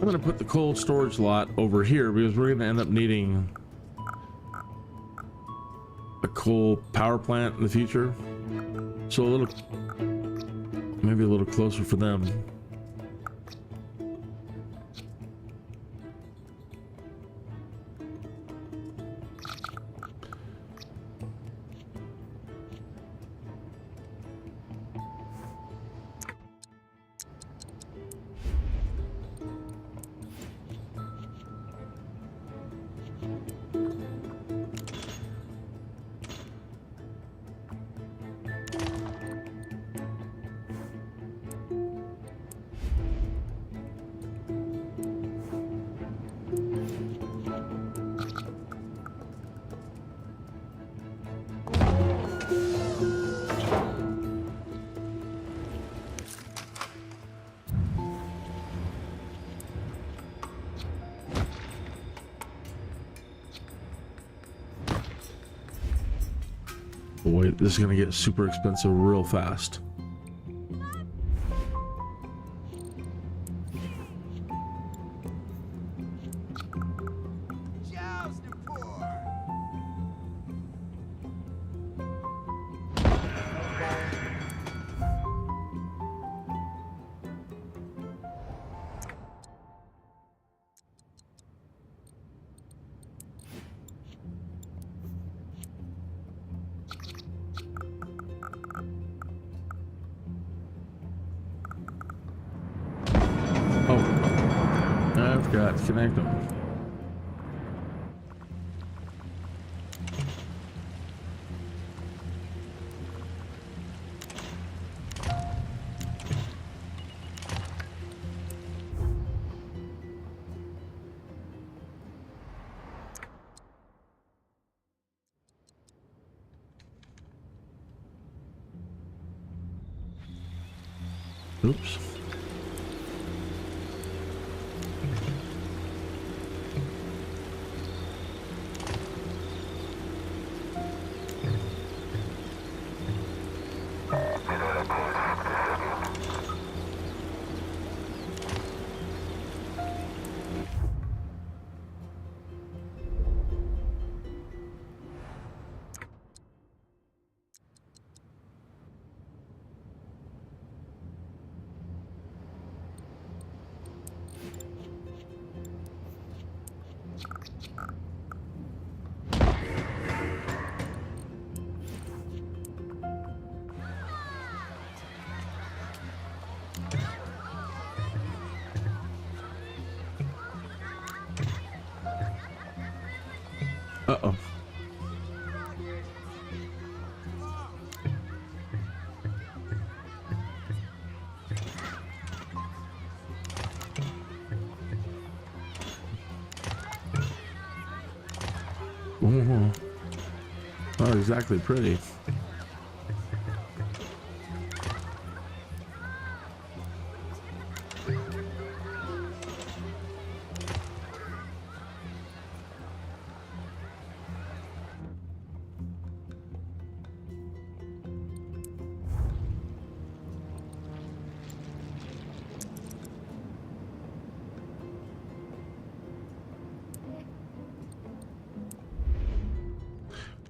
I'm going to put the cold storage lot over here because we're going to end up needing a coal power plant in the future. So a little, maybe a little closer for them. boy, this is gonna get super expensive real fast. I forgot to connect them. Oops. Uh-oh. Ooh. Not exactly pretty.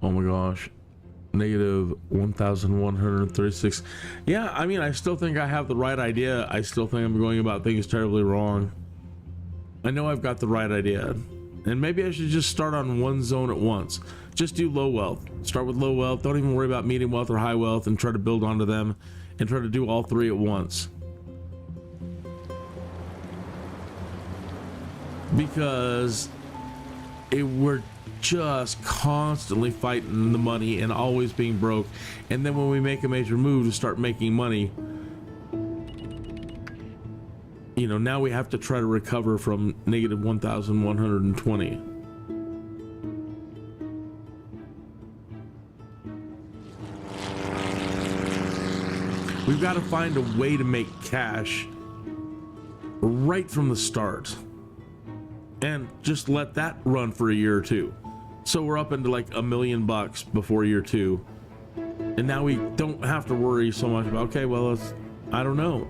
Oh my gosh, negative 1,136. Yeah, I mean, I still think I have the right idea. I still think I'm going about things terribly wrong. I know I've got the right idea, and maybe I should just start on one zone at once. Just do low wealth. Start with low wealth. Don't even worry about medium wealth or high wealth, and try to build onto them and try to do all three at once. Because we're just constantly fighting the money and always being broke, and then when we make a major move to start making money, you know, now we have to try to recover from negative 1,120. We've got to find a way to make cash right from the start and just let that run for a year or two. So we're up into like $1 million before year 2, and now we don't have to worry so much about, okay, well, I don't know.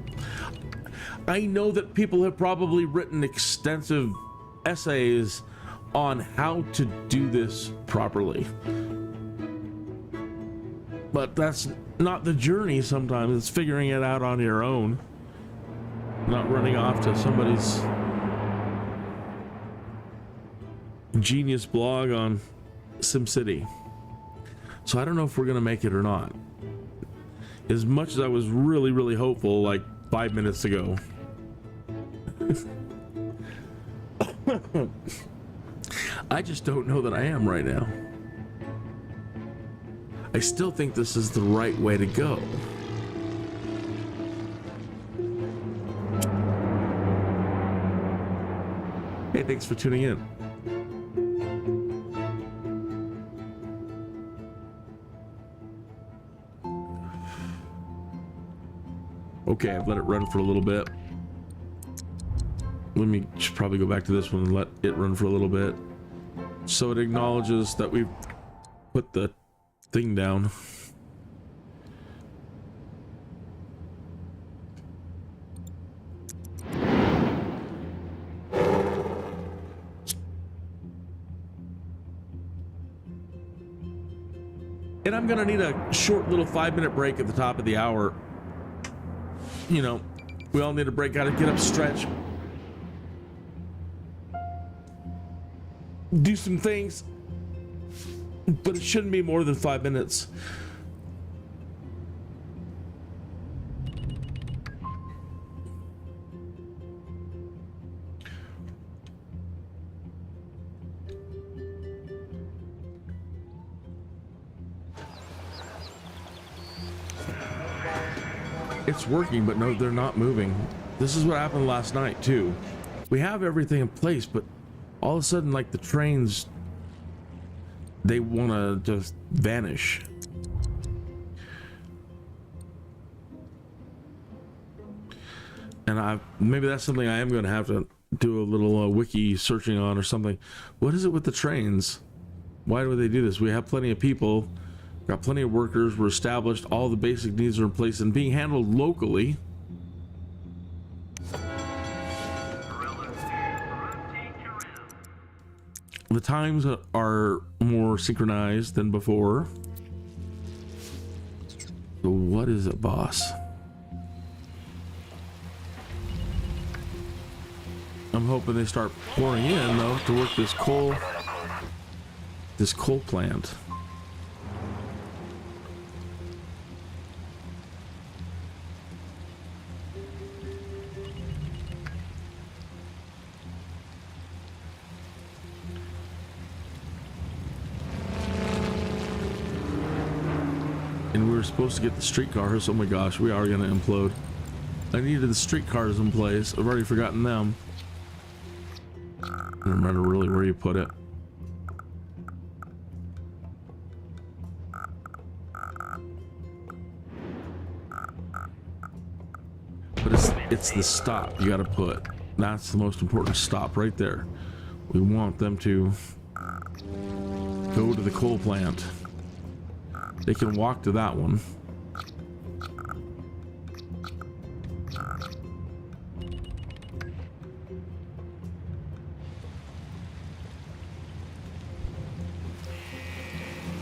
I know that people have probably written extensive essays on how to do this properly, but that's not the journey. Sometimes it's figuring it out on your own, not running off to somebody's genius blog on SimCity. So I don't know if we're gonna make it or not. As much as I was really hopeful like 5 minutes ago. I just don't know that I am right now. I still think this is the right way to go. Hey, thanks for tuning in. Okay, I've let it run for a little bit. Let me just probably go back to this one and let it run for a little bit. So it acknowledges that we've put the thing down. And I'm gonna need a short little 5-minute break at the top of the hour. You know, we all need a break. Gotta get up, stretch, do some things, but it shouldn't be more than 5 minutes. It's working, but no, they're not moving. This is what happened last night too. We have everything in place, but all of a sudden, like the trains, they want to just vanish. And maybe that's something I am going to have to do a little wiki searching on or something. What is it with the trains? Why do they do this? We have plenty of people, got plenty of workers, we're established, all the basic needs are in place and being handled locally. The times are more synchronized than before. So what is it, boss? I'm hoping they start pouring in though to work this coal plant. And we were supposed to get the streetcars. Oh my gosh, we are gonna implode. I needed the streetcars in place. I've already forgotten them. I don't remember really where you put it. But it's the stop you gotta put. That's the most important stop right there. We want them to go to the coal plant. They can walk to that one.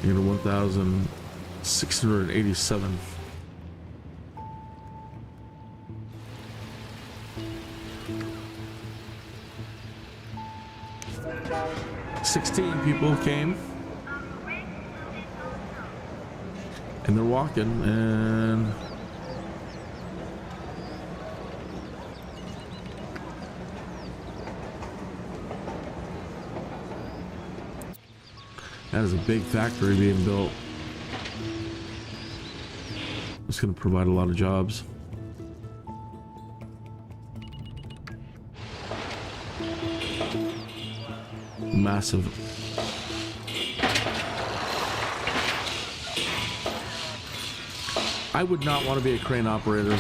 You're gonna 1,687. Sixteen people came. And they're walking, and that is a big factory being built. It's going to provide a lot of jobs. Massive. I would not want to be a crane operator.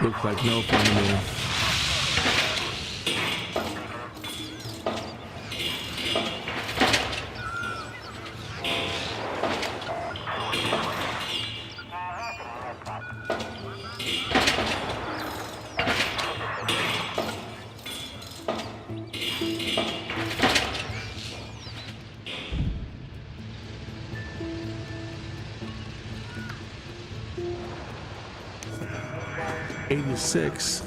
Looks like no fun to me. Six.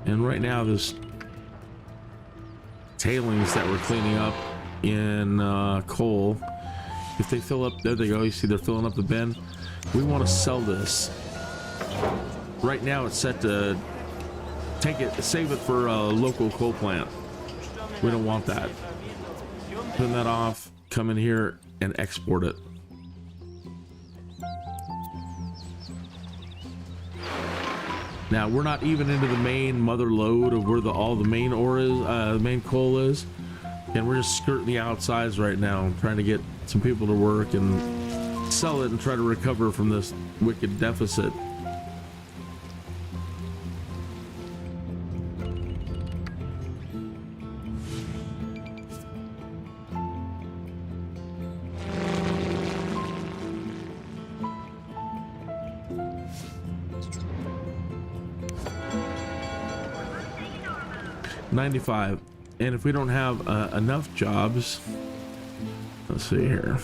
And right now this tailings that we're cleaning up in coal, if they fill up, there they go, you see they're filling up the bin. We want to sell this. Right now it's set to save it for a local coal plant. We don't want that. Turn that off, come in here and export it. Now we're not even into the main mother lode of where all the main ore is, the main coal is, and we're just skirting the outsides right now, trying to get some people to work and sell it and try to recover from this wicked deficit. $95. And if we don't have enough jobs, let's see here.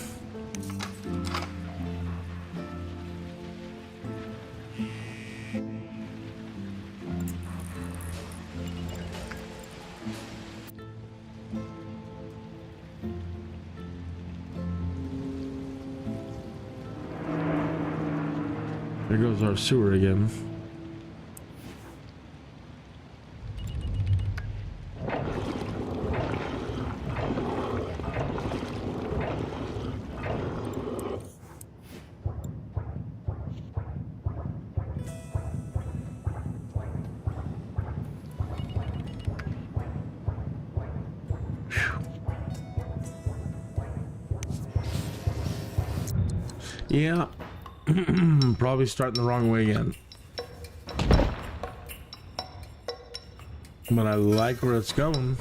There goes our sewer again. Yeah. Probably starting the wrong way again. But I like where it's going.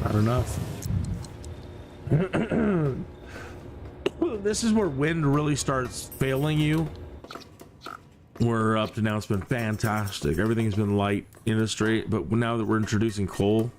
Not enough. This is where wind really starts failing you. Where up to now it's been fantastic. Everything's been light industry, but now that we're introducing coal,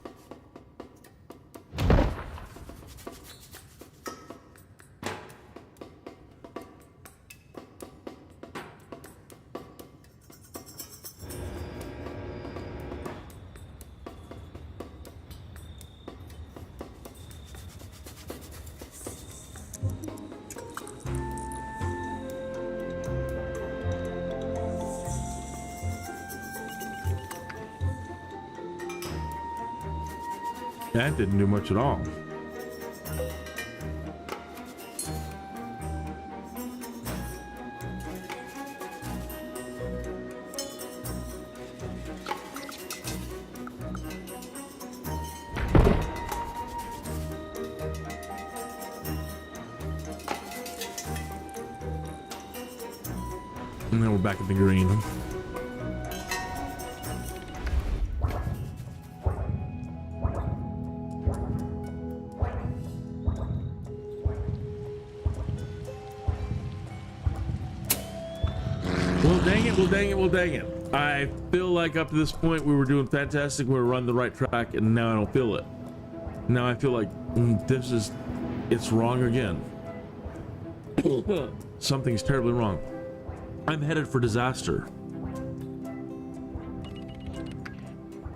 that didn't do much at all. And then we're back at the green. Well, dang it. I feel like up to this point we were doing fantastic. We were running the right track, and now I don't feel it. Now I feel like it's wrong again. Something's terribly wrong. I'm headed for disaster.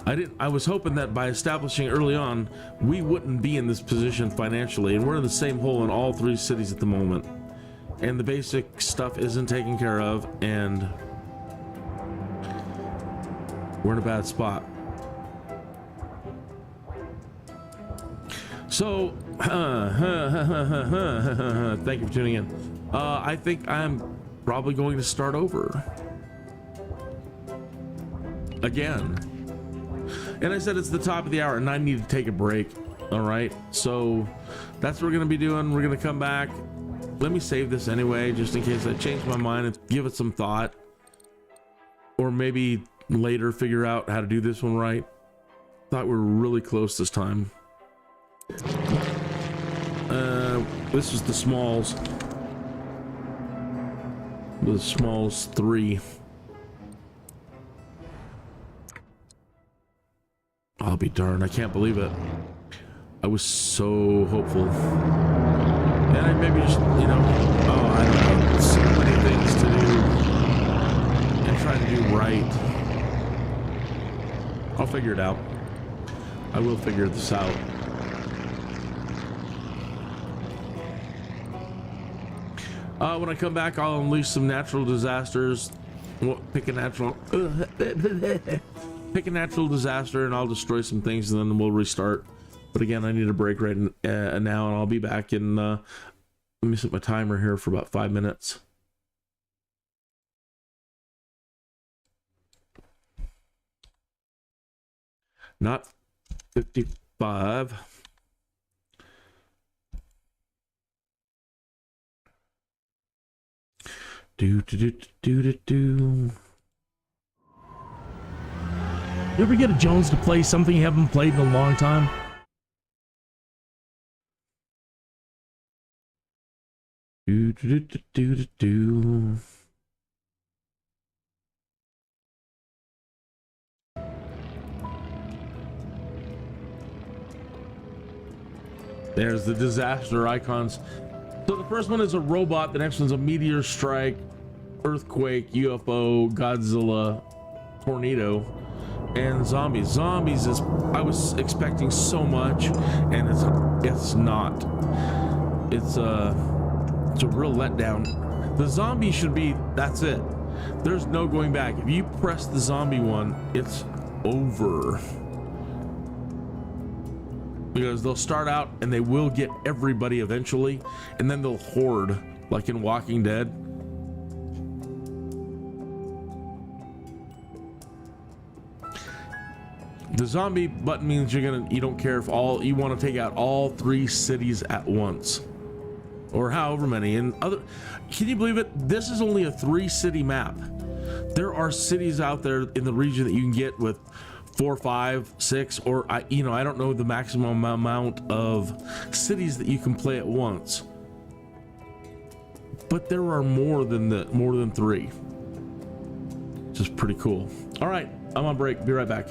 I was hoping that by establishing early on, we wouldn't be in this position financially, and we're in the same hole in all three cities at the moment. And the basic stuff isn't taken care of, and we're in a bad spot. So, thank you for tuning in. I think I'm probably going to start over again. And I said it's the top of the hour and I need to take a break. All right, so that's what we're gonna be doing. We're gonna come back. Let me save this anyway, just in case I change my mind and give it some thought, or maybe later figure out how to do this one right. Thought we were really close this time. This is the Smalls. The Smalls 3. I'll be darned, I can't believe it. I was so hopeful. And I maybe just, you know, I don't know, so many things to do and try to do right. I'll figure it out. I will figure this out. When I come back, I'll unleash some natural disasters. Pick a natural disaster, and I'll destroy some things, and then we'll restart. But again, I need a break right now, and I'll be back in. Let me set my timer here for about 5 minutes. Not 55. Do do do do do do. You ever get a Jones to play something you haven't played in a long time? Do do do do do do. There's the disaster icons. So the first one is a robot, the next one's a meteor strike, earthquake, UFO, Godzilla, tornado, and zombies. Zombies is, I was expecting so much, and it's not. It's a real letdown. The zombie should be, that's it. There's no going back. If you press the zombie one, it's over. Because they'll start out and they will get everybody eventually, and then they'll horde like in Walking Dead. The zombie button means you don't care if you want to take out all 3 cities at once, or however many. And can you believe it? This is only a 3-city map. There are cities out there in the region that you can get with 4, 5, 6, or I don't know the maximum amount of cities that you can play at once. But there are more than 3. Which is pretty cool. All right, I'm on break. Be right back.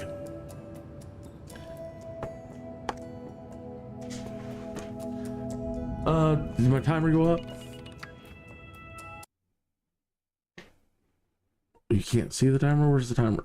Did my timer go up? You can't see the timer? Where's the timer?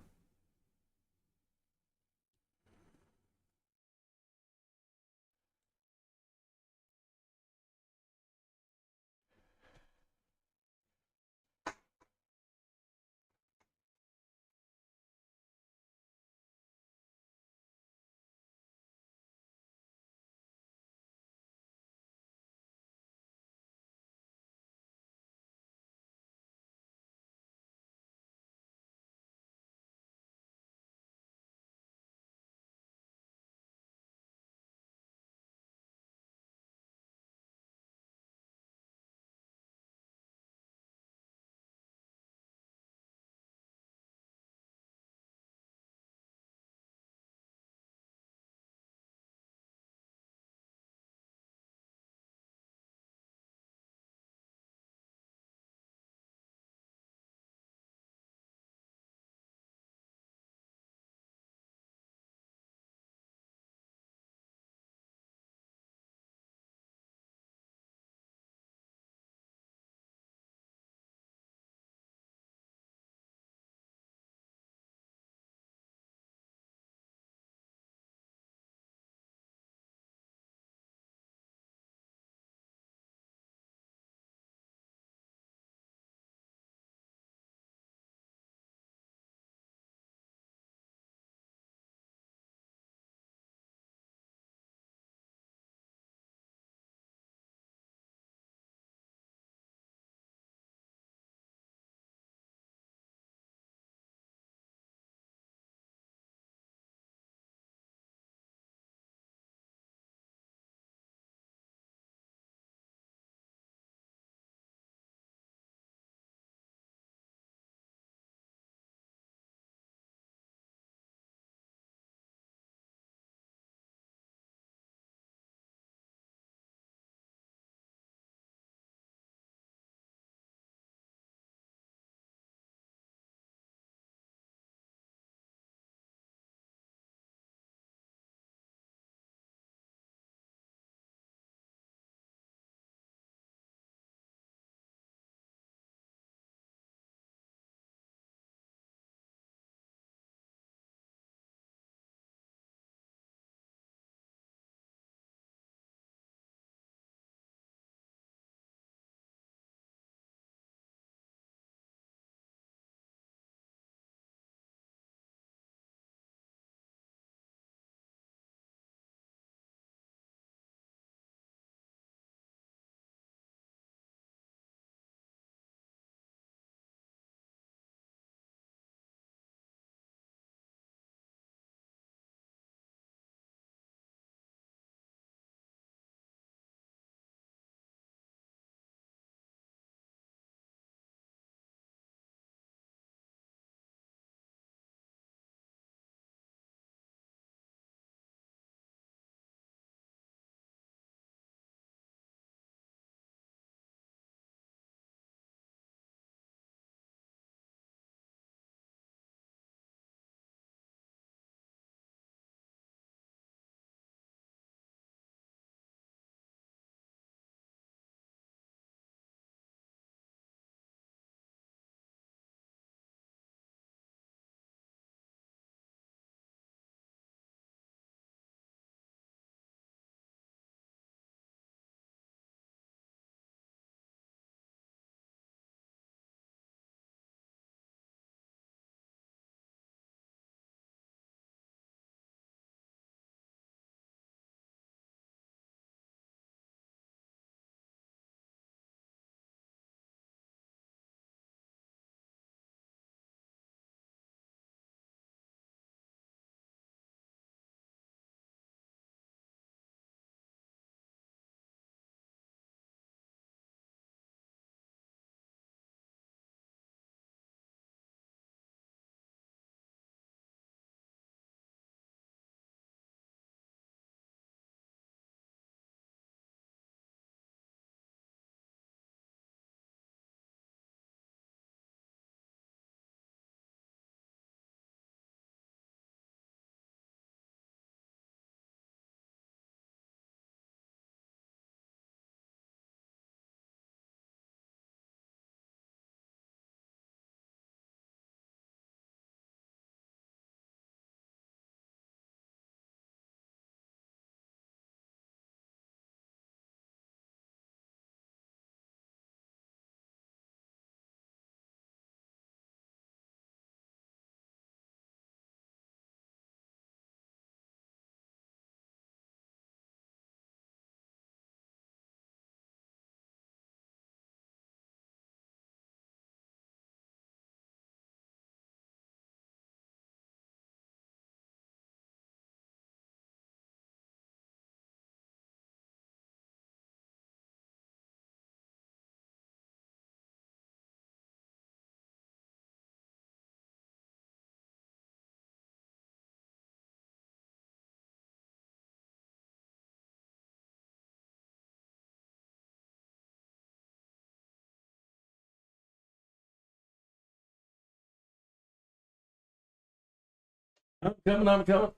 I'm coming.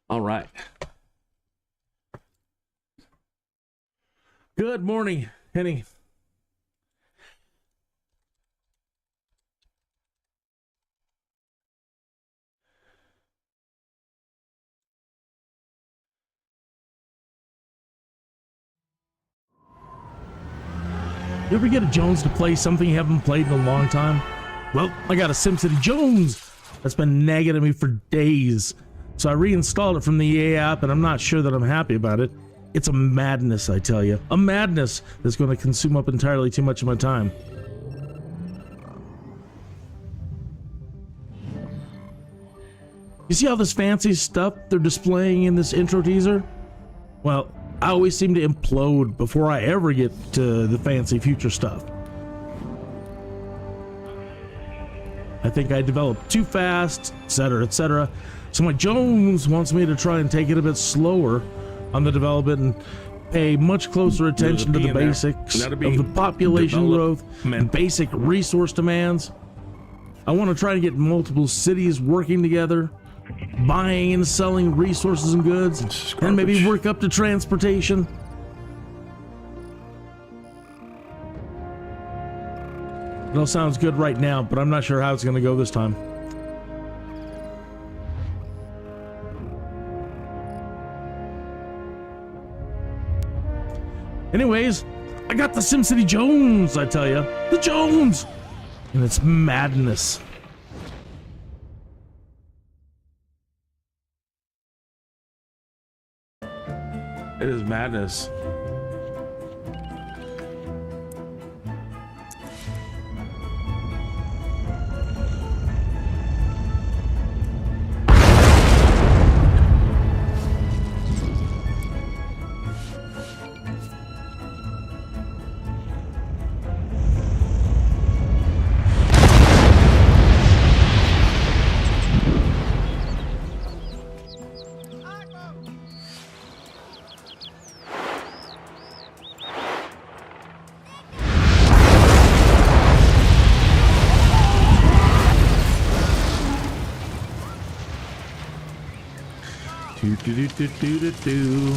All right. Good morning, Henny. You ever get a Jones to play something you haven't played in a long time? Well, I got a SimCity Jones that's been nagging at me for days. So I reinstalled it from the EA app, and I'm not sure that I'm happy about it. It's a madness, I tell you. A madness that's going to consume up entirely too much of my time. You see all this fancy stuff they're displaying in this intro teaser? Well, I always seem to implode before I ever get to the fancy future stuff. I think I developed too fast, etc., etc. So my Jones wants me to try and take it a bit slower on the development and pay much closer attention to the basics of the population growth and basic resource demands. I want to try to get multiple cities working together, buying and selling resources and goods, and maybe work up to transportation. It all sounds good right now, but I'm not sure how it's going to go this time. Anyways, I got the SimCity Jones, I tell you. The Jones! And it's madness. It is madness. Do.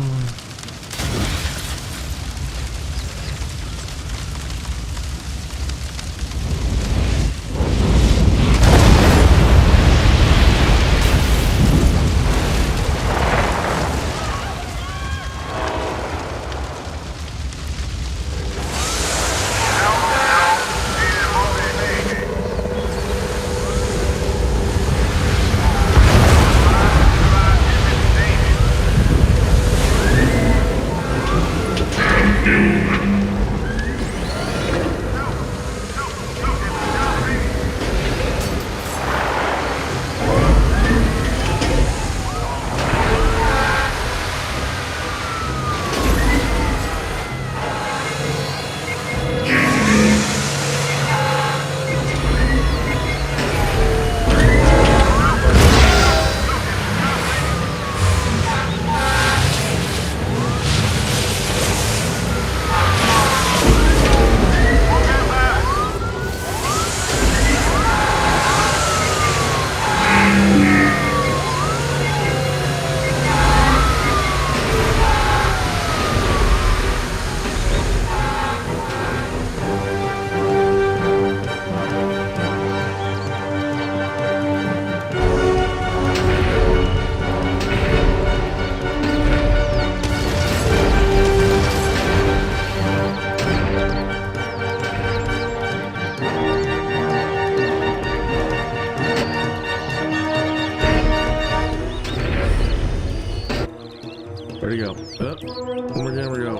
Where'd he go? Oh, where we go?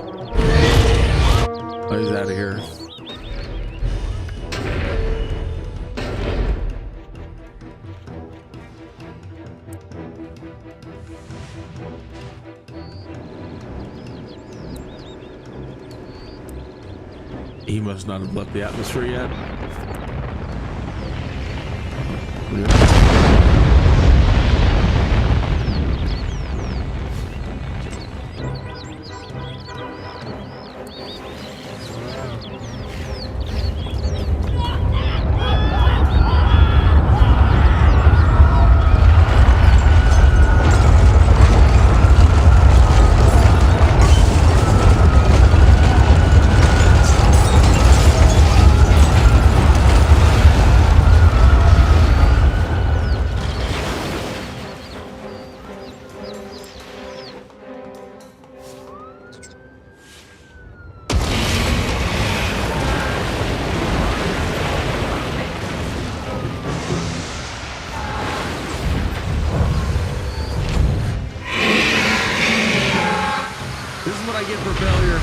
Oh, he's out of here. He must not have left the atmosphere yet. get for failure.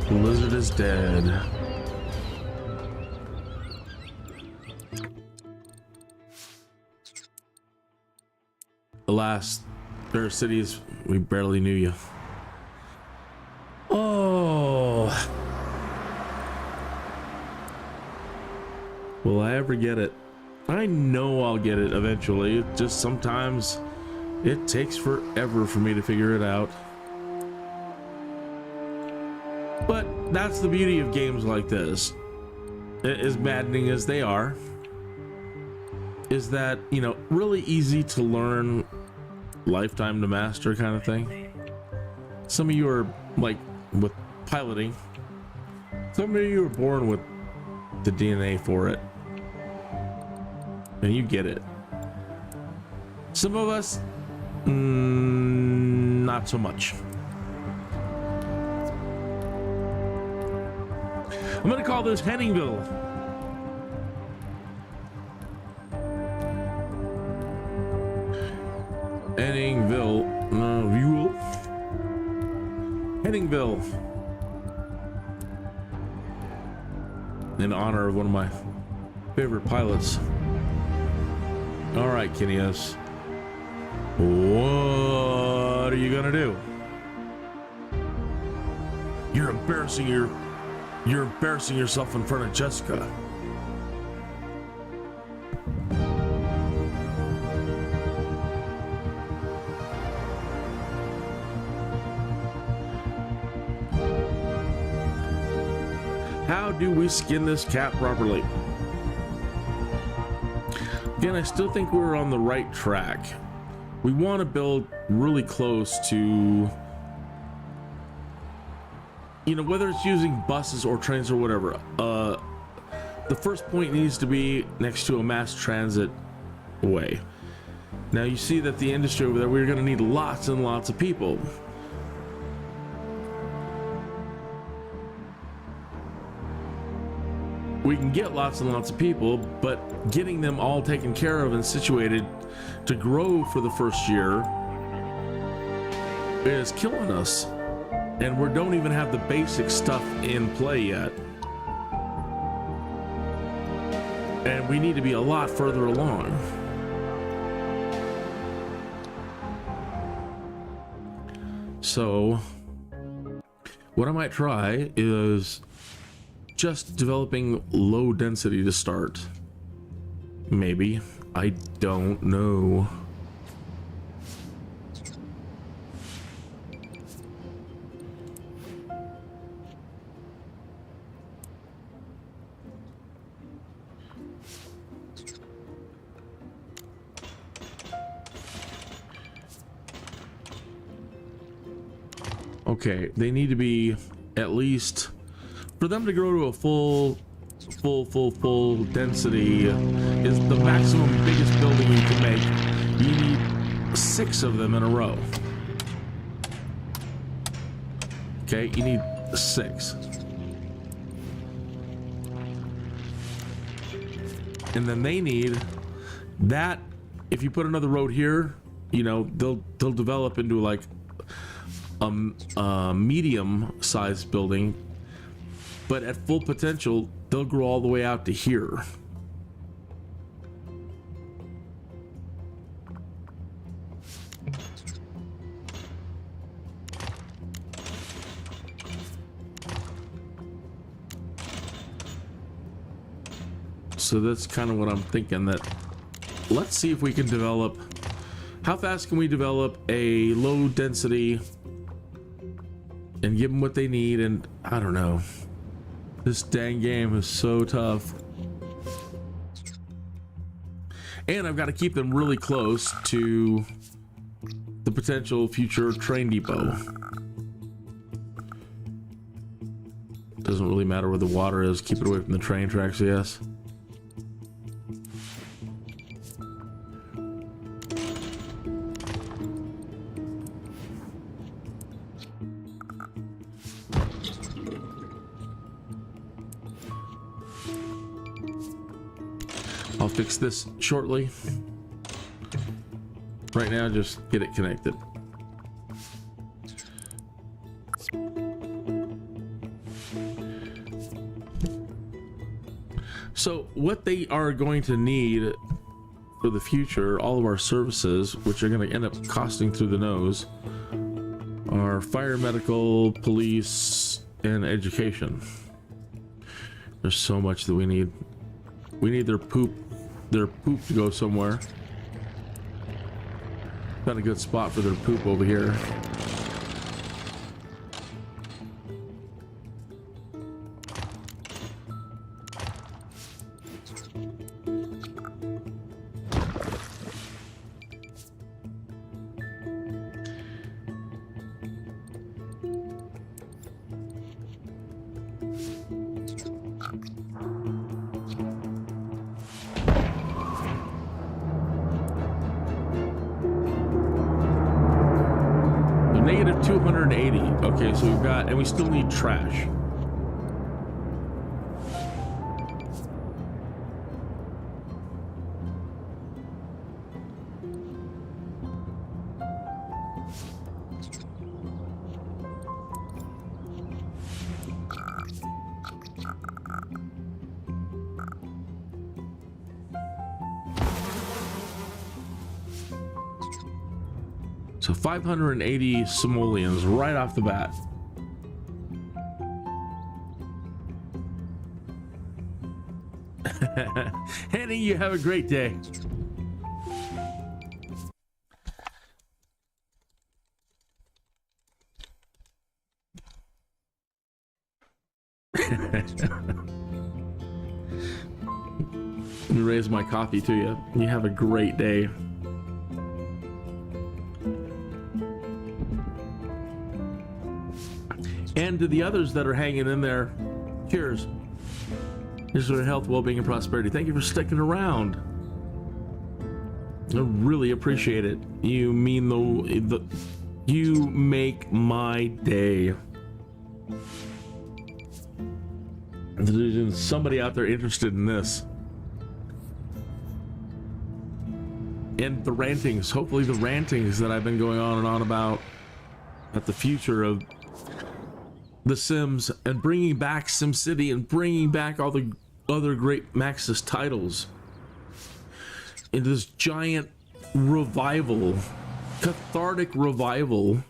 The lizard is dead. Alas, there are cities we barely knew you. Oh. Will I ever get it? I know I'll get it eventually. It just sometimes it takes forever for me to figure it out. But that's the beauty of games like this. As maddening as they are, is that, you know, really easy to learn, lifetime to master kind of thing. Some of you are like with piloting. Some of you are born with the DNA for it. And you get it. Some of us, not so much. I'm gonna call this Henningville. Henningville. In honor of one of my favorite pilots. All right, Kinneas. What are you gonna do? You're embarrassing yourself in front of Jessica. How do we skin this cat properly? Again, I still think we're on the right track. We want to build really close to, you know, whether it's using buses or trains or whatever, the first point needs to be next to a mass transit way. Now you see that the industry over there, we're going to need lots and lots of people. We can get lots and lots of people, but getting them all taken care of and situated to grow for the first year is killing us. And we don't even have the basic stuff in play yet. And we need to be a lot further along. So, what I might try is just developing low density to start. Maybe. I don't know. Okay, they need to be at least, for them to grow to a full density is the maximum biggest building you can make. You need 6 of them in a row. Okay, you need 6. And then they need that. If you put another road here, you know, they'll develop into like a medium-sized building, but at full potential, they'll grow all the way out to here. So that's kind of what I'm thinking, that let's see if we can develop, how fast can we develop a low density and give them what they need. And I don't know, this dang game is so tough. And I've got to keep them really close to the potential future train depot. Doesn't really matter where the water is, keep it away from the train tracks, yes. I'll fix this shortly. Right now, just get it connected. So what they are going to need for the future, all of our services, which are going to end up costing through the nose, are fire, medical, police, and education. There's so much that we need. We need their poop to go somewhere. Got a good spot for their poop over here. Negative 280. Okay, so we've got, and we still need trash. So 580 simoleons right off the bat. Henny, you have a great day. Let me raise my coffee to you. You have a great day. And to the others that are hanging in there, cheers. Here's for health, well-being, and prosperity. Thank you for sticking around. I really appreciate it. You mean the you make my day. There's somebody out there interested in this. And the rantings, hopefully the rantings that I've been going on and on about the future of The Sims and bringing back SimCity and bringing back all the other great Maxis titles into this giant revival, cathartic revival.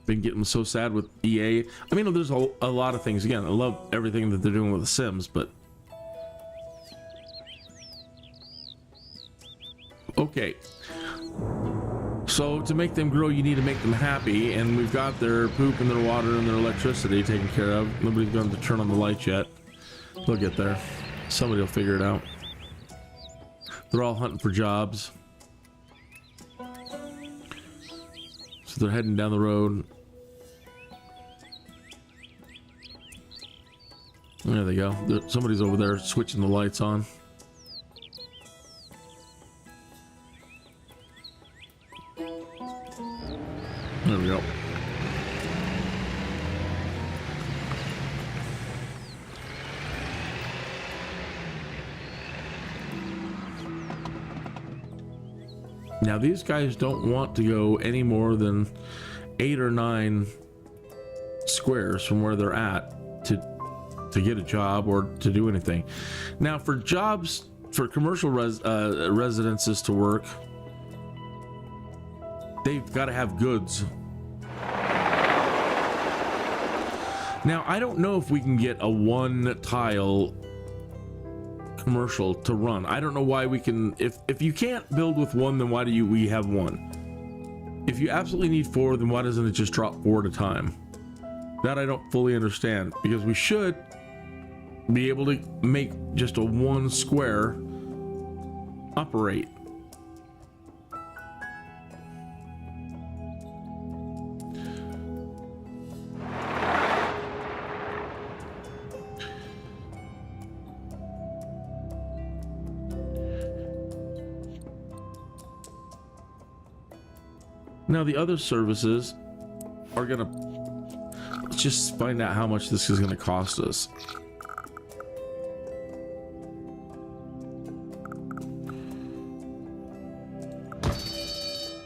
Been getting so sad with EA. I mean, there's a lot of things. Again, I love everything that they're doing with The Sims, but okay, so to make them grow, you need to make them happy, and we've got their poop and their water and their electricity taken care of. Nobody's going to turn on the lights yet. They'll get there. Somebody will figure it out. They're all hunting for jobs. So they're heading down the road. There they go. Somebody's over there switching the lights on. There we go. Now these guys don't want to go any more than 8 or 9 squares from where they're at to get a job or to do anything. Now for jobs, for commercial residences to work, they've got to have goods. Now, I don't know if we can get a one tile commercial to run. I don't know why we can. If you can't build with one, then why do we have one? If you absolutely need 4, then why doesn't it just drop 4 at a time? That I don't fully understand, because we should be able to make just a 1 square operate. Now the other services are gonna, let's just find out how much this is gonna cost us.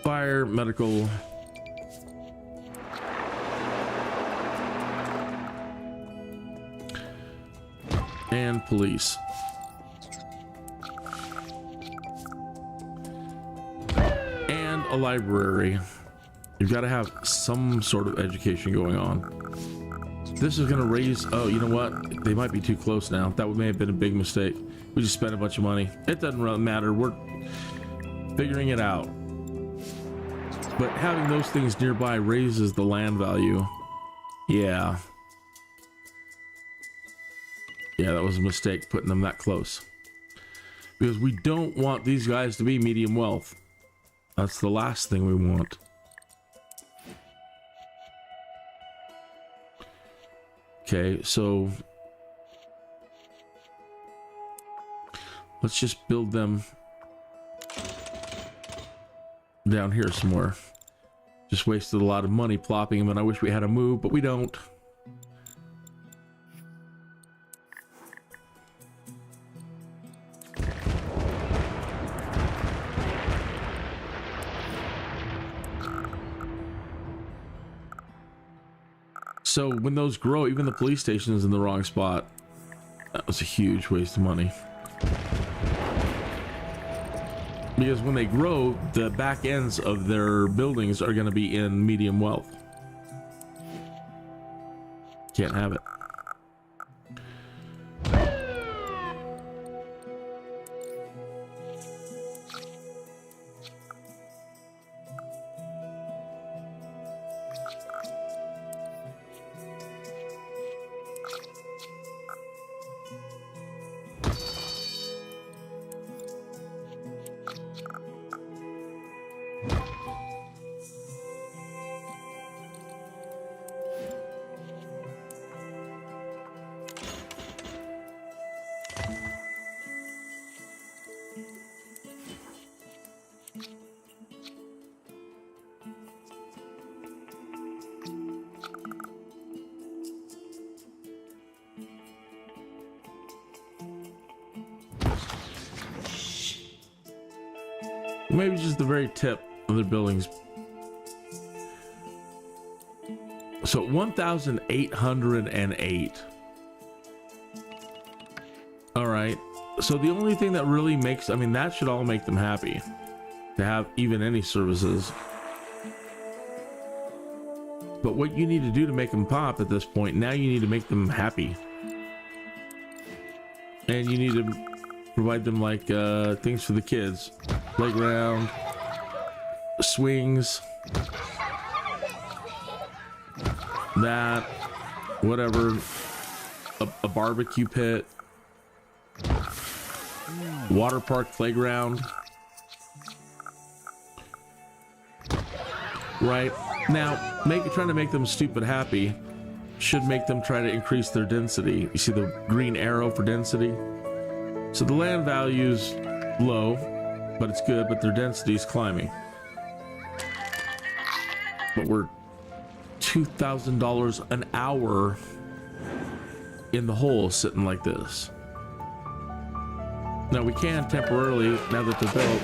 Fire, medical, and police. And a library. You've got to have some sort of education going on. This is going to raise, oh, you know what? They might be too close now. That may have been a big mistake. We just spent a bunch of money. It doesn't really matter. We're figuring it out. But having those things nearby raises the land value. Yeah. Yeah, that was a mistake putting them that close. Because we don't want these guys to be medium wealth. That's the last thing we want. Okay, so let's just build them down here somewhere. Just wasted a lot of money plopping them, and I wish we had a move, but we don't. So when those grow, even the police station is in the wrong spot. That was a huge waste of money. Because when they grow, the back ends of their buildings are going to be in medium wealth. Can't have it. Maybe just the very tip of the buildings. So 1,808. All right. So the only thing that really makes, I mean, that should all make them happy to have even any services. But what you need to do to make them pop at this point, now you need to make them happy. And you need to provide them like things for the kids. Playground, swings, that, whatever, a barbecue pit, water park playground. Right now, trying to make them stupid happy should make them try to increase their density. You see the green arrow for density? So the land value's low, but it's good, but their density is climbing. But we're $2,000 an hour in the hole sitting like this. Now we can temporarily, now that they're built,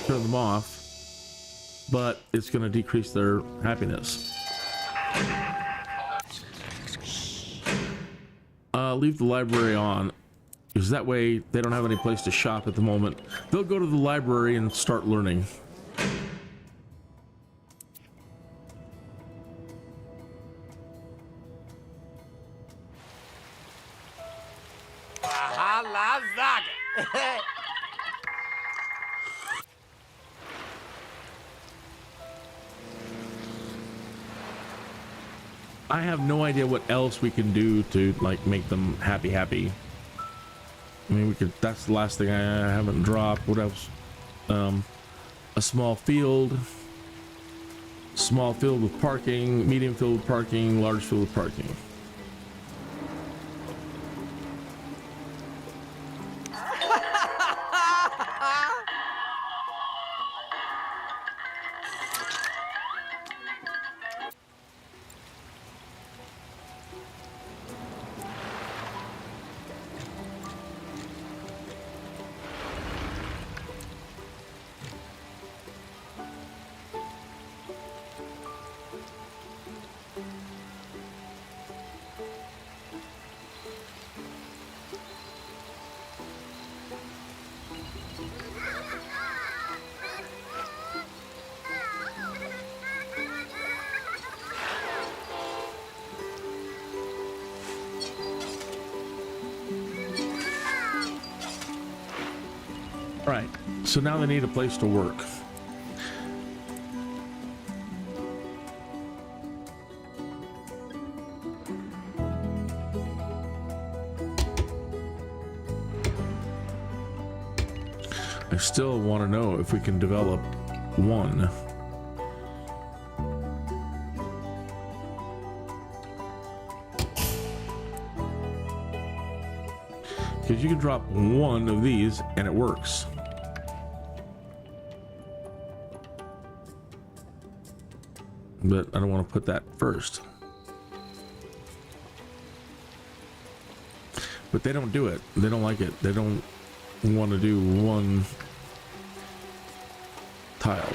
turn them off, but it's going to decrease their happiness. Leave the library on, because that way they don't have any place to shop at the moment. They'll go to the library and start learning. Allah Zaga. I have no idea what else we can do to like make them happy. I mean, we could. That's the last thing I haven't dropped. What else? A small field with parking, medium field with parking, large field with parking. Right, so now they need a place to work. I still want to know if we can develop one. Because you can drop one of these and it works. But I don't want to put that first. But they don't do it. They don't like it. They don't want to do one tile.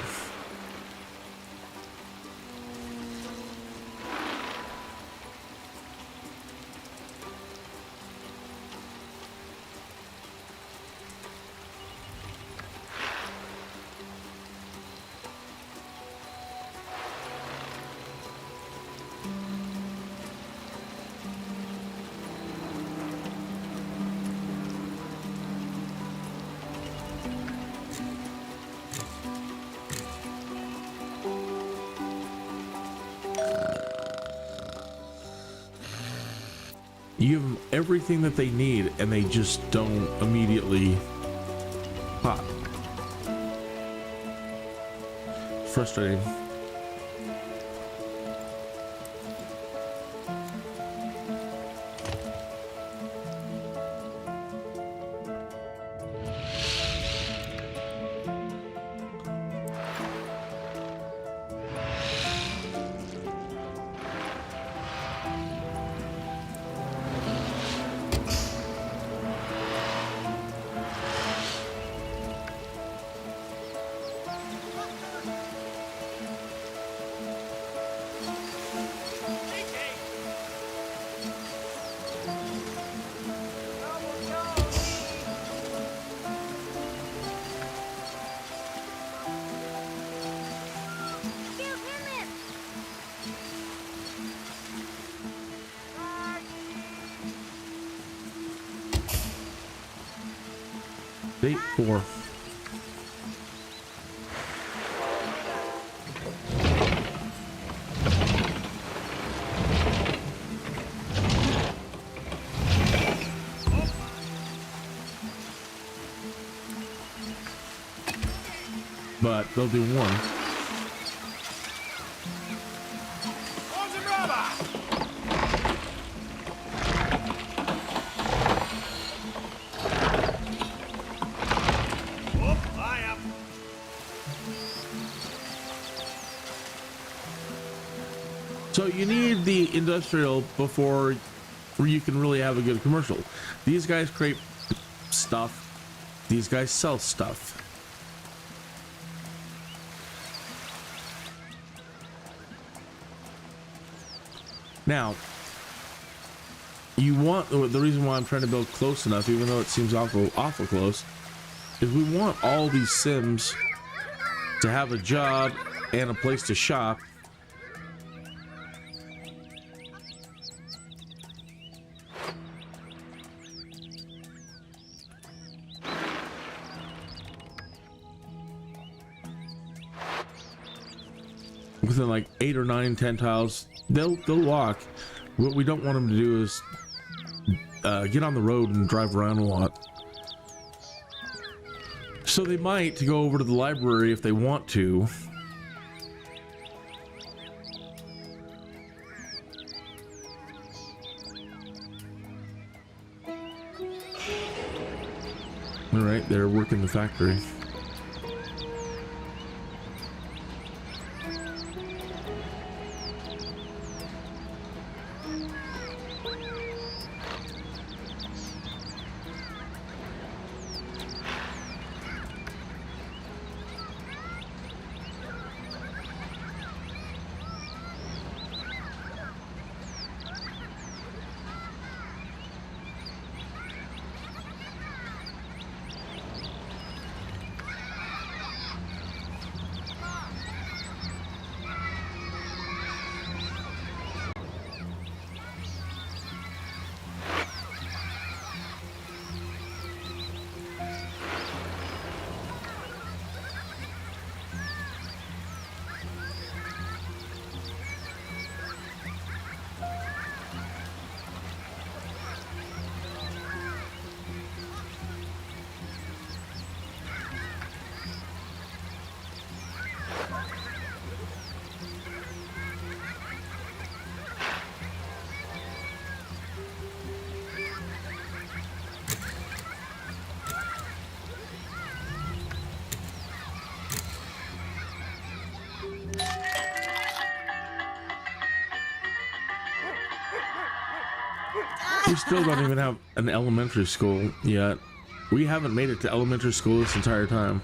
You give them everything that they need and they just don't immediately pop. Frustrating. Date 4. But they'll do one. So you need the industrial before you can really have a good commercial. These guys create stuff. These guys sell stuff. Now, you want, the reason why I'm trying to build close enough, even though it seems awful close, is we want all these Sims to have a job and a place to shop. within like 8 or 9, 10 tiles, they'll walk. What we don't want them to do is get on the road and drive around a lot. So they might to go over to the library if they want to. All right, they're working the factory. We still don't even have an elementary school yet. We haven't made it to elementary school this entire time.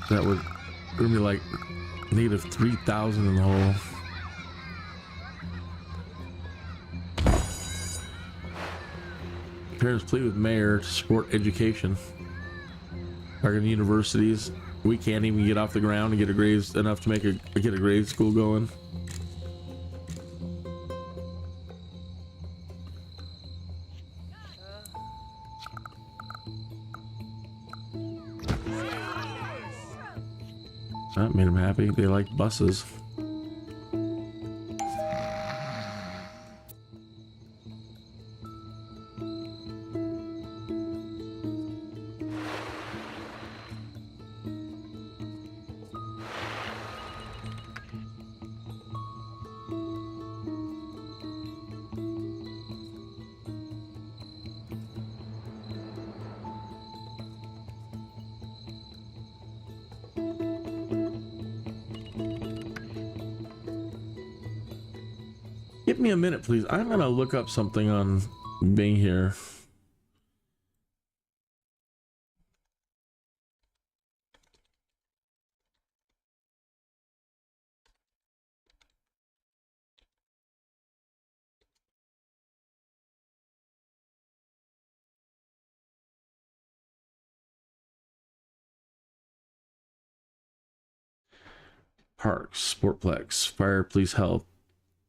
That would be like negative 3,000 in the hole. Parents plead with mayor to support education. Target universities. We can't even get off the ground and get a grade enough to make get a grade school going. That made them happy. They like buses. Give me a minute, please. I'm gonna look up something on Bing here. Parks, Sportplex, Fire, Police, Health.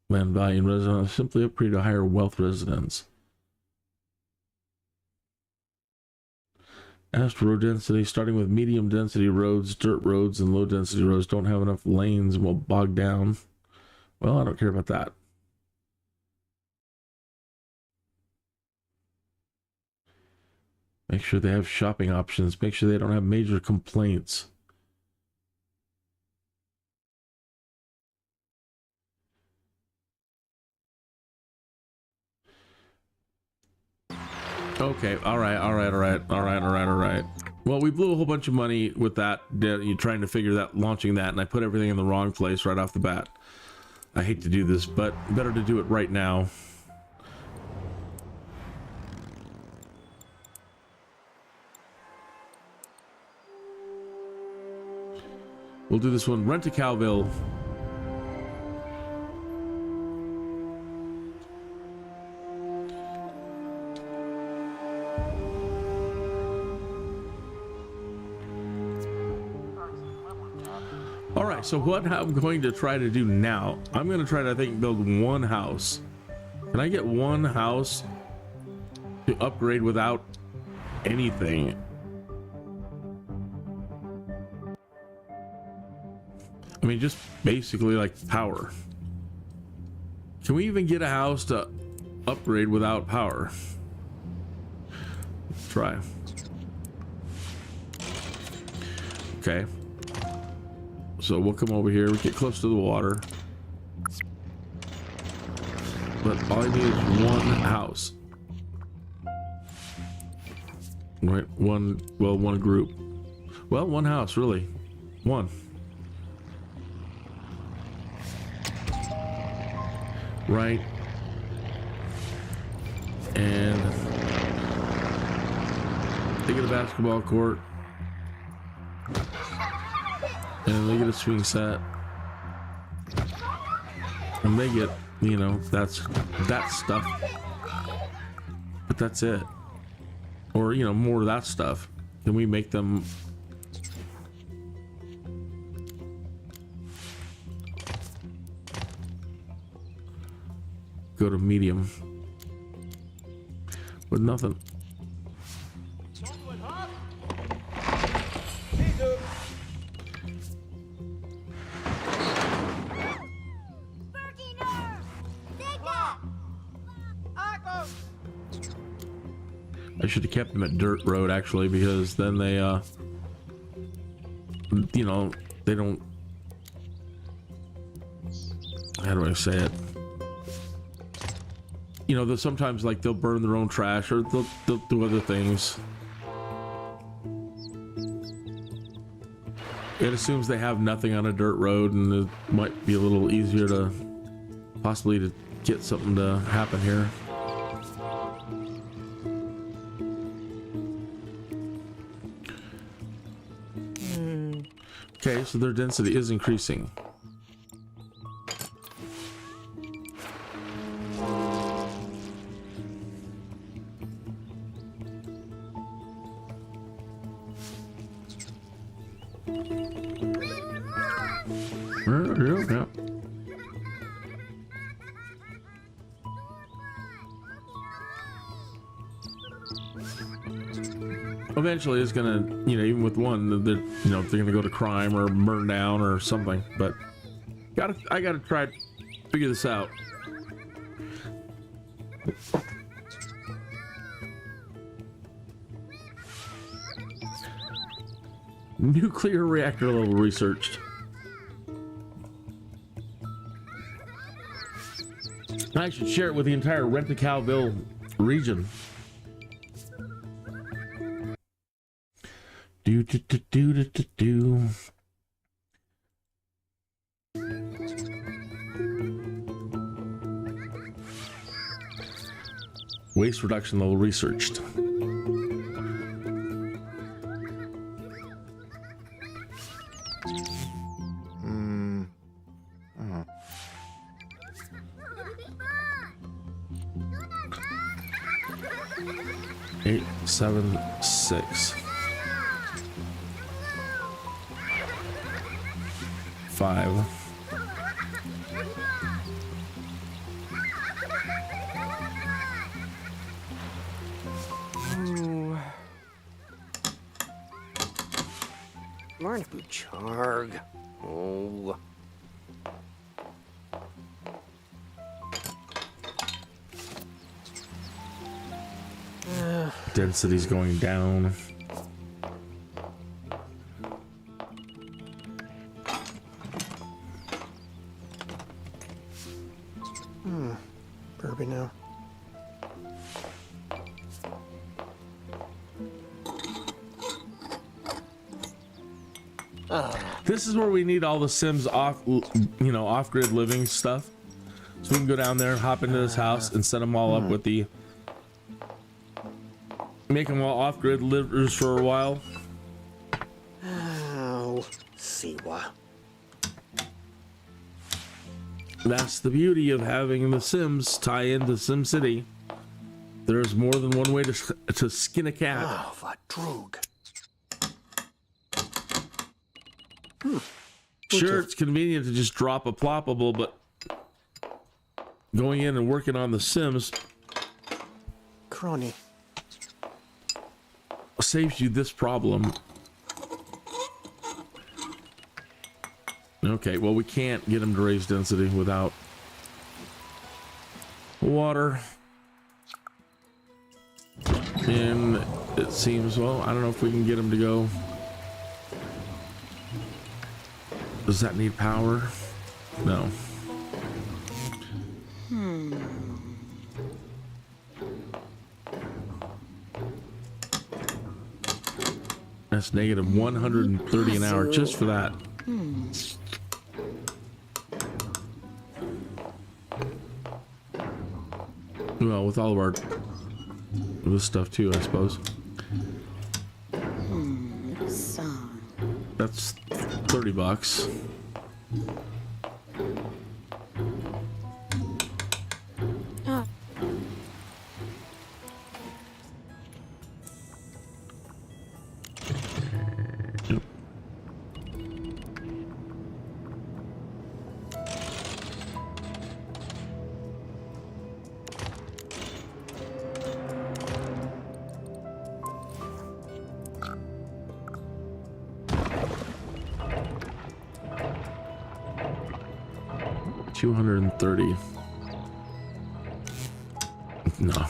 Land value and residents simply upgrade to higher wealth residents. As for road density, starting with medium density roads, dirt roads, and low density roads don't have enough lanes and will bog down. Well, I don't care about that. Make sure they have shopping options. Make sure they don't have major complaints. Okay, all right. Well, we blew a whole bunch of money with that, you trying to figure that, launching that, and I put everything in the wrong place right off the bat. I hate to do this, but better to do it right now. We'll do this one, Rent a Cowville. Alright, so what I'm going to try to do now, I'm going to try to, I think, build one house Can I get one house to upgrade without anything? I mean, just basically like power. Can we even get a house to upgrade without power? Let's try. Okay. So we'll come over here. We get close to the water. But all I need is one house. Right? One group. Well, one house, really. One. Right. And they get a basketball court. And they get a swing set. And they get, you know, that stuff. But that's it. Or, you know, more of that stuff. Can we make them... go to medium with nothing? I should have kept them at dirt road actually, because then they you know, they don't, how do I say it, you know, sometimes like they'll burn their own trash or they'll do other things. It assumes they have nothing on a dirt road, and it might be a little easier to possibly to get something to happen here. Okay, so their density is increasing. Yeah. Eventually it's gonna, you know, even with one, they're, you know, they're gonna go to crime or burn down or something. But I gotta try to figure this out. Nuclear reactor level researched. I should share it with the entire Rent-A-Cowville region. Do. Waste reduction level researched. Eight, 7, 6. 5. Morning, Charg. Oh. Density's going down. Burby now. This is where we need all the Sims off, you know, off-grid living stuff. So we can go down there, hop into this house, and set them all up with the... make them all off-grid livers for a while. Oh, Siwa. That's the beauty of having the Sims tie into SimCity. There's more than one way to skin a cat. Oh, what droog. Sure, it's convenient to just drop a ploppable, but going in and working on the Sims Crony. saves you this problem. Okay, well, we can't get them to raise density without water. And it seems, well, I don't know if we can get them to go. Does that need power? No. That's negative 130 an hour just for that. Well, with all of our this stuff too, I suppose. That's $30. $230. No.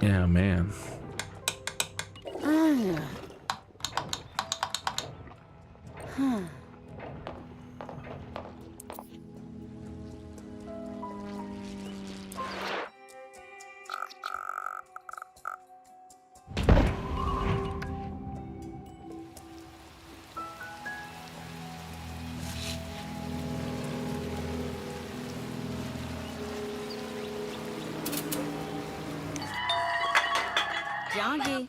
Yeah, man. Donkey.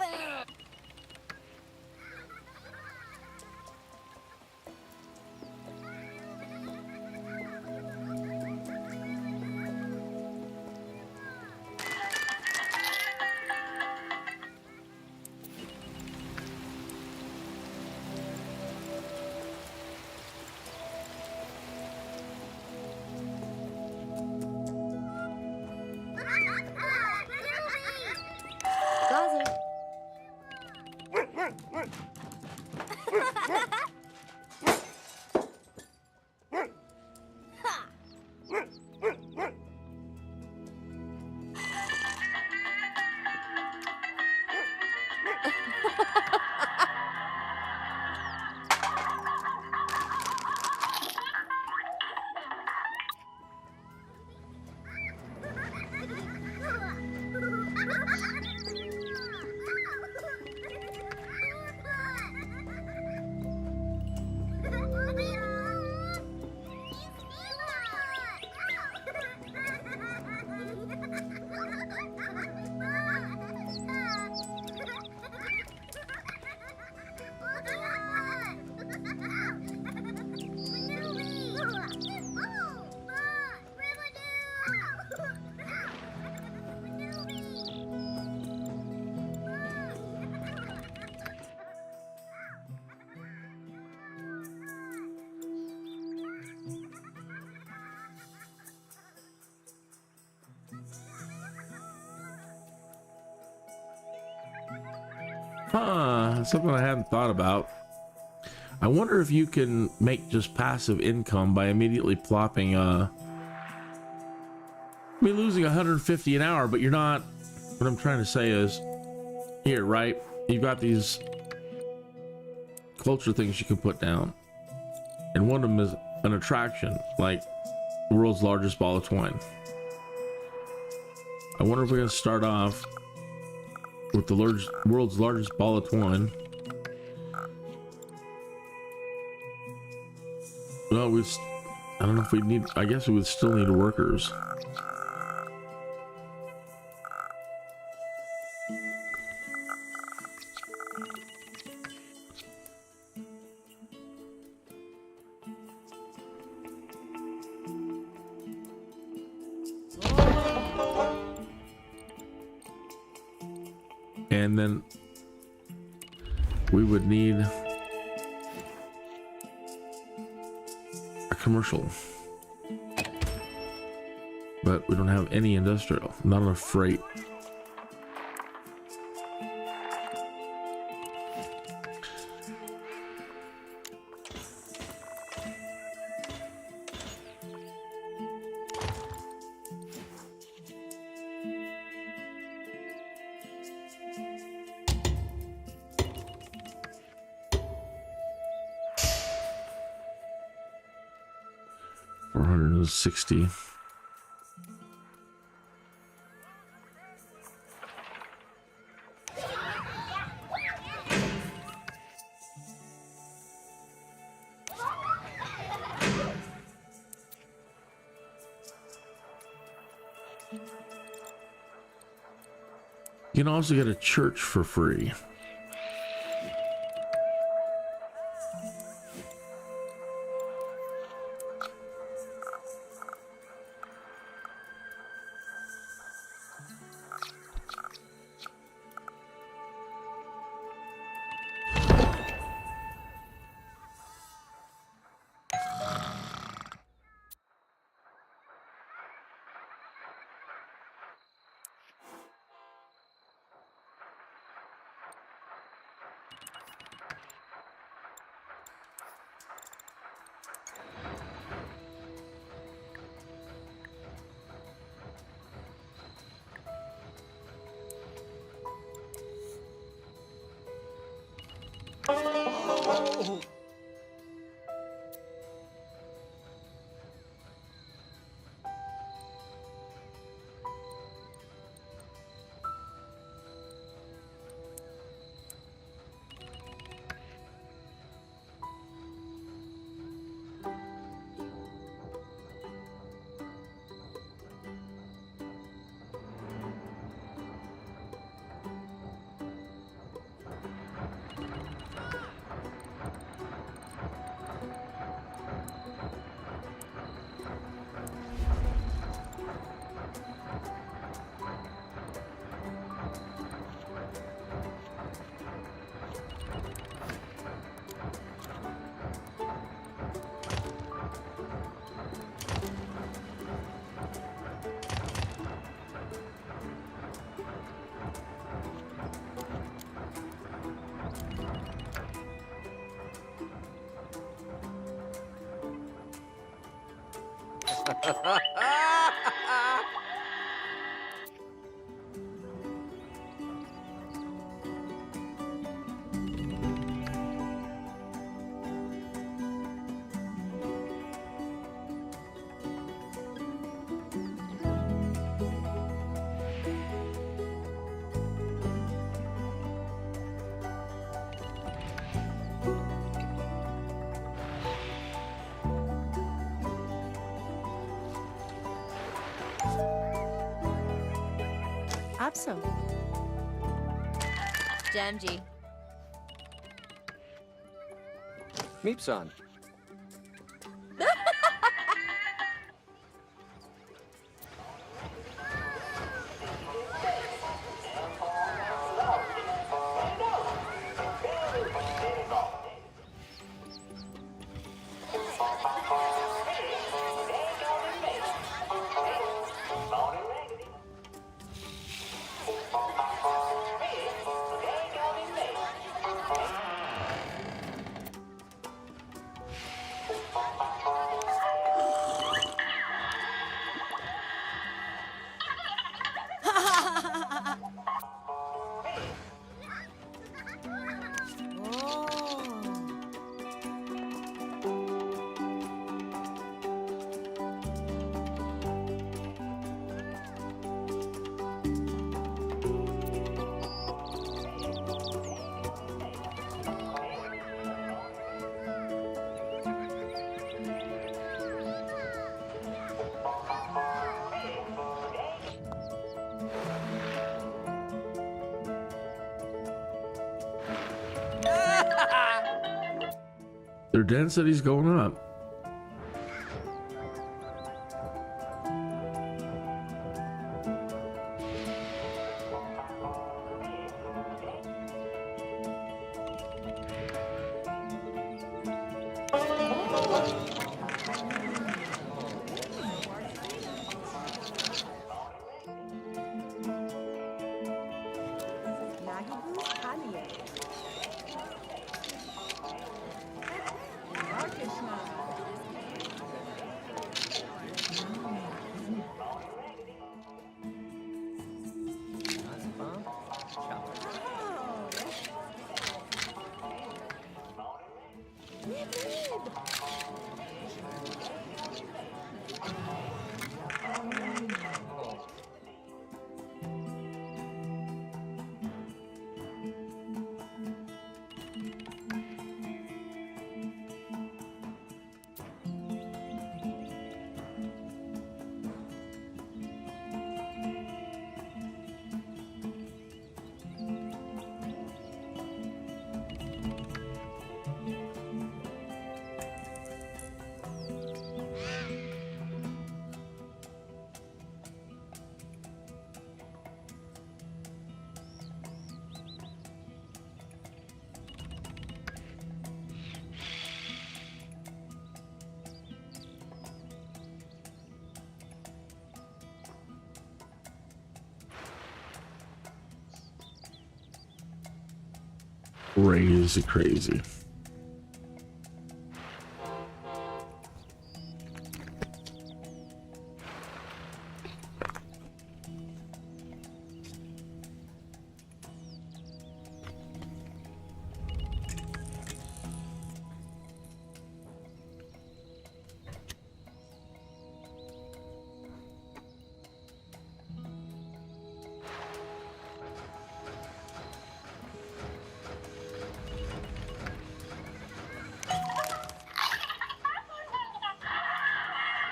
Something I hadn't thought about. I wonder if you can make just passive income by immediately plopping losing 150 an hour, but you're not. What I'm trying to say is here, right? You've got these culture things you can put down, and one of them is an attraction like the world's largest ball of twine. I wonder if we're gonna start off with the world's largest ball of twine. Well, I don't know if we need, I guess we would still need workers. And then we would need commercial. But we don't have any industrial, not enough freight. $460. You can also get a church for free. Abso. Jamji. Meepson. Their density's going up. Crazy, crazy.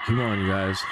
Come on, you guys.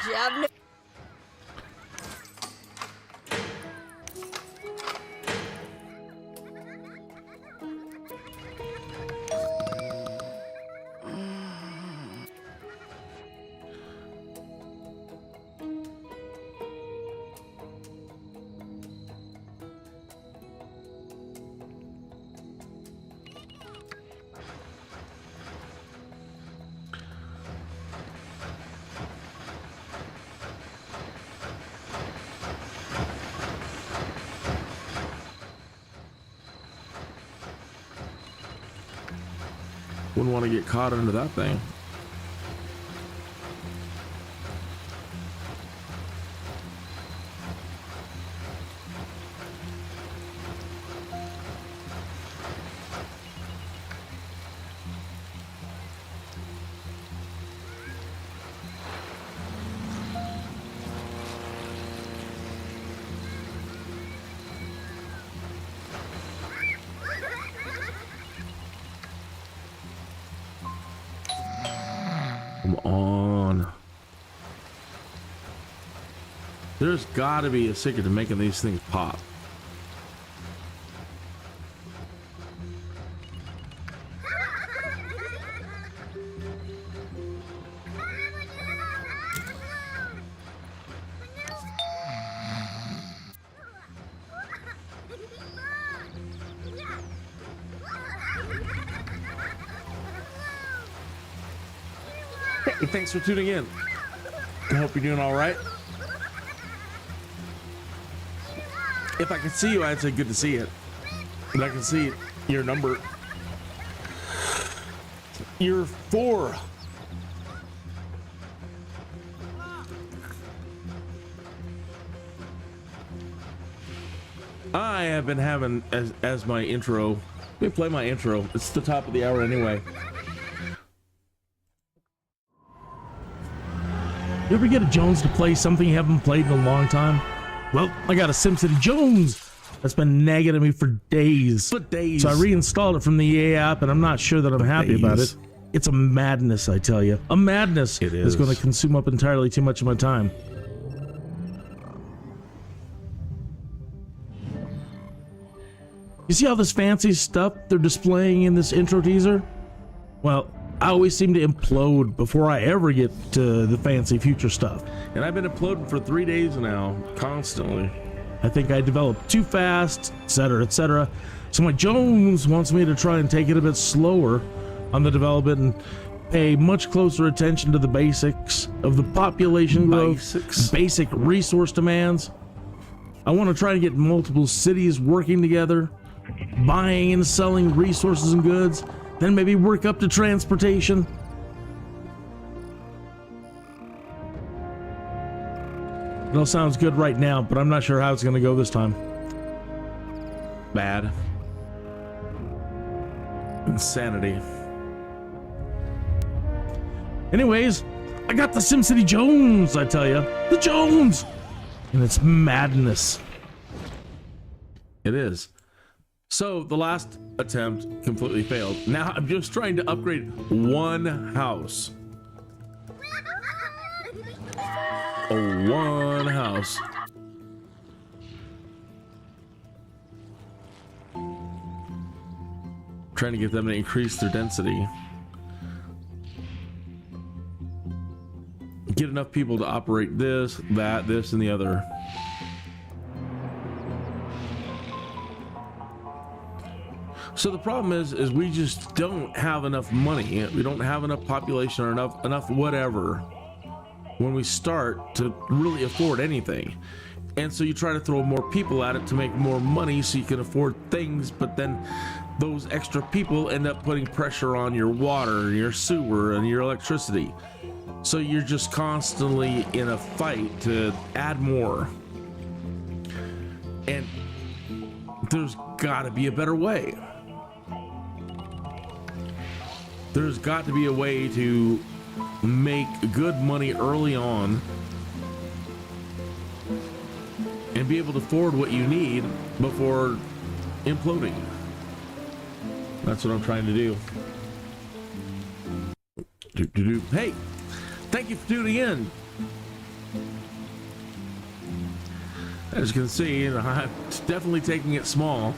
Wouldn't want to get caught into that thing. Come on. There's got to be a secret to making these things pop. Hey, thanks for tuning in. I hope you're doing all right. If I could see you, I'd say good to see it. But I can see your number. You're 4. I have been having as my intro. Let me play my intro. It's the top of the hour anyway. You ever get a Jones to play something you haven't played in a long time? Well, I got a SimCity Jones that's been nagging at me for days. So I reinstalled it from the EA app, and I'm not sure that I'm happy about it. It's a madness, I tell you. A madness. It is. It's going to consume up entirely too much of my time. You see all this fancy stuff they're displaying in this intro teaser? Well, I always seem to implode before I ever get to the fancy future stuff. And I've been imploding for 3 days now, constantly. I think I developed too fast, etc., etc. So my Jones wants me to try and take it a bit slower on the development and pay much closer attention to the basics of the population growth, basic resource demands. I want to try to get multiple cities working together, buying and selling resources and goods, then maybe work up to transportation. It all sounds good right now, but I'm not sure how it's going to go this time. Bad. Insanity. Anyways, I got the SimCity Jones, I tell you. The Jones! And it's madness. It is. So the last attempt completely failed. Now I'm just trying to upgrade one house. Oh, one house. Trying to get them to increase their density. Get enough people to operate this, that, this, and the other. So the problem is we just don't have enough money. We don't have enough population or enough whatever when we start to really afford anything. And so you try to throw more people at it to make more money so you can afford things, but then those extra people end up putting pressure on your water and your sewer and your electricity. So you're just constantly in a fight to add more. And there's got to be a better way. There's got to be a way to make good money early on and be able to afford what you need before imploding. That's what I'm trying to do. Hey, thank you for tuning in. As you can see, I'm definitely taking it small.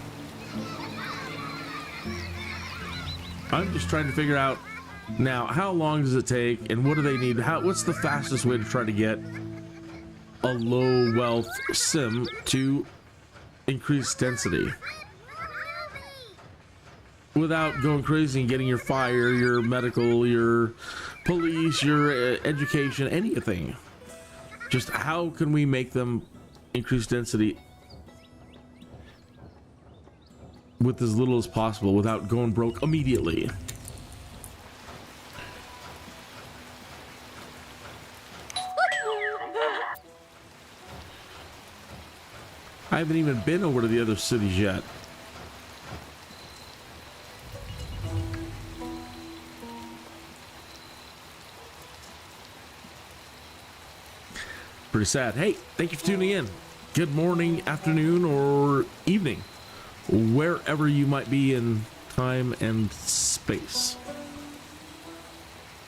I'm just trying to figure out now, how long does it take and what do they need? What's the fastest way to try to get a low wealth sim to increase density without going crazy and getting your fire, your medical, your police, your education, anything? Just how can we make them increase density with as little as possible without going broke immediately? I haven't even been over to the other cities yet. Pretty sad. Hey, thank you for tuning in. Good morning, afternoon, or evening, wherever you might be in time and space.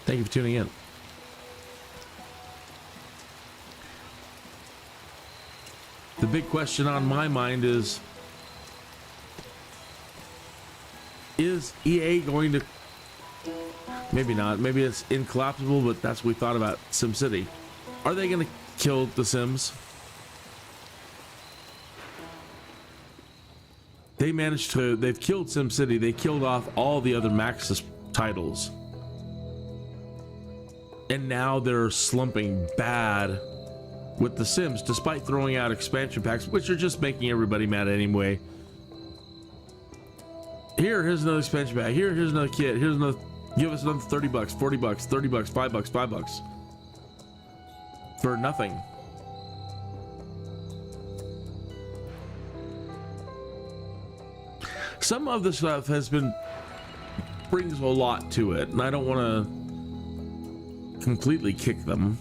Thank you for tuning in. The big question on my mind is EA going to, maybe not, maybe it's incollapsible, but that's what we thought about SimCity. Are they going to kill the Sims? They managed to, they've killed SimCity, they killed off all the other Maxis titles. And now they're slumping bad with the Sims, despite throwing out expansion packs, which are just making everybody mad anyway. Here's another expansion pack. Here's another kit. Here's another, give us another 30 bucks, 40 bucks, 30 bucks, $5 bucks. For nothing. Some of the stuff has been, brings a lot to it, and I don't want to completely kick them.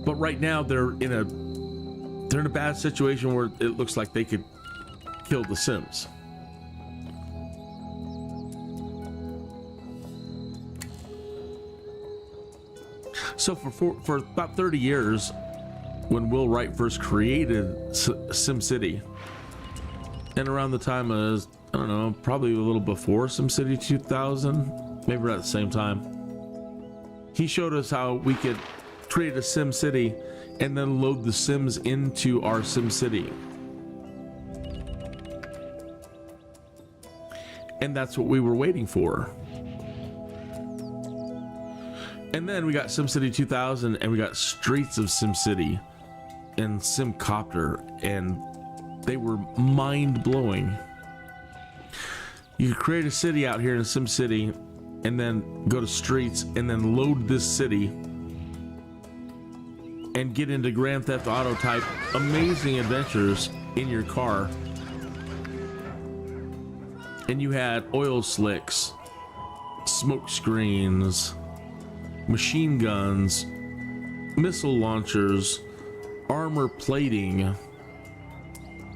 But right now they're in a bad situation where it looks like they could kill the Sims. So for about 30 years, when Will Wright first created SimCity, and around the time of, I don't know, probably a little before SimCity 2000, maybe around the same time, he showed us how we could create a SimCity and then load the Sims into our SimCity. And that's what we were waiting for. And then we got SimCity 2000 and we got Streets of SimCity. and SimCopter, and they were mind-blowing. You could create a city out here in SimCity and then go to streets and then load this city and get into Grand Theft Auto type amazing adventures in your car. And you had oil slicks, smoke screens, machine guns, missile launchers, armor plating.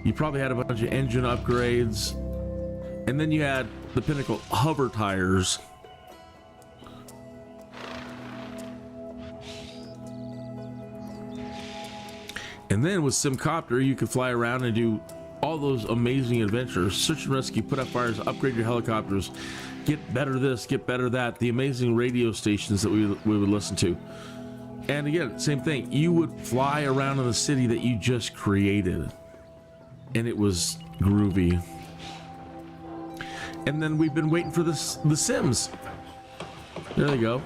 You probably had a bunch of engine upgrades. And then you had the pinnacle hover tires. And then with SimCopter, you could fly around and do all those amazing adventures. Search and rescue, put out fires, upgrade your helicopters, get better this, get better that. The amazing radio stations that we would listen to. And again, same thing. You would fly around in the city that you just created. And it was groovy. And then we've been waiting for the Sims. There they go.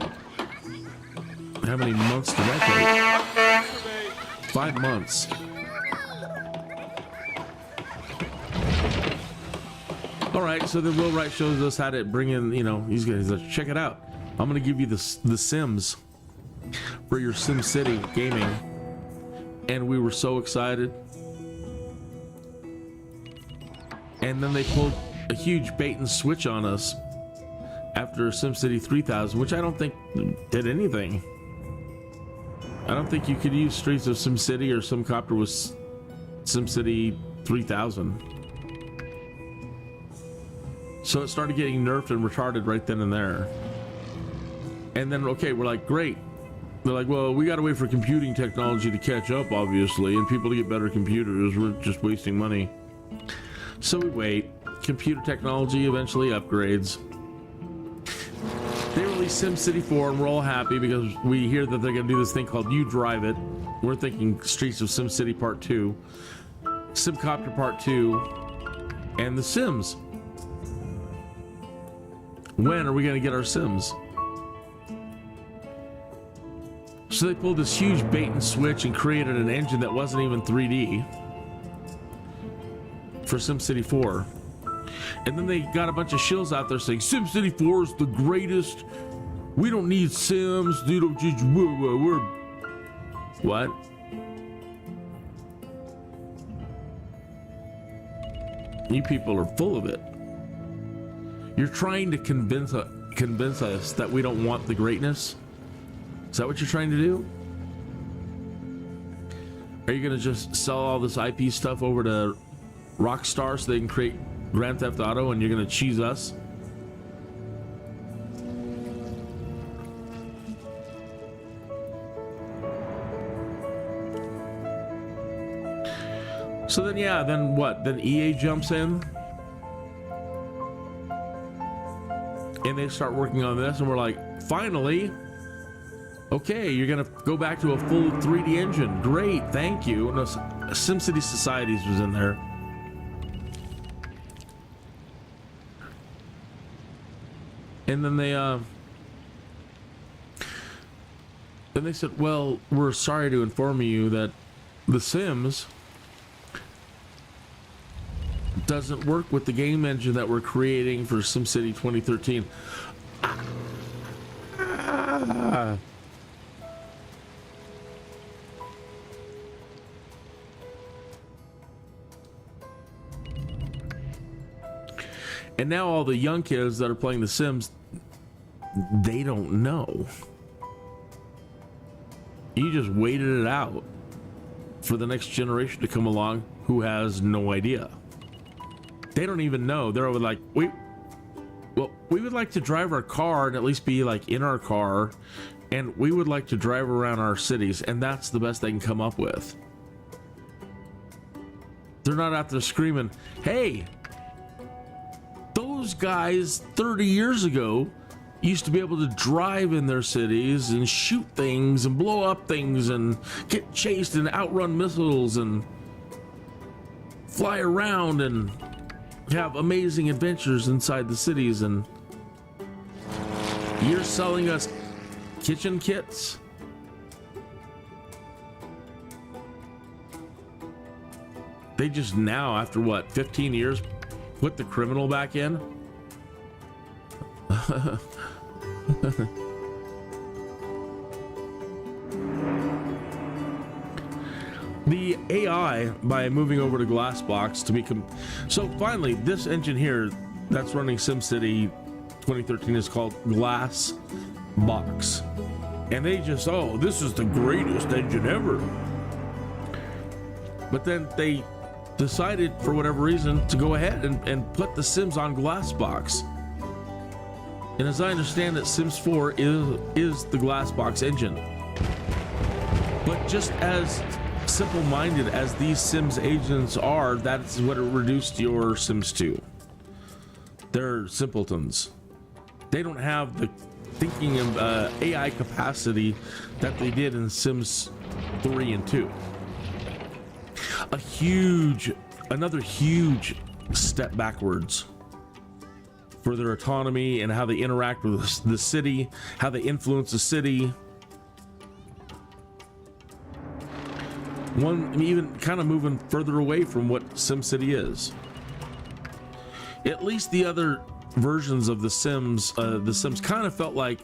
How many months did that take? 5 months. All right, so then Will Wright shows us how to bring in, these guys. Check it out. I'm going to give you the Sims for your SimCity gaming. And we were so excited. And then they pulled a huge bait and switch on us after SimCity 3000, which I don't think did anything. I don't think you could use Streets of SimCity or SimCopter with SimCity 3000. So it started getting nerfed and retarded right then and there. And then, okay, we're like, great. They're like, well, we got to wait for computing technology to catch up, obviously, and people to get better computers. We're just wasting money. So we wait. Computer technology eventually upgrades. They released SimCity 4 and we're all happy because we hear that they're going to do this thing called You Drive It. We're thinking Streets of SimCity Part 2, SimCopter Part 2, and The Sims. When are we going to get our Sims? So they pulled this huge bait and switch and created an engine that wasn't even 3D for SimCity 4. And then they got a bunch of shills out there saying SimCity 4 is the greatest. We don't need Sims. Dude, we're what? You people are full of it. You're trying to convince us that we don't want the greatness. Is that what you're trying to do? Are you going to just sell all this IP stuff over to Rockstar so they can create Grand Theft Auto and you're going to cheese us? So then, yeah, then what? Then EA jumps in and they start working on this, and we're like, finally, okay, you're gonna go back to a full 3D engine. Great, thank you. No, SimCity Societies was in there. And then they said, well, we're sorry to inform you that The Sims doesn't work with the game engine that we're creating for SimCity 2013. And now all the young kids that are playing The Sims, they don't know. You just waited it out for the next generation to come along who has no idea. They don't even know. They're like, we would like to drive our car and at least be like in our car, and we would like to drive around our cities, and that's the best they can come up with. They're not out there screaming, hey, those guys 30 years ago used to be able to drive in their cities and shoot things and blow up things and get chased and outrun missiles and fly around and have amazing adventures inside the cities, and you're selling us kitchen kits? they just now, after what, 15 years, put the criminal back in? The AI, by moving over to Glassbox to become... So finally, this engine here that's running SimCity 2013 is called Glassbox. And they just, oh, this is the greatest engine ever. But then they decided, for whatever reason, to go ahead and put the Sims on Glassbox. And as I understand it, Sims 4 is the Glassbox engine. But just as simple-minded as these Sims agents are, that's what it reduced your Sims to. They're simpletons. They don't have the thinking of AI capacity that they did in Sims 3 and 2. Another huge step backwards for their autonomy and how they interact with the city, how they influence the city. One even kind of moving further away from what SimCity is. At least the other versions of the Sims kind of felt like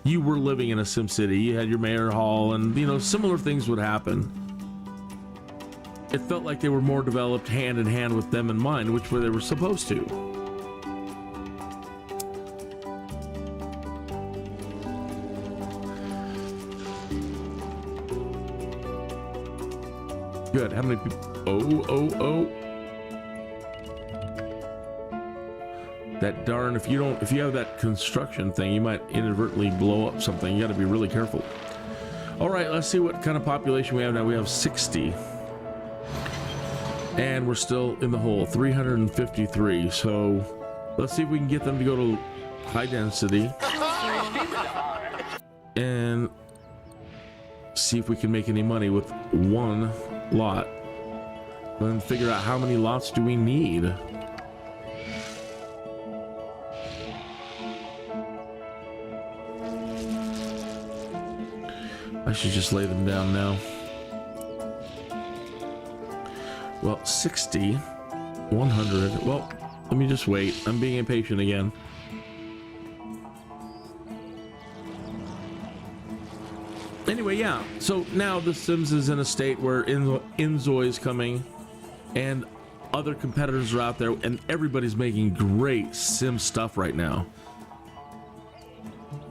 you were living in a SimCity. You had your mayor hall, and similar things would happen. It felt like they were more developed hand in hand with them in mind, which way they were supposed to. Good. How many people? Oh. That darn, if you have that construction thing, you might inadvertently blow up something. You got to be really careful. All right, let's see what kind of population we have now. We have 60. And we're still in the hole, 353. So let's see if we can get them to go to high density. And see if we can make any money with one lot. Then figure out how many lots do we need. I should just lay them down now. Well, 60, 100. Well, let me just wait. I'm being impatient again. Anyway, yeah. So now The Sims is in a state where Inzoi is coming, and other competitors are out there, and everybody's making great Sim stuff right now.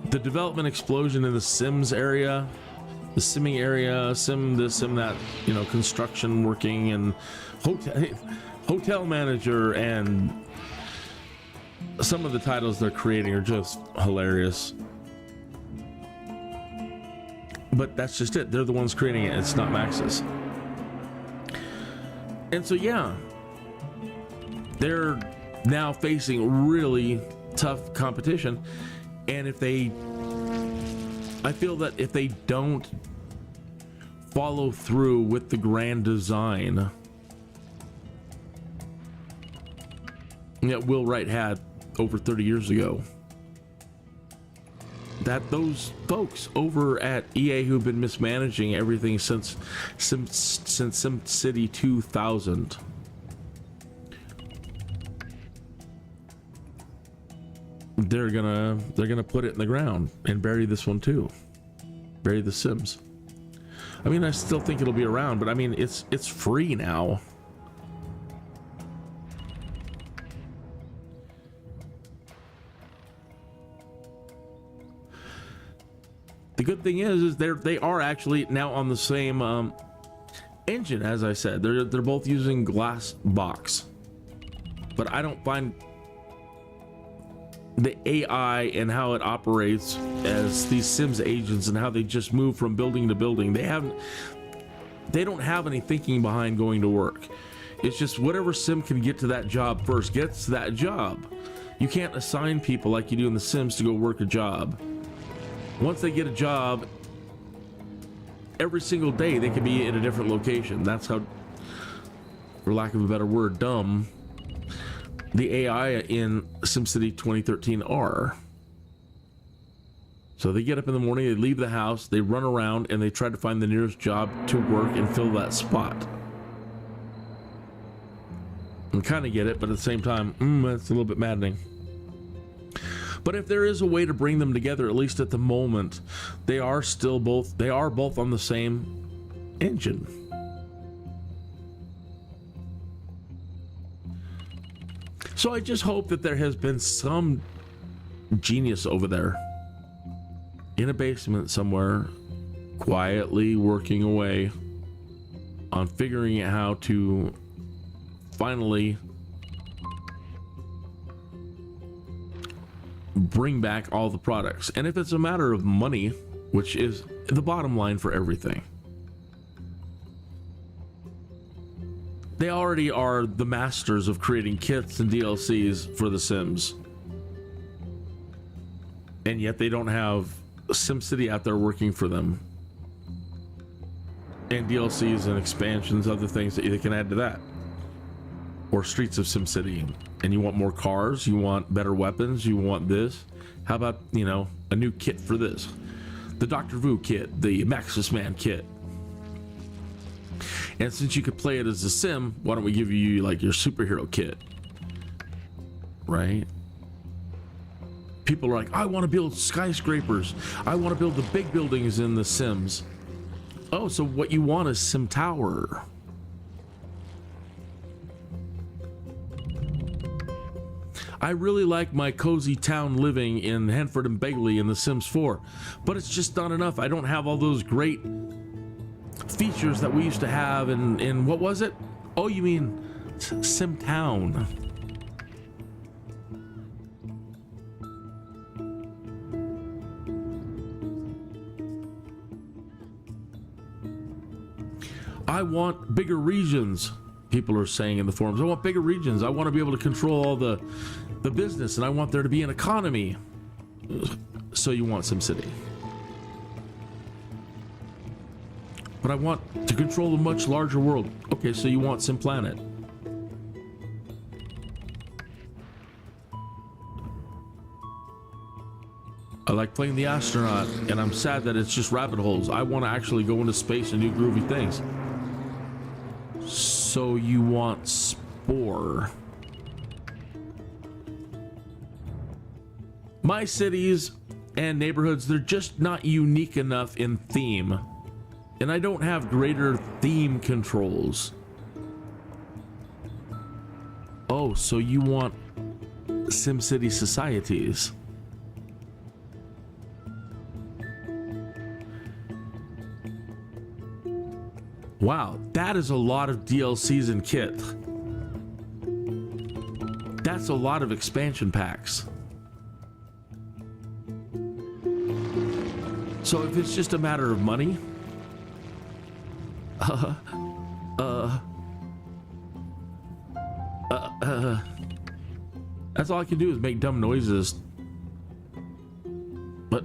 The development explosion in the Sims area, the simming area, sim this, sim that, construction working, and hotel manager, and some of the titles they're creating are just hilarious. But that's just it. They're the ones creating it. It's not Maxis. And so, yeah, they're now facing really tough competition. And I feel that if they don't follow through with the grand design that Will Wright had over 30 years ago, that those folks over at EA who've been mismanaging everything since SimCity 2000, they're gonna put it in the ground and bury this one too. Bury the Sims. I mean, I still think it'll be around, but I mean, it's free now. The good thing is they are actually now on the same engine, as I said. They're both using Glassbox, but I don't find the AI and how it operates as these Sims agents and how they just move from building to building. They don't have any thinking behind going to work. It's just whatever Sim can get to that job first gets to that job. You can't assign people like you do in the Sims to go work a job. Once they get a job, every single day they could be in a different location. That's how, for lack of a better word, dumb the AI in SimCity 2013 are. So they get up in the morning, they leave the house, they run around, and they try to find the nearest job to work and fill that spot. I kind of get it, but at the same time, that's a little bit maddening. But if there is a way to bring them together, at least at the moment, they are both on the same engine. So I just hope that there has been some genius over there in a basement somewhere, quietly working away on figuring out how to finally bring back all the products. And if it's a matter of money, which is the bottom line for everything, they already are the masters of creating kits and DLCs for The Sims. And yet they don't have SimCity out there working for them. And DLCs and expansions, other things that you can add to that. Or Streets of SimCity. And you want more cars, you want better weapons, you want this. How about, a new kit for this? The Dr. Vu kit, the Maxis Man kit. And since you could play it as a sim, why don't we give you like your superhero kit? Right? People are like, I want to build skyscrapers. I want to build the big buildings in The Sims. Oh, so what you want is Sim Tower. I really like my cozy town living in Hanford and Bagley in The Sims 4, but it's just not enough. I don't have all those great features that we used to have in what was it? Oh, you mean Sim Town. I want bigger regions, people are saying in the forums. I want bigger regions. I want to be able to control all the business, and I want there to be an economy. So you want SimCity. But I want to control a much larger world. Okay, so you want Sim Planet. I like playing the astronaut, and I'm sad that it's just rabbit holes. I want to actually go into space and do groovy things. So you want Spore. My cities and neighborhoods, they're just not unique enough in theme. And I don't have greater theme controls. Oh, so you want SimCity societies. Wow, that is a lot of DLCs and kit. That's a lot of expansion packs. So if it's just a matter of money, that's all I can do is make dumb noises. But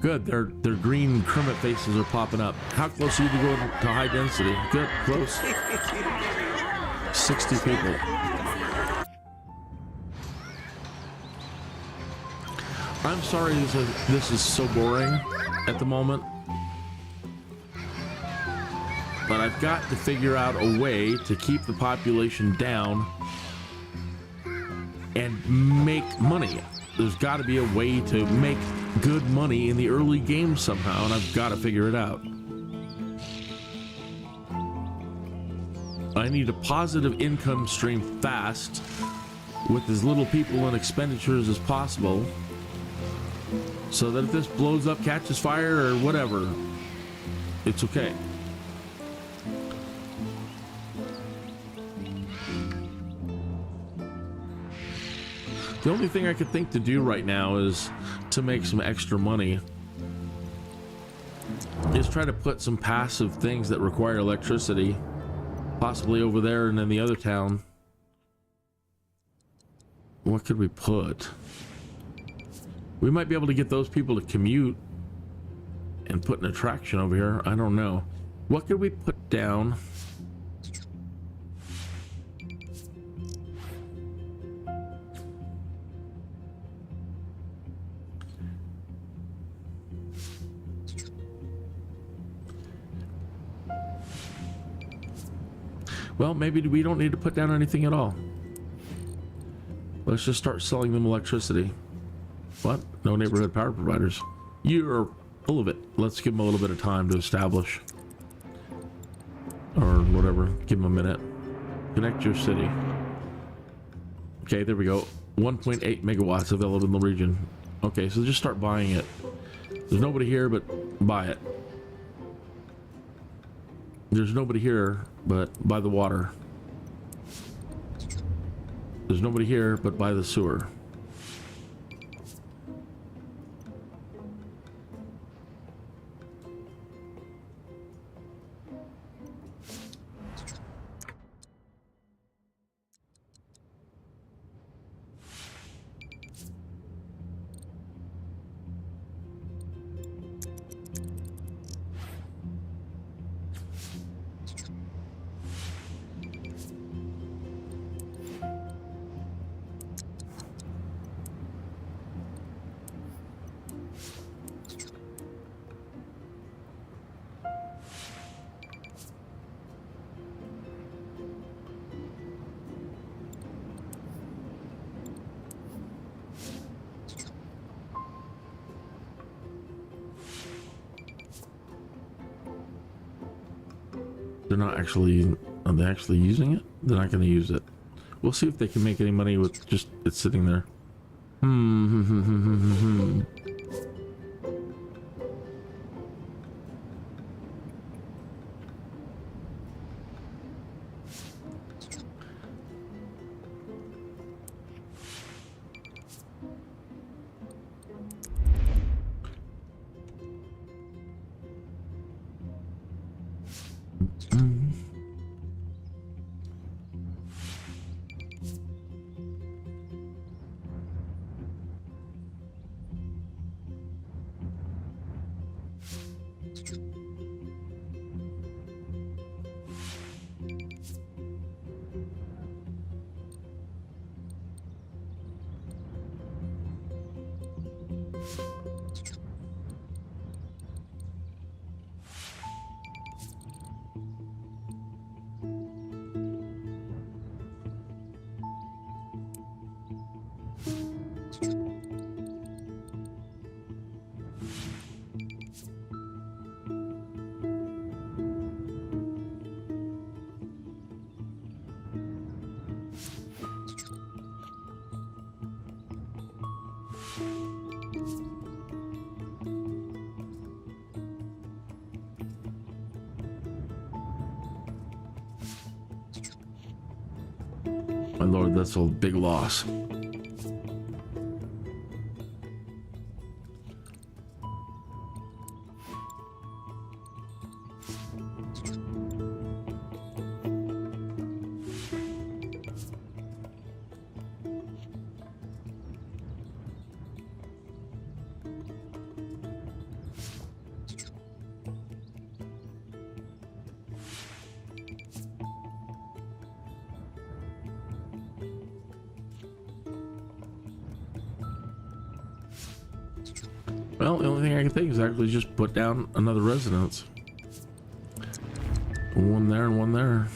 good, their green Kermit faces are popping up. How close are you to going to high density? Good, close. 60 people. I'm sorry this is so boring at the moment, but I've got to figure out a way to keep the population down and make money. There's got to be a way to make good money in the early game somehow, and I've got to figure it out. I need a positive income stream fast with as little people and expenditures as possible, so that if this blows up, catches fire, or whatever, it's okay. The only thing I could think to do right now is to make some extra money is try to put some passive things that require electricity, possibly over there and in the other town. What could we put? We might be able to get those people to commute and put an attraction over here. I don't know. What could we put down? Well, maybe we don't need to put down anything at all. Let's just start selling them electricity. What? No neighborhood power providers. You're full of it. Let's give them a little bit of time to establish. Or whatever. Give them a minute. Connect your city. Okay, there we go. 1.8 megawatts available in the region. Okay, so just start buying it. There's nobody here, but buy it. There's nobody here, but buy the water. There's nobody here, but buy the sewer. They're not actually, are they actually using it? They're not going to use it. We'll see if they can make any money with just it sitting there. My lord, that's a big loss. Well, the only thing I can think is actually just put down another residence. One there and one there.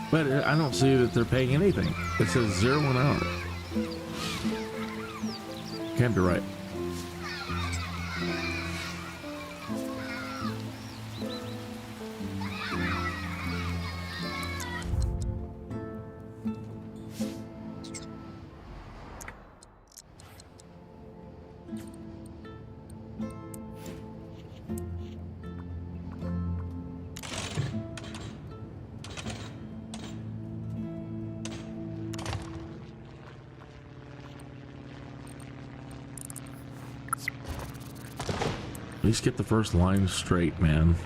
But I don't see that they're paying anything. It says 0 an hour. Can't be right. At least get the first line straight, man.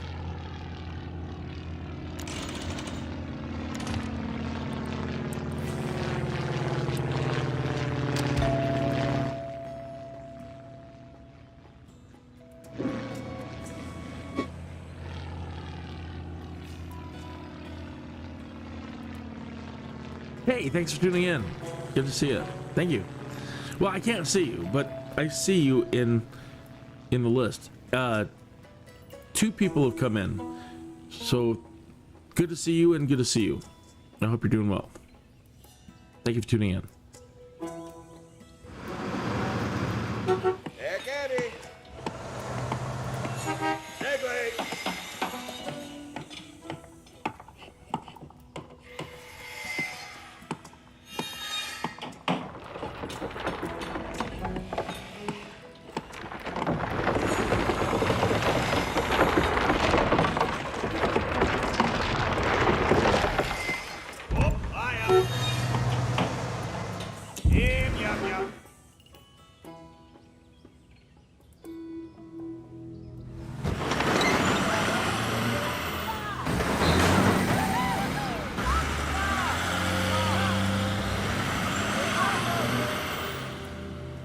Hey, thanks for tuning in. Good to see you. Thank you. Well, I can't see you, but I see you in the list. 2 people have come in, so good to see you and good to see you. I hope you're doing well. Thank you for tuning in. Heck, Eddie. Segue.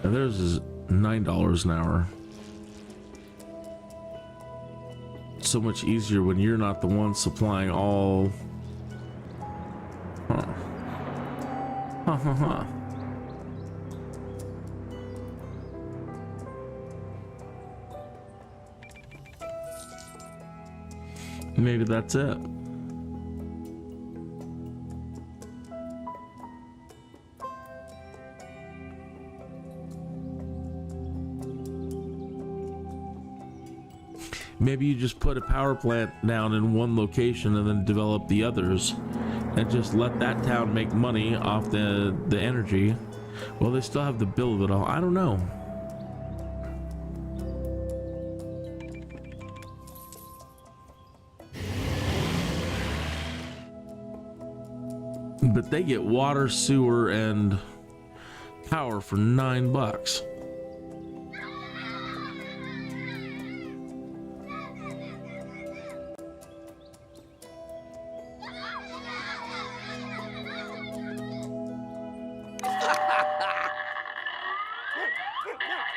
Now theirs is $9 an hour. So much easier when you're not the one supplying all. Huh. Huh, huh, huh. Maybe that's it. Maybe you just put a power plant down in one location and then develop the others and just let that town make money off the energy. Well, they still have the bill of it all. I don't know. But they get water, sewer, and power for $9.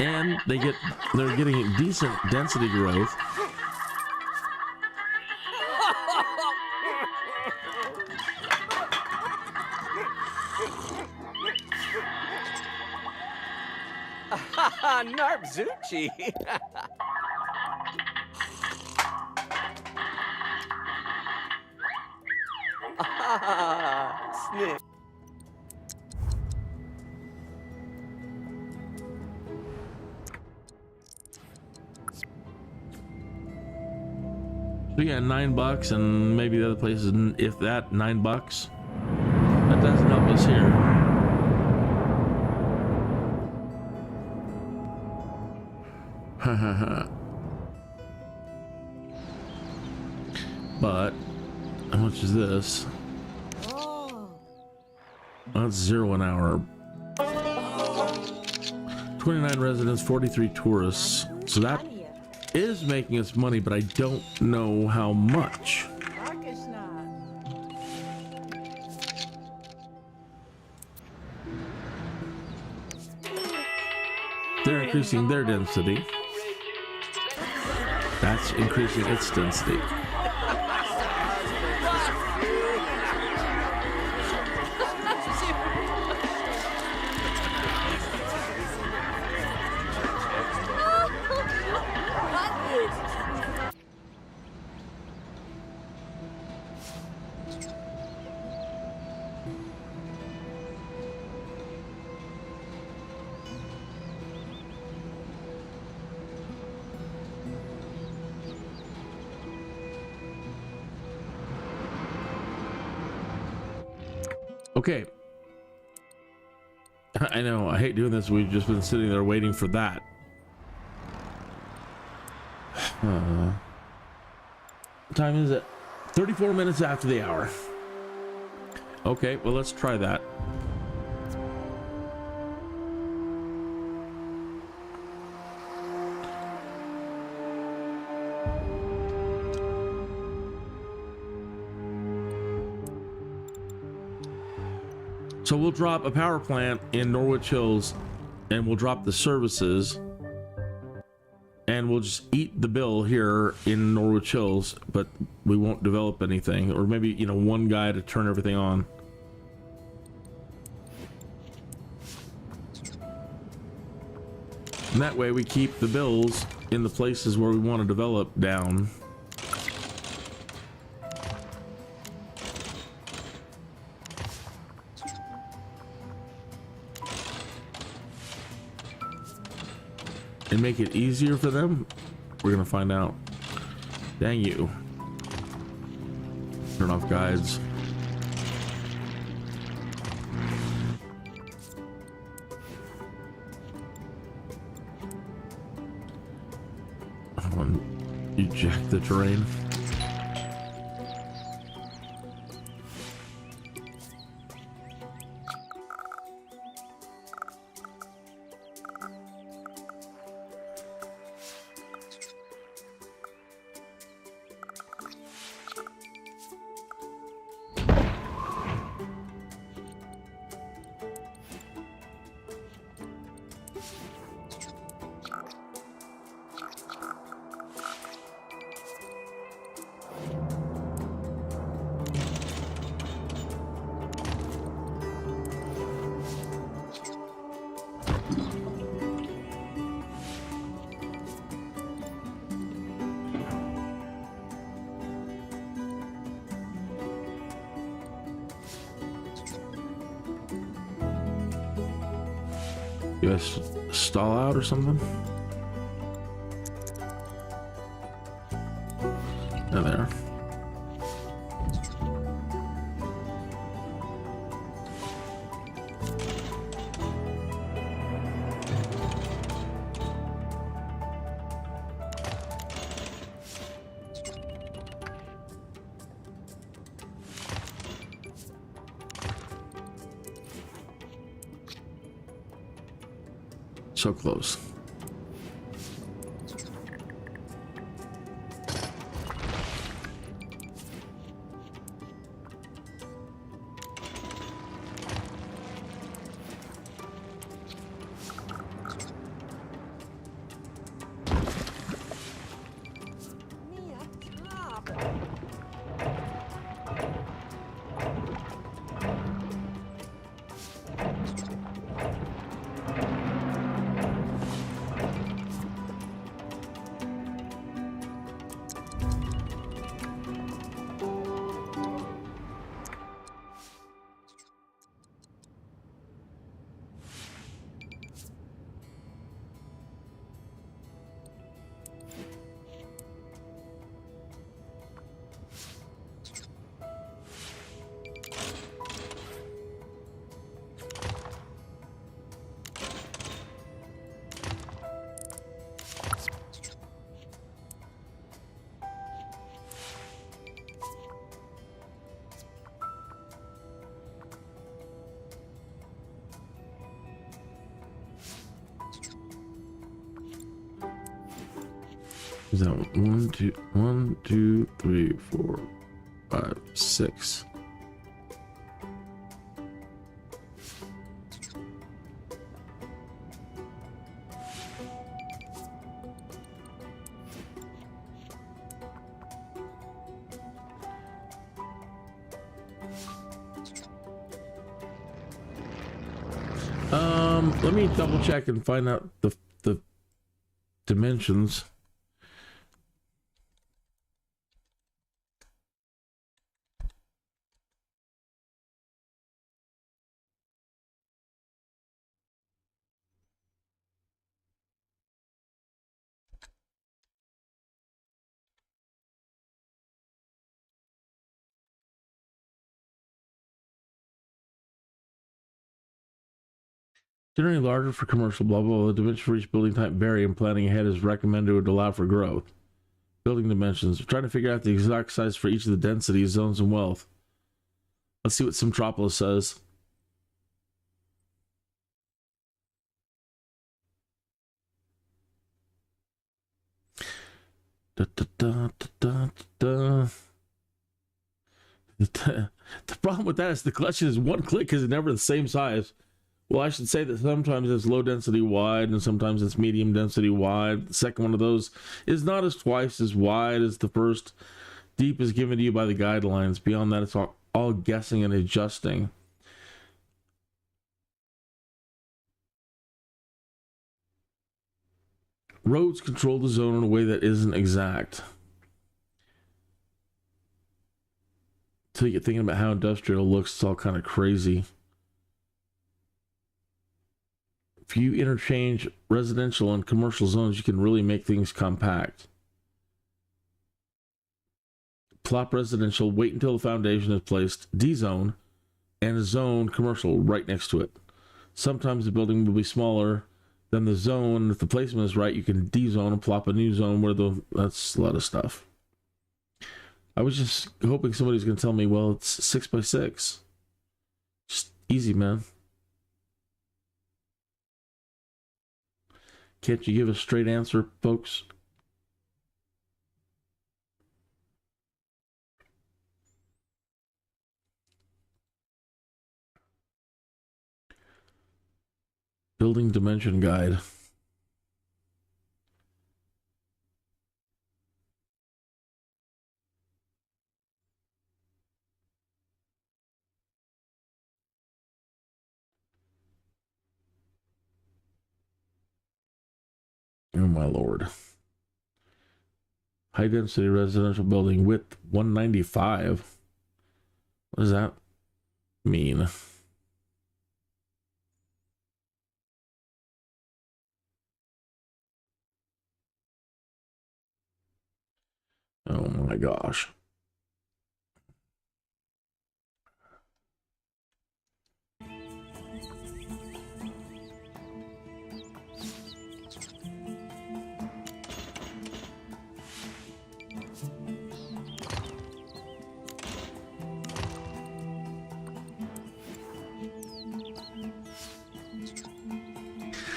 And they're getting decent density growth. Narpzuchi. Snip. So yeah, $9, and maybe the other places, if that, $9. That doesn't help us here. Ha ha ha. But how much is this? That's $0 an hour. 29 residents, 43 tourists. So that is making us money, but I don't know how much. They're increasing their density. That's increasing its density. Okay. I know, I hate doing this. We've just been sitting there waiting for that. What time is it? 34 minutes after the hour. Okay, well, let's try that. So we'll drop a power plant in Norwich Hills, and we'll drop the services, and we'll just eat the bill here in Norwich Hills, but we won't develop anything, or maybe, you know, one guy to turn everything on. And that way we keep the bills in the places where we want to develop down. And make it easier for them? We're gonna find out. Dang you. Turn off guides. Eject the terrain. You guys stall out or something? Oh, there. So close. Is that 1, 2, 1, 2, 3, 4, 5, 6? Let me double check and find out the dimensions. Generally larger for commercial, blah, blah, blah. The dimensions for each building type vary, and planning ahead is recommended to allow for growth. Building dimensions. We're trying to figure out the exact size for each of the densities, zones, and wealth. Let's see what Simtropolis says. Da, da, da, da, da, da. The problem with that is the collection is one click because it's never the same size. Well, I should say that sometimes it's low density wide and sometimes it's medium density wide. The second one of those is not as twice as wide as the first. Deep is given to you by the guidelines. Beyond that, it's all guessing and adjusting. Roads control the zone in a way that isn't exact. So you get thinking about how industrial looks, it's all kind of crazy. If you interchange residential and commercial zones, you can really make things compact. Plop residential, wait until the foundation is placed, D-zone, and a zone commercial right next to it. Sometimes the building will be smaller than the zone. If the placement is right, you can D-zone and plop a new zone where that's a lot of stuff. I was just hoping somebody's going to tell me, well, it's 6x6. Just easy, man. Can't you give a straight answer, folks? Building dimension guide. Oh my lord. High density residential building width 195. What does that mean? Oh my gosh.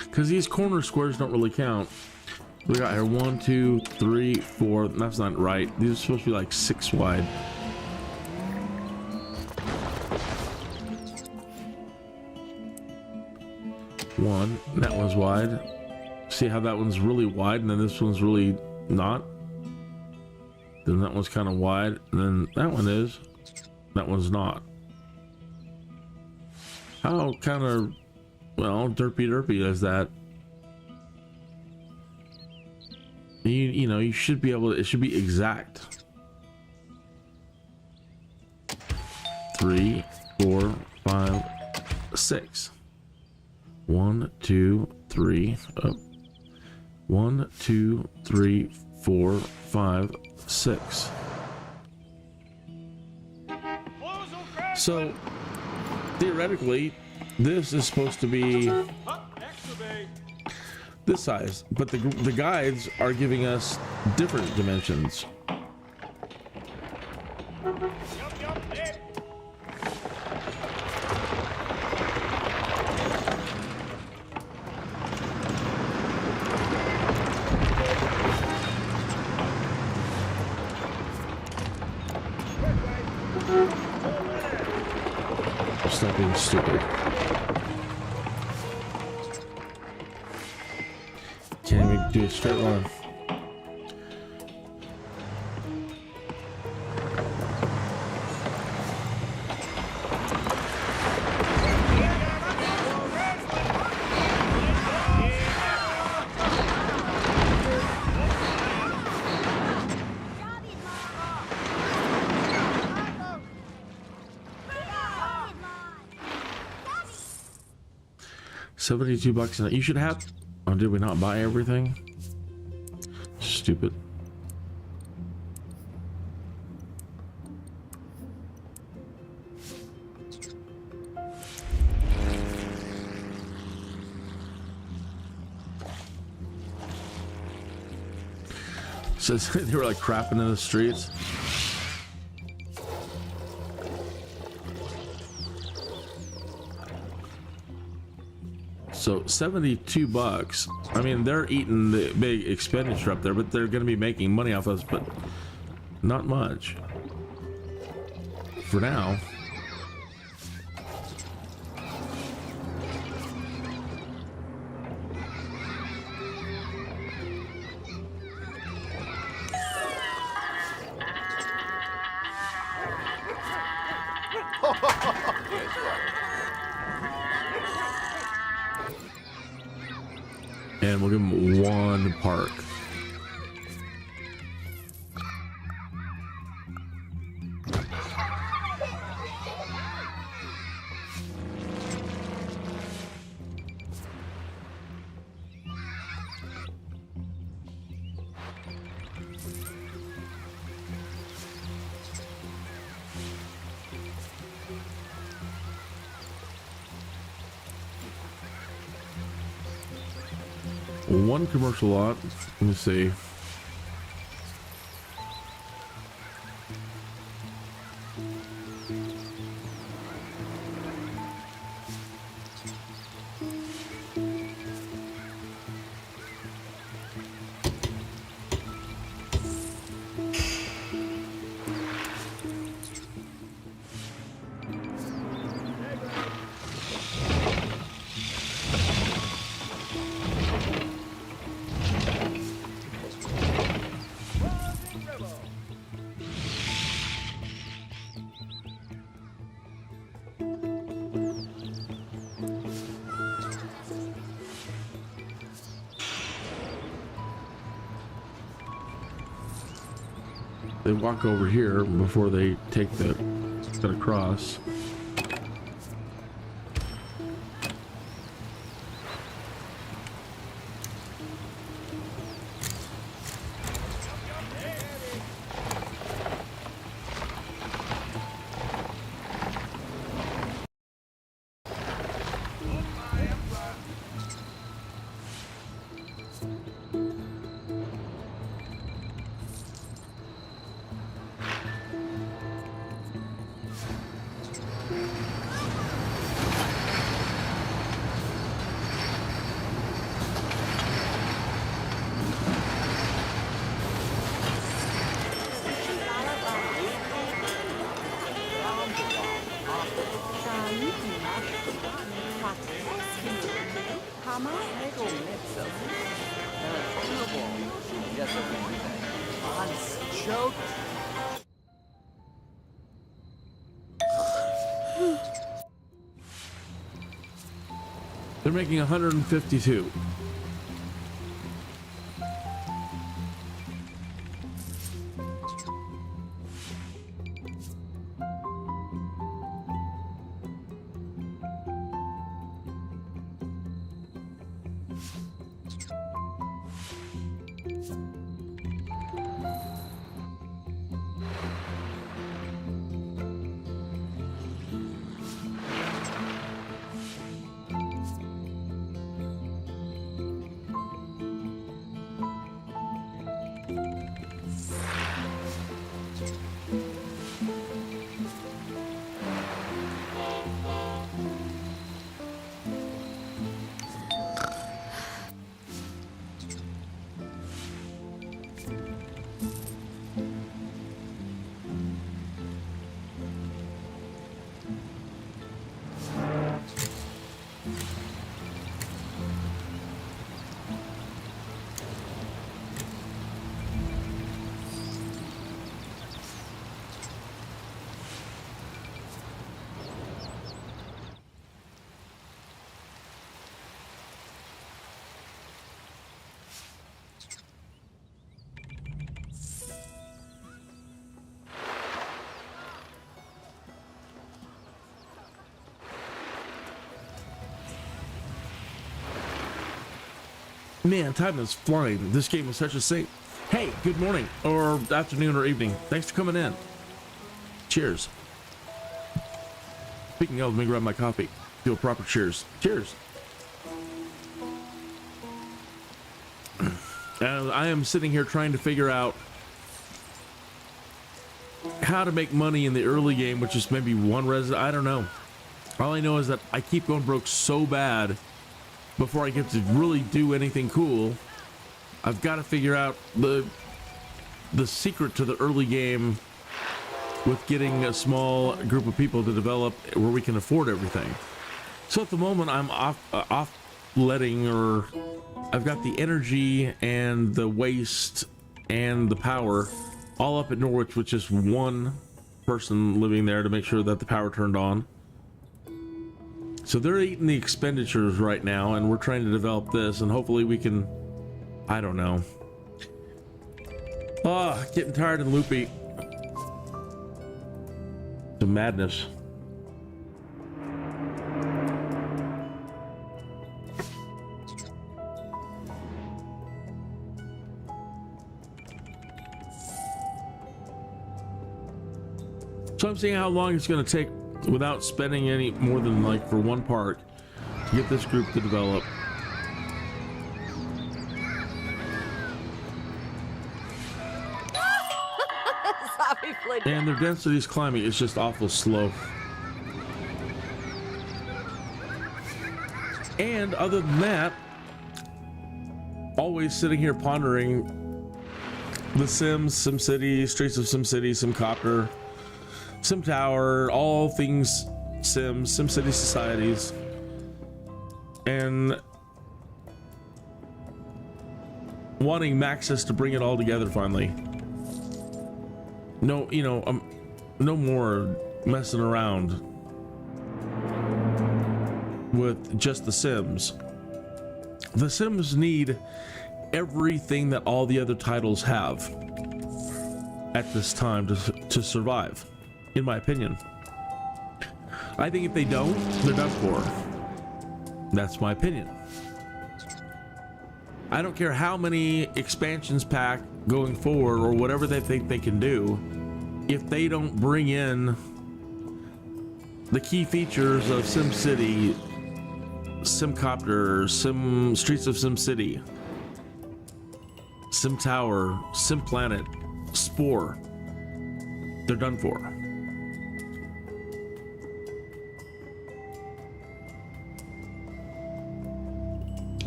Because these corner squares don't really count. We got here 1, 2, 3, 4. That's not right. These are supposed to be like 6 wide. One. That one's wide. See how that one's really wide, and then this one's really not. Then that one's kind of wide, and then that one is. That one's not. How kind of, well, derpy is that? You know, you should be able to, it should be exact. 3, 4, 5, 6. 1, 2, 3, up. 1, 2, 3, 4, 5, 6. So theoretically, this is supposed to be this size, but the guides are giving us different dimensions. Stop being stupid. Can't even do a straight line. $72 a night. You should have. Oh, did we not buy everything? Stupid. Says they were like crapping in the streets. So $72. I mean, they're eating the big expenditure up there, but they're going to be making money off us, but not much for now. And we'll give them one park. One commercial lot. Let me see. They walk over here before they take the cut across. They're making 152. Man, time is flying. This game is such a sync. Hey, good morning, or afternoon, or evening. Thanks for coming in. Cheers. Speaking of, let me grab my coffee. Do a proper cheers. Cheers. And I am sitting here trying to figure out how to make money in the early game, which is maybe one resident. I don't know. All I know is that I keep going broke so bad before I get to really do anything cool. I've got to figure out the secret to the early game with getting a small group of people to develop where we can afford everything. So at the moment I'm off letting, or I've got the energy and the waste and the power all up at Norwich with just one person living there to make sure that the power turned on. So they're eating the expenditures right now, and we're trying to develop this, and hopefully we can, I don't know. Ah, getting tired and loopy. The madness. So I'm seeing how long it's going to take without spending any more than like for one park to get this group to develop. And their density is climbing. It's just awful slow. And other than that, always sitting here pondering The Sims, SimCity, Streets of SimCity, SimCopter, SimTower, all things Sims, SimCity societies, and wanting Maxis to bring it all together finally. No, you know, no more messing around with just the Sims. The Sims need everything that all the other titles have at this time to survive, in my opinion. I think if they don't, they're done for. That's my opinion. I don't care how many expansions pack going forward or whatever they think they can do, if they don't bring in the key features of SimCity, SimCopter, Streets of SimCity, SimTower, SimPlanet, Spore, they're done for.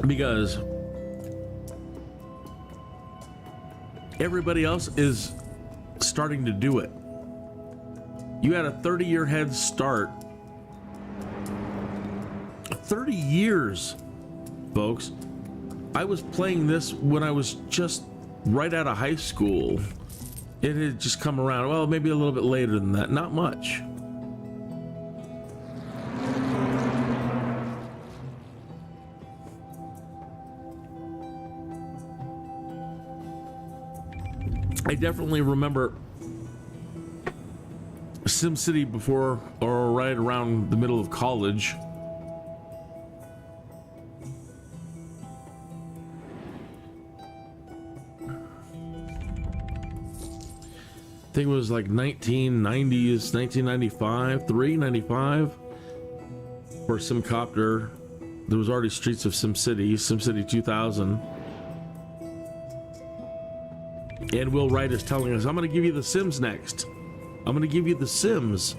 Because everybody else is starting to do it. You had a 30-year head start. 30 years, folks. I was playing this when I was just right out of high school. It had just come around, well, maybe a little bit later than that, not much. I definitely remember SimCity before or right around the middle of college. I think it was like 1990s, 1995, 395 for SimCopter. There was already Streets of SimCity, SimCity 2000. And Will Wright is telling us, I'm going to give you the Sims next. I'm going to give you the Sims.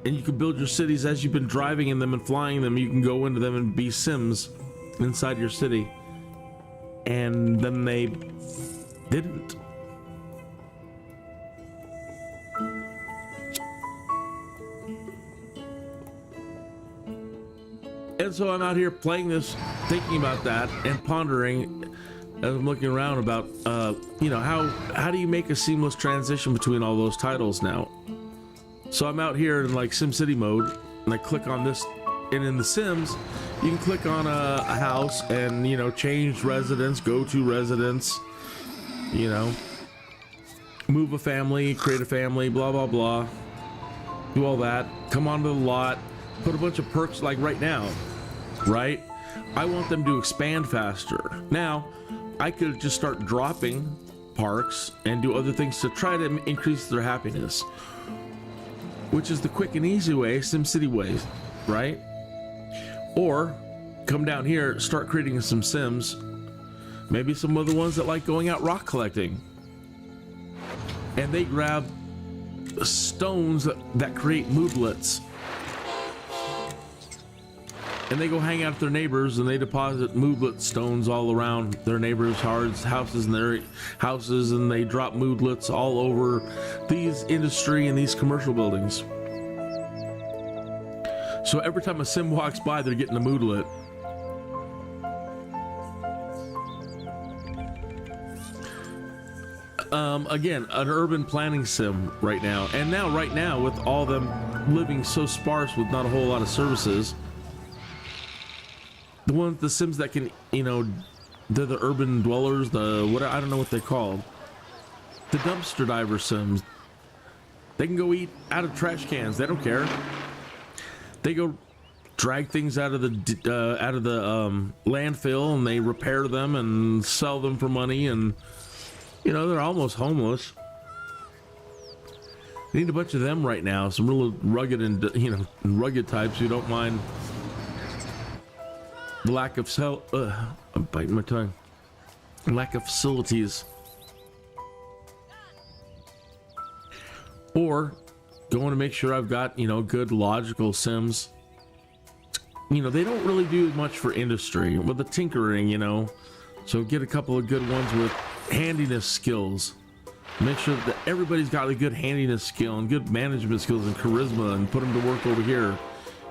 And you can build your cities as you've been driving in them and flying them. You can go into them and be Sims inside your city. And then they didn't. And so I'm out here playing this, thinking about that and pondering as I'm looking around about, you know, how do you make a seamless transition between all those titles now? So I'm out here in like SimCity mode, and I click on this, and in The Sims, you can click on a house and, you know, change residence, go to residence, you know, move a family, create a family, blah, blah, blah, do all that, come onto the lot, put a bunch of perks like right now, right? I want them to expand faster. Now, I could just start dropping parks and do other things to try to increase their happiness, which is the quick and easy way, SimCity way, right? Or come down here, start creating some Sims. Maybe some of the ones that like going out rock collecting. And they grab stones that create moodlets. And they go hang out with their neighbors and they deposit moodlet stones all around their neighbors' houses and their houses, and they drop moodlets all over these industry and these commercial buildings. So every time a sim walks by, they're getting a moodlet. Again, an urban planning sim right now. And right now, with all them living so sparse with not a whole lot of services, the sims that can, they're the urban dwellers, I don't know what they're called. The dumpster diver sims. They can go eat out of trash cans. They don't care. They go drag things out of the landfill, and they repair them and sell them for money, and they're almost homeless. They need a bunch of them right now. Some real rugged and rugged types who don't mind the lack of I'm biting my tongue. Lack of facilities. Or going to make sure I've got, good logical sims. They don't really do much for industry with the tinkering, so get a couple of good ones with handiness skills. Make sure that everybody's got a good handiness skill and good management skills and charisma, and put them to work over here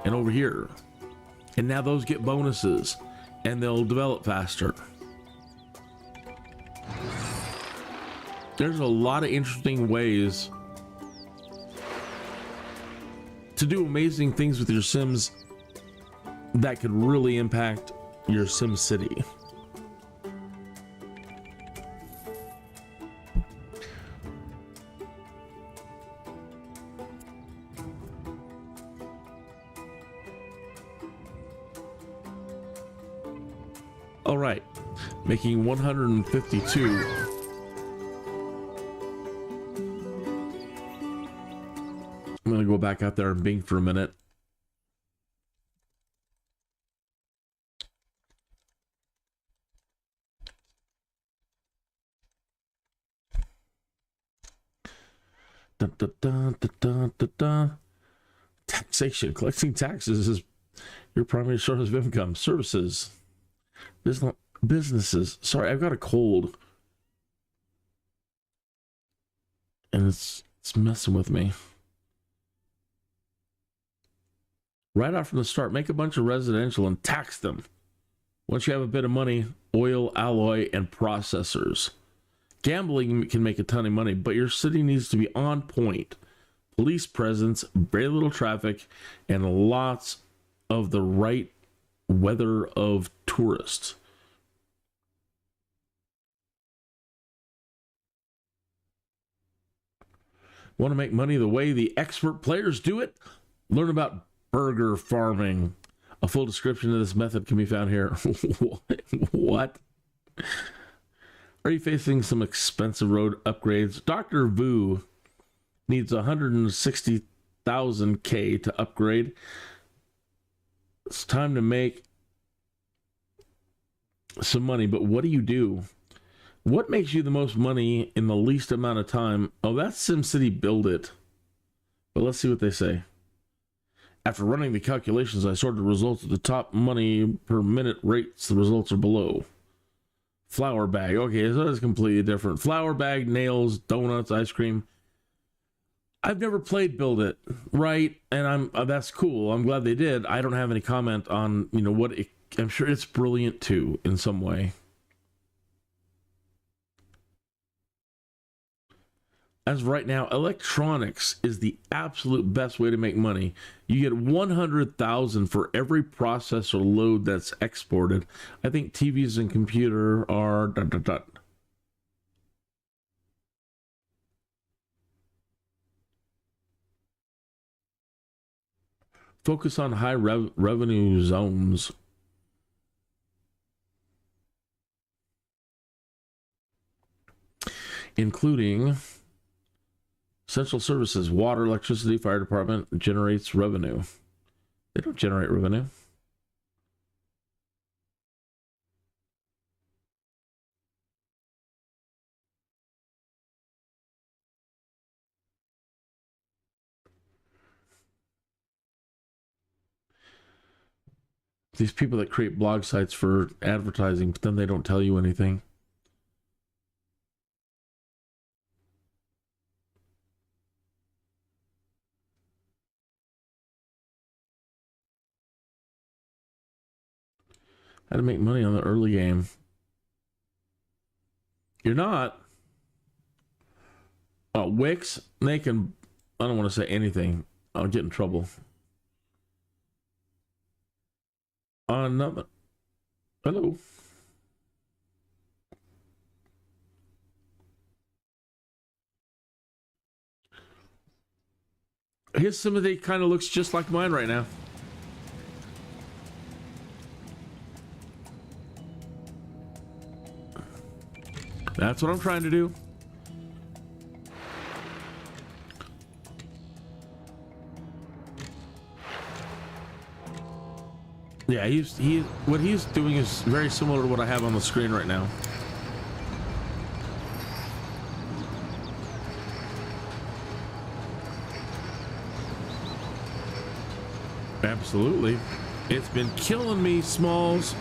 and over here. And now those get bonuses and they'll develop faster. There's a lot of interesting ways to do amazing things with your Sims that could really impact your SimCity. All right, making 152. I'm gonna go back out there and Bing for a minute. Dun, dun, dun, dun, dun, dun, dun. Taxation. Collecting taxes is your primary source of income. Services. Businesses. Sorry, I've got a cold. And it's messing with me. Right off from the start, make a bunch of residential and tax them. Once you have a bit of money, oil, alloy, and processors. Gambling can make a ton of money, but your city needs to be on point. Police presence, very little traffic, and lots of the right weather of tourists. Want to make money the way the expert players do it? Learn about burger farming. A full description of this method can be found here. What? Are you facing some expensive road upgrades? Dr. Vu needs 160,000 K to upgrade. It's time to make some money, but what do? What makes you the most money in the least amount of time? Oh, that's SimCity Build It. But let's see what they say. After running the calculations, I sorted the results at the top money per minute rates. The results are below. Flour bag. Okay, so that's completely different. Flour bag, nails, donuts, ice cream. I've never played Build It, right? And that's cool. I'm glad they did. I don't have any comment on, what it, I'm sure it's brilliant too in some way. As of right now, electronics is the absolute best way to make money. You get 100,000 for every processor load that's exported. I think TVs and computer are ... Focus on high revenue zones. Including essential services, water, electricity, fire department generates revenue. They don't generate revenue. These people that create blog sites for advertising, but then they don't tell you anything. How to make money on the early game. You're not. Wix, they can, I don't want to say anything. I'll get in trouble. Another. Hello. His SIMCITY kind of looks just like mine right now. That's what I'm trying to do. Yeah, what he's doing is very similar to what I have on the screen right now. Absolutely. It's been killing me, Smalls.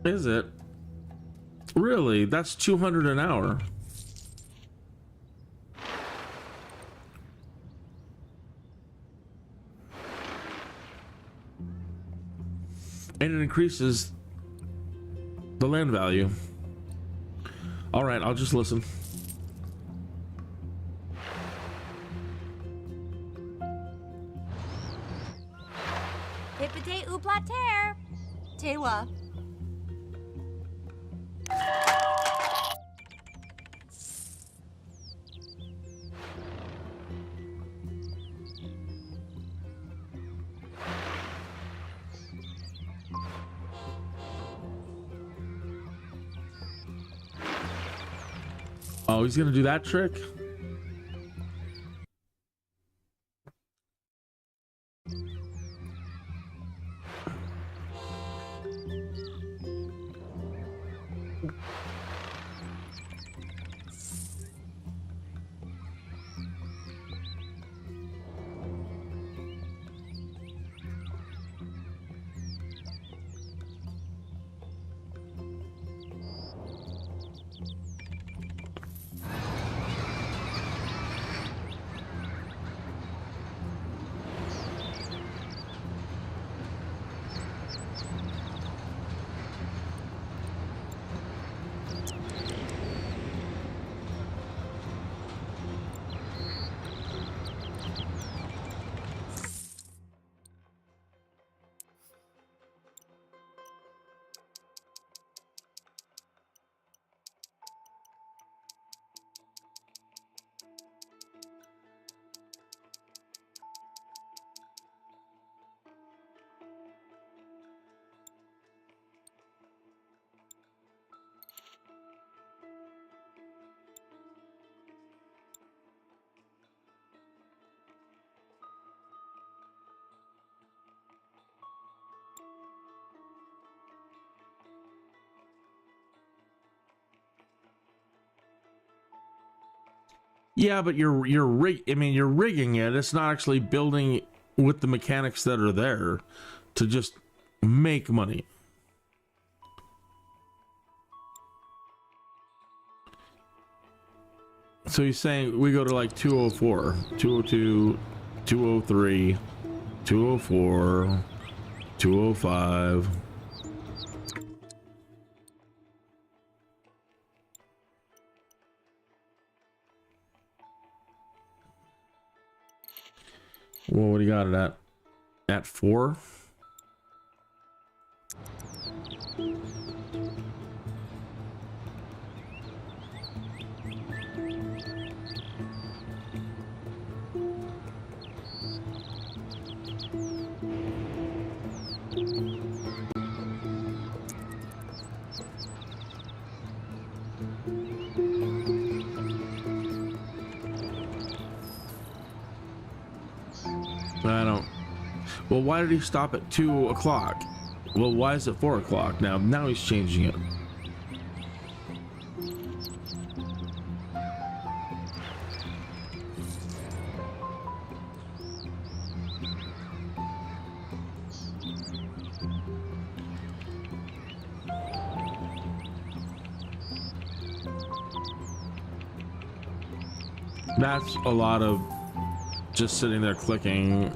Is it? Really? That's 200 an hour. And it increases the land value. All right, I'll just listen. Hippite ou plater. Tewa. Oh, he's gonna do that trick? Yeah, but you're rigging it. It's not actually building with the mechanics that are there to just make money. So he's saying we go to like 204, 202, 203, 204, 205. Well, what do you got it at? At 4? Well, why did he stop at 2 o'clock? Well, why is it 4 o'clock now? Now he's changing it. That's a lot of just sitting there clicking.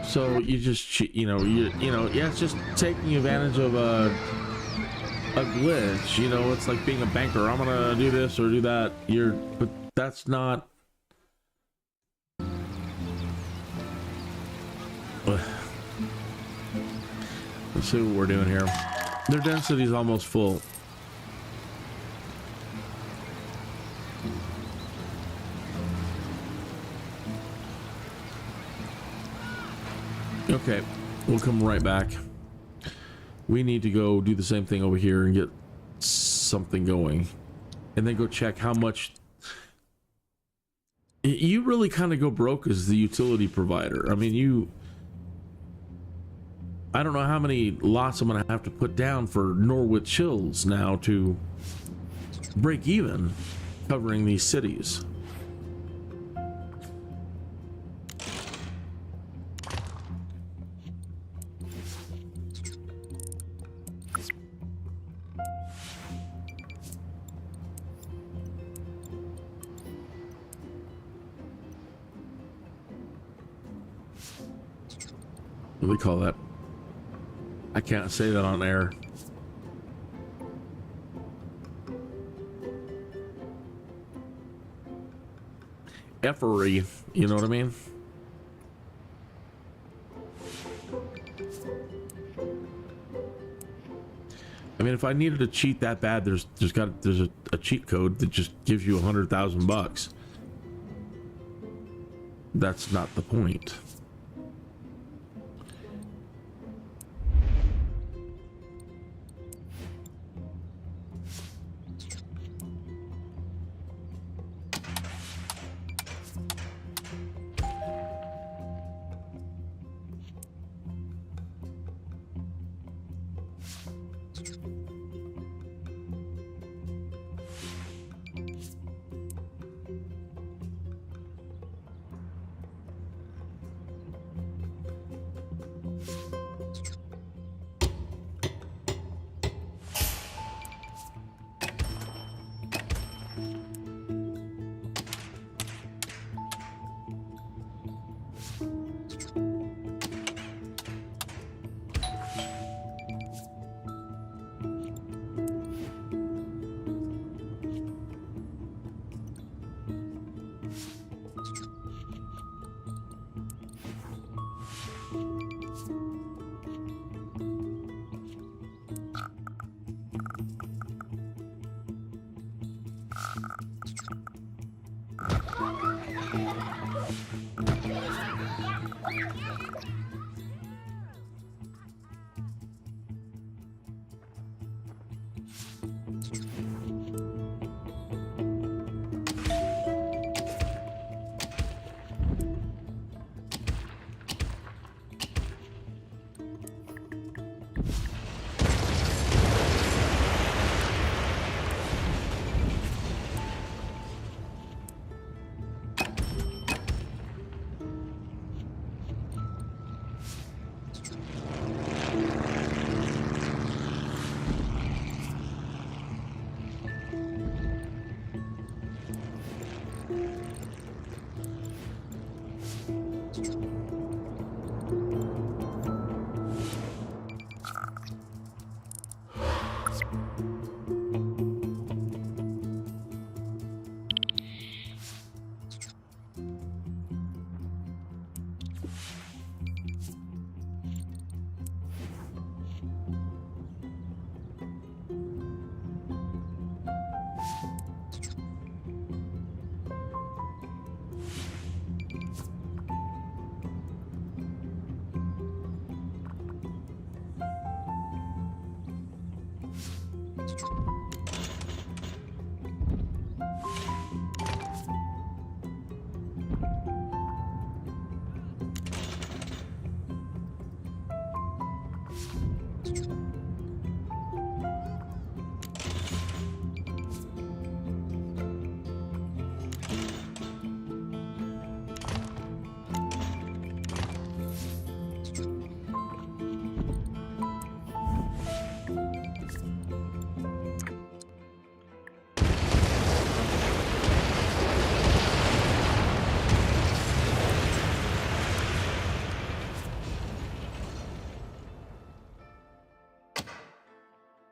So you just, yeah, it's just taking advantage of a glitch. You know, it's like being a banker. I'm gonna do this or do that. But that's not. Let's see what we're doing here. Their density is almost full. Okay, we'll come right back. We need to go do the same thing over here and get something going, and then go check how much. You really kind of go broke as the utility provider. I mean, I don't know how many lots I'm gonna have to put down for Norwich Hills now to break even covering these cities. What do they call that? I can't say that on air. Effery, you know what I mean? I mean, if I needed to cheat that bad, there's a cheat code that just gives you $100,000. That's not the point.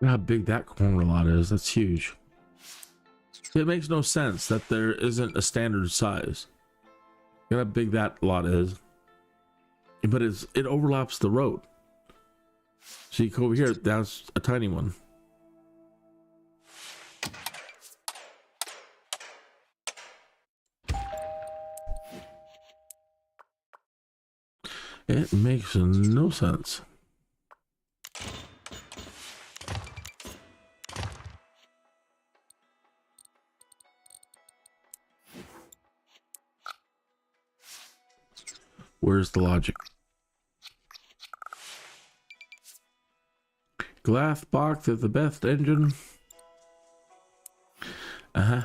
Look how big that corner lot is. That's huge. It makes no sense that there isn't a standard size. Look how big that lot is. But it overlaps the road. So you go over here, that's a tiny one. It makes no sense. Where's the logic? Glass box is the best engine. Uh-huh.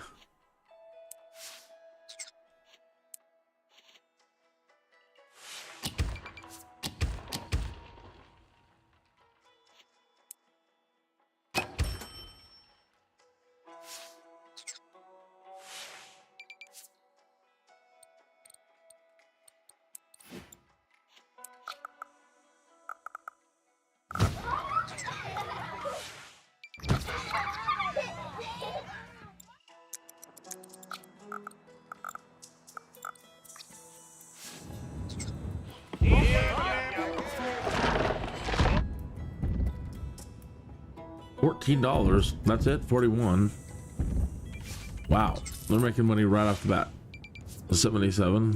$14. That's it. 41. Wow, they're making money right off the bat. 77.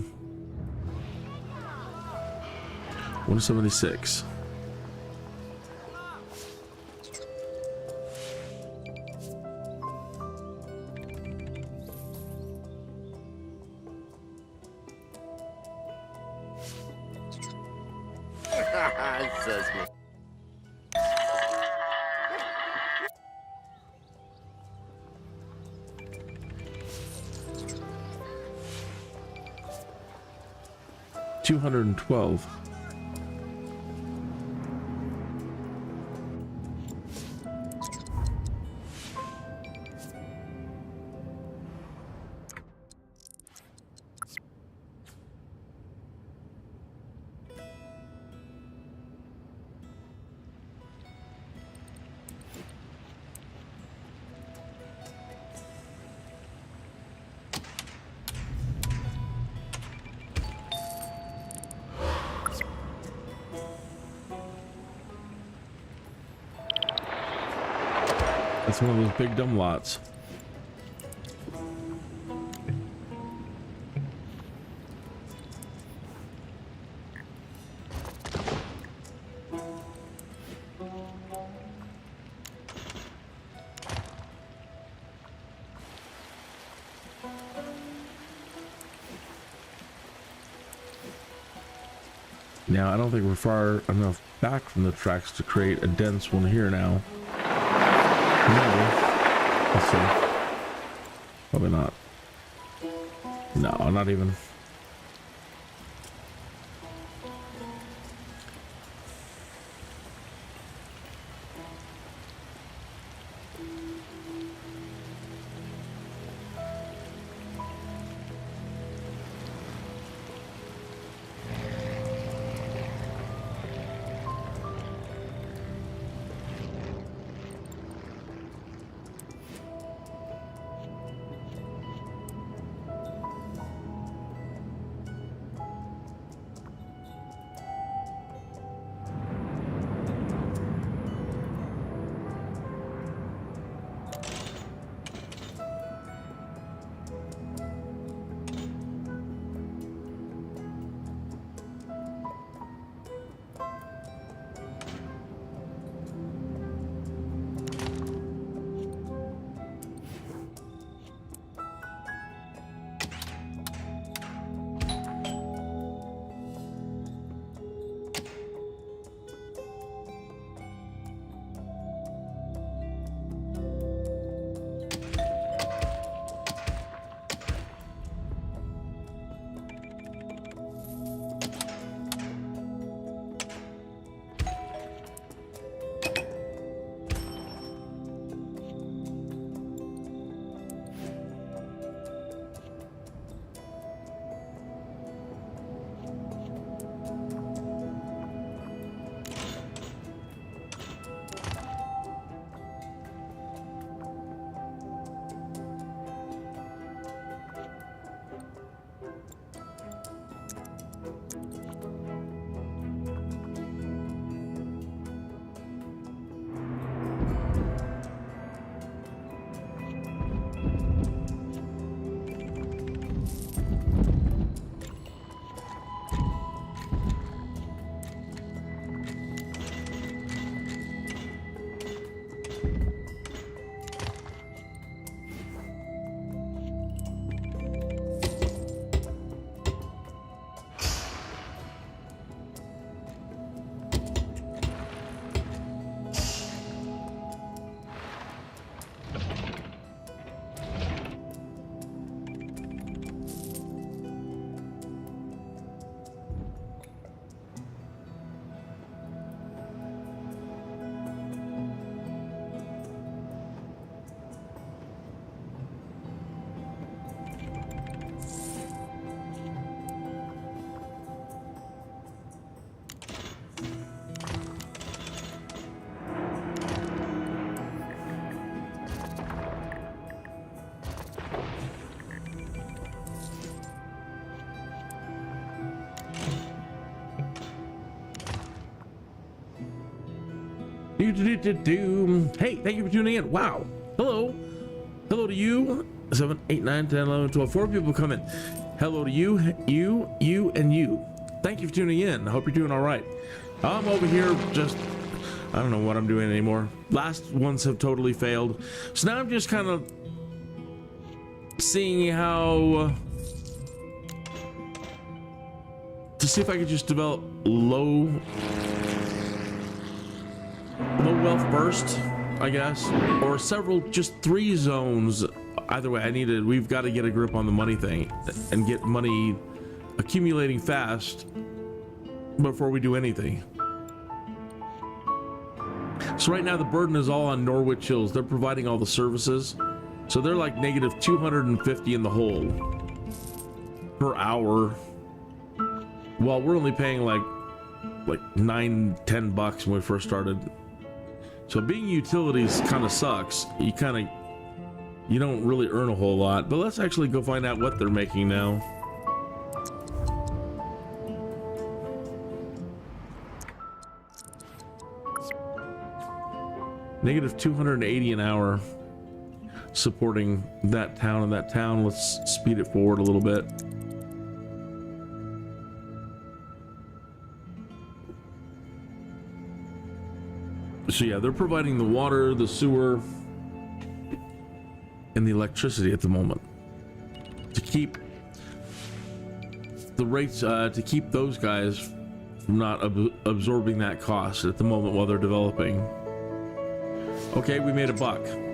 176. Says me. $212. That's one of those big dumb lots. Now, I don't think we're far enough back from the tracks to create a dense one here now. Maybe. Let's see. Probably not. No, not even. Hey, thank you for tuning in. Wow. Hello. Hello to you. 7, 8, 9, 10, 11, 12. 4 people come in. Hello to you, and you. Thank you for tuning in. I hope you're doing all right. I'm over here just, I don't know what I'm doing anymore. Last ones have totally failed. So now I'm just kind of seeing how to see if I could just develop low wealth burst, I guess, or several, just 3 zones. Either way, we've got to get a grip on the money thing and get money accumulating fast before we do anything. So right now the burden is all on Norwich Hills. They're providing all the services, so they're like negative 250 in the hole per hour, while we're only paying like $9-10 when we first started. So being utilities kind of sucks. You don't really earn a whole lot. But let's actually go find out what they're making now. Negative 280 an hour supporting that town and that town. Let's speed it forward a little bit. So yeah, they're providing the water, the sewer, and the electricity at the moment to keep the rates, to keep those guys from not absorbing that cost at the moment while they're developing. Okay, we made $1.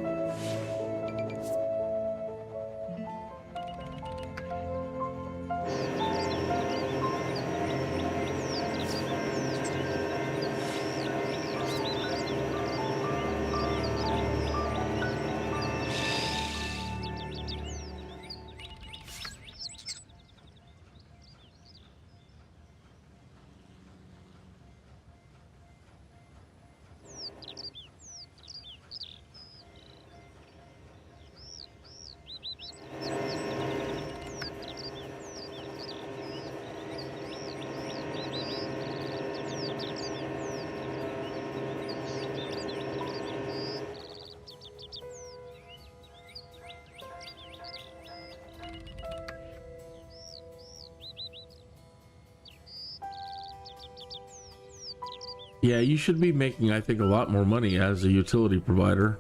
Yeah, you should be making, I think, a lot more money as a utility provider.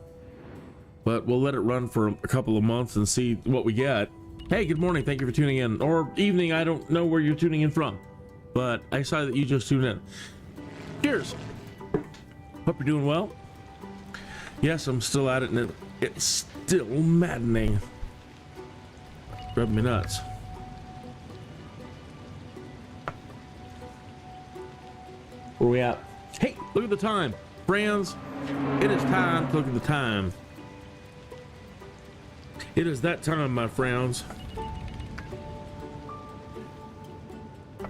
But we'll let it run for a couple of months and see what we get. Hey, good morning. Thank you for tuning in. Or evening. I don't know where you're tuning in from, but I saw that you just tuned in. Cheers. Hope you're doing well. Yes, I'm still at it, and it's still maddening. Rubbing me nuts. Where we at? Hey, look at the time, friends. It is time to look at the time. It is that time, my friends.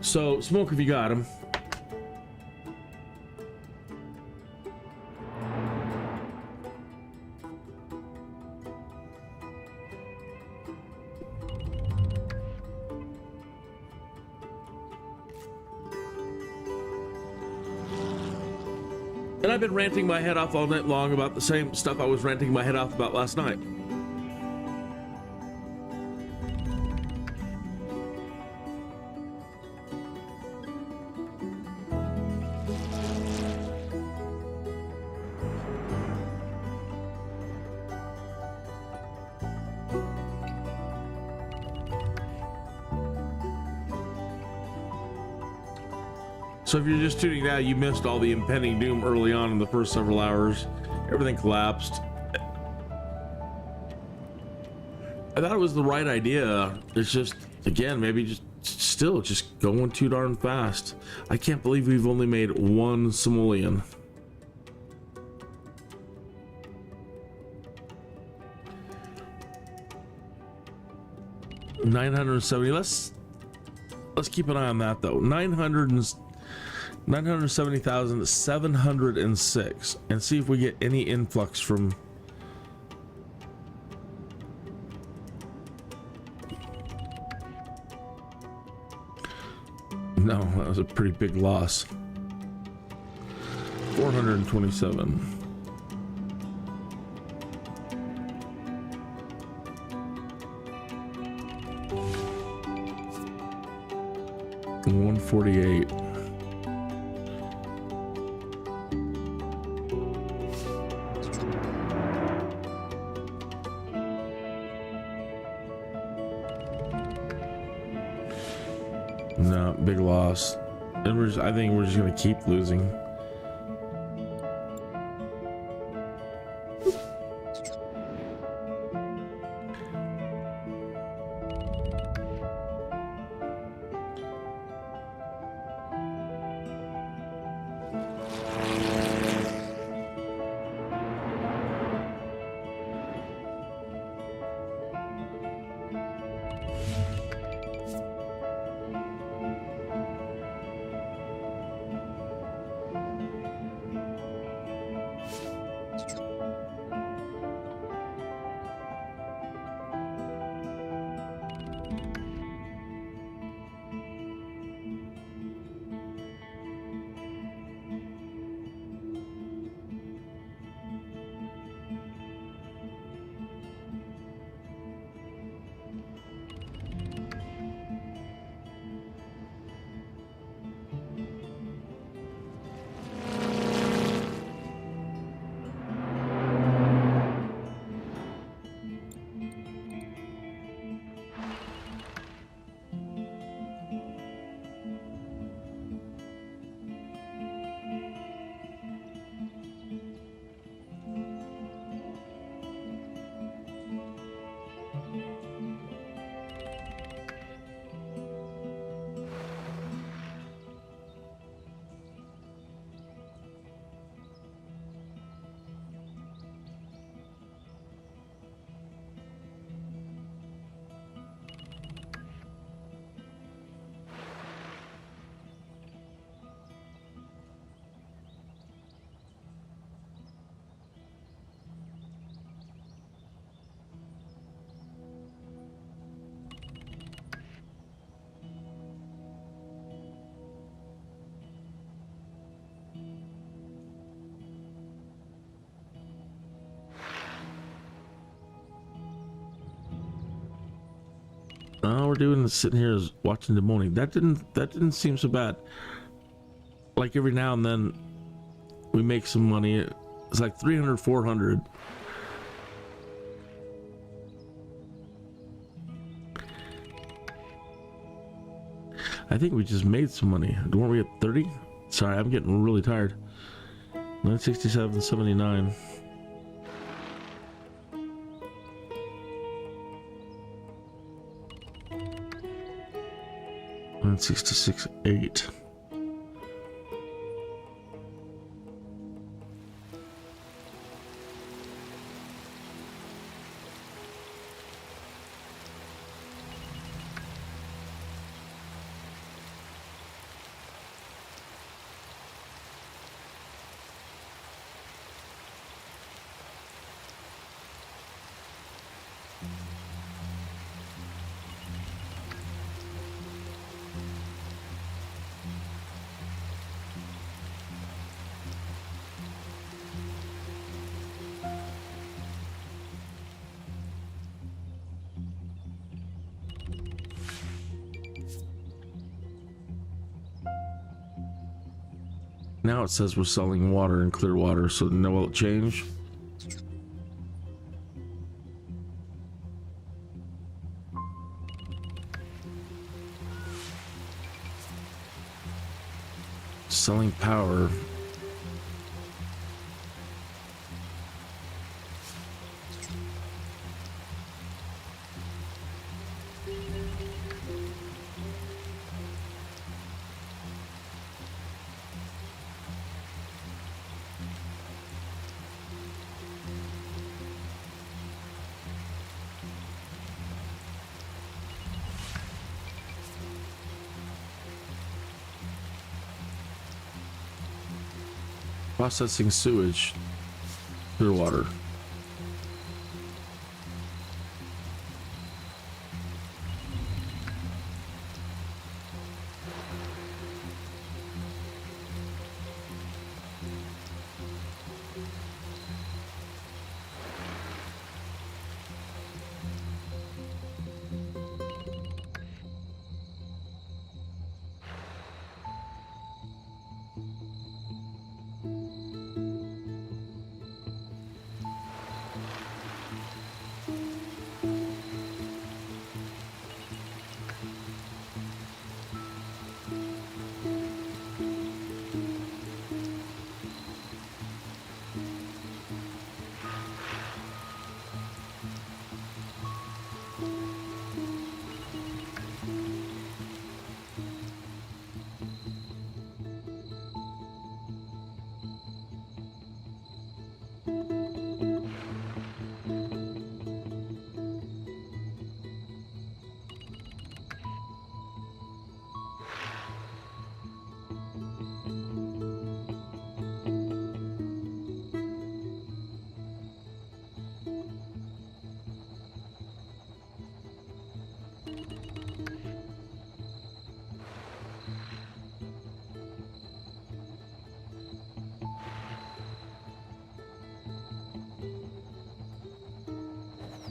So, smoke if you got him. And I've been ranting my head off all night long about the same stuff I was ranting my head off about last night. So if you're just tuning now, you missed all the impending doom early on in the first several hours. Everything collapsed. I thought it was the right idea. It's just, again, maybe just going too darn fast. I can't believe we've only made 1 simoleon. $970. Let's keep an eye on that though. 970,706, and see if we get any influx from. No, that was a pretty big loss. 427. And 148. No, big loss. And I think we're just gonna keep losing. All we're doing is sitting here is watching the morning. That didn't seem so bad. Like every now and then we make some money. It's like 300, 400. I think we just made some money. Weren't we at 30? Sorry, I'm getting really tired. 967.79. 66.8. Now it says we're selling water in Clearwater, so now will it change? Selling power. Processing sewage, Clearwater.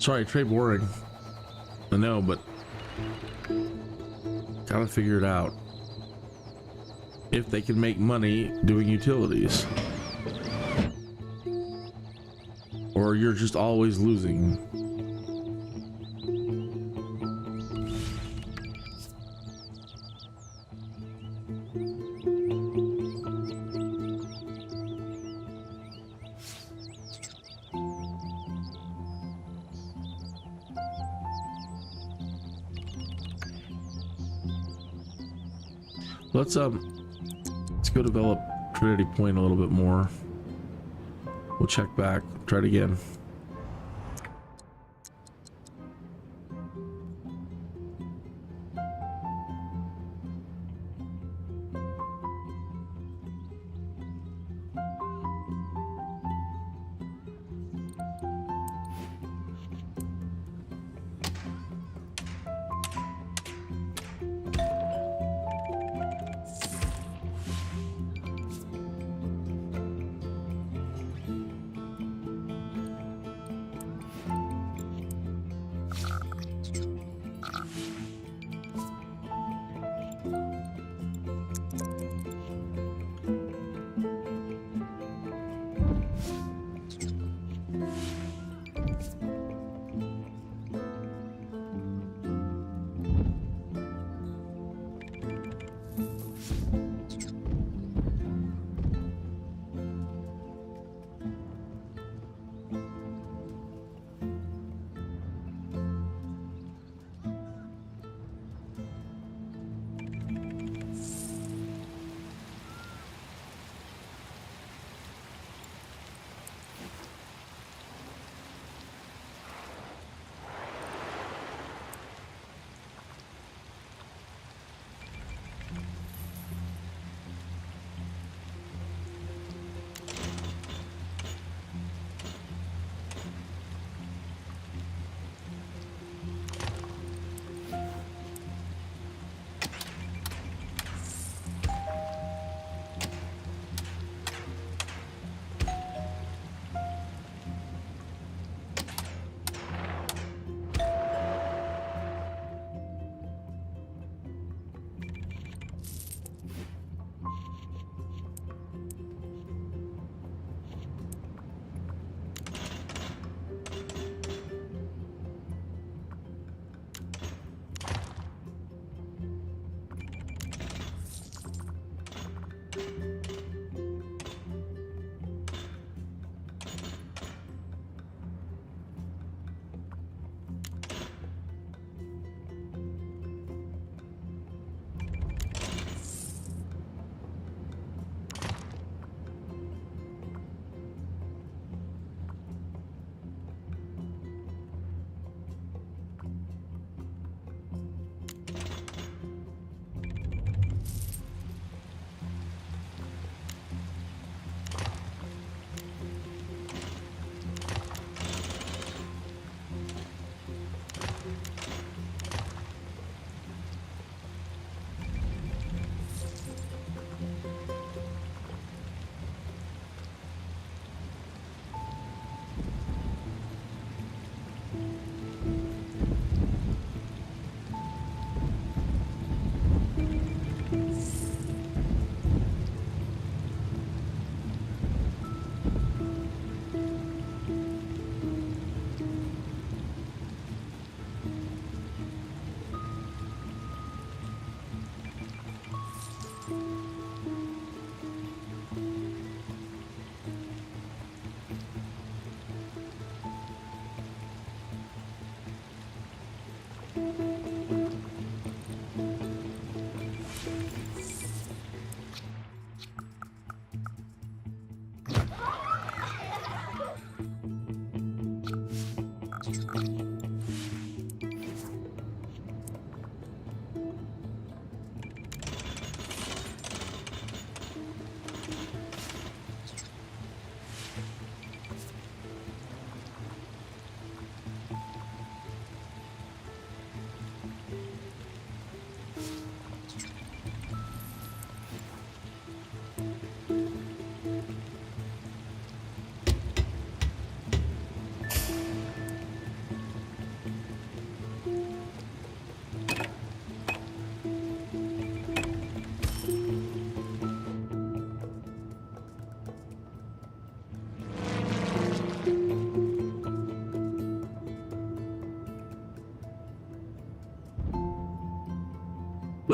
Sorry, trade boring. I know, but gotta figure it out. If they can make money doing utilities. Or you're just always losing. Let's go develop Trinity Point a little bit more. We'll check back, try it again.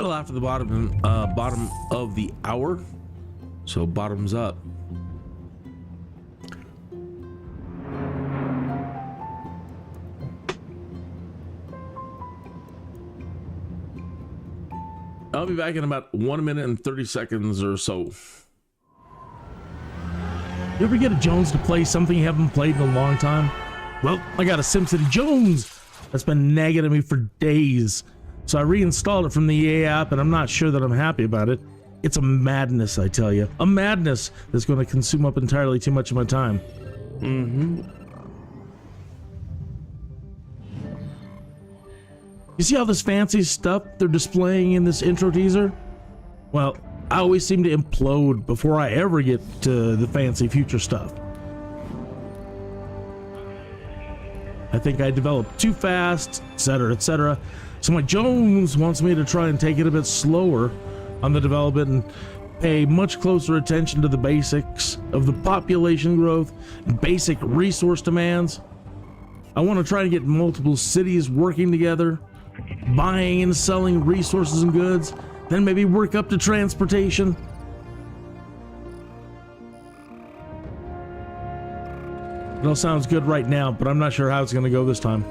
Little after the bottom of the hour, so bottoms up. I'll be back in about 1 minute and 30 seconds or so. You ever get a Jones to play something you haven't played in a long time? Well, I got a SimCity Jones that's been nagging at me for days. So I reinstalled it from the EA app, and I'm not sure that I'm happy about it. It's a madness, I tell you. A madness that's going to consume up entirely too much of my time. You see all this fancy stuff they're displaying in this intro teaser? Well, I always seem to implode before I ever get to the fancy future stuff. I think I developed too fast, etc., etc. So my Jones wants me to try and take it a bit slower on the development and pay much closer attention to the basics of the population growth and basic resource demands. I want to try to get multiple cities working together, buying and selling resources and goods, then maybe work up to transportation. It all sounds good right now, but I'm not sure how it's going to go this time.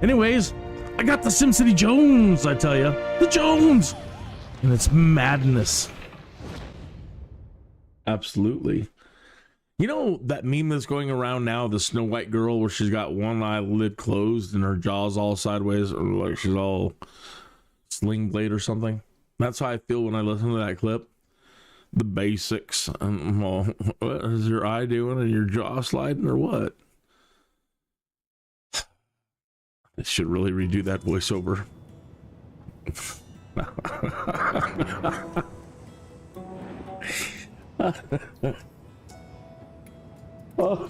Anyways, I got the SimCity Jones, I tell you. The Jones! And it's madness. Absolutely. You know that meme that's going around now, the Snow White girl, where she's got one eyelid closed and her jaw's all sideways, or like she's all sling blade or something? That's how I feel when I listen to that clip. The basics. Well, what is your eye doing and your jaw sliding or what? I should really redo that voiceover. Oh,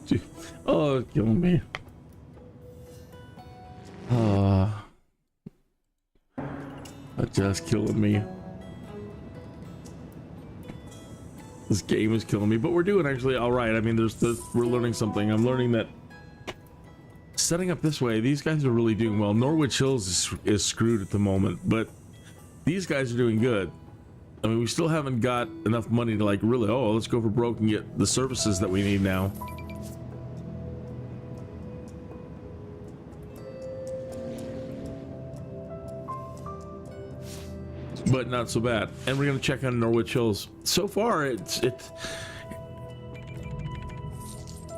it's killing me. That's just killing me. This game is killing me, but we're doing actually all right. I mean, we're learning something. I'm learning that setting up this way, these guys are really doing well. Norwich Hills is screwed at the moment, but these guys are doing good. I mean, we still haven't got enough money to like really, oh, let's go for broke and get the services that we need now. But not so bad. And we're gonna check on Norwich Hills. So far,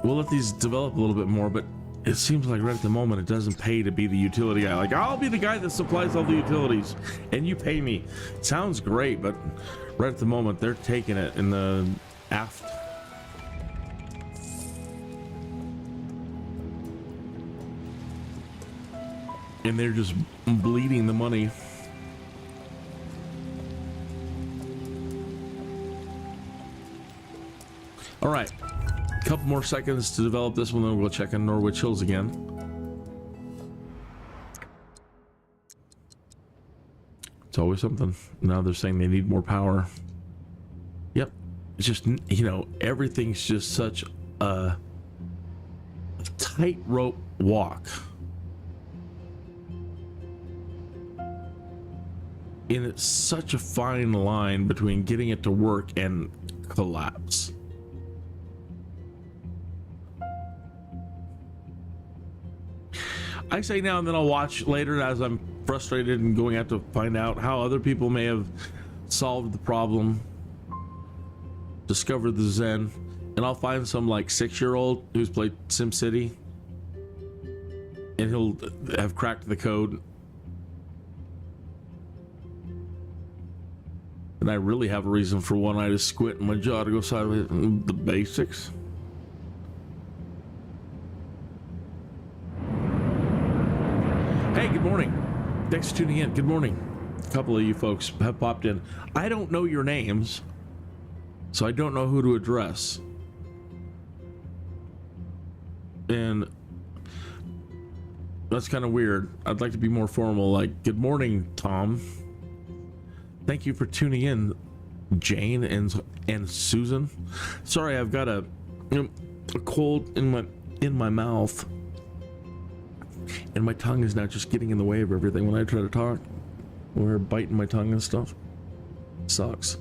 we'll let these develop a little bit more, but it seems like right at the moment it doesn't pay to be the utility guy. Like, I'll be the guy that supplies all the utilities and you pay me. Sounds great, but right at the moment they're taking it in the aft. And they're just bleeding the money. All right, a couple more seconds to develop this one, then we'll check on Norwich Hills again. It's always something. Now they're saying they need more power. Yep, it's just, you know, everything's just such a tightrope walk. And it's such a fine line between getting it to work and collapse. I say now and then I'll watch later as I'm frustrated and going out to find out how other people may have solved the problem, discovered the Zen, and I'll find some like 6-year-old who's played SimCity and he'll have cracked the code. And I really have a reason for one eye to squint and my jaw to go sideways. The basics. Hey, good morning. Thanks for tuning in. Good morning. A couple of you folks have popped in. I don't know your names, so I don't know who to address. And that's kind of weird. I'd like to be more formal, like, good morning, Tom. Thank you for tuning in Jane and Susan. Sorry, I've got a cold in my mouth, and my tongue is now just getting in the way of everything when I try to talk. Or biting my tongue and stuff. Sucks.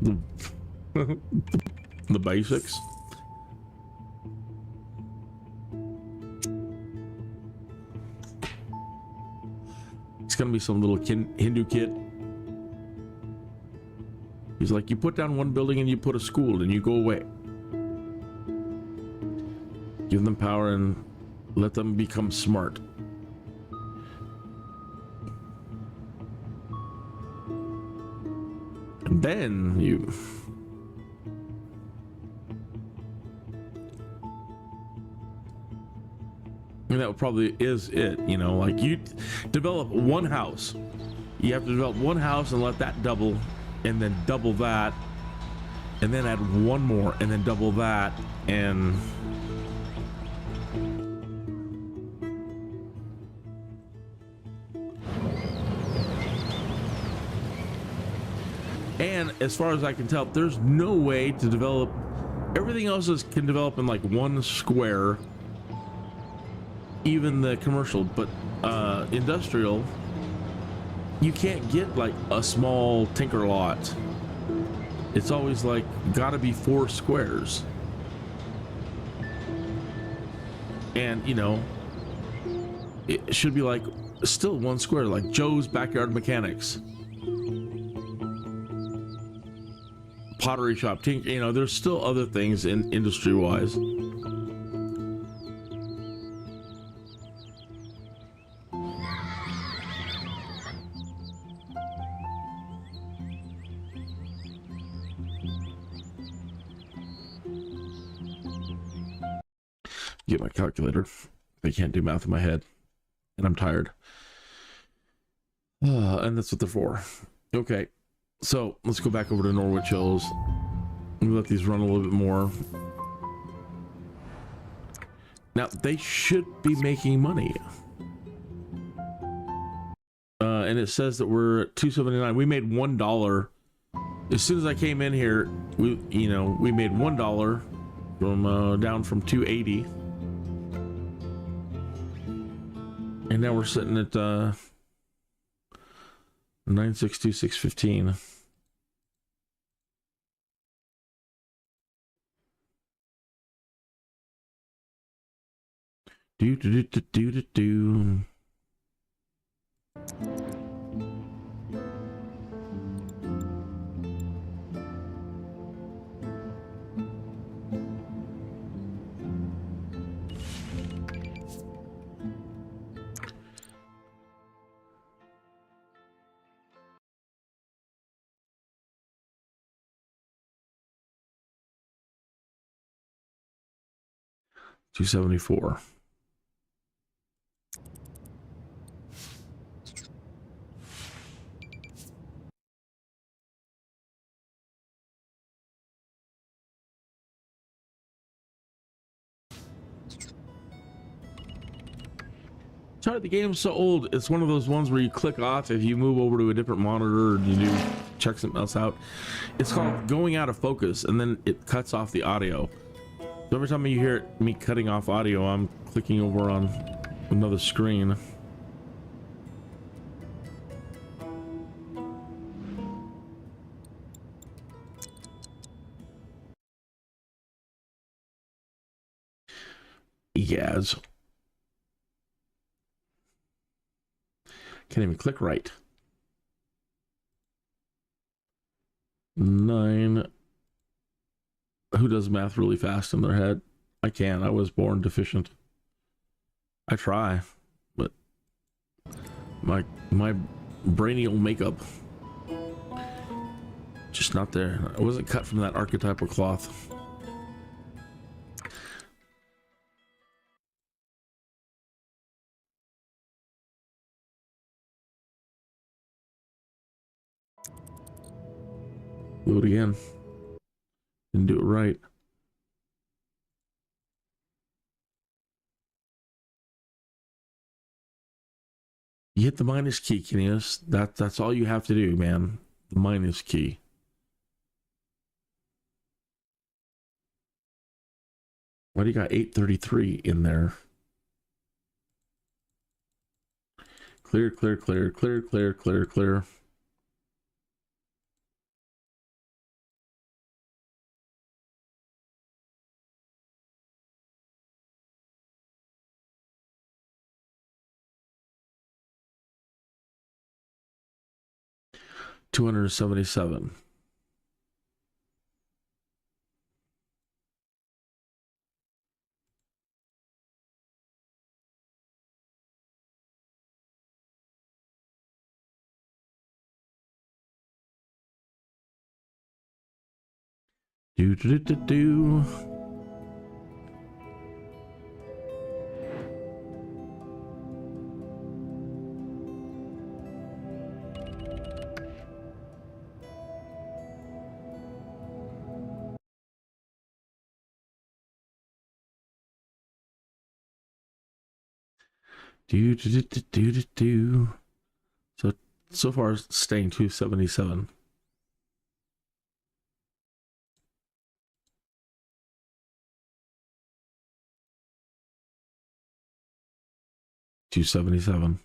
The basics. It's gonna be some little Hindu kid. He's like, you put down one building and you put a school and you go away. Give them power and let them become smart. And then you... And that probably is it, you know, like you develop one house. You have to develop one house and let that double, and then double that, and then add one more, and then double that, and... And as far as I can tell, there's no way to develop... Everything else can develop in like one square. Even the commercial, but industrial, you can't get like a small tinker lot. It's always like gotta be 4 squares. And you know, it should be like still 1 square, like Joe's Backyard Mechanics, pottery shop, tinker, you know, there's still other things in industry wise. Get my calculator. I can't do math in my head, and I'm tired. And that's what they're for. Okay, so let's go back over to Norwich Hills. Let these run a little bit more. Now they should be making money. And it says that we're at $2.79. We made $1 as soon as I came in here. We made $1 from down from 280. And now we're sitting at 962,615. Do. 274. Sorry, the game's so old. It's one of those ones where you click off if you move over to a different monitor or you do check something else out. It's called going out of focus, and then it cuts off the audio. So every time you hear me cutting off audio, I'm clicking over on another screen. Yes. Can't even click right. 9. Who does math really fast in their head? I can't. I was born deficient. I try, but my brainial makeup just not there. I wasn't cut from that archetypal cloth. Do it again. Didn't do it right. You hit the minus key, Kinneas. That's all you have to do, man. The minus key. Why do you got 833 in there? Clear, clear, clear, clear, clear, clear, clear. $277. Do do do do do. Do do do do do do do. So far staying 277. $277.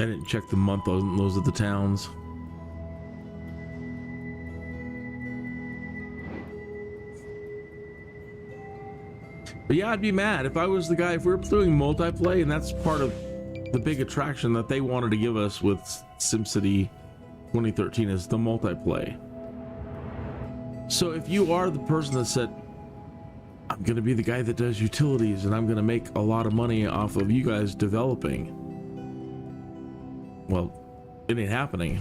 I didn't check the month on those are the towns. But yeah, I'd be mad if I was the guy, if we were doing multiplay, and that's part of the big attraction that they wanted to give us with SimCity 2013 is the multiplay. So if you are the person that said, I'm going to be the guy that does utilities and I'm going to make a lot of money off of you guys developing, well, it ain't happening.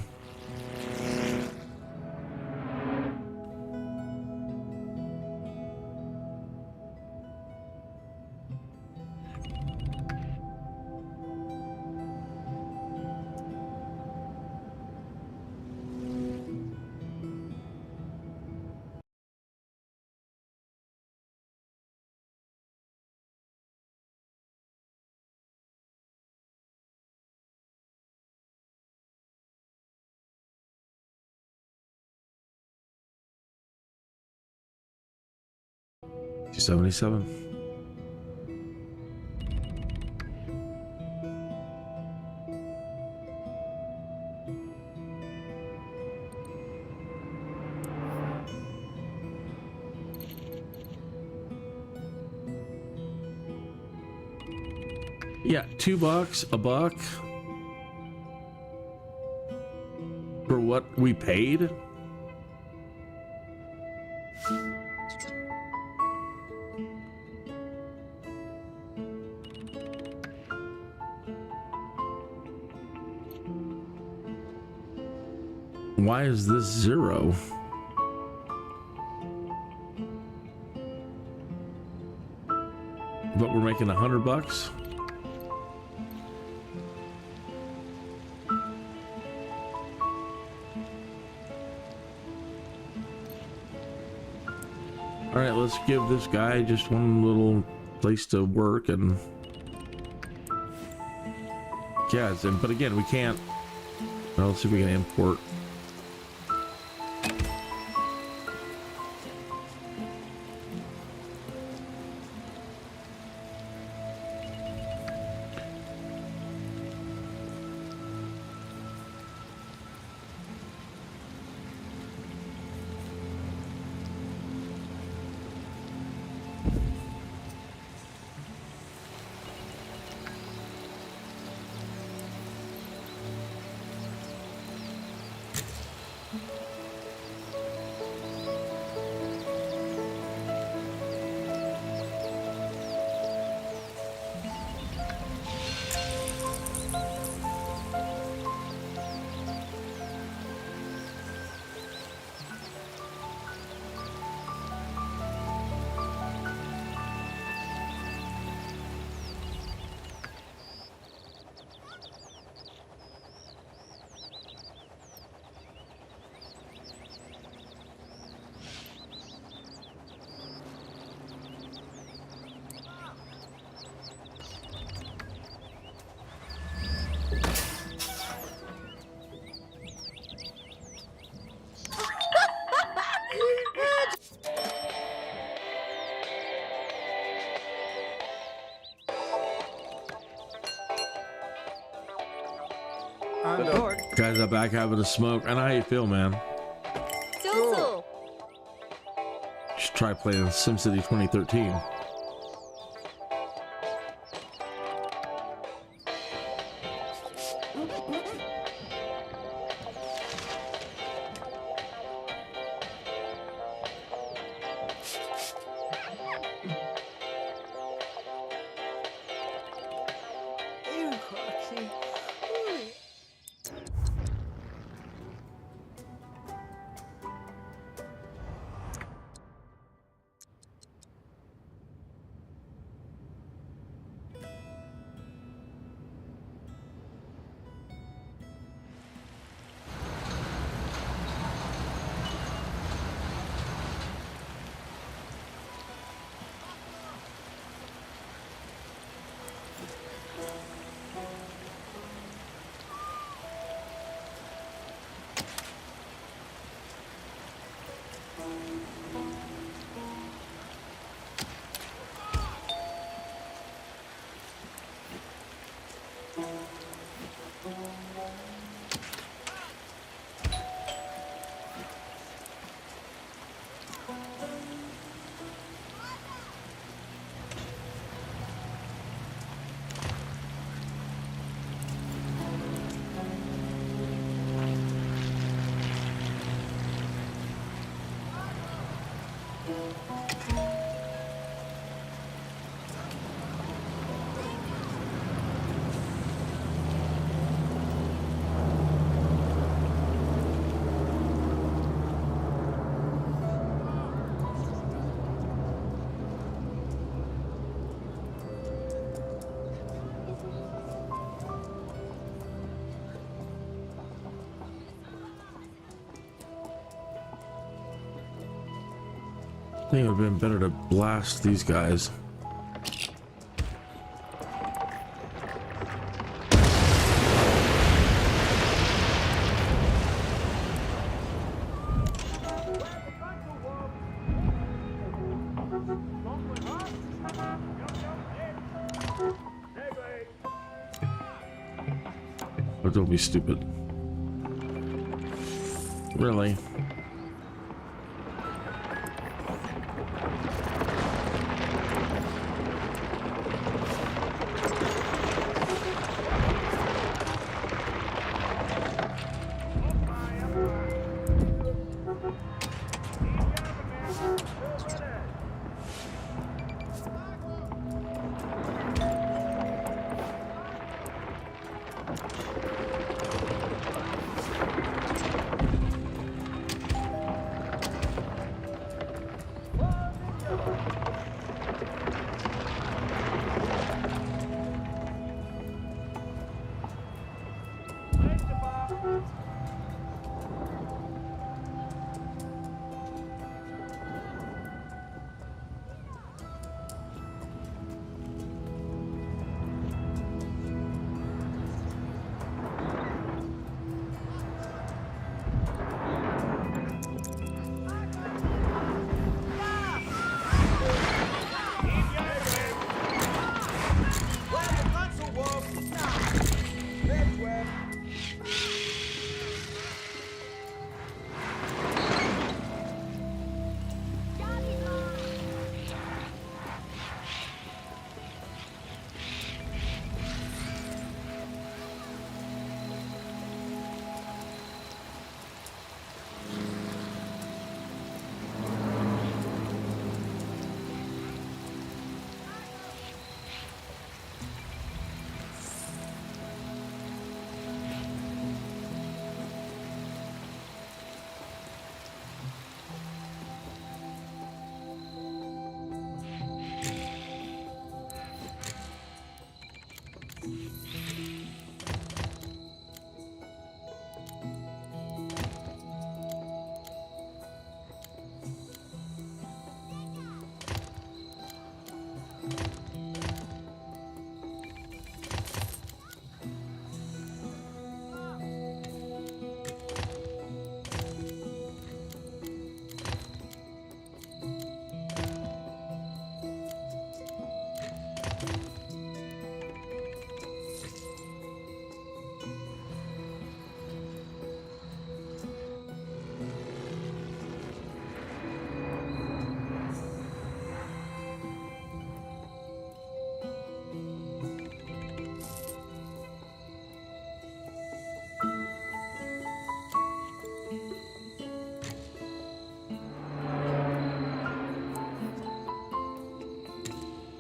$277. Yeah, $2, a buck for what we paid. Why is this 0? But we're making $100. All right, let's give this guy just one little place to work and yeah, but again, we can't. Well, let's see if we can import. guys are back having a smoke. I know how you feel, man. Zuzu. You should try playing SimCity 2013. I think it would have been better to blast these guys. Oh, don't be stupid. Really?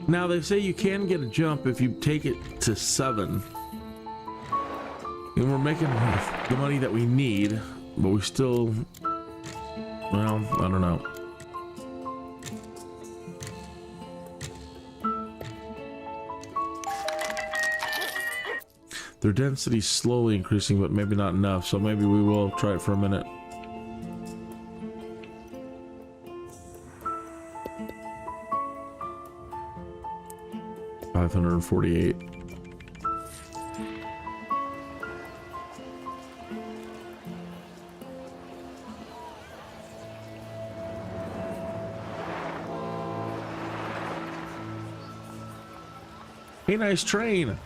Now they say you can get a jump if you take it to 7. And we're making the money that we need, but we still, well, I don't know. Their density's slowly increasing, but maybe not enough, so maybe we will try it for a minute. $548. Hey, nice train.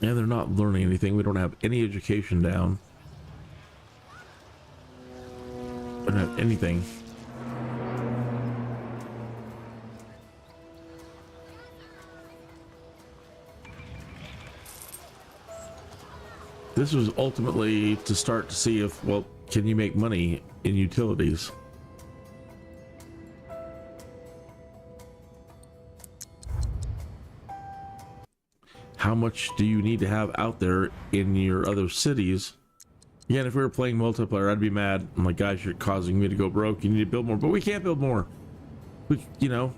Yeah, they're not learning anything. We don't have any education down. We don't have anything. This was ultimately to start to see if, well, can you make money in utilities? How much do you need to have out there in your other cities? Again, if we were playing multiplayer, I'd be mad. I'm like, guys, you're causing me to go broke. You need to build more, but we can't build more. We, you know.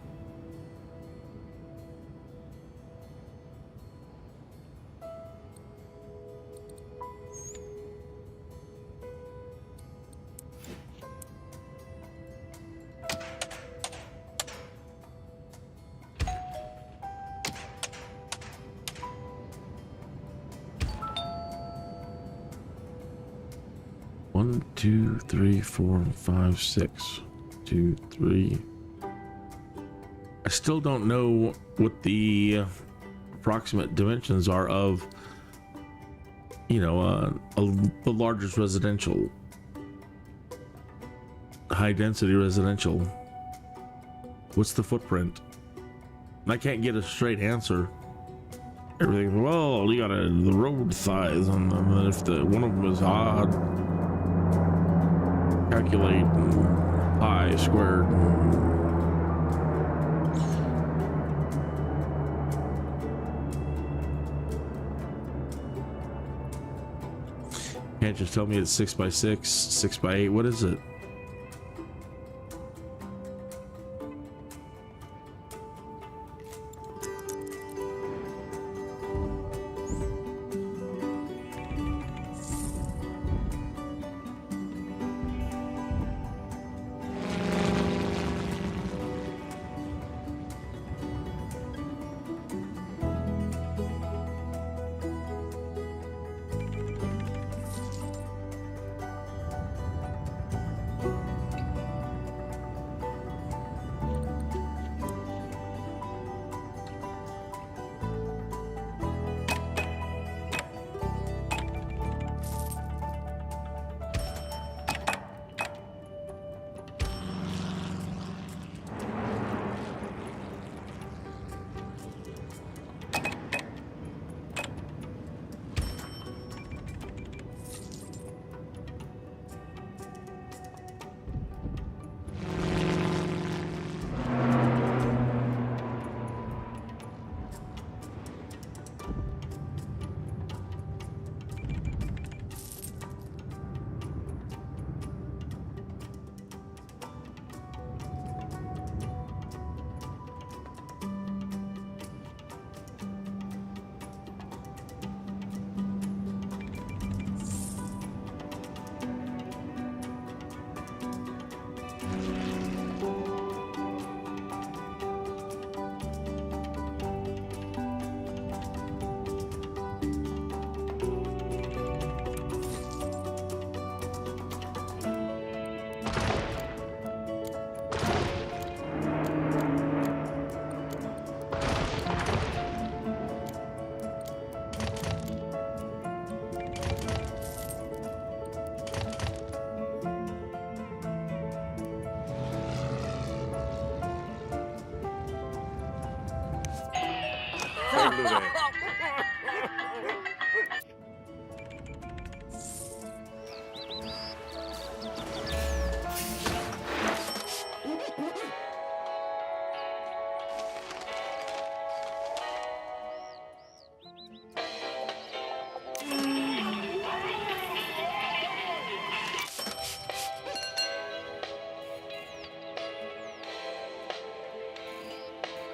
One, two, three, 4, 5, 6, 2, 3. I still don't know what the approximate dimensions are of, you know, the largest residential, high density residential. What's the footprint? I can't get a straight answer. Everything, well, you got the road size on them, and if the one of them is odd, calculate pi squared. Can't just tell me it's 6 by 6, 6 by 8. What is it? blue.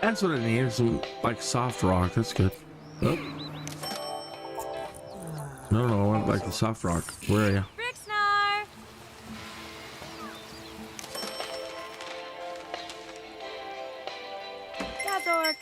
That's what I need. Some like soft rock. That's good. Oh. No, I want like the soft rock. Where are you? Brixnar! Gazork!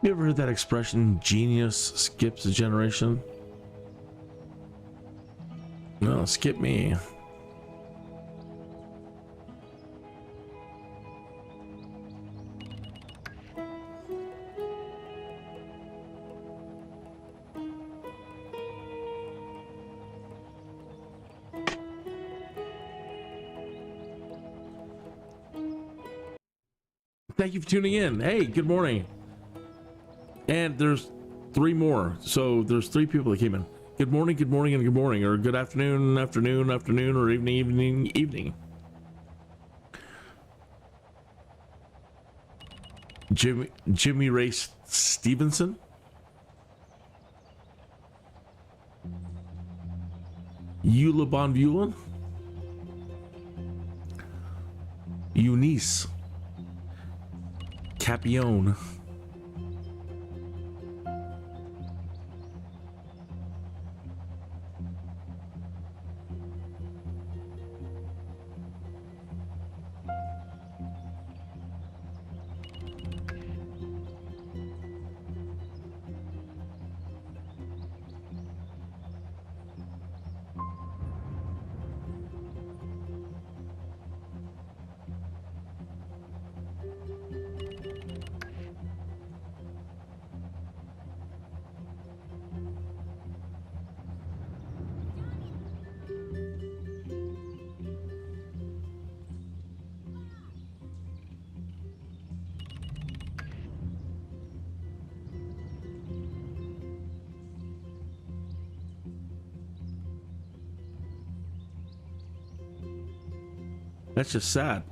You ever heard that expression, genius skips a generation? No, skip me. Thank you for tuning in. Hey, good morning. And there's 3 more. So there's 3 people that came in. Good morning, and good morning, or good afternoon, or evening. Jimmy Ray Stevenson. Eula Von Bulen. Eunice Capione. That's just sad.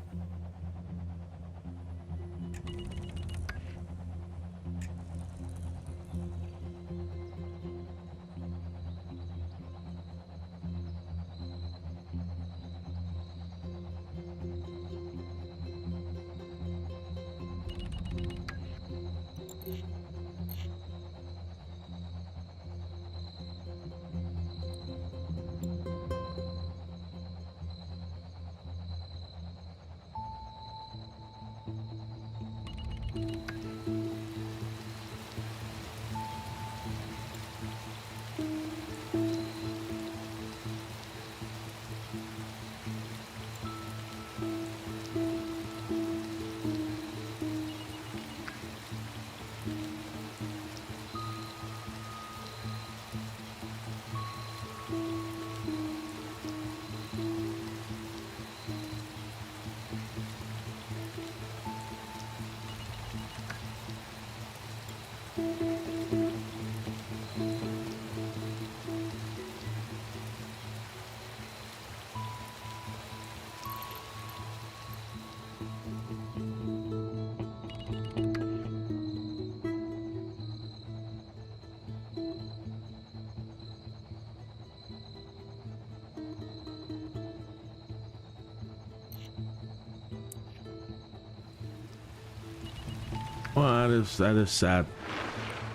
Well, that is sad.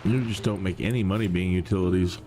You just don't make any money being utilities.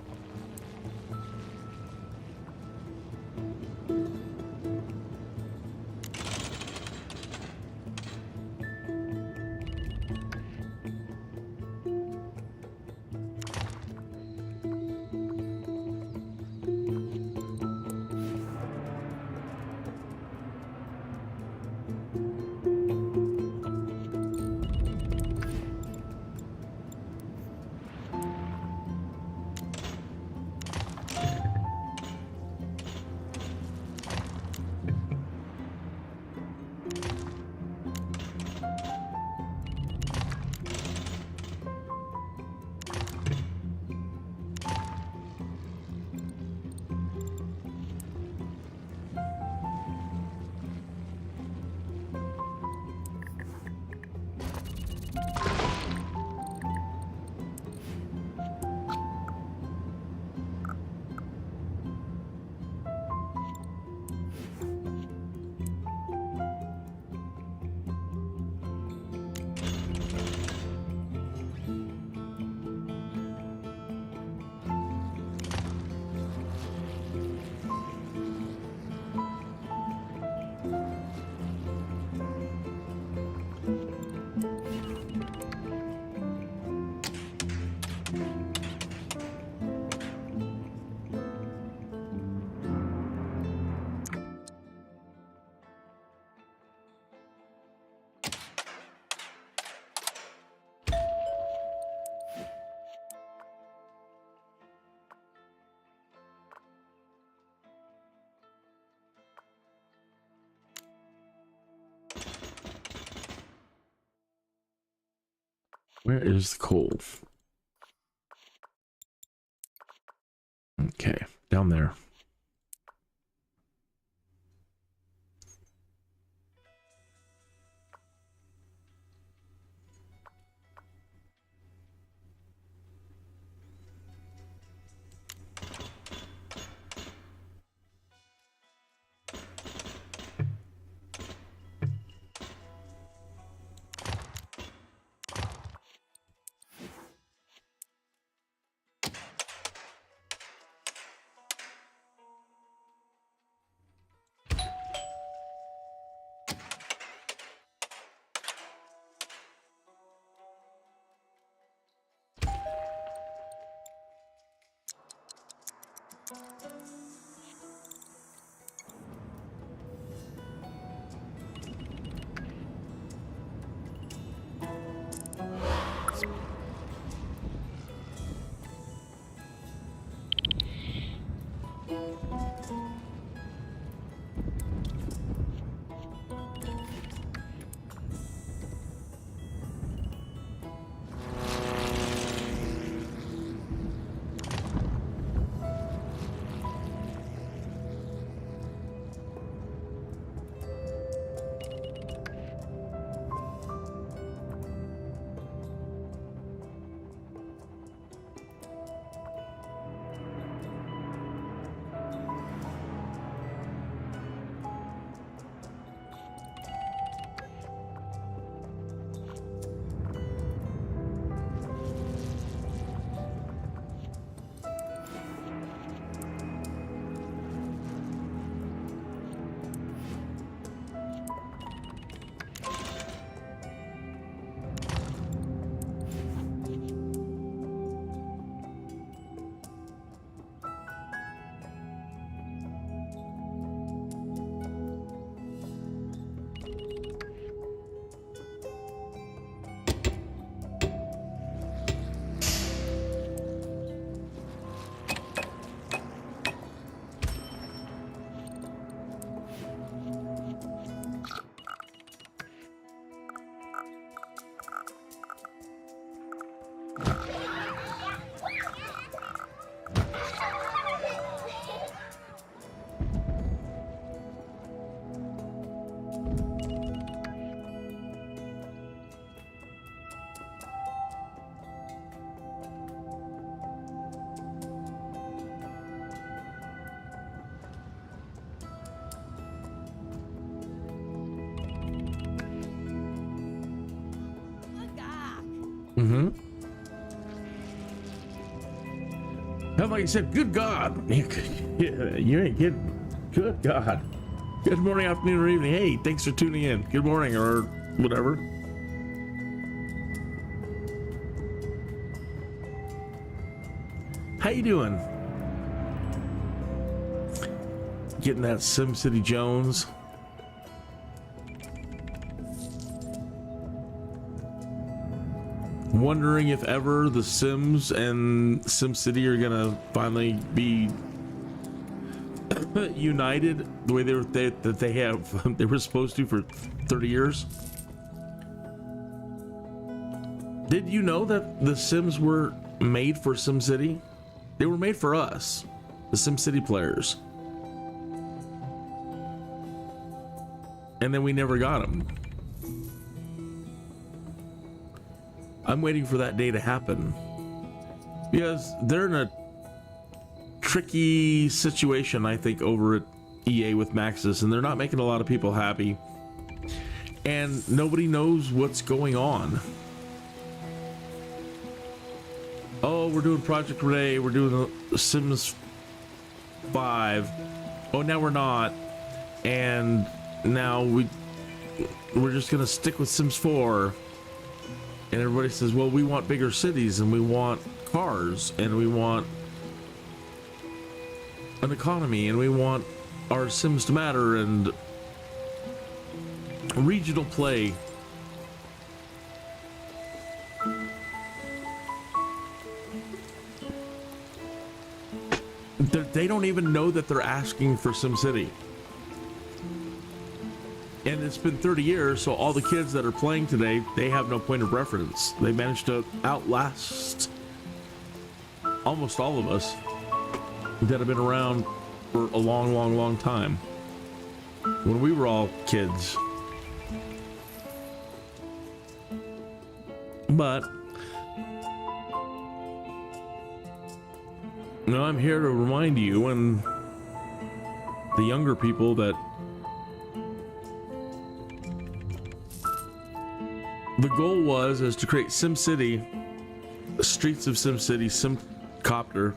Where is the coal? Okay, down there. Mm-hmm. And like I said, good God. Yeah, you ain't kidding. Good God. Good morning, afternoon, or evening. Hey, thanks for tuning in. Good morning, or whatever. How you doing? Getting that SimCity Jones. Wondering if ever the Sims and SimCity are gonna finally be united the way they were supposed to for 30 years. Did you know that the Sims were made for SimCity? They were made for us, the SimCity players. And then we never got them. I'm waiting for that day to happen because they're in a tricky situation, I think, over at EA with Maxis, and they're not making a lot of people happy, and nobody knows what's going on. Oh, we're doing Project Ray, we're doing the Sims 5. Oh, now we're not, and now we're just gonna stick with Sims 4. And everybody says, well, we want bigger cities, and we want cars, and we want an economy, and we want our Sims to matter, and regional play. They don't even know that they're asking for SimCity. And it's been 30 years, so all the kids that are playing today, they have no point of reference. They managed to outlast almost all of us that have been around for a long, long, long time. When we were all kids. But I'm here to remind you and the younger people that the goal is to create SimCity, the streets of SimCity, SimCopter,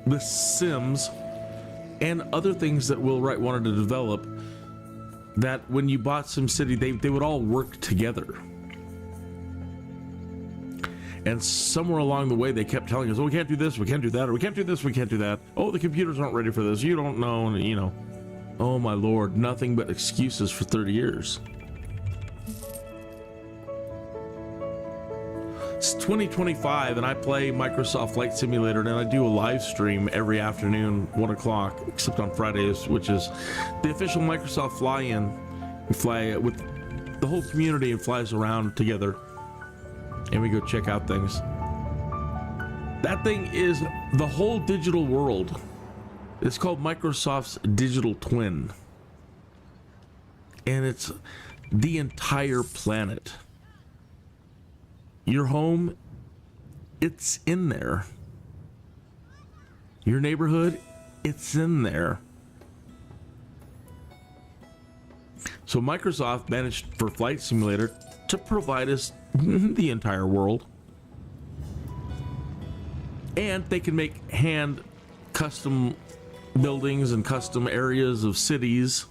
the Sims, and other things that Will Wright wanted to develop, that when you bought SimCity, they would all work together. And somewhere along the way, they kept telling us, oh, we can't do this, we can't do that, or we can't do this, we can't do that. Oh, the computers aren't ready for this, you don't know, and, you know. Oh my Lord, nothing but excuses for 30 years. It's 2025 and I play Microsoft Flight Simulator, and I do a live stream every afternoon, 1 o'clock, except on Fridays, which is the official Microsoft fly-in. We fly with the whole community and flies around together, and we go check out things. That thing is the whole digital world. It's called Microsoft's Digital Twin, and it's the entire planet. Your home, it's in there. Your neighborhood, it's in there. So Microsoft managed for Flight Simulator to provide us the entire world. And they can make hand custom buildings and custom areas of cities.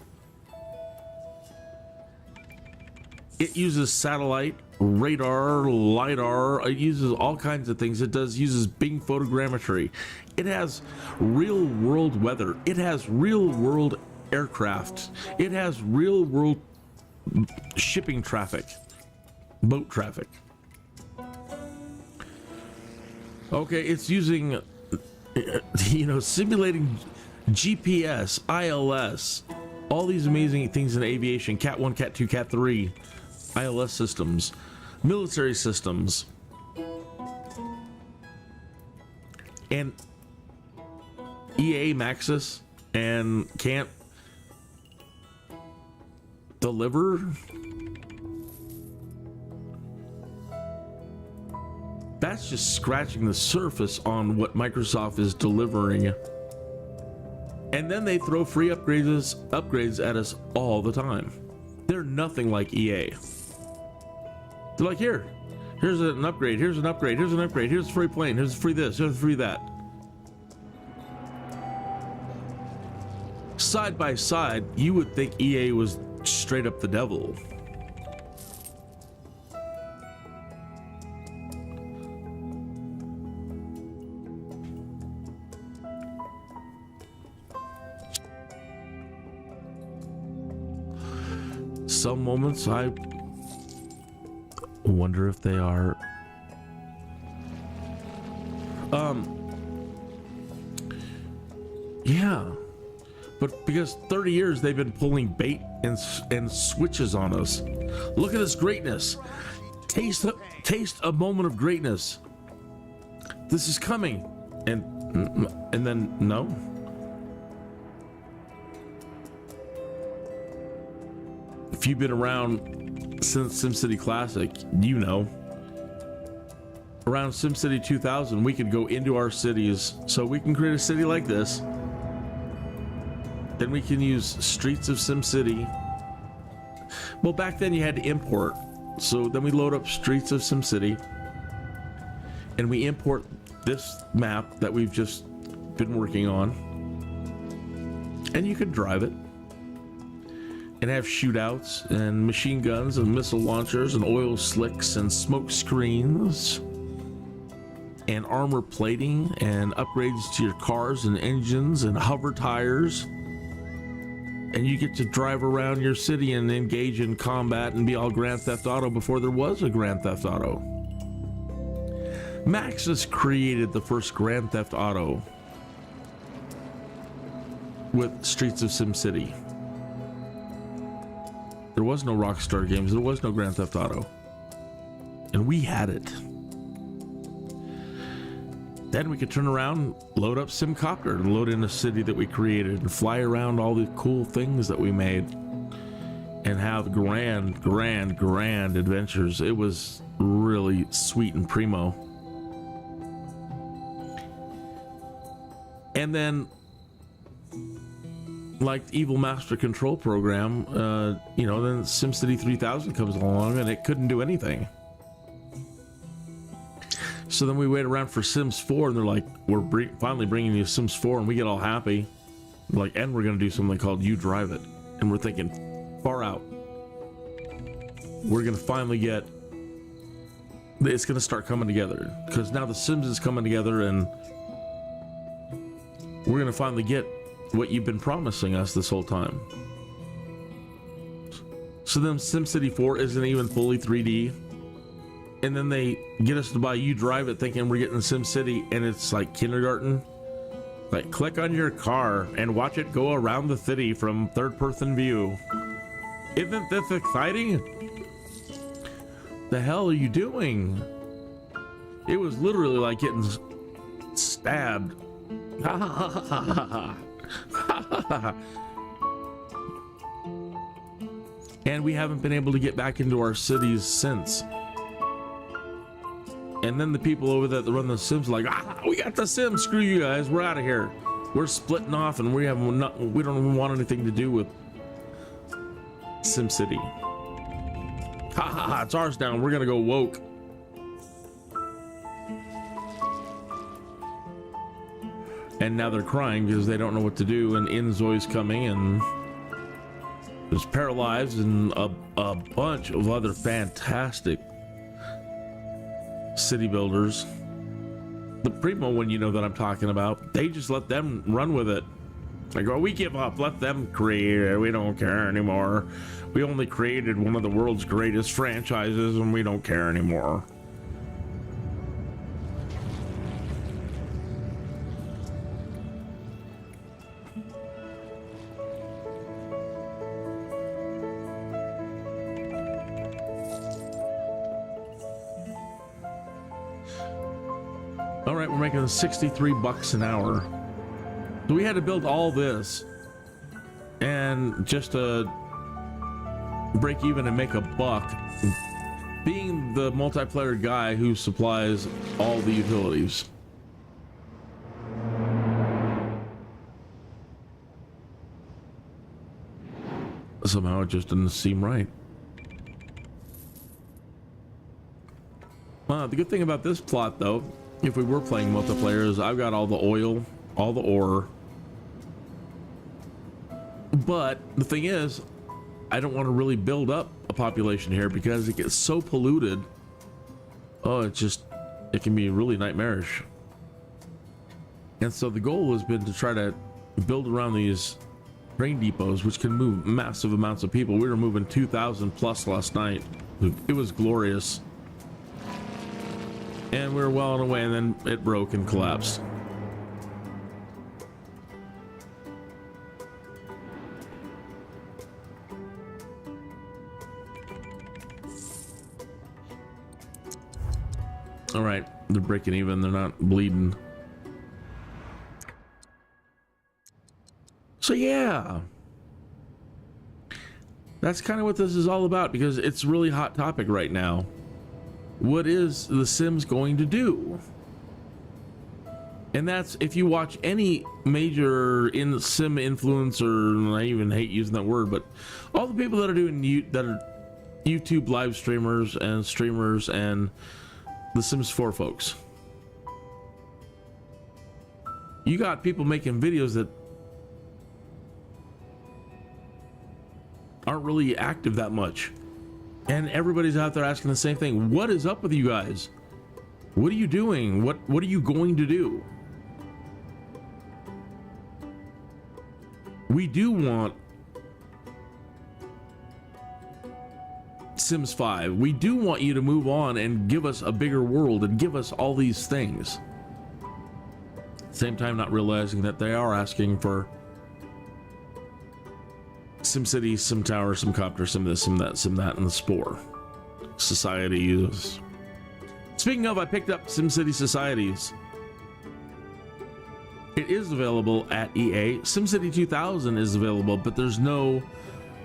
It uses satellite, radar, LiDAR, it uses all kinds of things. It uses Bing photogrammetry. It has real world weather. It has real world aircraft. It has real world shipping traffic, boat traffic. Okay, it's using, simulating GPS, ILS, all these amazing things in aviation, Cat 1, Cat 2, Cat 3, ILS systems, military systems, and EA Maxis and can't deliver. That's just scratching the surface on what Microsoft is delivering. And then they throw free upgrades at us all the time. They're nothing like EA. They're like, here, Here's an upgrade. Here's an upgrade. Here's an upgrade. Here's a free plane. Here's a free this. Here's a free that. Side by side, you would think EA was straight up the devil. Some moments I wonder if they are yeah, but because 30 years they've been pulling bait and switches on us. Look at this greatness. Taste a moment of greatness. This is coming. And then no. If you've been around since SimCity Classic, you know. Around SimCity 2000, we could go into our cities. So we can create a city like this. Then we can use Streets of SimCity. Well, back then you had to import. So then we load up Streets of SimCity. And we import this map that we've just been working on. And you could drive it. And have shootouts and machine guns and missile launchers and oil slicks and smoke screens and armor plating and upgrades to your cars and engines and hover tires. And you get to drive around your city and engage in combat and be all Grand Theft Auto before there was a Grand Theft Auto. Maxis created the first Grand Theft Auto with Streets of SimCity. There was no Rockstar Games, there was no Grand Theft Auto. And we had it. Then we could turn around, load up Simcopter, and load in a city that we created, and fly around all the cool things that we made, and have grand adventures. It was really sweet and primo. And then, like the Evil Master Control program, you know, then SimCity 3000 comes along and it couldn't do anything. So then we wait around for Sims 4 and they're like, we're finally bringing you Sims 4, and we get all happy. Like, and we're going to do something called You Drive It. And we're thinking, far out. We're going to finally get, it's going to start coming together. Because now the Sims is coming together and we're going to finally get what you've been promising us this whole time. So then SimCity 4 isn't even fully 3D. And then they get us to buy You Drive It thinking we're getting SimCity, and it's like kindergarten. Like, click on your car and watch it go around the city from third-person view. Isn't this exciting? The hell are you doing? It was literally like getting stabbed. And we haven't been able to get back into our cities since. And then the people over there that run the Sims are like, we got the Sims, screw you guys, we're out of here. We're splitting off and we don't even want anything to do with SimCity. It's ours now, we're gonna go woke. And now they're crying because they don't know what to do, and Inzoi's coming, and there's Paralyzed and a bunch of other fantastic city builders. The Primo one, you know that I'm talking about, they just let them run with it. Like, oh, we give up, let them create it, we don't care anymore. We only created one of the world's greatest franchises and we don't care anymore. All right, we're making 63 bucks an hour. So we had to build all this and just to break even and make a buck, being the multiplayer guy who supplies all the utilities. Somehow it just didn't seem right. The good thing about this plot, though, if we were playing multiplayer, is I've got all the oil, all the ore. But the thing is, I don't want to really build up a population here because it gets so polluted. Oh, it can be really nightmarish. And so the goal has been to try to build around these train depots, which can move massive amounts of people. We were moving 2,000 plus last night. It was glorious. And we were well on the way, and then it broke and collapsed. All right, they're breaking even. They're not bleeding. So yeah, that's kind of what this is all about, because it's a really hot topic right now. What is The Sims going to do? And that's, if you watch any major sim influencer, and I even hate using that word, but all the people that are doing that are YouTube live streamers and The Sims 4 folks, you got people making videos that aren't really active that much, and everybody's out there asking the same thing. What is up with you guys? What are you doing? What are you going to do? We do want Sims 5. We do want you to move on and give us a bigger world and give us all these things. Same time, not realizing that they are asking for SimCity, SimTower, SimCopter, Sim this, Sim that, Sim that, and the Spore. Societies. Speaking of, I picked up SimCity Societies. It is available at EA. SimCity 2000 is available, but there's no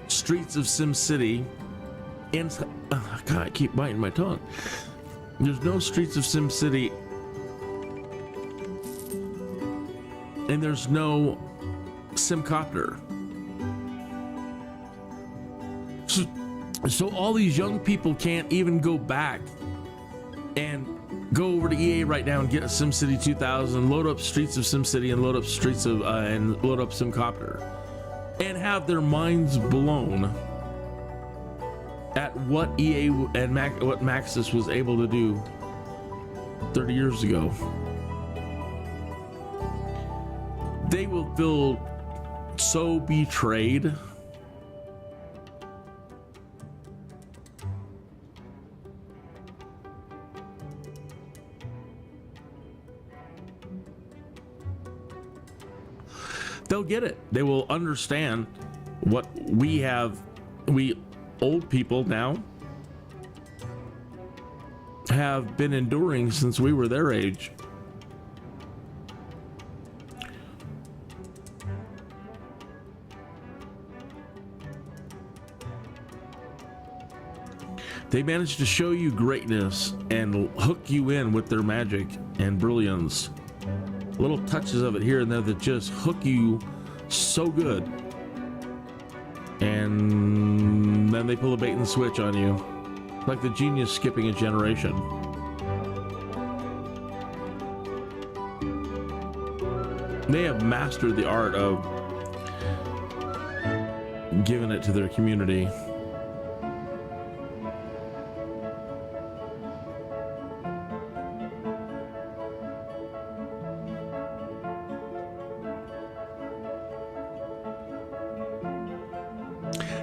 Streets of SimCity. And God, I keep biting my tongue. There's no Streets of SimCity, and there's no SimCopter. So all these young people can't even go back and go over to EA right now and get a SimCity 2000, load up Streets of SimCity, and load up Streets of and load up SimCopter, and have their minds blown at what EA and what Maxis was able to do 30 years ago. They will feel so betrayed. They'll get it. They will understand what we old people now have been enduring since we were their age. They managed to show you greatness and hook you in with their magic and brilliance. Little touches of it here and there that just hook you so good. And then they pull a bait and switch on you. Like the genius skipping a generation. They have mastered the art of giving it to their community.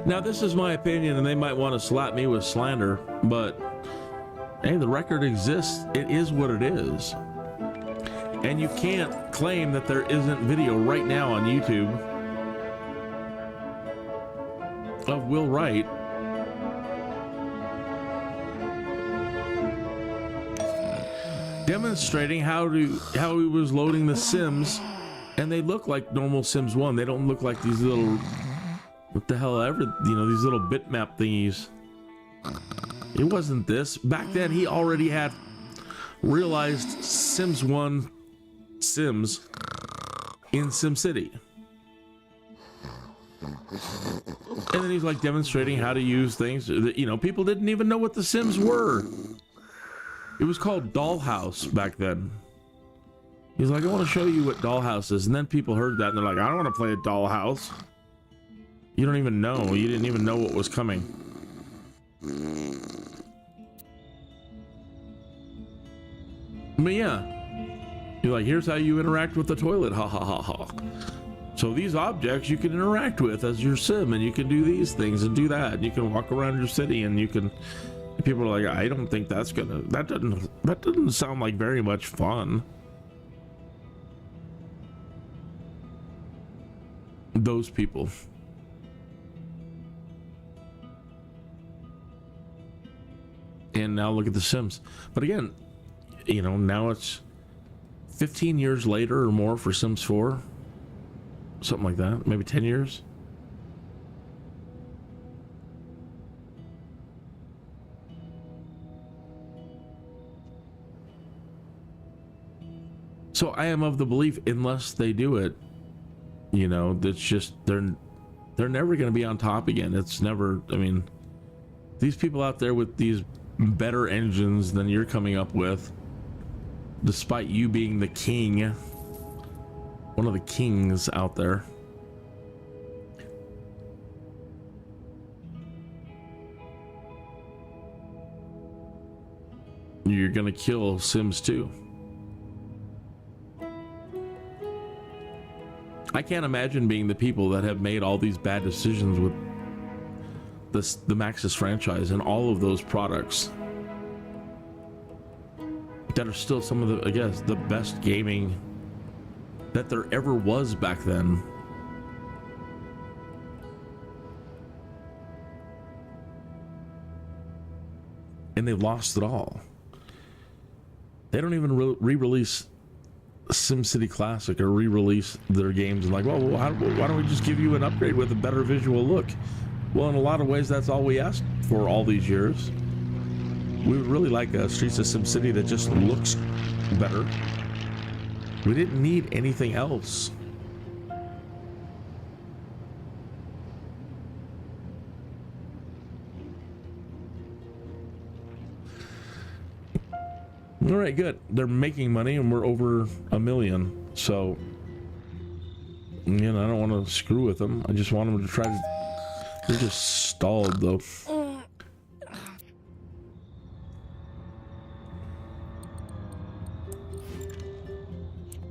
Now, this is my opinion, and they might want to slap me with slander, but hey, the record exists. It is what it is. And you can't claim that there isn't video right now on YouTube of Will Wright demonstrating how he was loading the Sims, and they look like normal Sims 1. They don't look like these little, what the hell ever, these little bitmap thingies. It wasn't this. Back then, he already had realized Sims 1 Sims in SimCity. And then he's like demonstrating how to use things that, people didn't even know what the Sims were. It was called Dollhouse back then. He's like, I want to show you what Dollhouse is. And then people heard that and they're like, I don't want to play a Dollhouse. You don't even know. You didn't even know what was coming. But yeah, you're like, here's how you interact with the toilet. Ha ha ha ha. So these objects you can interact with as your sim, and you can do these things and do that. And you can walk around your city, and you can. People are like, I don't think that's gonna. That doesn't sound like very much fun. Those people. And now look at the Sims. But again, you know, now it's 15 years later or more for Sims 4. Something like that. Maybe 10 years. So I am of the belief, unless they do it, you know, that's just, they're never going to be on top again. It's never, I mean, these people out there with these better engines than you're coming up with, despite you being the king, one of the kings out there. You're gonna kill Sims 2. I can't imagine being the people that have made all these bad decisions with the Maxis franchise and all of those products that are still some of the, I guess, the best gaming that there ever was back then. And they lost it all. They don't even re-release SimCity Classic or re-release their games and like, well, why don't we just give you an upgrade with a better visual look? Well, in a lot of ways, that's all we asked for all these years. We would really like a Streets of SimCity that just looks better. We didn't need anything else. All right, good. They're making money and we're over 1 million. So, you know, I don't want to screw with them. I just want them to try to... They're just stalled, though.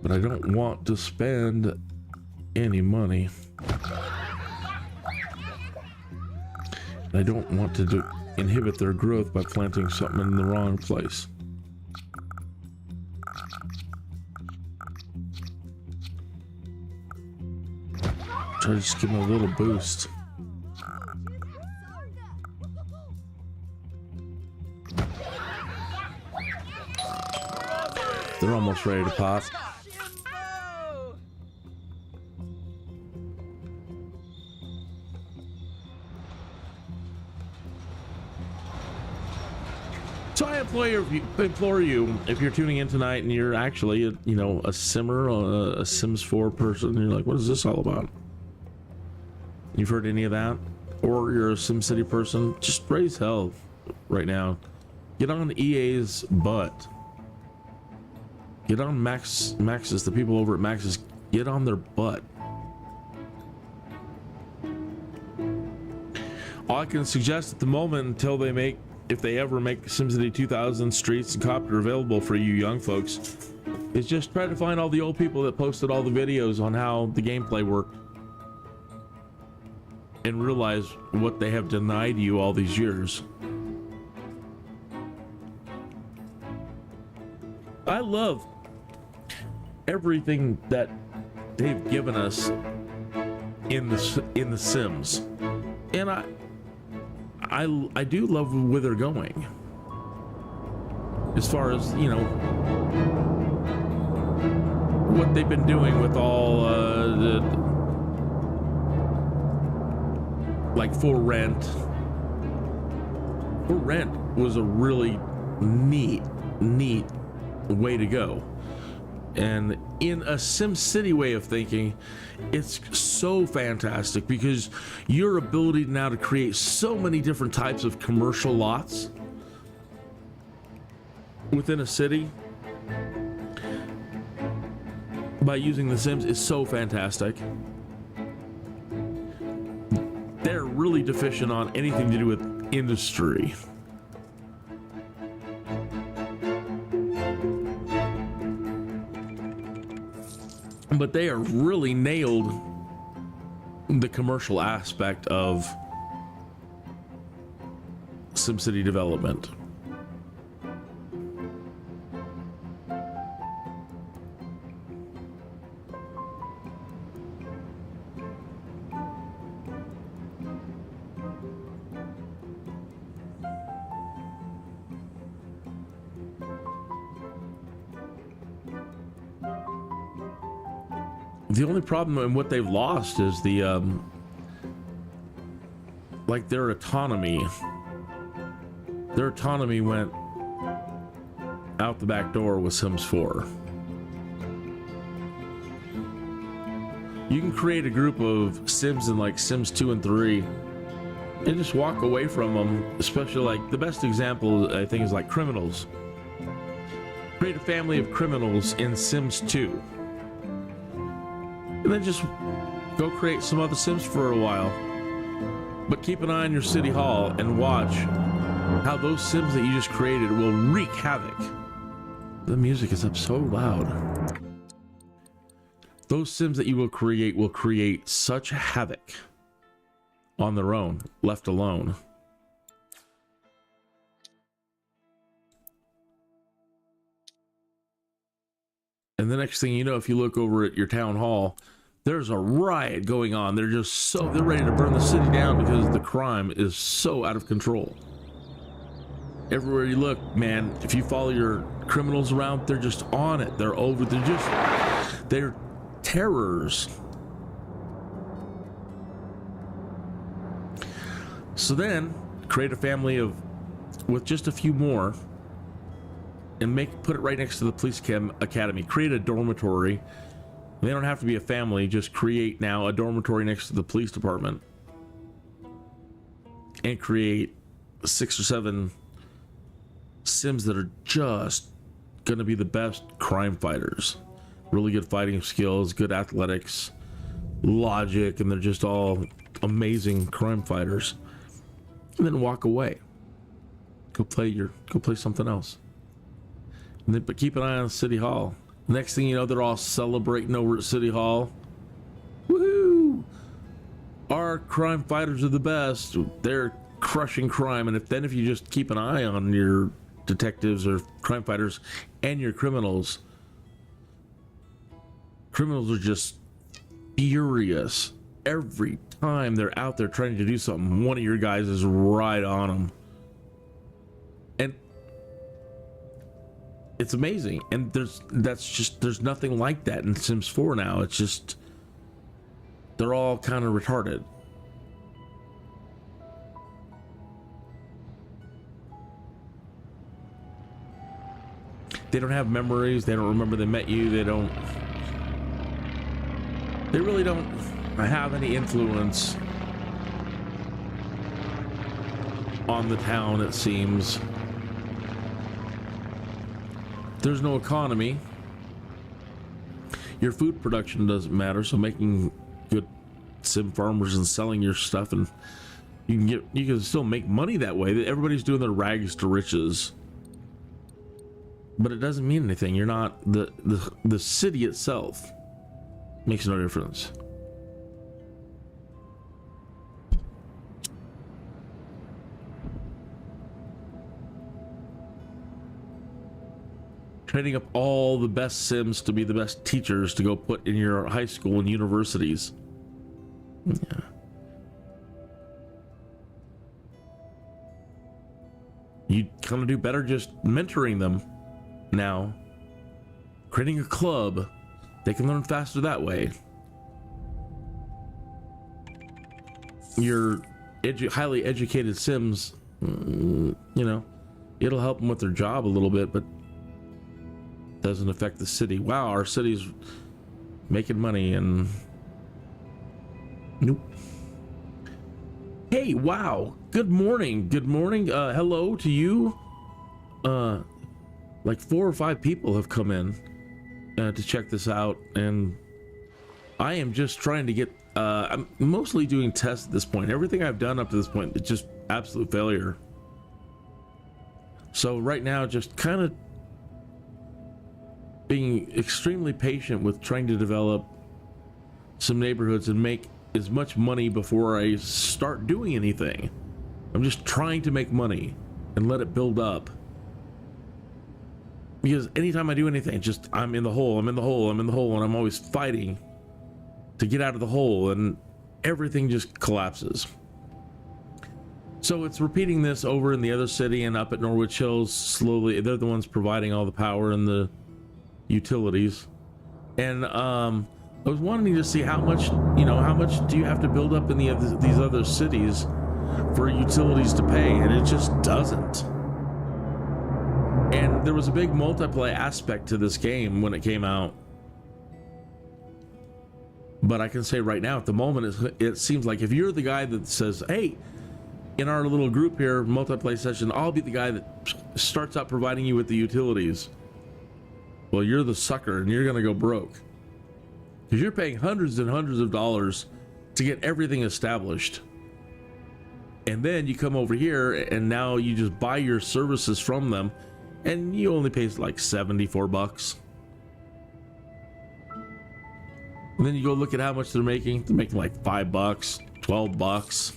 But I don't want to spend any money. I don't want to inhibit their growth by planting something in the wrong place. Try to just give them a little boost. They're almost ready to pop. So I implore you, if you're tuning in tonight and you're actually a simmer, a Sims 4 person, and you're like, what is this all about? You've heard any of that? Or you're a SimCity person, just raise hell right now. Get on EA's butt. Get on Maxis, the people over at Maxis, get on their butt. All I can suggest at the moment until they make, if they ever make SimCity 2000 Streets and Copter available for you young folks, is just try to find all the old people that posted all the videos on how the gameplay worked and realize what they have denied you all these years. I love everything that they've given us in the Sims, and I do love where they're going as far as, you know, what they've been doing with all like For Rent. For Rent was a really neat way to go. And in a SimCity way of thinking, it's so fantastic because your ability now to create so many different types of commercial lots within a city by using The Sims is so fantastic. They're really deficient on anything to do with industry. But they are really nailed the commercial aspect of SimCity development. The only problem in what they've lost is the like their autonomy. Their autonomy went out the back door with Sims 4. You can create a group of Sims in like Sims 2 and 3 and just walk away from them, especially like the best example I think is like criminals. Create a family of criminals in Sims 2. And then just go create some other Sims for a while. But keep an eye on your city hall and watch how those Sims that you just created will wreak havoc. The music is up so loud. Those Sims that you will create such havoc on their own, left alone. And the next thing you know, if you look over at your town hall, there's a riot going on. They're ready to burn the city down because the crime is so out of control. Everywhere you look, man, if you follow your criminals around, they're just on it. They're terrors. So then, create a family with just a few more and put it right next to the police academy. Create a dormitory. They don't have to be a family, just create now a dormitory next to the police department. And create 6 or 7 Sims that are just gonna be the best crime fighters. Really good fighting skills, good athletics, logic, and they're just all amazing crime fighters. And then walk away. Go play something else. And then, but keep an eye on City Hall. Next thing you know, they're all celebrating over at City Hall. Woohoo! Our crime fighters are the best. They're crushing crime. And if you just keep an eye on your detectives or crime fighters and your criminals are just furious. Every time they're out there trying to do something, one of your guys is right on them. And it's amazing. And there's nothing like that in Sims 4 now. It's just, they're all kind of retarded. They don't have memories. They don't remember they met you. They really don't have any influence on the town, it seems. There's no economy. Your food production doesn't matter, so making good sim farmers and selling your stuff, and you can still make money that way. Everybody's doing their rags to riches. But it doesn't mean anything. You're not the city itself makes no difference. Training up all the best Sims to be the best teachers to go put in your high school and universities. Yeah. You kind of do better just mentoring them now. Creating a club. They can learn faster that way. Your highly educated Sims, it'll help them with their job a little bit, but doesn't affect the city. Wow, our city's making money and nope. Hey, wow. Good morning. Hello to you. like 4 or 5 people have come in to check this out, and I am just trying to get I'm mostly doing tests at this point. Everything I've done up to this point is just absolute failure. So right now, just kind of being extremely patient with trying to develop some neighborhoods and make as much money before I start doing anything. I'm just trying to make money and let it build up. Because anytime I do anything, it's just I'm in the hole, I'm in the hole, I'm in the hole, and I'm always fighting to get out of the hole, and everything just collapses. So it's repeating this over in the other city and up at Norwich Hills slowly. They're the ones providing all the power and the utilities. And I was wanting to see how much, how much do you have to build up in these other cities for utilities to pay, and it just doesn't. And there was a big multiplayer aspect to this game when it came out. But I can say right now, at the moment, it seems like if you're the guy that says, hey, in our little group here, multiplayer session, I'll be the guy that starts out providing you with the utilities. Well, you're the sucker and you're going to go broke. Because you're paying hundreds and hundreds of dollars to get everything established. And then you come over here and now you just buy your services from them and you only pay like $74. And then you go look at how much they're making. They're making like $5, $12.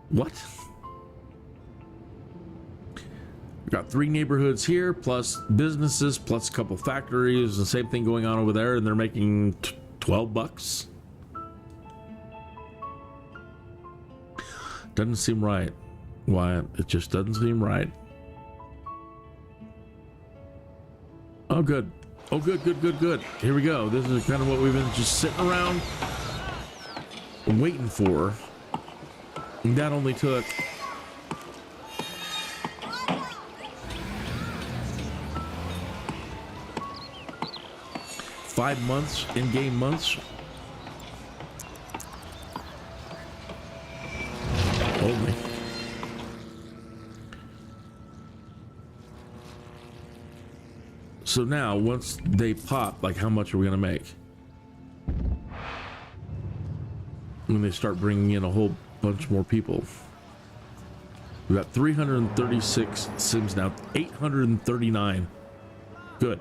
What? We've got 3 neighborhoods here, plus businesses, plus a couple factories. The same thing going on over there, and they're making $12. Doesn't seem right, Wyatt. It just doesn't seem right. Oh, good. Oh, good, good, good, good. Here we go. This is kind of what we've been just sitting around waiting for. And that only took 5 months, in-game months. Hold me. So now, once they pop, like how much are we gonna make? When they start bringing in a whole bunch more people. We got 336 sims now, 839. Good.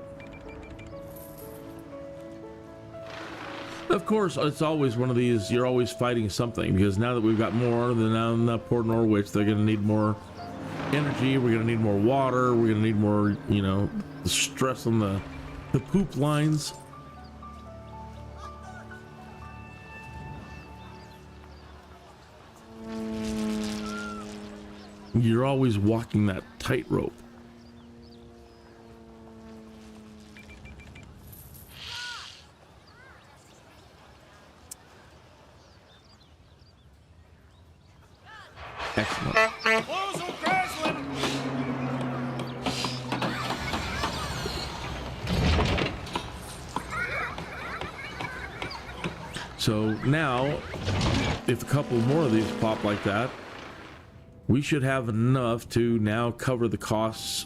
Of course, it's always one of these, you're always fighting something, because now that we've got more, then now in Port Norwich, they're going to need more energy, we're going to need more water, we're going to need more, the stress on the poop lines. You're always walking that tightrope. Excellent. So now, if a couple more of these pop like that, we should have enough to now cover the costs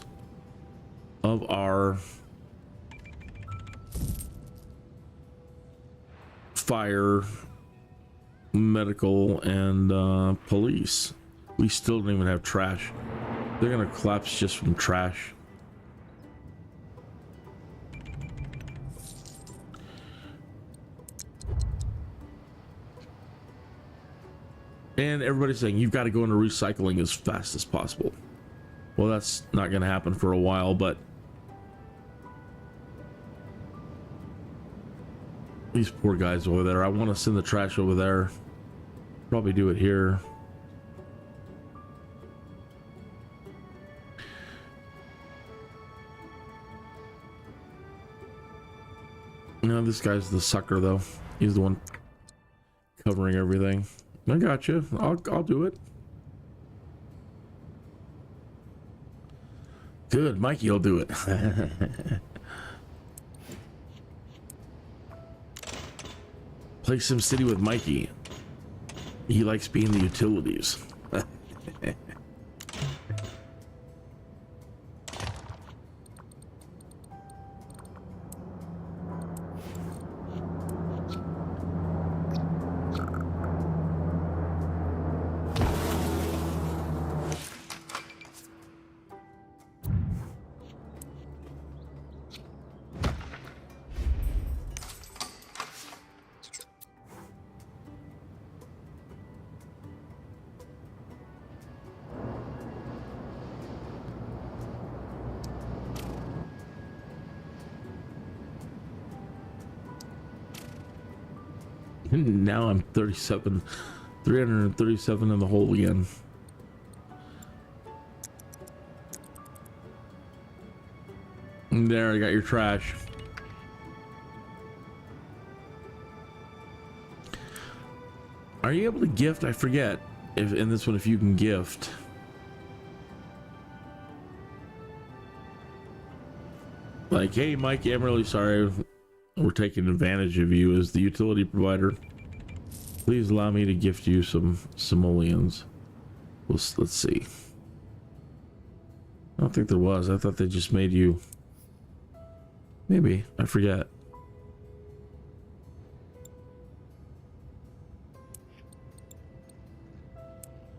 of our fire, medical, and police. We still don't even have trash. They're gonna collapse just from trash. And everybody's saying you've got to go into recycling as fast as possible. Well, that's not going to happen for a while, but these poor guys over there, I want to send the trash over there. Probably do it here. No, this guy's the sucker though. He's the one covering everything. I got you. I'll do it. Good, Mikey will do it. Play SimCity with Mikey. He likes being the utilities. Now I'm 337 in the hole again. There, I got your trash. Are you able to gift? I forget if in this one if you can gift. Like, hey Mikey, I'm really sorry we're taking advantage of you as the utility provider. Please allow me to gift you some simoleons. Let's see. I don't think there was. I thought they just made you. Maybe. I forget.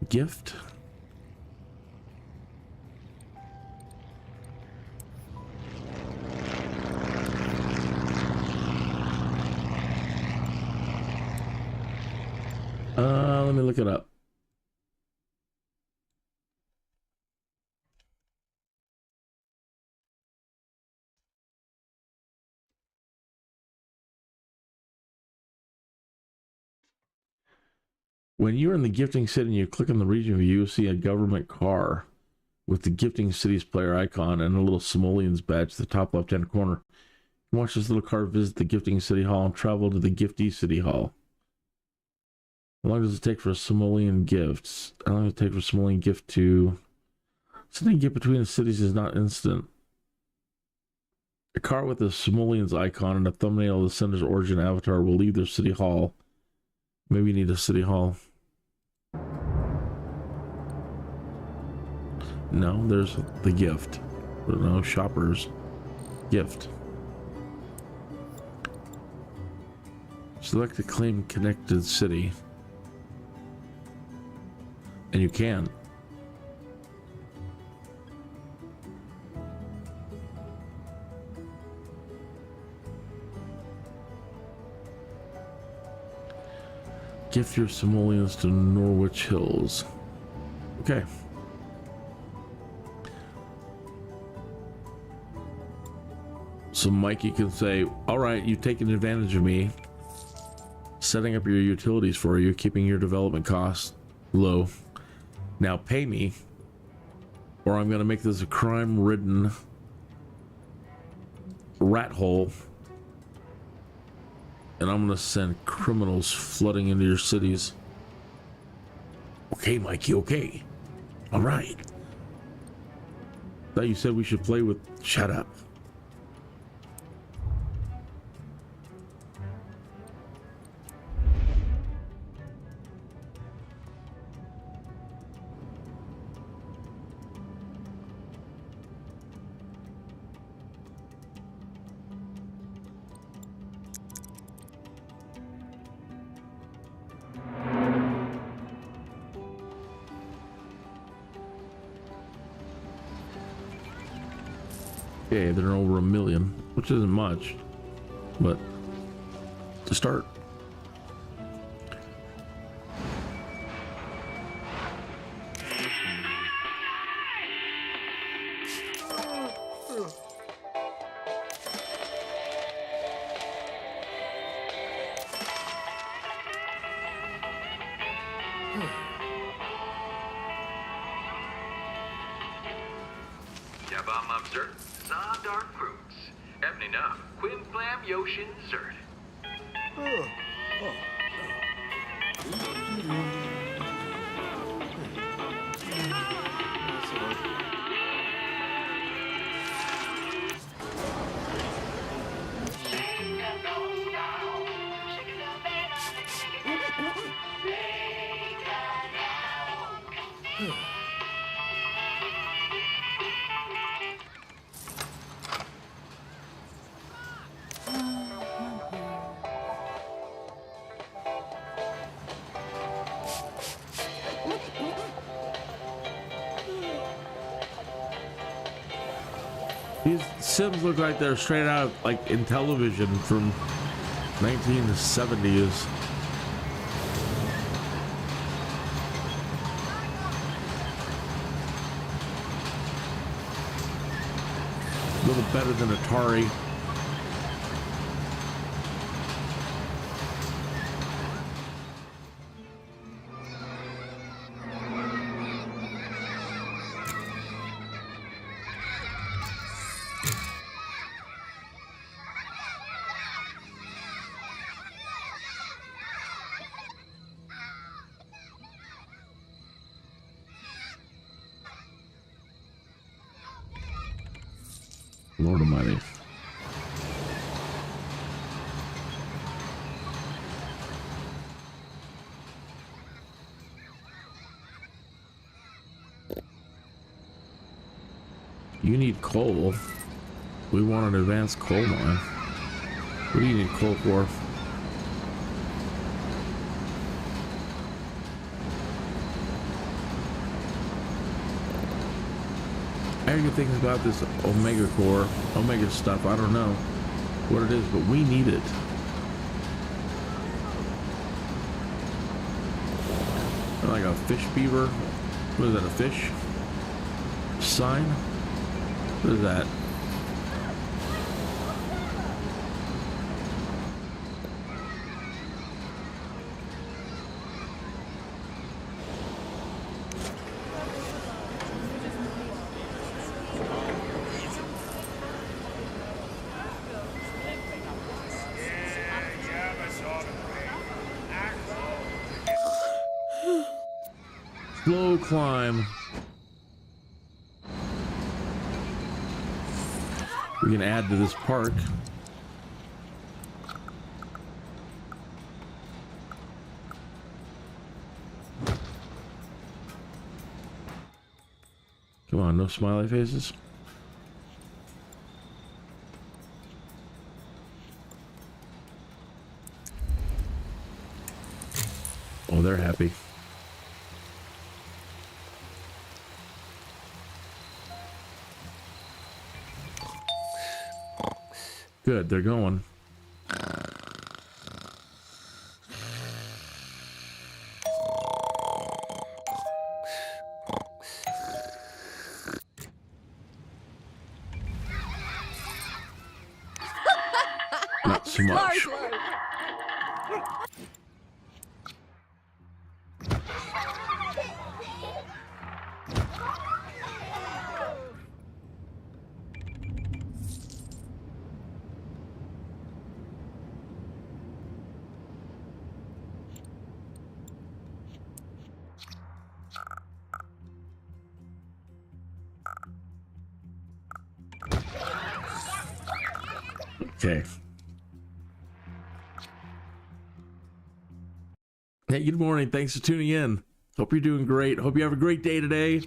Gift? Let me look it up. When you're in the gifting city and you click on the region view, you'll see a government car with the gifting city's player icon and a little simoleons badge at the top left-hand corner. You watch this little car visit the gifting city hall and travel to the giftee city hall. How long does it take for a simoleon gift? How long does it take for a simoleon gift to... Sending gift between the cities is not instant. A car with a simoleons icon and a thumbnail of the sender's origin avatar will leave their city hall. Maybe you need a city hall. No, there's the gift. No, shoppers. Gift. Select a claim connected city. And you can. Gift your simoleons to Norwich Hills. Okay. So Mikey can say, all right, you've taken advantage of me, setting up your utilities for you, keeping your development costs low. Now pay me, or I'm going to make this a crime-ridden rat hole, and I'm going to send criminals flooding into your cities. Okay, Mikey, okay. All right. Thought you said we should play with... Shut up. Okay, they're over 1 million, which isn't much, but to start. These Sims look like they're straight out of, like, in television from 1970s. A little better than Atari. Lord Almighty. You need coal. We want an advanced coal mine. What do you need coal for? I hear good things about this Omega core, Omega stuff. I don't know what it is, but we need it. Like a fish beaver. What is that, a fish sign? What is that? Slow climb. We can add to this park. Come on, no smiley faces. Oh, they're happy. Good, they're going. Not so much. Okay. Hey, good morning. Thanks for tuning in. Hope you're doing great. Hope you have a great day today.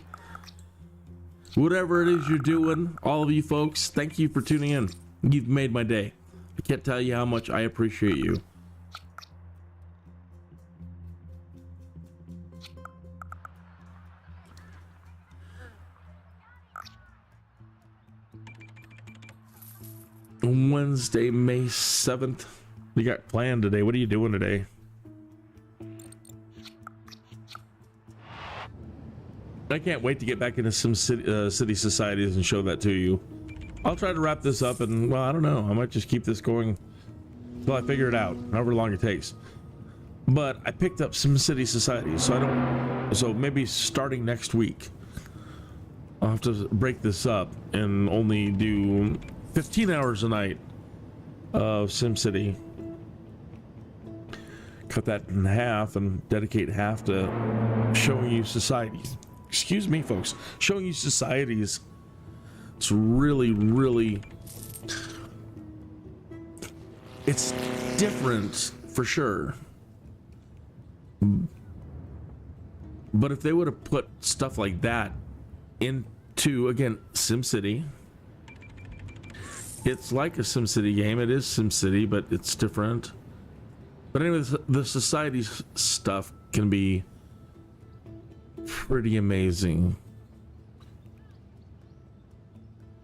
Whatever it is you're doing, all of you folks, thank you for tuning in. You've made my day. I can't tell you how much I appreciate you. Wednesday, May 7th. You got planned today? What are you doing today? I can't wait to get back into some city societies and show that to you. I'll try to wrap this up and, well, I don't know. I might just keep this going until I figure it out, however long it takes. But I picked up some city societies, so maybe starting next week, I'll have to break this up and only do 15 hours a night of SimCity. Cut that in half and dedicate half to showing you societies. Excuse me, folks. Showing you societies. It's really, really... It's different, for sure. But if they would have put stuff like that into, again, SimCity... It's like a SimCity game. It is SimCity, but it's different. But anyway, the society stuff can be pretty amazing.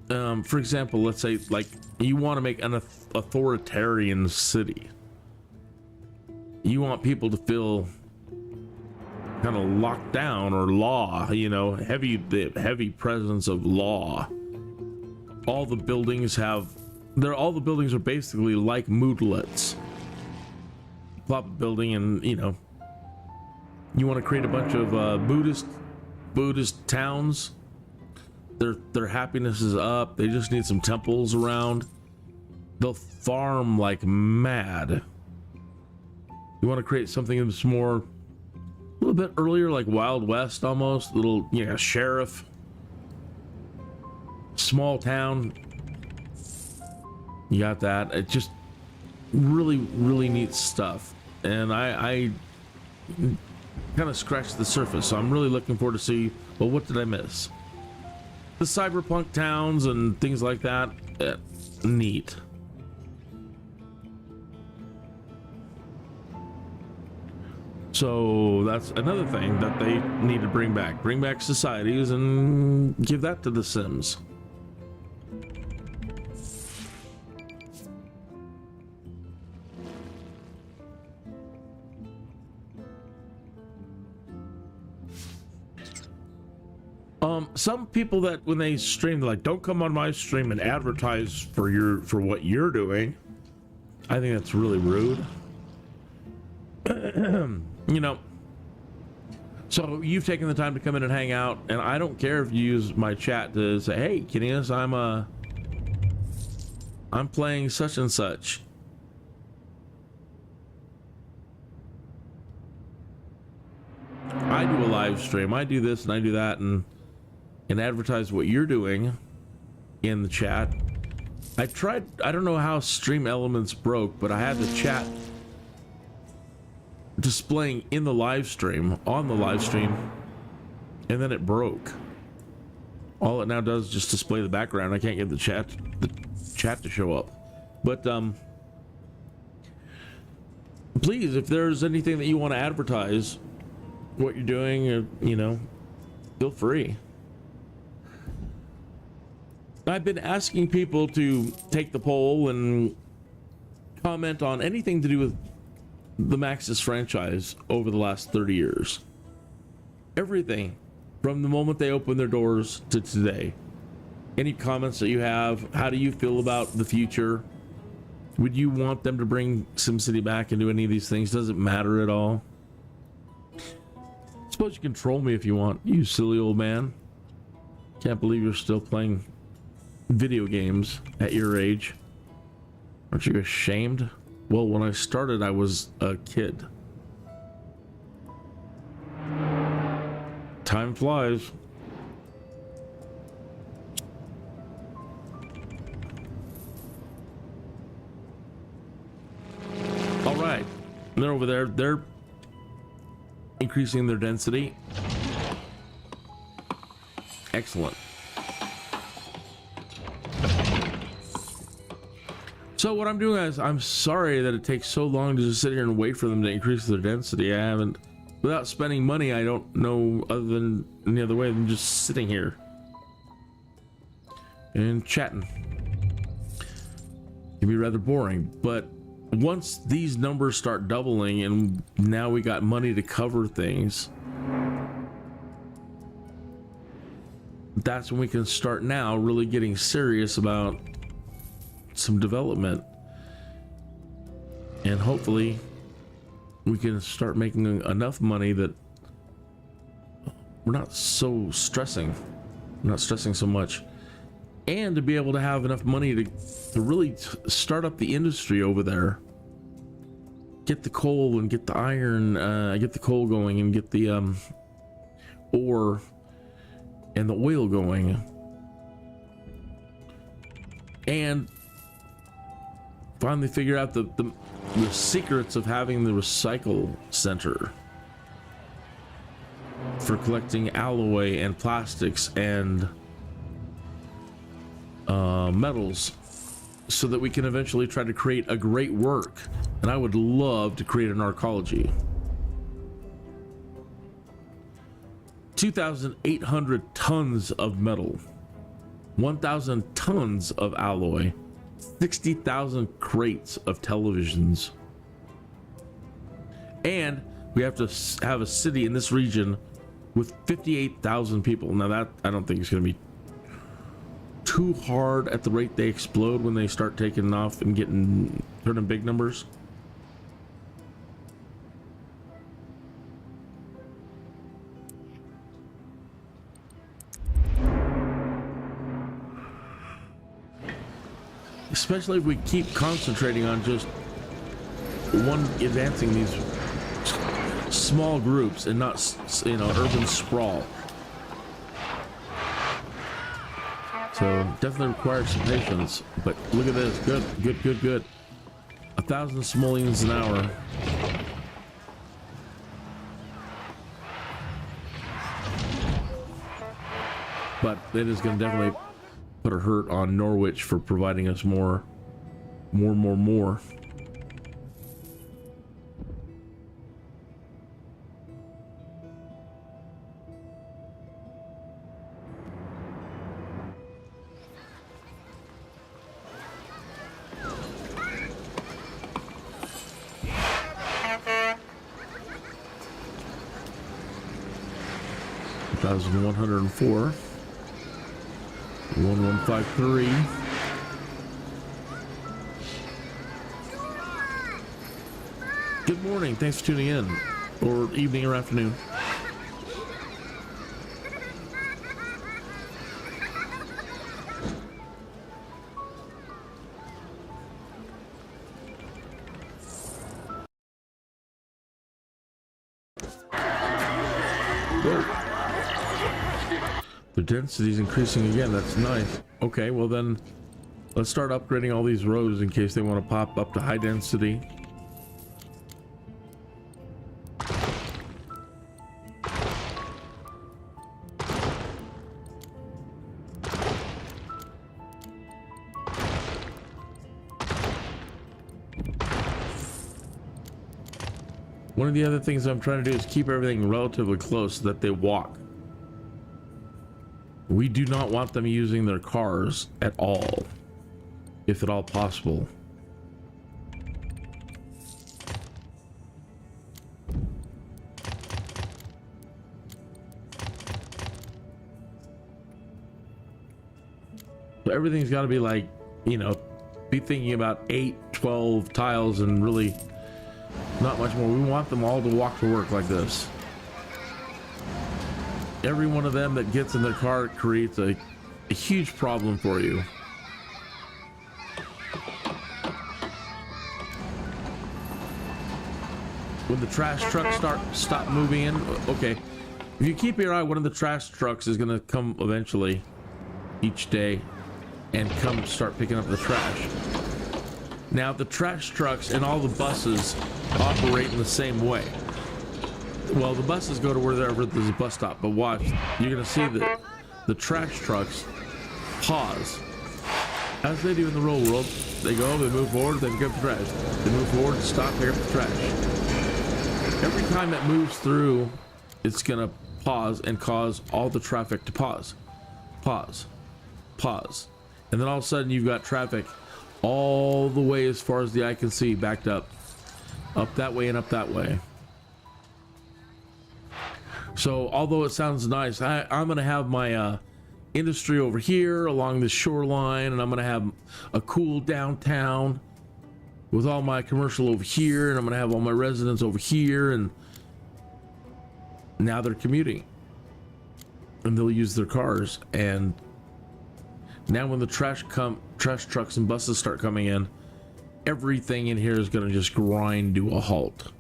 For example, let's say like you want to make an authoritarian city. You want people to feel kind of locked down or law, you know, the heavy presence of law. All the buildings are basically like moodlets. Plop a building and, you know, you want to create a bunch of Buddhist towns. Their happiness is up. They just need some temples around. They'll farm like mad. You want to create something that's more, a little bit earlier, like Wild West almost. Little, you know, sheriff. Small town, You got that. It just really, really neat stuff. And I kind of scratched the surface. So I'm really looking forward to see, well, what did I miss? The cyberpunk towns and things like that. Neat. So that's another thing that they need to bring back. Bring back societies and give that to the Sims. Some people that when they stream, they're like, don't come on my stream and advertise for what you're doing. I think that's really rude. You know, so you've taken the time to come in and hang out, and I don't care if you use my chat to say, hey, Kinneas, I'm playing such and such. I do a live stream, I do this and I do that, and advertise what you're doing in the chat. I don't know how Stream Elements broke, but I had the chat displaying in the live stream, on the live stream, and then it broke. All it now does is just display the background. I can't get the chat to show up. But please, if there's anything that you want to advertise what you're doing, or, you know, feel free. I've been asking people to take the poll and comment on anything to do with the Maxis franchise over the last 30 years. Everything from the moment they opened their doors to today. Any comments that you have? How do you feel about the future? Would you want them to bring SimCity back and do any of these things? Does it matter at all? I suppose you can troll me if you want, you silly old man. Can't believe you're still playing video games at your age. Aren't you ashamed? Well, when I started, I was a kid. Time flies. All right, they're over there. They're increasing their density. Excellent. So what I'm doing is, I'm sorry that it takes so long to just sit here and wait for them to increase their density. I haven't, without spending money, I don't know other than any other way than just sitting here and chatting. It can be rather boring, but once these numbers start doubling and now we got money to cover things, that's when we can start now really getting serious about some development, and hopefully we can start making enough money that we're not so stressing, so much, and to be able to have enough money to really start up the industry over there, get the coal and get the iron, get the coal going and get the ore and the oil going, and finally figure out the secrets of having the recycle center for collecting alloy and plastics and metals, so that we can eventually try to create a great work. And I would love to create an arcology. 2,800 tons of metal, 1,000 tons of alloy, 60,000 crates of televisions, and we have to have a city in this region with 58,000 people. Now that, I don't think it's going to be too hard at the rate they explode when they start taking off and turning big numbers. Especially if we keep concentrating on just advancing these small groups and not, urban sprawl. So definitely requires some patience. But look at this. Good, good, good, good. 1,000 simoleons an hour. But it is going to definitely put a hurt on Norwich for providing us more. 1,104. 1153. Good morning. Thanks for tuning in, or evening or afternoon. Whoa. The density is increasing again. That's nice. Okay, well then, let's start upgrading all these roads in case they want to pop up to high density. One of the other things I'm trying to do is keep everything relatively close so that they walk. We do not want them using their cars at all, if at all possible. So everything's got to be like, you know, be thinking about 8, 12 tiles and really not much more. We want them all to walk to work like this. Every one of them that gets in their car creates a huge problem for you. When the trash trucks stop moving in, okay. If you keep your eye, one of the trash trucks is going to come eventually each day and come start picking up the trash. Now the trash trucks and all the buses operate in the same way. Well, the buses go to wherever there's a bus stop, but watch, you're gonna see that the trash trucks pause. As they do in the real world, they go, they move forward, they pick up the trash. They move forward, stop, pick up the trash. Every time it moves through, it's gonna pause and cause all the traffic to pause. Pause. Pause. And then all of a sudden you've got traffic all the way as far as the eye can see, backed up. Up that way and up that way. So although it sounds nice, I'm going to have my industry over here along the shoreline, and I'm going to have a cool downtown with all my commercial over here, and I'm going to have all my residents over here, and now they're commuting and they'll use their cars. And now when the trash trucks and buses start coming in, everything in here is going to just grind to a halt.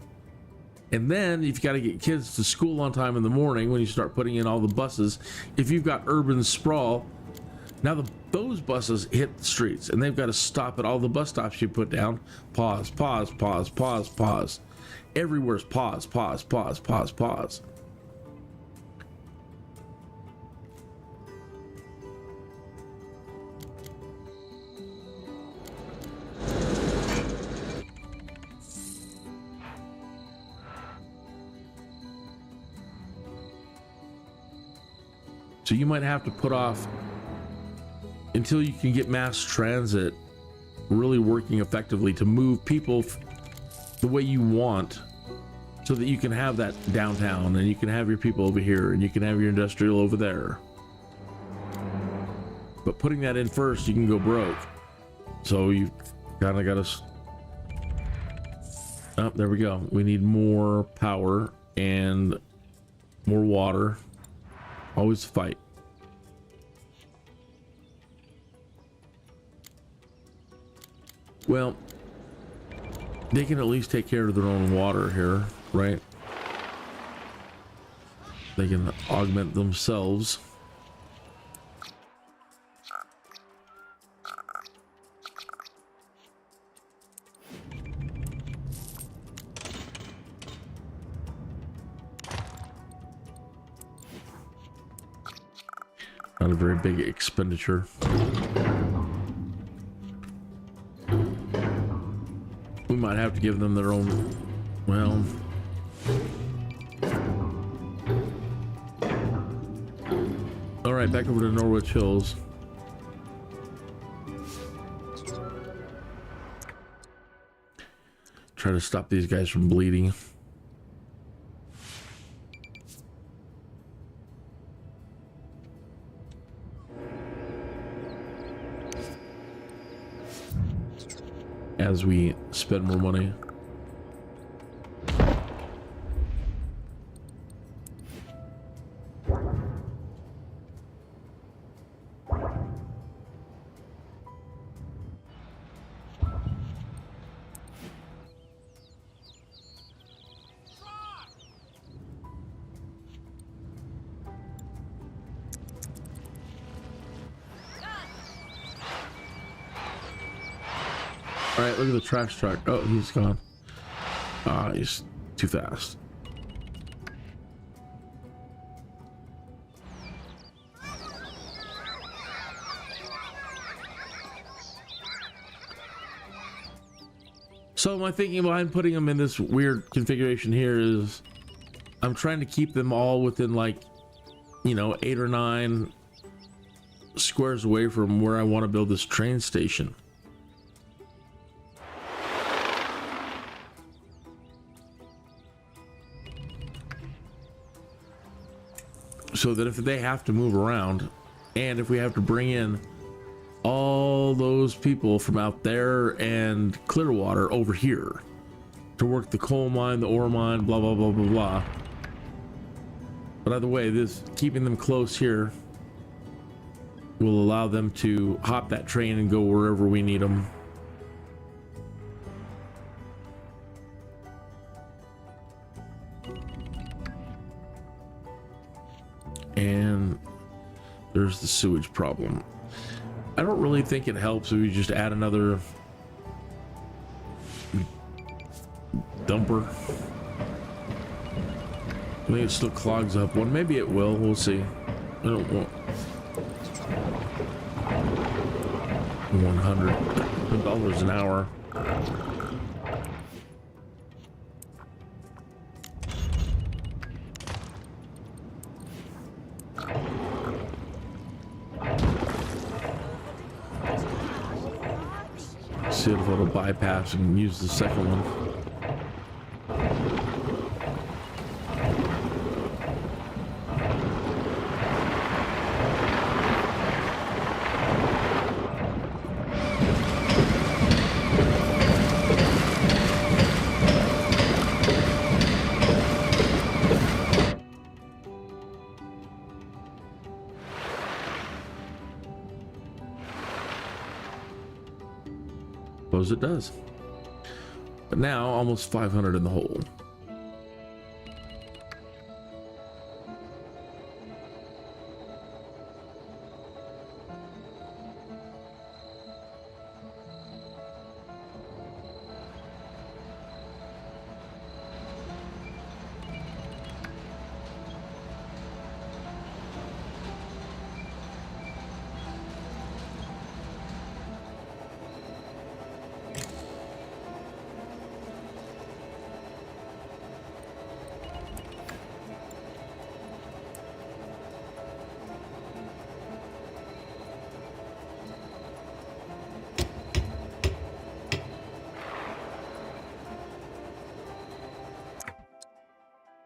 And then you've got to get kids to school on time in the morning when you start putting in all the buses. If you've got urban sprawl, now those buses hit the streets and they've got to stop at all the bus stops you put down. Pause, pause, pause, pause, pause. Everywhere's pause, pause, pause, pause, pause. So you might have to put off until you can get mass transit really working effectively to move people the way you want, so that you can have that downtown and you can have your people over here and you can have your industrial over there. But putting that in first, you can go broke. So you kind of got to... Oh, there we go. We need more power and more water. Always fight. Well, they can at least take care of their own water here, right? They can augment themselves. Not a very big expenditure. We might have to give them their own, well, all right, back over to Norwich Hills. Try to stop these guys from bleeding. As we spend more money. All right, look at the trash truck. Oh, he's gone. Ah, he's too fast. So my thinking behind putting them in this weird configuration here is I'm trying to keep them all within, like, you know, 8 or 9 squares away from where I want to build this train station. So that if they have to move around, and if we have to bring in all those people from out there and Clearwater over here to work the coal mine, the ore mine, blah, blah, blah, blah, blah. But either way, this keeping them close here will allow them to hop that train and go wherever we need them. And there's the sewage problem. I don't really think it helps if we just add another dumper. I think it still clogs up one. Maybe it will. We'll see. I don't want $100 an hour. See if it'll bypass and use the second one. Suppose it does. But now almost 500 in the hole.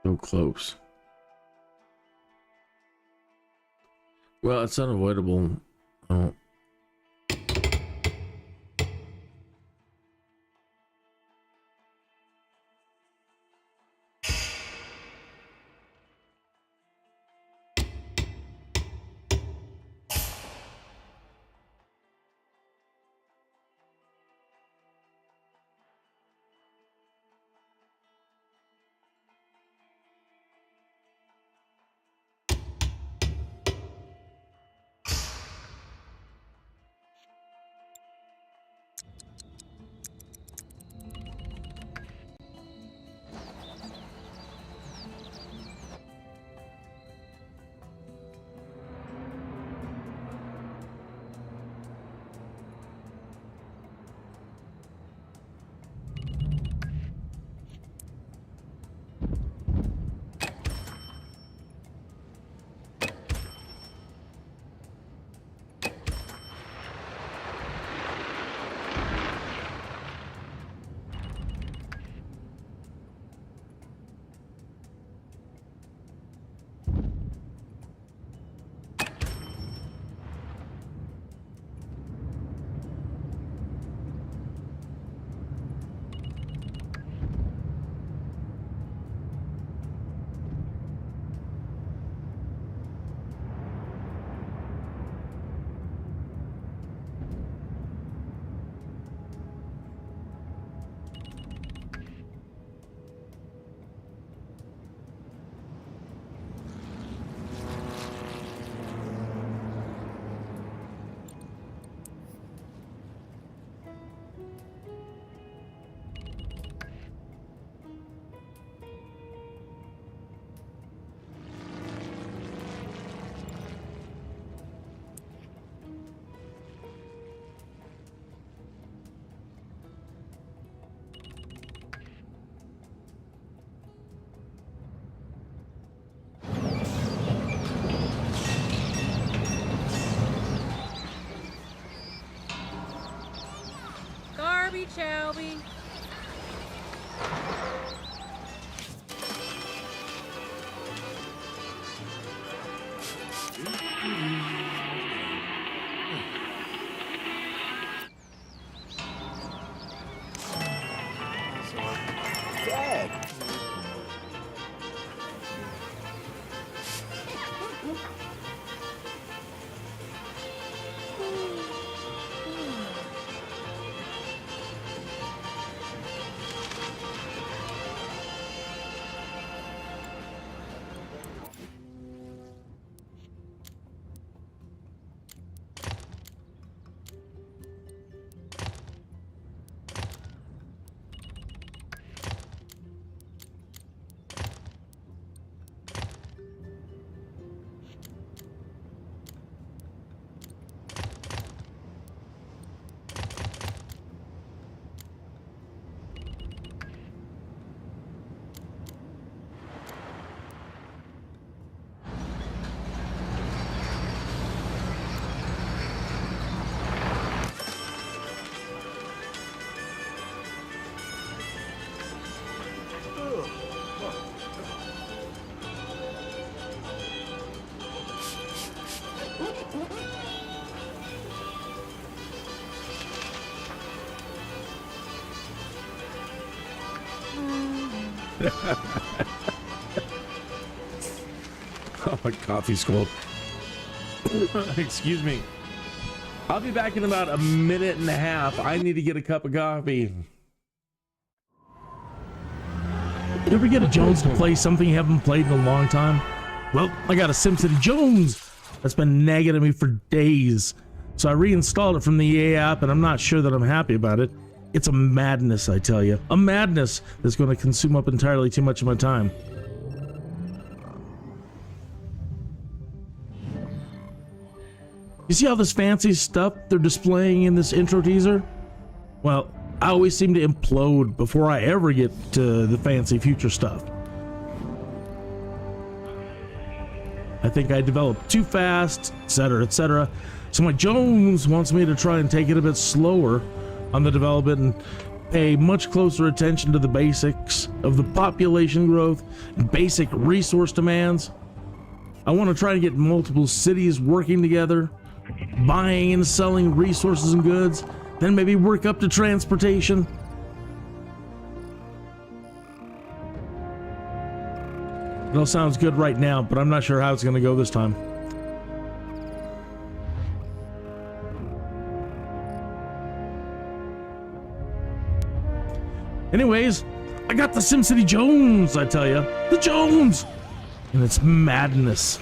So close. Well, it's unavoidable. Oh. shall we? Dad. Oh, my coffee's cold. Excuse me. I'll be back in about a minute and a half. I need to get a cup of coffee. You ever get a Jones to play something you haven't played in a long time? Well, I got a SimCity Jones that's been nagging at me for days. So I reinstalled it from the EA app, and I'm not sure that I'm happy about it. It's a madness, I tell you. A madness that's going to consume up entirely too much of my time. You see all this fancy stuff they're displaying in this intro teaser? Well, I always seem to implode before I ever get to the fancy future stuff. I think I developed too fast, etc., etc. So my Jones wants me to try and take it a bit slower on the development and pay much closer attention to the basics of the population growth and basic resource demands. I want to try to get multiple cities working together, buying and selling resources and goods, then maybe work up to transportation. It all sounds good right now, but I'm not sure how it's going to go this time. Anyways, I got the SimCity Jones, I tell you. The Jones! And it's madness.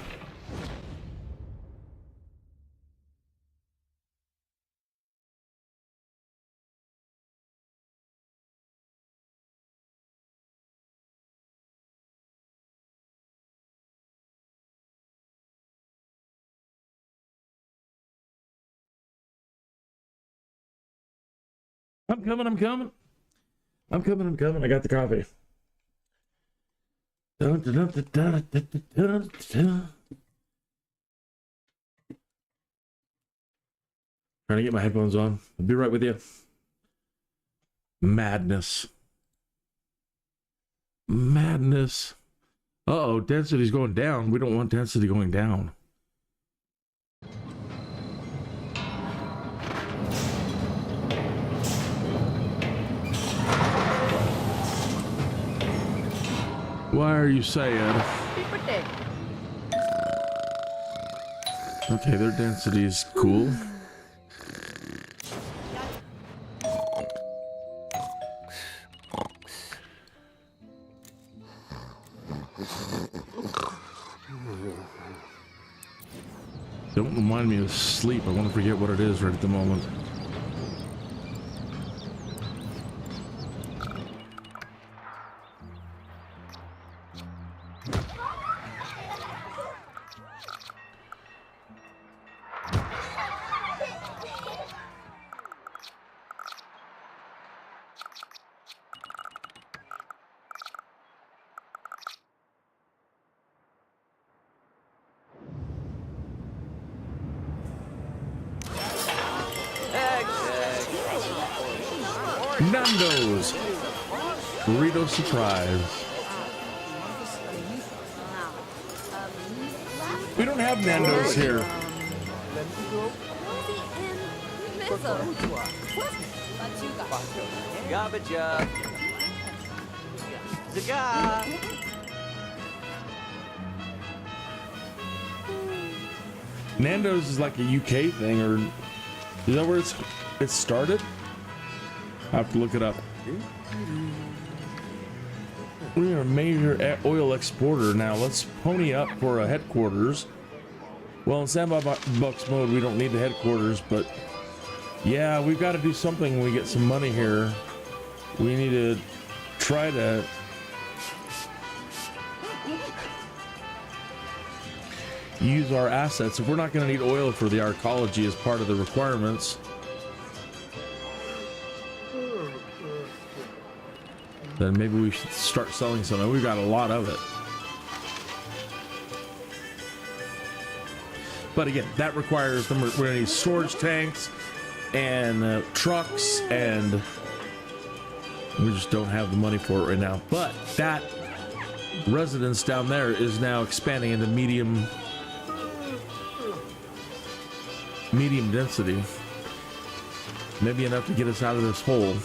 I'm coming. I got the coffee. Dun, dun, dun, dun, dun, dun, dun. Trying to get my headphones on. I'll be right with you. Madness. Uh-oh, density's going down. We don't want density going down. Why are you saying? Okay, their density is cool. Don't remind me of sleep. I want to forget what it is right at the moment. Nando's burrito surprise. We don't have Nando's here. Garbage up. Zaga. Nando's is like a UK thing, or is that where it started? I have to look it up. We're a major oil exporter now. Let's pony up for a headquarters. Well, in sandbox mode, we don't need the headquarters, but yeah, we've got to do something when we get some money here. We need to try to use our assets. If we're not going to need oil for the arcology as part of the requirements, then maybe we should start selling some. We've got a lot of it. But again, that requires them. We're going to need storage tanks and trucks, and we just don't have the money for it right now. But that residence down there is now expanding into medium density. Maybe enough to get us out of this hole.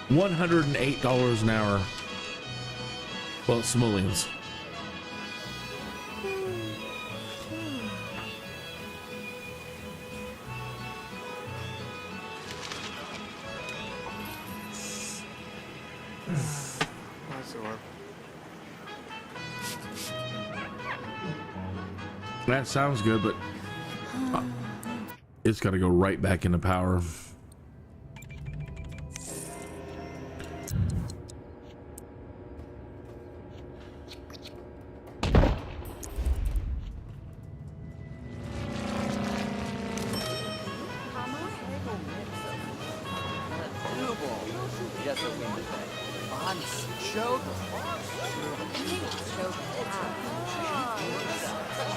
$108 an hour. Well, simoleons. That sounds good, but it's got to go right back into power.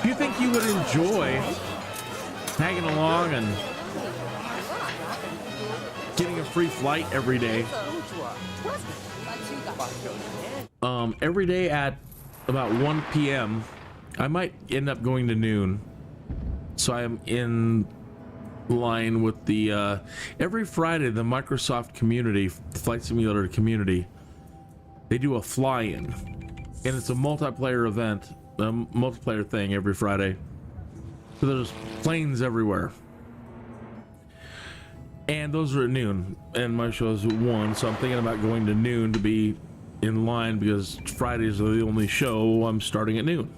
Do you think you would enjoy hanging along and getting a free flight every day? Every day at about 1 p.m. I might end up going to noon, so I am in line with the every Friday the Microsoft community, Flight Simulator community, they do a fly-in, and it's a multiplayer event, a multiplayer thing every Friday. So there's planes everywhere, and those are at noon, and my show is at 1, so I'm thinking about going to noon to be in line, because Fridays are the only show I'm starting at noon.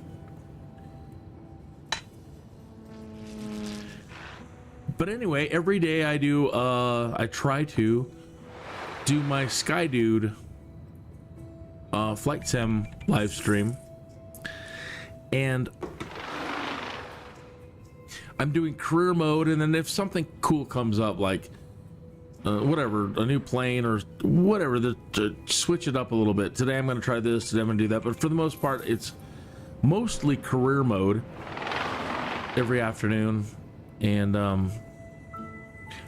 But anyway, every day I do I try to do my Sky Dude flight sim live stream, and I'm doing career mode, and then if something cool comes up, like whatever, a new plane or whatever, to switch it up a little bit. Today I'm going to try this, today I'm going to do that, but for the most part it's mostly career mode every afternoon. And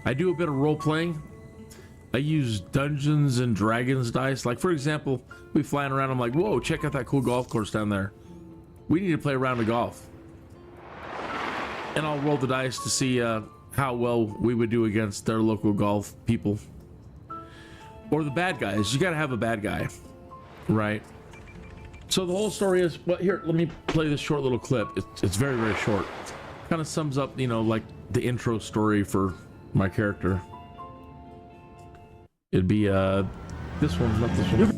I do a bit of role playing. I use Dungeons and Dragons dice. Like, for example, we flying around, I'm like, whoa, check out that cool golf course down there. We need to play a round of golf. And I'll roll the dice to see how well we would do against their local golf people. Or the bad guys. You gotta have a bad guy, right? So the whole story is, well, here, let me play this short little clip. It's very, very short. Kind of sums up, you know, like the intro story for my character. It'd be this one, not this one.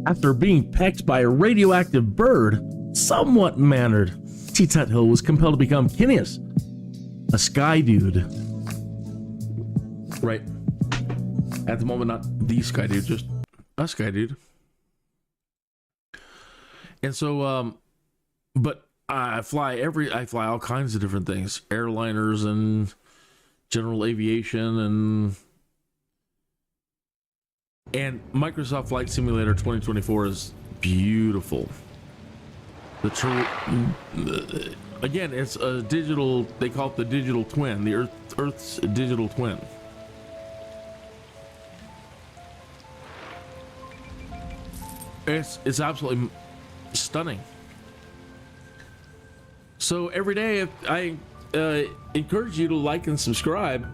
After being pecked by a radioactive bird, somewhat mannered, T-Tut-Hill was compelled to become Kinneas, a sky dude. Right. At the moment, not the sky dude, just a sky dude. And so, but I fly all kinds of different things, airliners and general aviation and Microsoft Flight Simulator 2024 is beautiful. Again, it's a digital, they call it the digital twin, the Earth's digital twin. It's absolutely stunning. So every day I encourage you to like and subscribe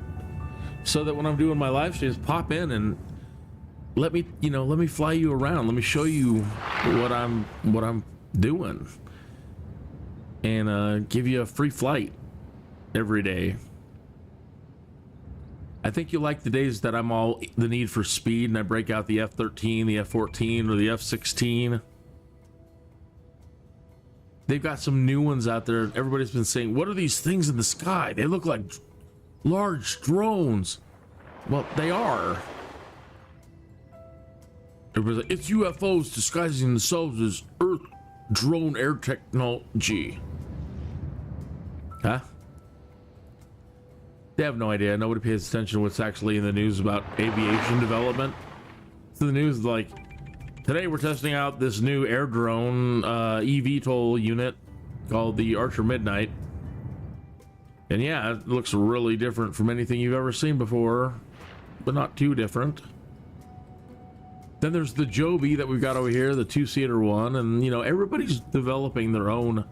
so that when I'm doing my live streams, pop in and let me fly you around. Let me show you what I'm doing, and give you a free flight every day. I think you like the days that I'm all the need for speed and I break out the F-13, the F-14, or the F-16. They've got some new ones out there. Everybody's been saying, what are these things in the sky? They look like large drones. Well, they are. Everybody's like, it's UFOs disguising themselves as Earth drone air technology. Huh? They have no idea. Nobody pays attention to what's actually in the news about aviation development. So the news is like, today we're testing out this new air drone eVTOL unit called the Archer Midnight. And yeah, it looks really different from anything you've ever seen before, but not too different. Then there's the Joby that we've got over here, the two-seater one, and everybody's developing their own.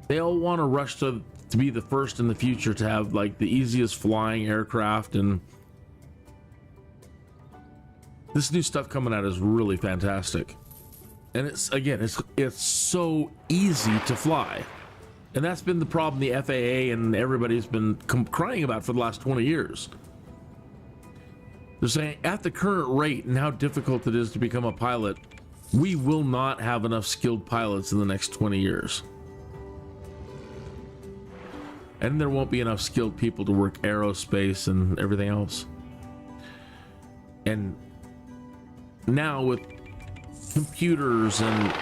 They all want to rush to be the first in the future to have like the easiest flying aircraft, and this new stuff coming out is really fantastic. And it's so easy to fly. And that's been the problem the FAA and everybody's been crying about for the last 20 years. They're saying at the current rate and how difficult it is to become a pilot, we will not have enough skilled pilots in the next 20 years. And there won't be enough skilled people to work aerospace and everything else. And now with computers and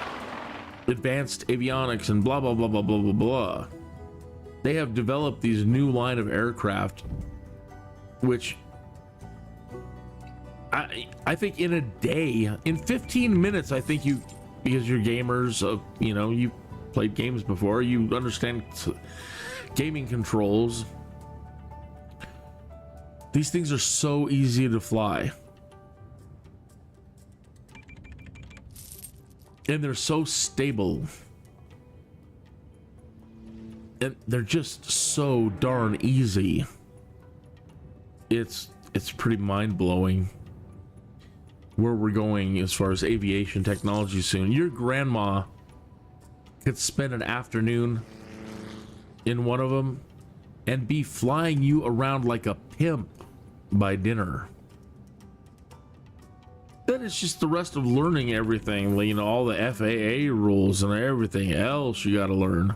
advanced avionics and blah, blah, blah, blah, blah, blah, blah, they have developed these new line of aircraft, which I think in a day, in 15 minutes, I think you, because you're gamers, you played games before, you understand gaming controls. These things are so easy to fly. And they're so stable. And they're just so darn easy. It's pretty mind-blowing where we're going as far as aviation technology soon. Your grandma could spend an afternoon in one of them and be flying you around like a pimp by dinner. Then it's just the rest of learning everything, all the FAA rules and everything else you got to learn.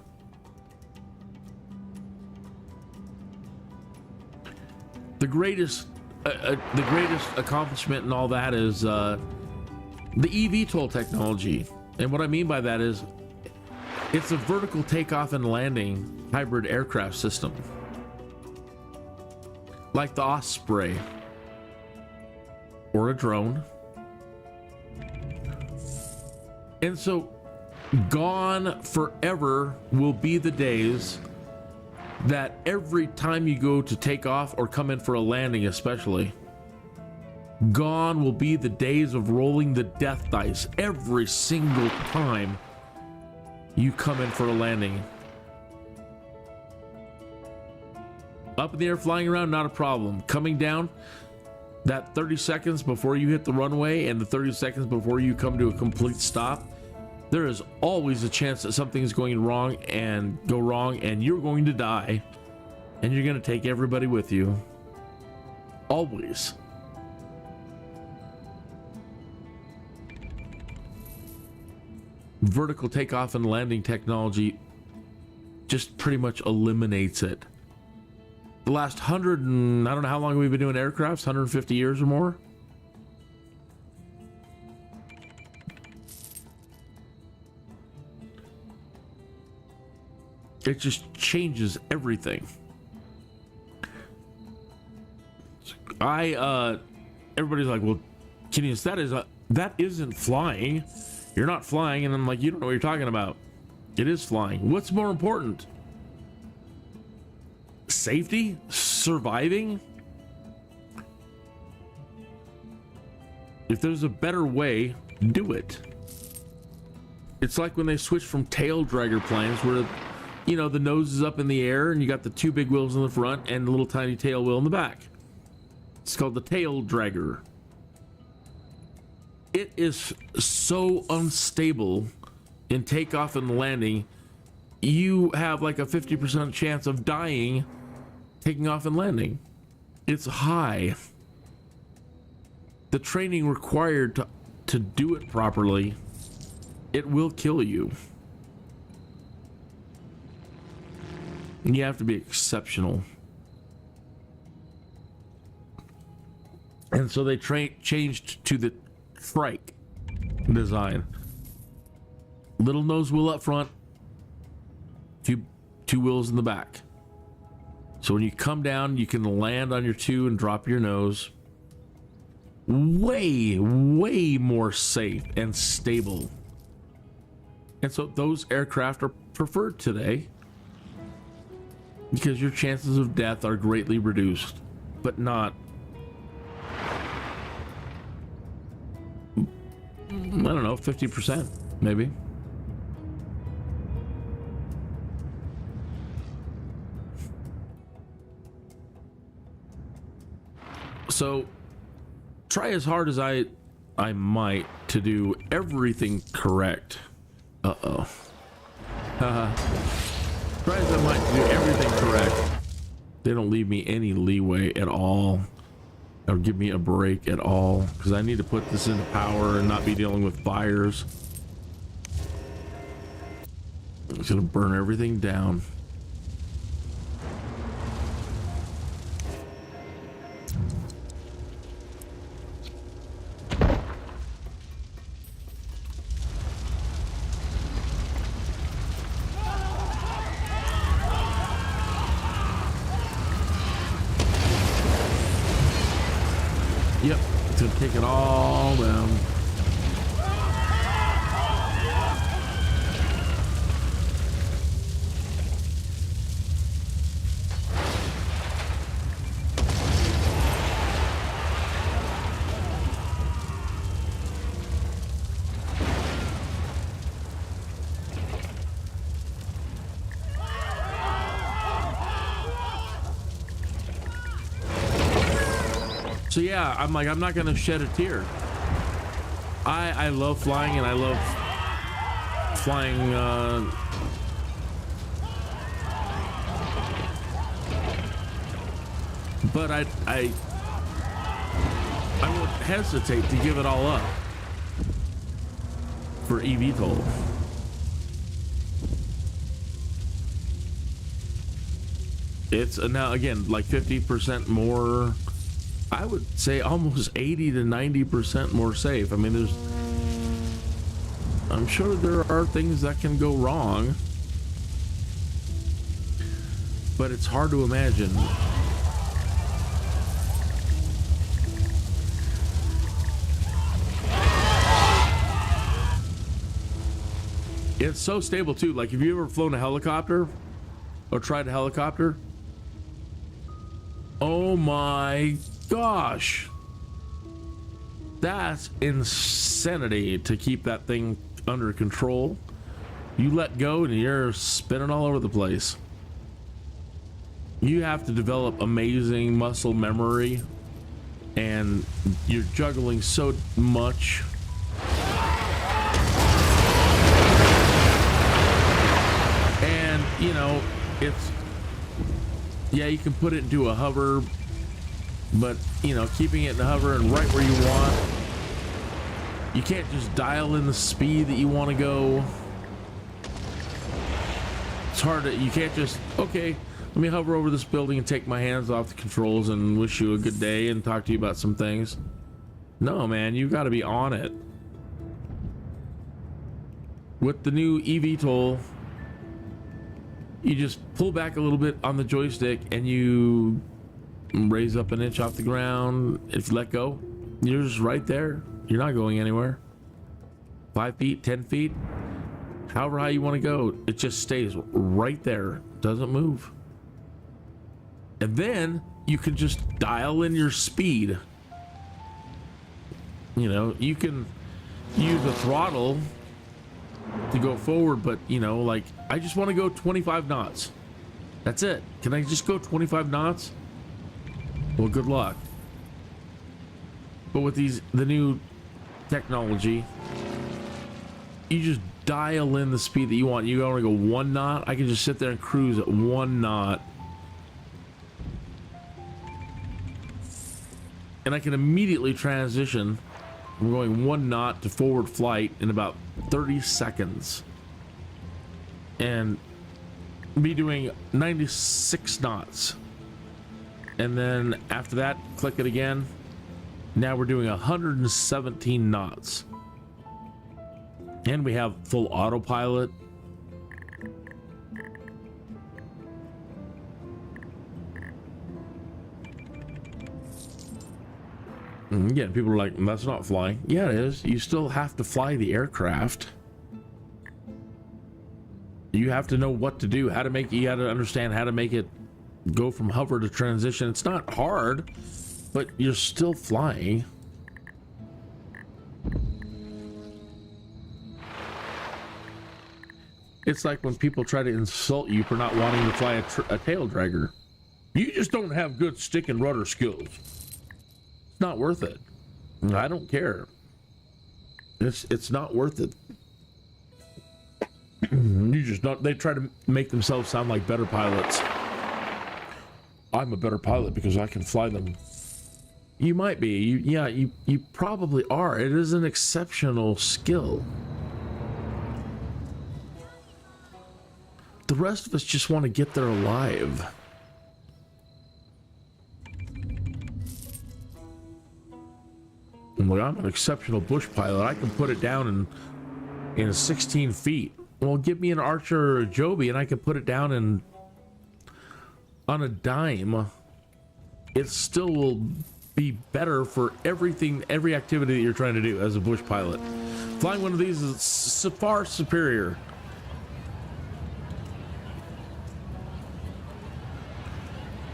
The greatest accomplishment and all that is the eVTOL technology. And what I mean by that is it's a vertical takeoff and landing hybrid aircraft system, like the Osprey or a drone. And so gone forever will be the days that every time you go to take off or come in for a landing, especially, gone will be the days of rolling the death dice every single time you come in for a landing. Up in the air, flying around, not a problem. Coming down, that 30 seconds before you hit the runway and the 30 seconds before you come to a complete stop, there is always a chance that something is going wrong and you're going to die. And you're going to take everybody with you. Always. Vertical takeoff and landing technology just pretty much eliminates it. The last 100 and I don't know how long we've been doing aircrafts, 150 years or more. It just changes everything. Everybody's like, well, Kinneas, that isn't flying. You're not flying. And I'm like, you don't know what you're talking about. It is flying. What's more important? Safety? Surviving? If there's a better way, do it. It's like when they switched from tail dragger planes where, you know, the nose is up in the air and you got the two big wheels in the front and the little tiny tail wheel in the back. It's called the tail dragger. It is so unstable in takeoff and landing. You have like a 50% chance of dying taking off and landing. It's high. The training required to do it properly, it will kill you. And you have to be exceptional. And so they changed to the trike design. Little nose wheel up front, two wheels in the back. So when you come down, you can land on your two and drop your nose. Way more safe and stable. And so those aircraft are preferred today because your chances of death are greatly reduced, but not, I don't know, 50% maybe. So try as hard as I might to do everything correct. Uh-oh. Try as I might to do everything correct. They don't leave me any leeway at all, or give me a break at all, because I need to put this into power and not be dealing with fires. I'm just gonna burn everything down. Yep, it's gonna take it all down. So yeah, I'm like, I'm not gonna shed a tear. I love flying, and I love flying but I won't hesitate to give it all up for eVTOL. It's now again like 50% more, I would say almost 80 to 90% more safe. I mean, I'm sure there are things that can go wrong, but it's hard to imagine. It's so stable too. Like, have you ever flown a helicopter or tried a helicopter? Oh my gosh, that's insanity to keep that thing under control. You let go and you're spinning all over the place. You have to develop amazing muscle memory, and you're juggling so much. And you know, Yeah, you can put it into a hover, but you know, keeping it in a hover and right where you want. You can't just dial in the speed that you want to go. It's hard to, you can't just, okay, let me hover over this building and take my hands off the controls and wish you a good day and talk to you about some things. No, man, you got to be on it. With the new eVTOL, you just pull back a little bit on the joystick and you raise up an inch off the ground. If you let go, you're just right there. You're not going anywhere. 5 feet, 10 feet, however high you want to go, it just stays right there, doesn't move. And then you can just dial in your speed. You know, you can use the throttle to go forward, but you know, like, I just want to go 25 knots. That's it. Can I just go 25 knots? Well, good luck. But with the new technology, you just dial in the speed that you want. You want to go 1 knot, I can just sit there and cruise at 1 knot. And I can immediately transition from going 1 knot to forward flight in about 30 seconds. And be doing 96 knots. And then after that, click it again. Now we're doing 117 knots. And we have full autopilot. Yeah, people are like, that's not flying. Yeah, it is. You still have to fly the aircraft. You have to know what to do, how to make, you got to understand how to make it go from hover to transition. It's not hard, but you're still flying. It's like when people try to insult you for not wanting to fly a tail dragger. You just don't have good stick and rudder skills. It's not worth it. I don't care. It's not worth it. You just not, they try to make themselves sound like better pilots. I'm a better pilot because I can fly them. You might be. You probably are. It is an exceptional skill. The rest of us just want to get there alive. Well, I'm an exceptional bush pilot. I can put it down in 16 feet. Well, give me an Archer or a Joby and I can put it down in on a dime. It still will be better for everything, every activity that you're trying to do as a bush pilot. Flying one of these is far superior.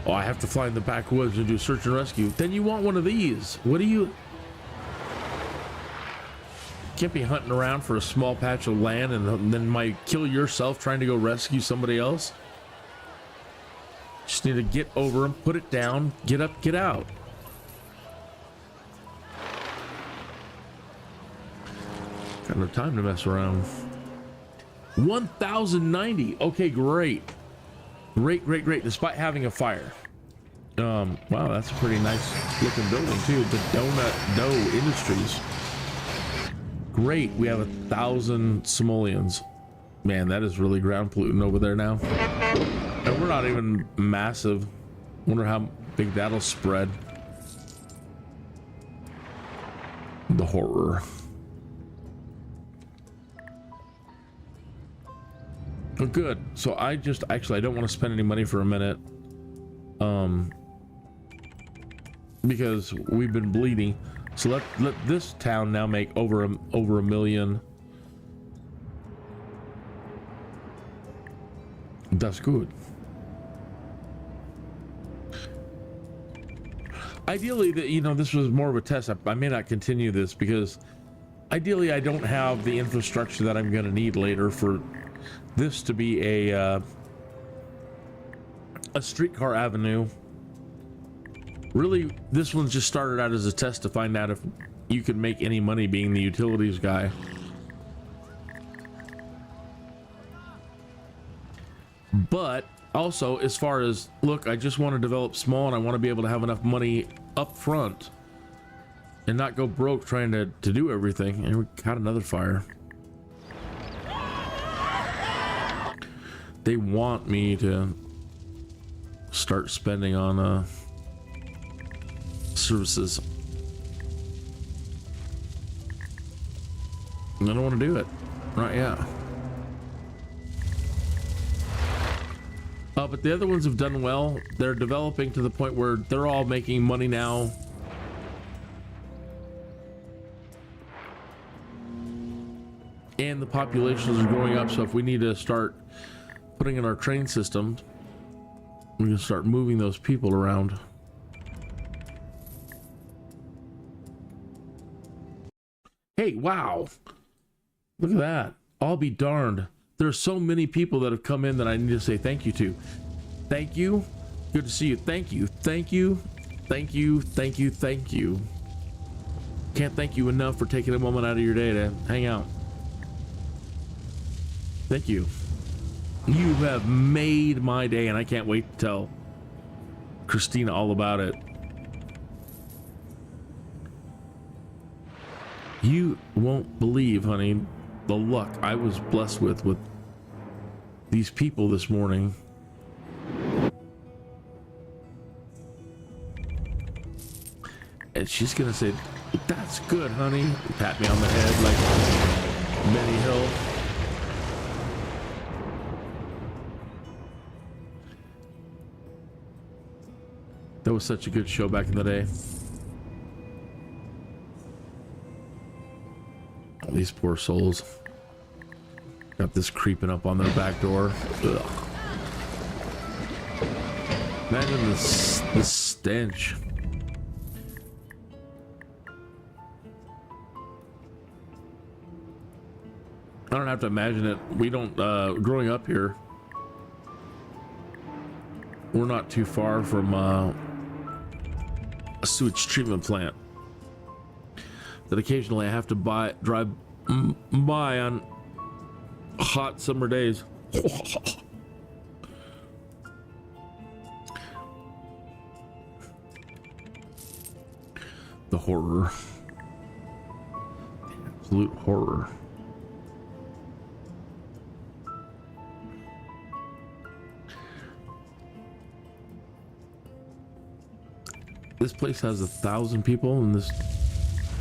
Oh, I have to fly in the backwoods and do search and rescue. Then you want one of these. What do you... Can't be hunting around for a small patch of land and then might kill yourself trying to go rescue somebody else. Just need to get over them, put it down, get up, get out. Got no time to mess around. 1,090. Okay, great. Great, despite having a fire. Wow, that's a pretty nice looking building too. The Donut Dough Industries. Great, we have 1,000 simoleons. Man, that is really ground polluting over there now. And we're not even massive. Wonder how big that'll spread. The horror. Oh, good. So I don't want to spend any money for a minute. Because we've been bleeding. So let this town now make over a million. That's good. Ideally, this was more of a test. I may not continue this because ideally I don't have the infrastructure that I'm going to need later for this to be a streetcar avenue. Really, this one's just started out as a test to find out if you can make any money being the utilities guy. But Also, as far as, look, I just want to develop small and I want to be able to have enough money up front and not go broke trying to do everything. And we got another fire. They want me to start spending on services. I don't want to do it. Not yet. But the other ones have done well. They're developing to the point where they're all making money now. And the populations are growing up, so if we need to start putting in our train system, we can start moving those people around. Hey, wow. Look at that. I'll be darned. There are so many people that have come in that I need to say thank you to. Thank you. Good to see you. Thank you. Thank you. Thank you. Thank you. Thank you. Can't thank you enough for taking a moment out of your day to hang out. Thank you. You have made my day, and I can't wait to tell Christina all about it. You won't believe, honey, the luck I was blessed with these people this morning. And she's gonna say, "That's good, honey." Pat me on the head like Benny Hill. That was such a good show back in the day. Oh, these poor souls. Got this creeping up on their back door. Ugh. Imagine this stench. I don't have to imagine it. We don't, growing up here, we're not too far from a sewage treatment plant that occasionally I have to drive by on hot summer days. The horror. The absolute horror. This place has 1,000 people in this.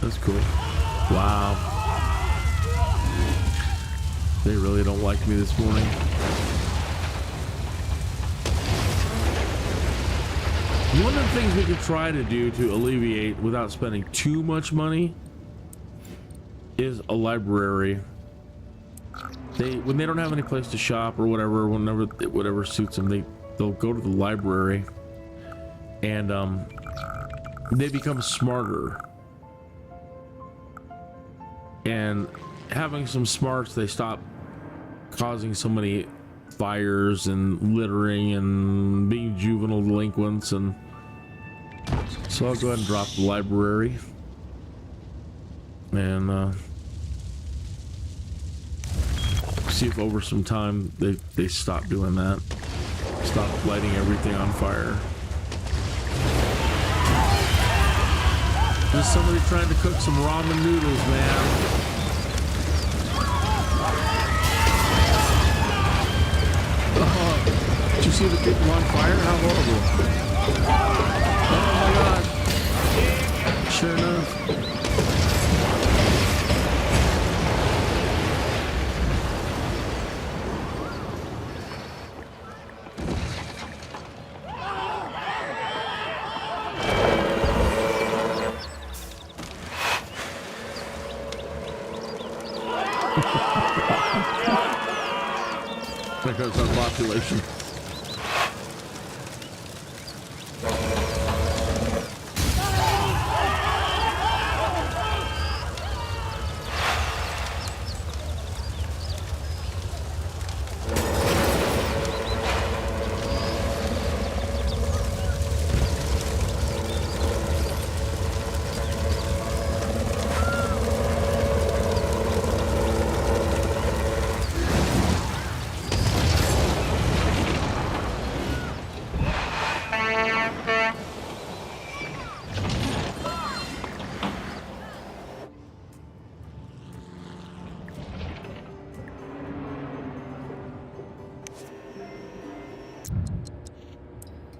That's cool. Wow. They really don't like me this morning. One of the things we could try to do to alleviate without spending too much money is a library. When they don't have any place to shop or whatever, whatever suits them, they'll go to the library and they become smarter. And having some smarts, they stop causing so many fires and littering and being juvenile delinquents. And so I'll go ahead and drop the library and see if over some time they stop doing that, stop lighting everything on fire. There's somebody trying to cook some ramen noodles, man. Oh, did you see the people on fire? How horrible. Oh my god. Sure enough. There goes our population.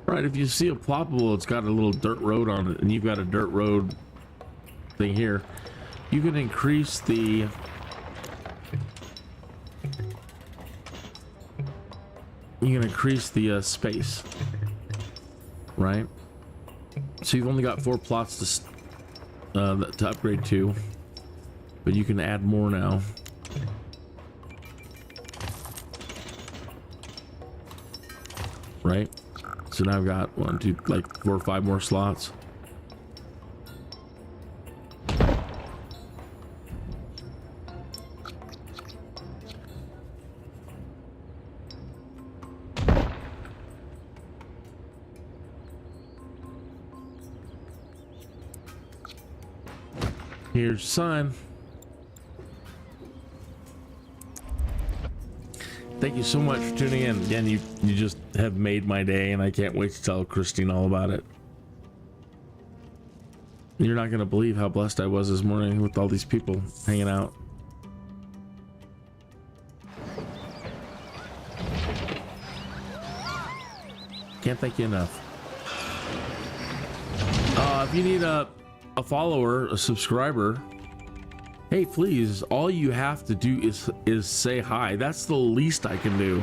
Right, if you see a ploppable, it's got a little dirt road on it, and you've got a dirt road thing here, you can increase the space, right? So you've only got 4 plots to upgrade to, but you can add more now. Right? So now I've got 1, 2, like 4 or 5 more slots. Here's the sign. Thank you so much for tuning in. Again, you just have made my day, and I can't wait to tell Christine all about it. You're not going to believe how blessed I was this morning with all these people hanging out. Can't thank you enough. If you need a follower, a subscriber, hey, please, all you have to do is say hi. That's the least I can do,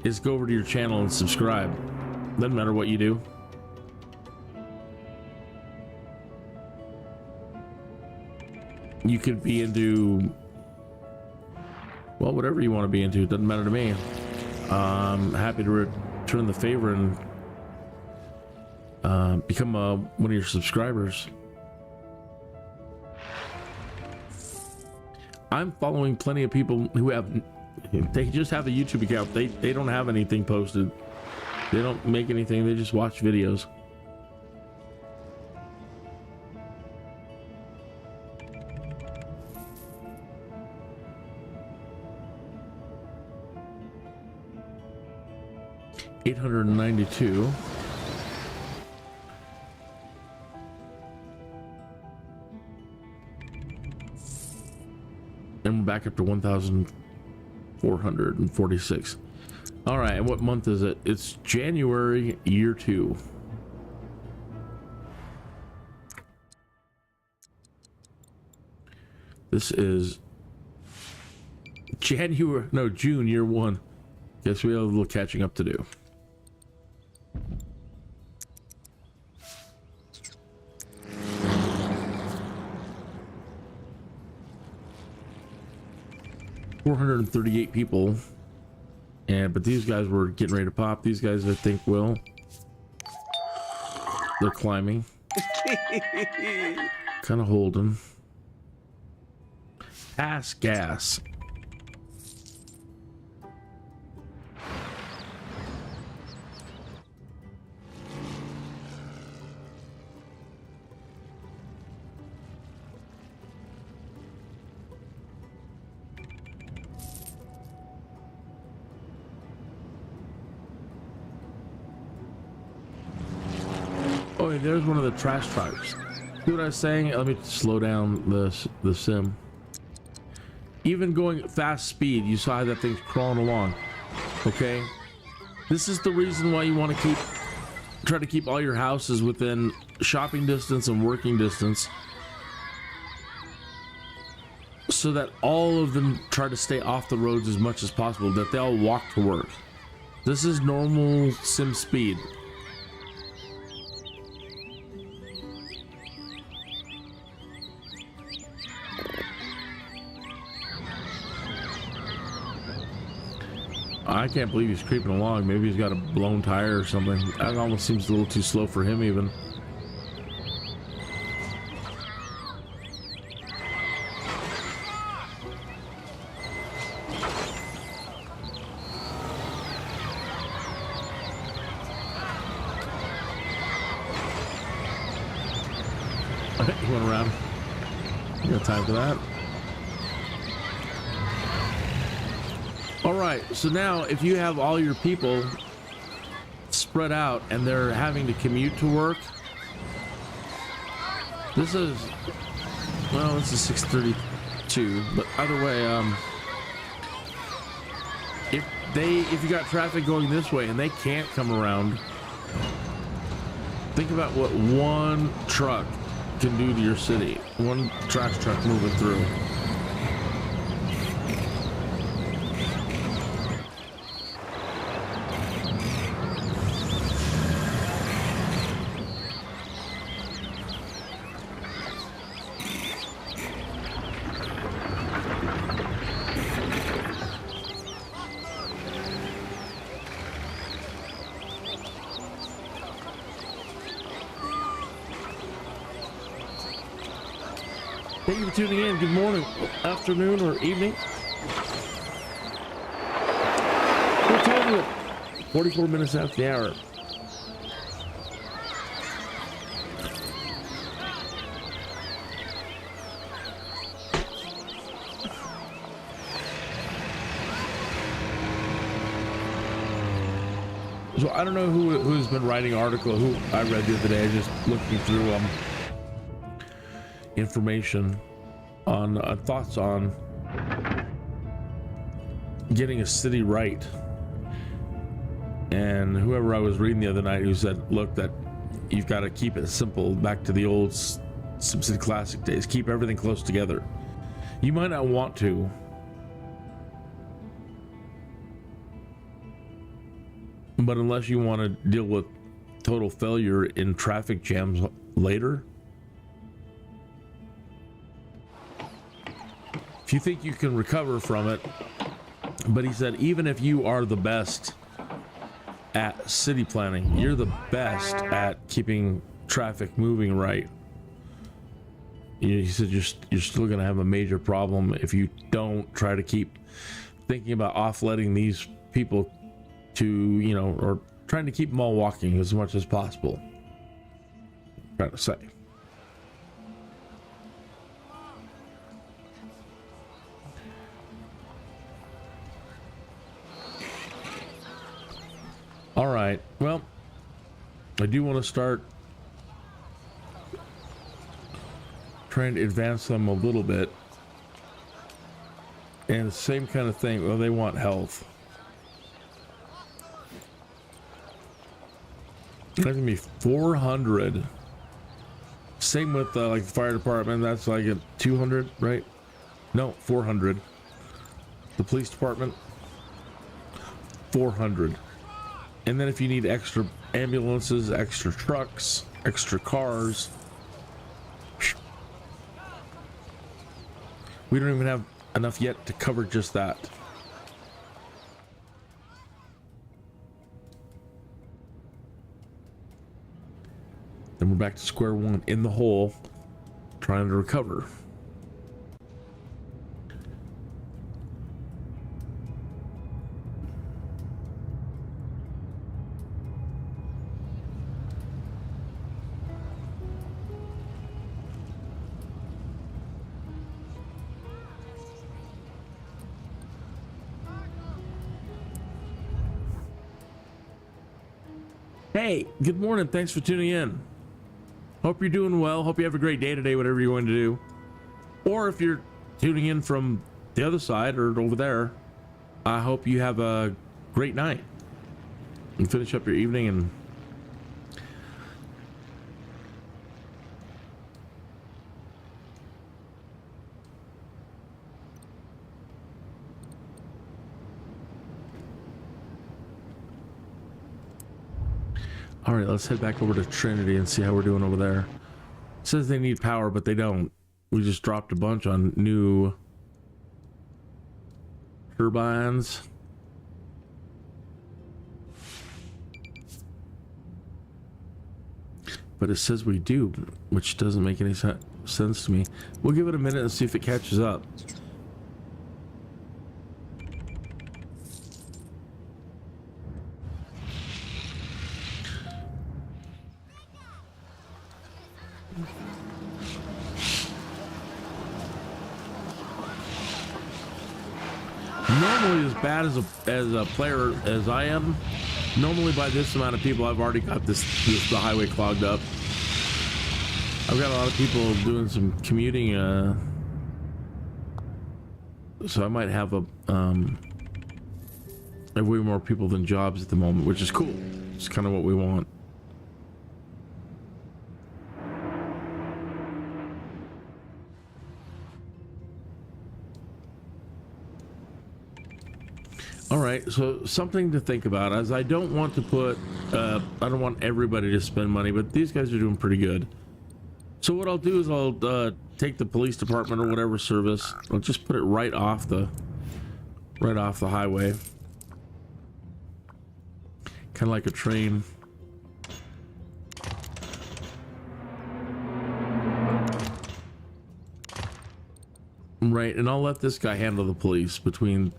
is go over to your channel and subscribe. Doesn't matter what you do. You could be into, well, whatever you want to be into. It doesn't matter to me. I'm happy to return the favor and become one of your subscribers. I'm following plenty of people who they just have a YouTube account. They don't have anything posted. They don't make anything. They just watch videos. $892. And we're back up to 1,446. All right, and what month is it? It's January, year 2. This is June, year 1. Guess we have a little catching up to do. $438 people, but these guys were getting ready to pop. These guys, I think, will. They're climbing. Kind of holding. Pass gas. Oh, there's one of the trash trucks. See what I was saying? Let me slow down the sim. Even going fast speed, you saw how that thing's crawling along. Okay, this is the reason why you want to try to keep all your houses within shopping distance and working distance, so that all of them try to stay off the roads as much as possible, that they all walk to work. This is normal sim speed. I can't believe he's creeping along. Maybe he's got a blown tire or something. That almost seems a little too slow for him even. He went around. You got time for that? All right, so now if you have all your people spread out and they're having to commute to work, this is 6:32, but either way, if you got traffic going this way and they can't come around, Think about what one truck can do to your city. One trash truck moving through. Thank you for tuning in. Good morning, afternoon, or evening. We're talking about 44 minutes after the hour. So I don't know who's been writing an article, who I read the other day, just looking through information on thoughts on getting a city right. And whoever I was reading the other night who said, look, that you've got to keep it simple, back to the old SimCity classic days, keep everything close together. You might not want to, but unless you want to deal with total failure in traffic jams later, if you think you can recover from it. But he said, even if you are the best at city planning, you're the best at keeping traffic moving right. He said you're still going to have a major problem if you don't try to keep thinking about offloading these people to, or trying to keep them all walking as much as possible. I'm trying to say. All right, well, I do want to start trying to advance them a little bit. And the same kind of thing, well, they want health. That's gonna be 400. Same with like the fire department, that's like a 200, right? No, 400. The police department, 400. And then if you need extra ambulances, extra trucks, extra cars, we don't even have enough yet to cover just that. Then we're back to square one in the hole, trying to recover. Hey, good morning. Thanks for tuning in. Hope you're doing well. Hope you have a great day today, whatever you're going to do. Or if you're tuning in from the other side or over there, I hope you have a great night and finish up your evening. And all right, let's head back over to Trinity and see how we're doing over there. It says they need power, but they don't. We just dropped a bunch on new turbines. But it says we do, which doesn't make any sense to me. We'll give it a minute and see if it catches up. Normally, as bad as a player as I am, normally by this amount of people, I've already got the highway clogged up. I've got a lot of people doing some commuting, so I might have way more people than jobs at the moment, which is cool. It's kind of what we want. All right, so something to think about, as I don't want to put, I don't want everybody to spend money, but these guys are doing pretty good. So what I'll do is I'll take the police department or whatever service. I'll just put it right off the highway, kind of like a train. Right, and I'll let this guy handle the police between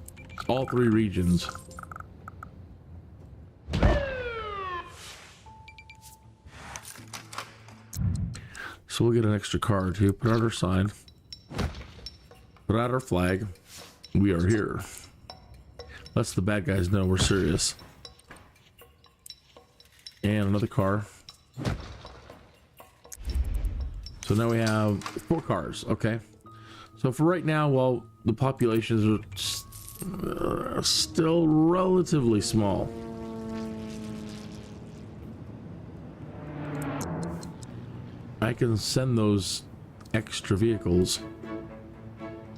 all three regions. So we'll get an extra car or two, put out our sign, put out our flag. We are here. Lets the bad guys know we're serious. And another car. So now we have 4 cars. Okay. So for right now, while the populations are still relatively small, I can send those extra vehicles,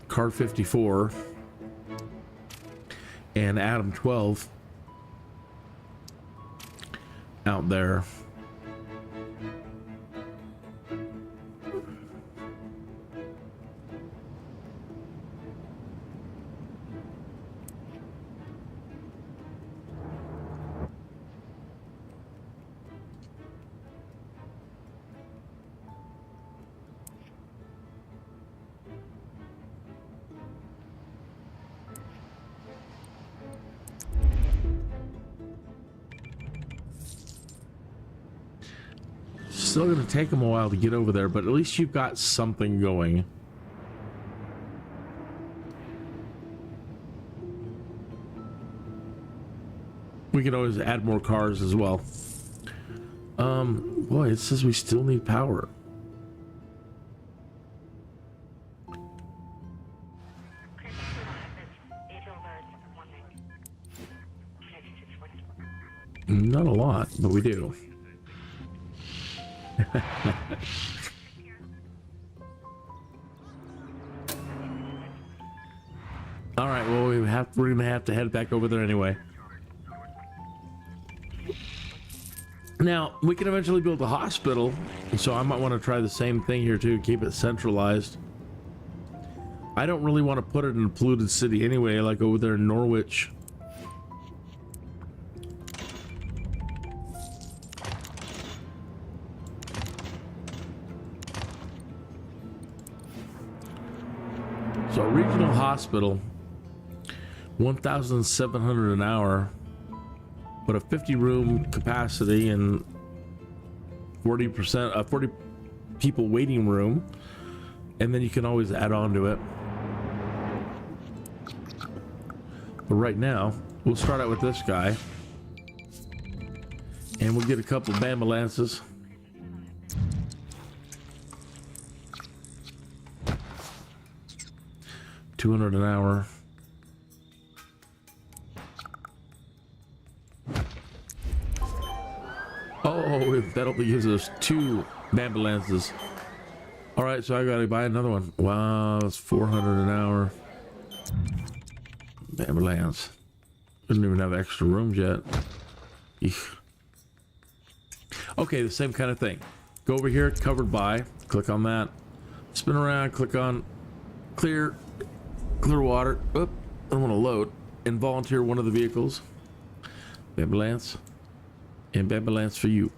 car 54 and Adam 12, out there. Still going to take them a while to get over there, but at least you've got something going. We can always add more cars as well. Boy, it says we still need power. Not a lot, but we do. All right, well, we're gonna have to head back over there anyway. Now we can eventually build a hospital, so I might want to try the same thing here too. Keep it centralized. I don't really want to put it in a polluted city anyway, like over there in Norwich. So a regional hospital, 1,700 an hour, but a 50-room capacity and 40 people waiting room, and then you can always add on to it. But right now, we'll start out with this guy, and we'll get a couple of ambulances. $200 an hour. Oh, that only gives us 2 ambulances. All right, so I gotta buy another one. Wow, that's $400 an hour. Ambulance. Doesn't even have extra rooms yet. Eek. Okay, the same kind of thing. Go over here, covered by. Click on that. Spin around. Click on clear water. Oop, I want to load and volunteer one of the vehicles. Ambulance. And ambulance for you.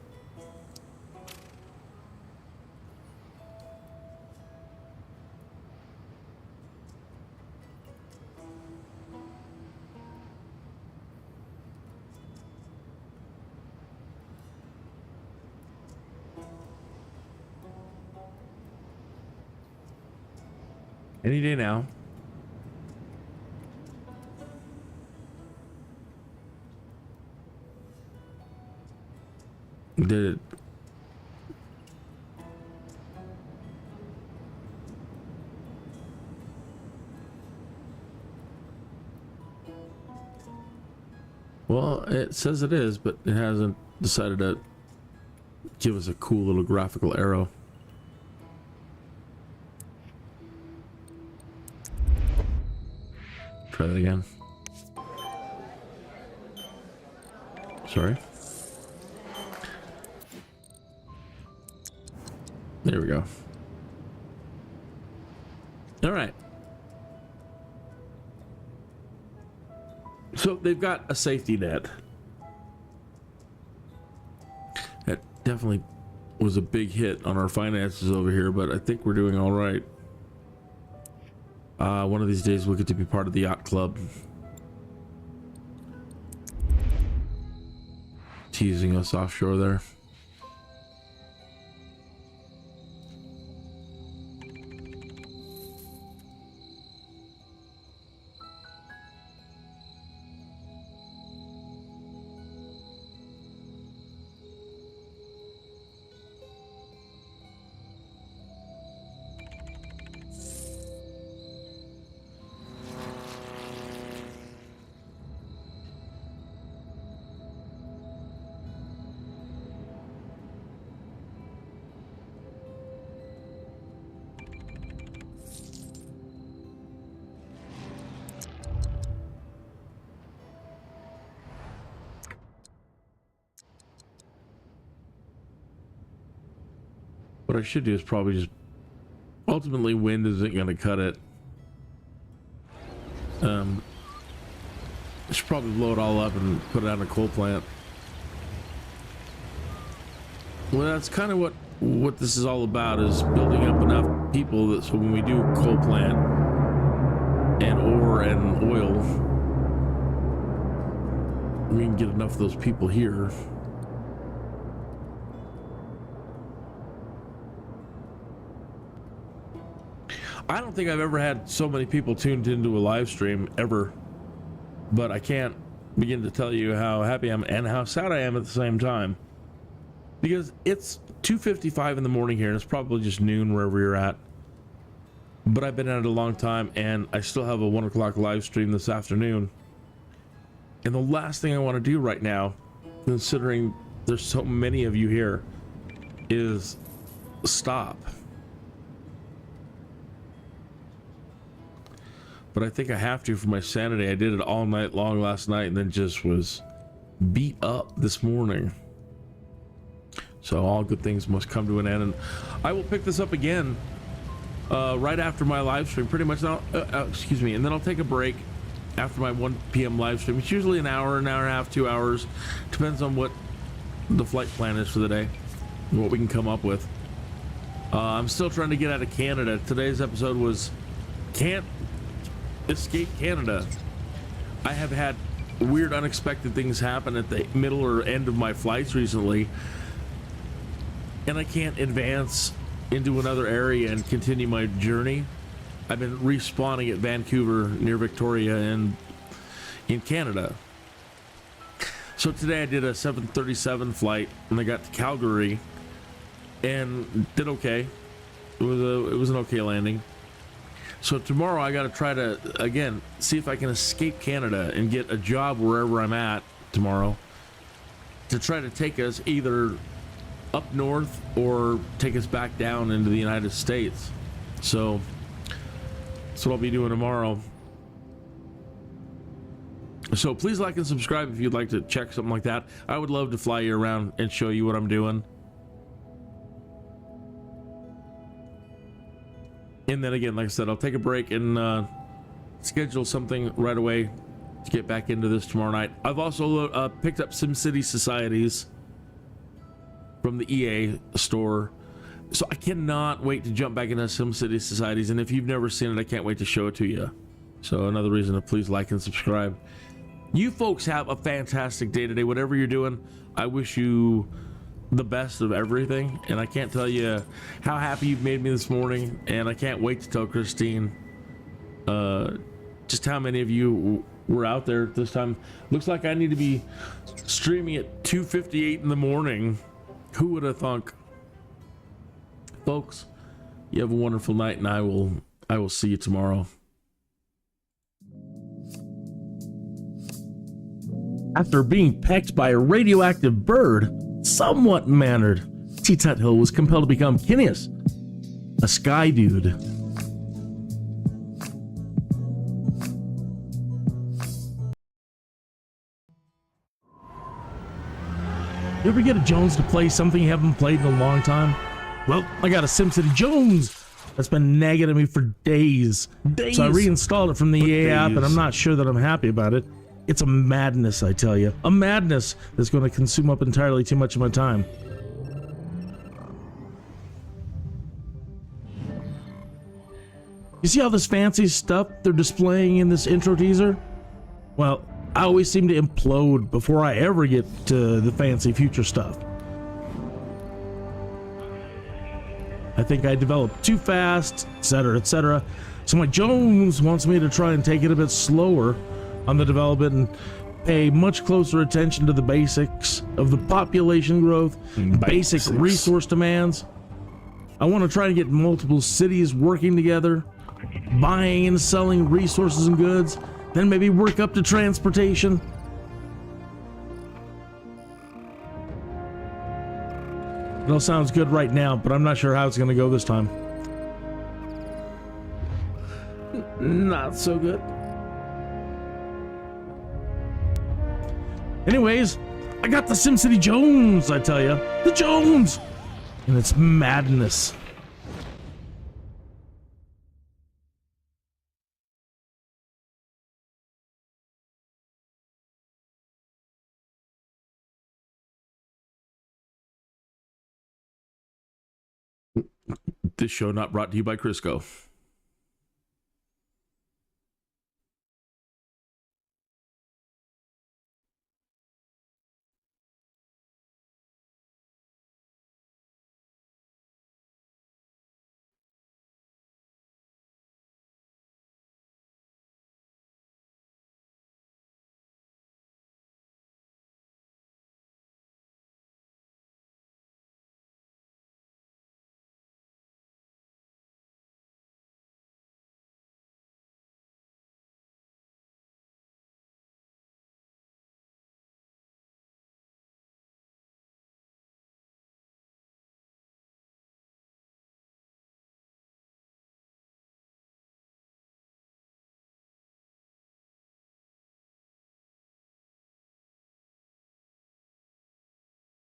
Any day now. Did it. Well, it says it is, but it hasn't decided to give us a cool little graphical arrow. Try that again. Sorry. There we go. All right. So they've got a safety net. That definitely was a big hit on our finances over here, but I think we're doing all right. One of these days we'll get to be part of the yacht club. Teasing us offshore there. What I should do is probably just ultimately wind isn't going to cut it. I should probably blow it all up and put it on a coal plant. Well, that's kind of what this is all about, is building up enough people that so when we do coal plant and ore and oil, we can get enough of those people here. I don't think I've ever had so many people tuned into a live stream ever, but I can't begin to tell you how happy I am and how sad I am at the same time, because it's 2:55 in the morning here and it's probably just noon wherever you're at, but I've been at it a long time and I still have a 1 o'clock live stream this afternoon, and the last thing I want to do right now, considering there's so many of you here, is stop. But I think I have to for my sanity. I did it all night long last night and then just was beat up this morning. So all good things must come to an end. And I will pick this up again right after my live stream, pretty much now. Excuse me. And then I'll take a break after my 1 p.m. live stream. It's usually an hour and a half, 2 hours. Depends on what the flight plan is for the day, what we can come up with. I'm still trying to get out of Canada. Today's episode was can't escape Canada. I have had weird unexpected things happen at the middle or end of my flights recently, and I can't advance into another area and continue my journey. I've been respawning at Vancouver near Victoria and in Canada. So today I did a 737 flight and I got to Calgary and did okay. It was an okay landing. So tomorrow I got to try to, again, see if I can escape Canada and get a job wherever I'm at tomorrow to try to take us either up north or take us back down into the United States. So that's what I'll be doing tomorrow. So please like and subscribe if you'd like to check something like that. I would love to fly you around and show you what I'm doing. And then again, like I said, I'll take a break and schedule something right away to get back into this tomorrow night. I've also picked up SimCity Societies from the EA store. So I cannot wait to jump back into SimCity Societies. And if you've never seen it, I can't wait to show it to you. So another reason to please like and subscribe. You folks have a fantastic day today. Whatever you're doing, I wish you the best of everything, and I can't tell you how happy you've made me this morning, and I can't wait to tell Christine just how many of you were out there at this time. Looks like I need to be streaming at 2:58 in the morning. Who would have thunk? Folks, you have a wonderful night, and I will see you tomorrow. After being pecked by a radioactive bird, somewhat mannered, T. Tuthill was compelled to become Kinneas, a sky dude. You ever get a Jones to play something you haven't played in a long time? Well, I got a SimCity Jones that's been nagging at me for days. So I reinstalled it from the EA app, and I'm not sure that I'm happy about it. It's a madness, I tell you. A madness that's going to consume up entirely too much of my time. You see all this fancy stuff they're displaying in this intro teaser? Well, I always seem to implode before I ever get to the fancy future stuff. I think I developed too fast, etc., etc. So my Jones wants me to try and take it a bit slower on the development and pay much closer attention to the basics of the population growth, basic resource demands. I want to try and get multiple cities working together, buying and selling resources and goods, then maybe work up to transportation. It all sounds good right now, but I'm not sure how it's going to go this time. Not so good. Anyways, I got the SimCity Jones, I tell you. The Jones! And it's madness. This show not brought to you by Crisco.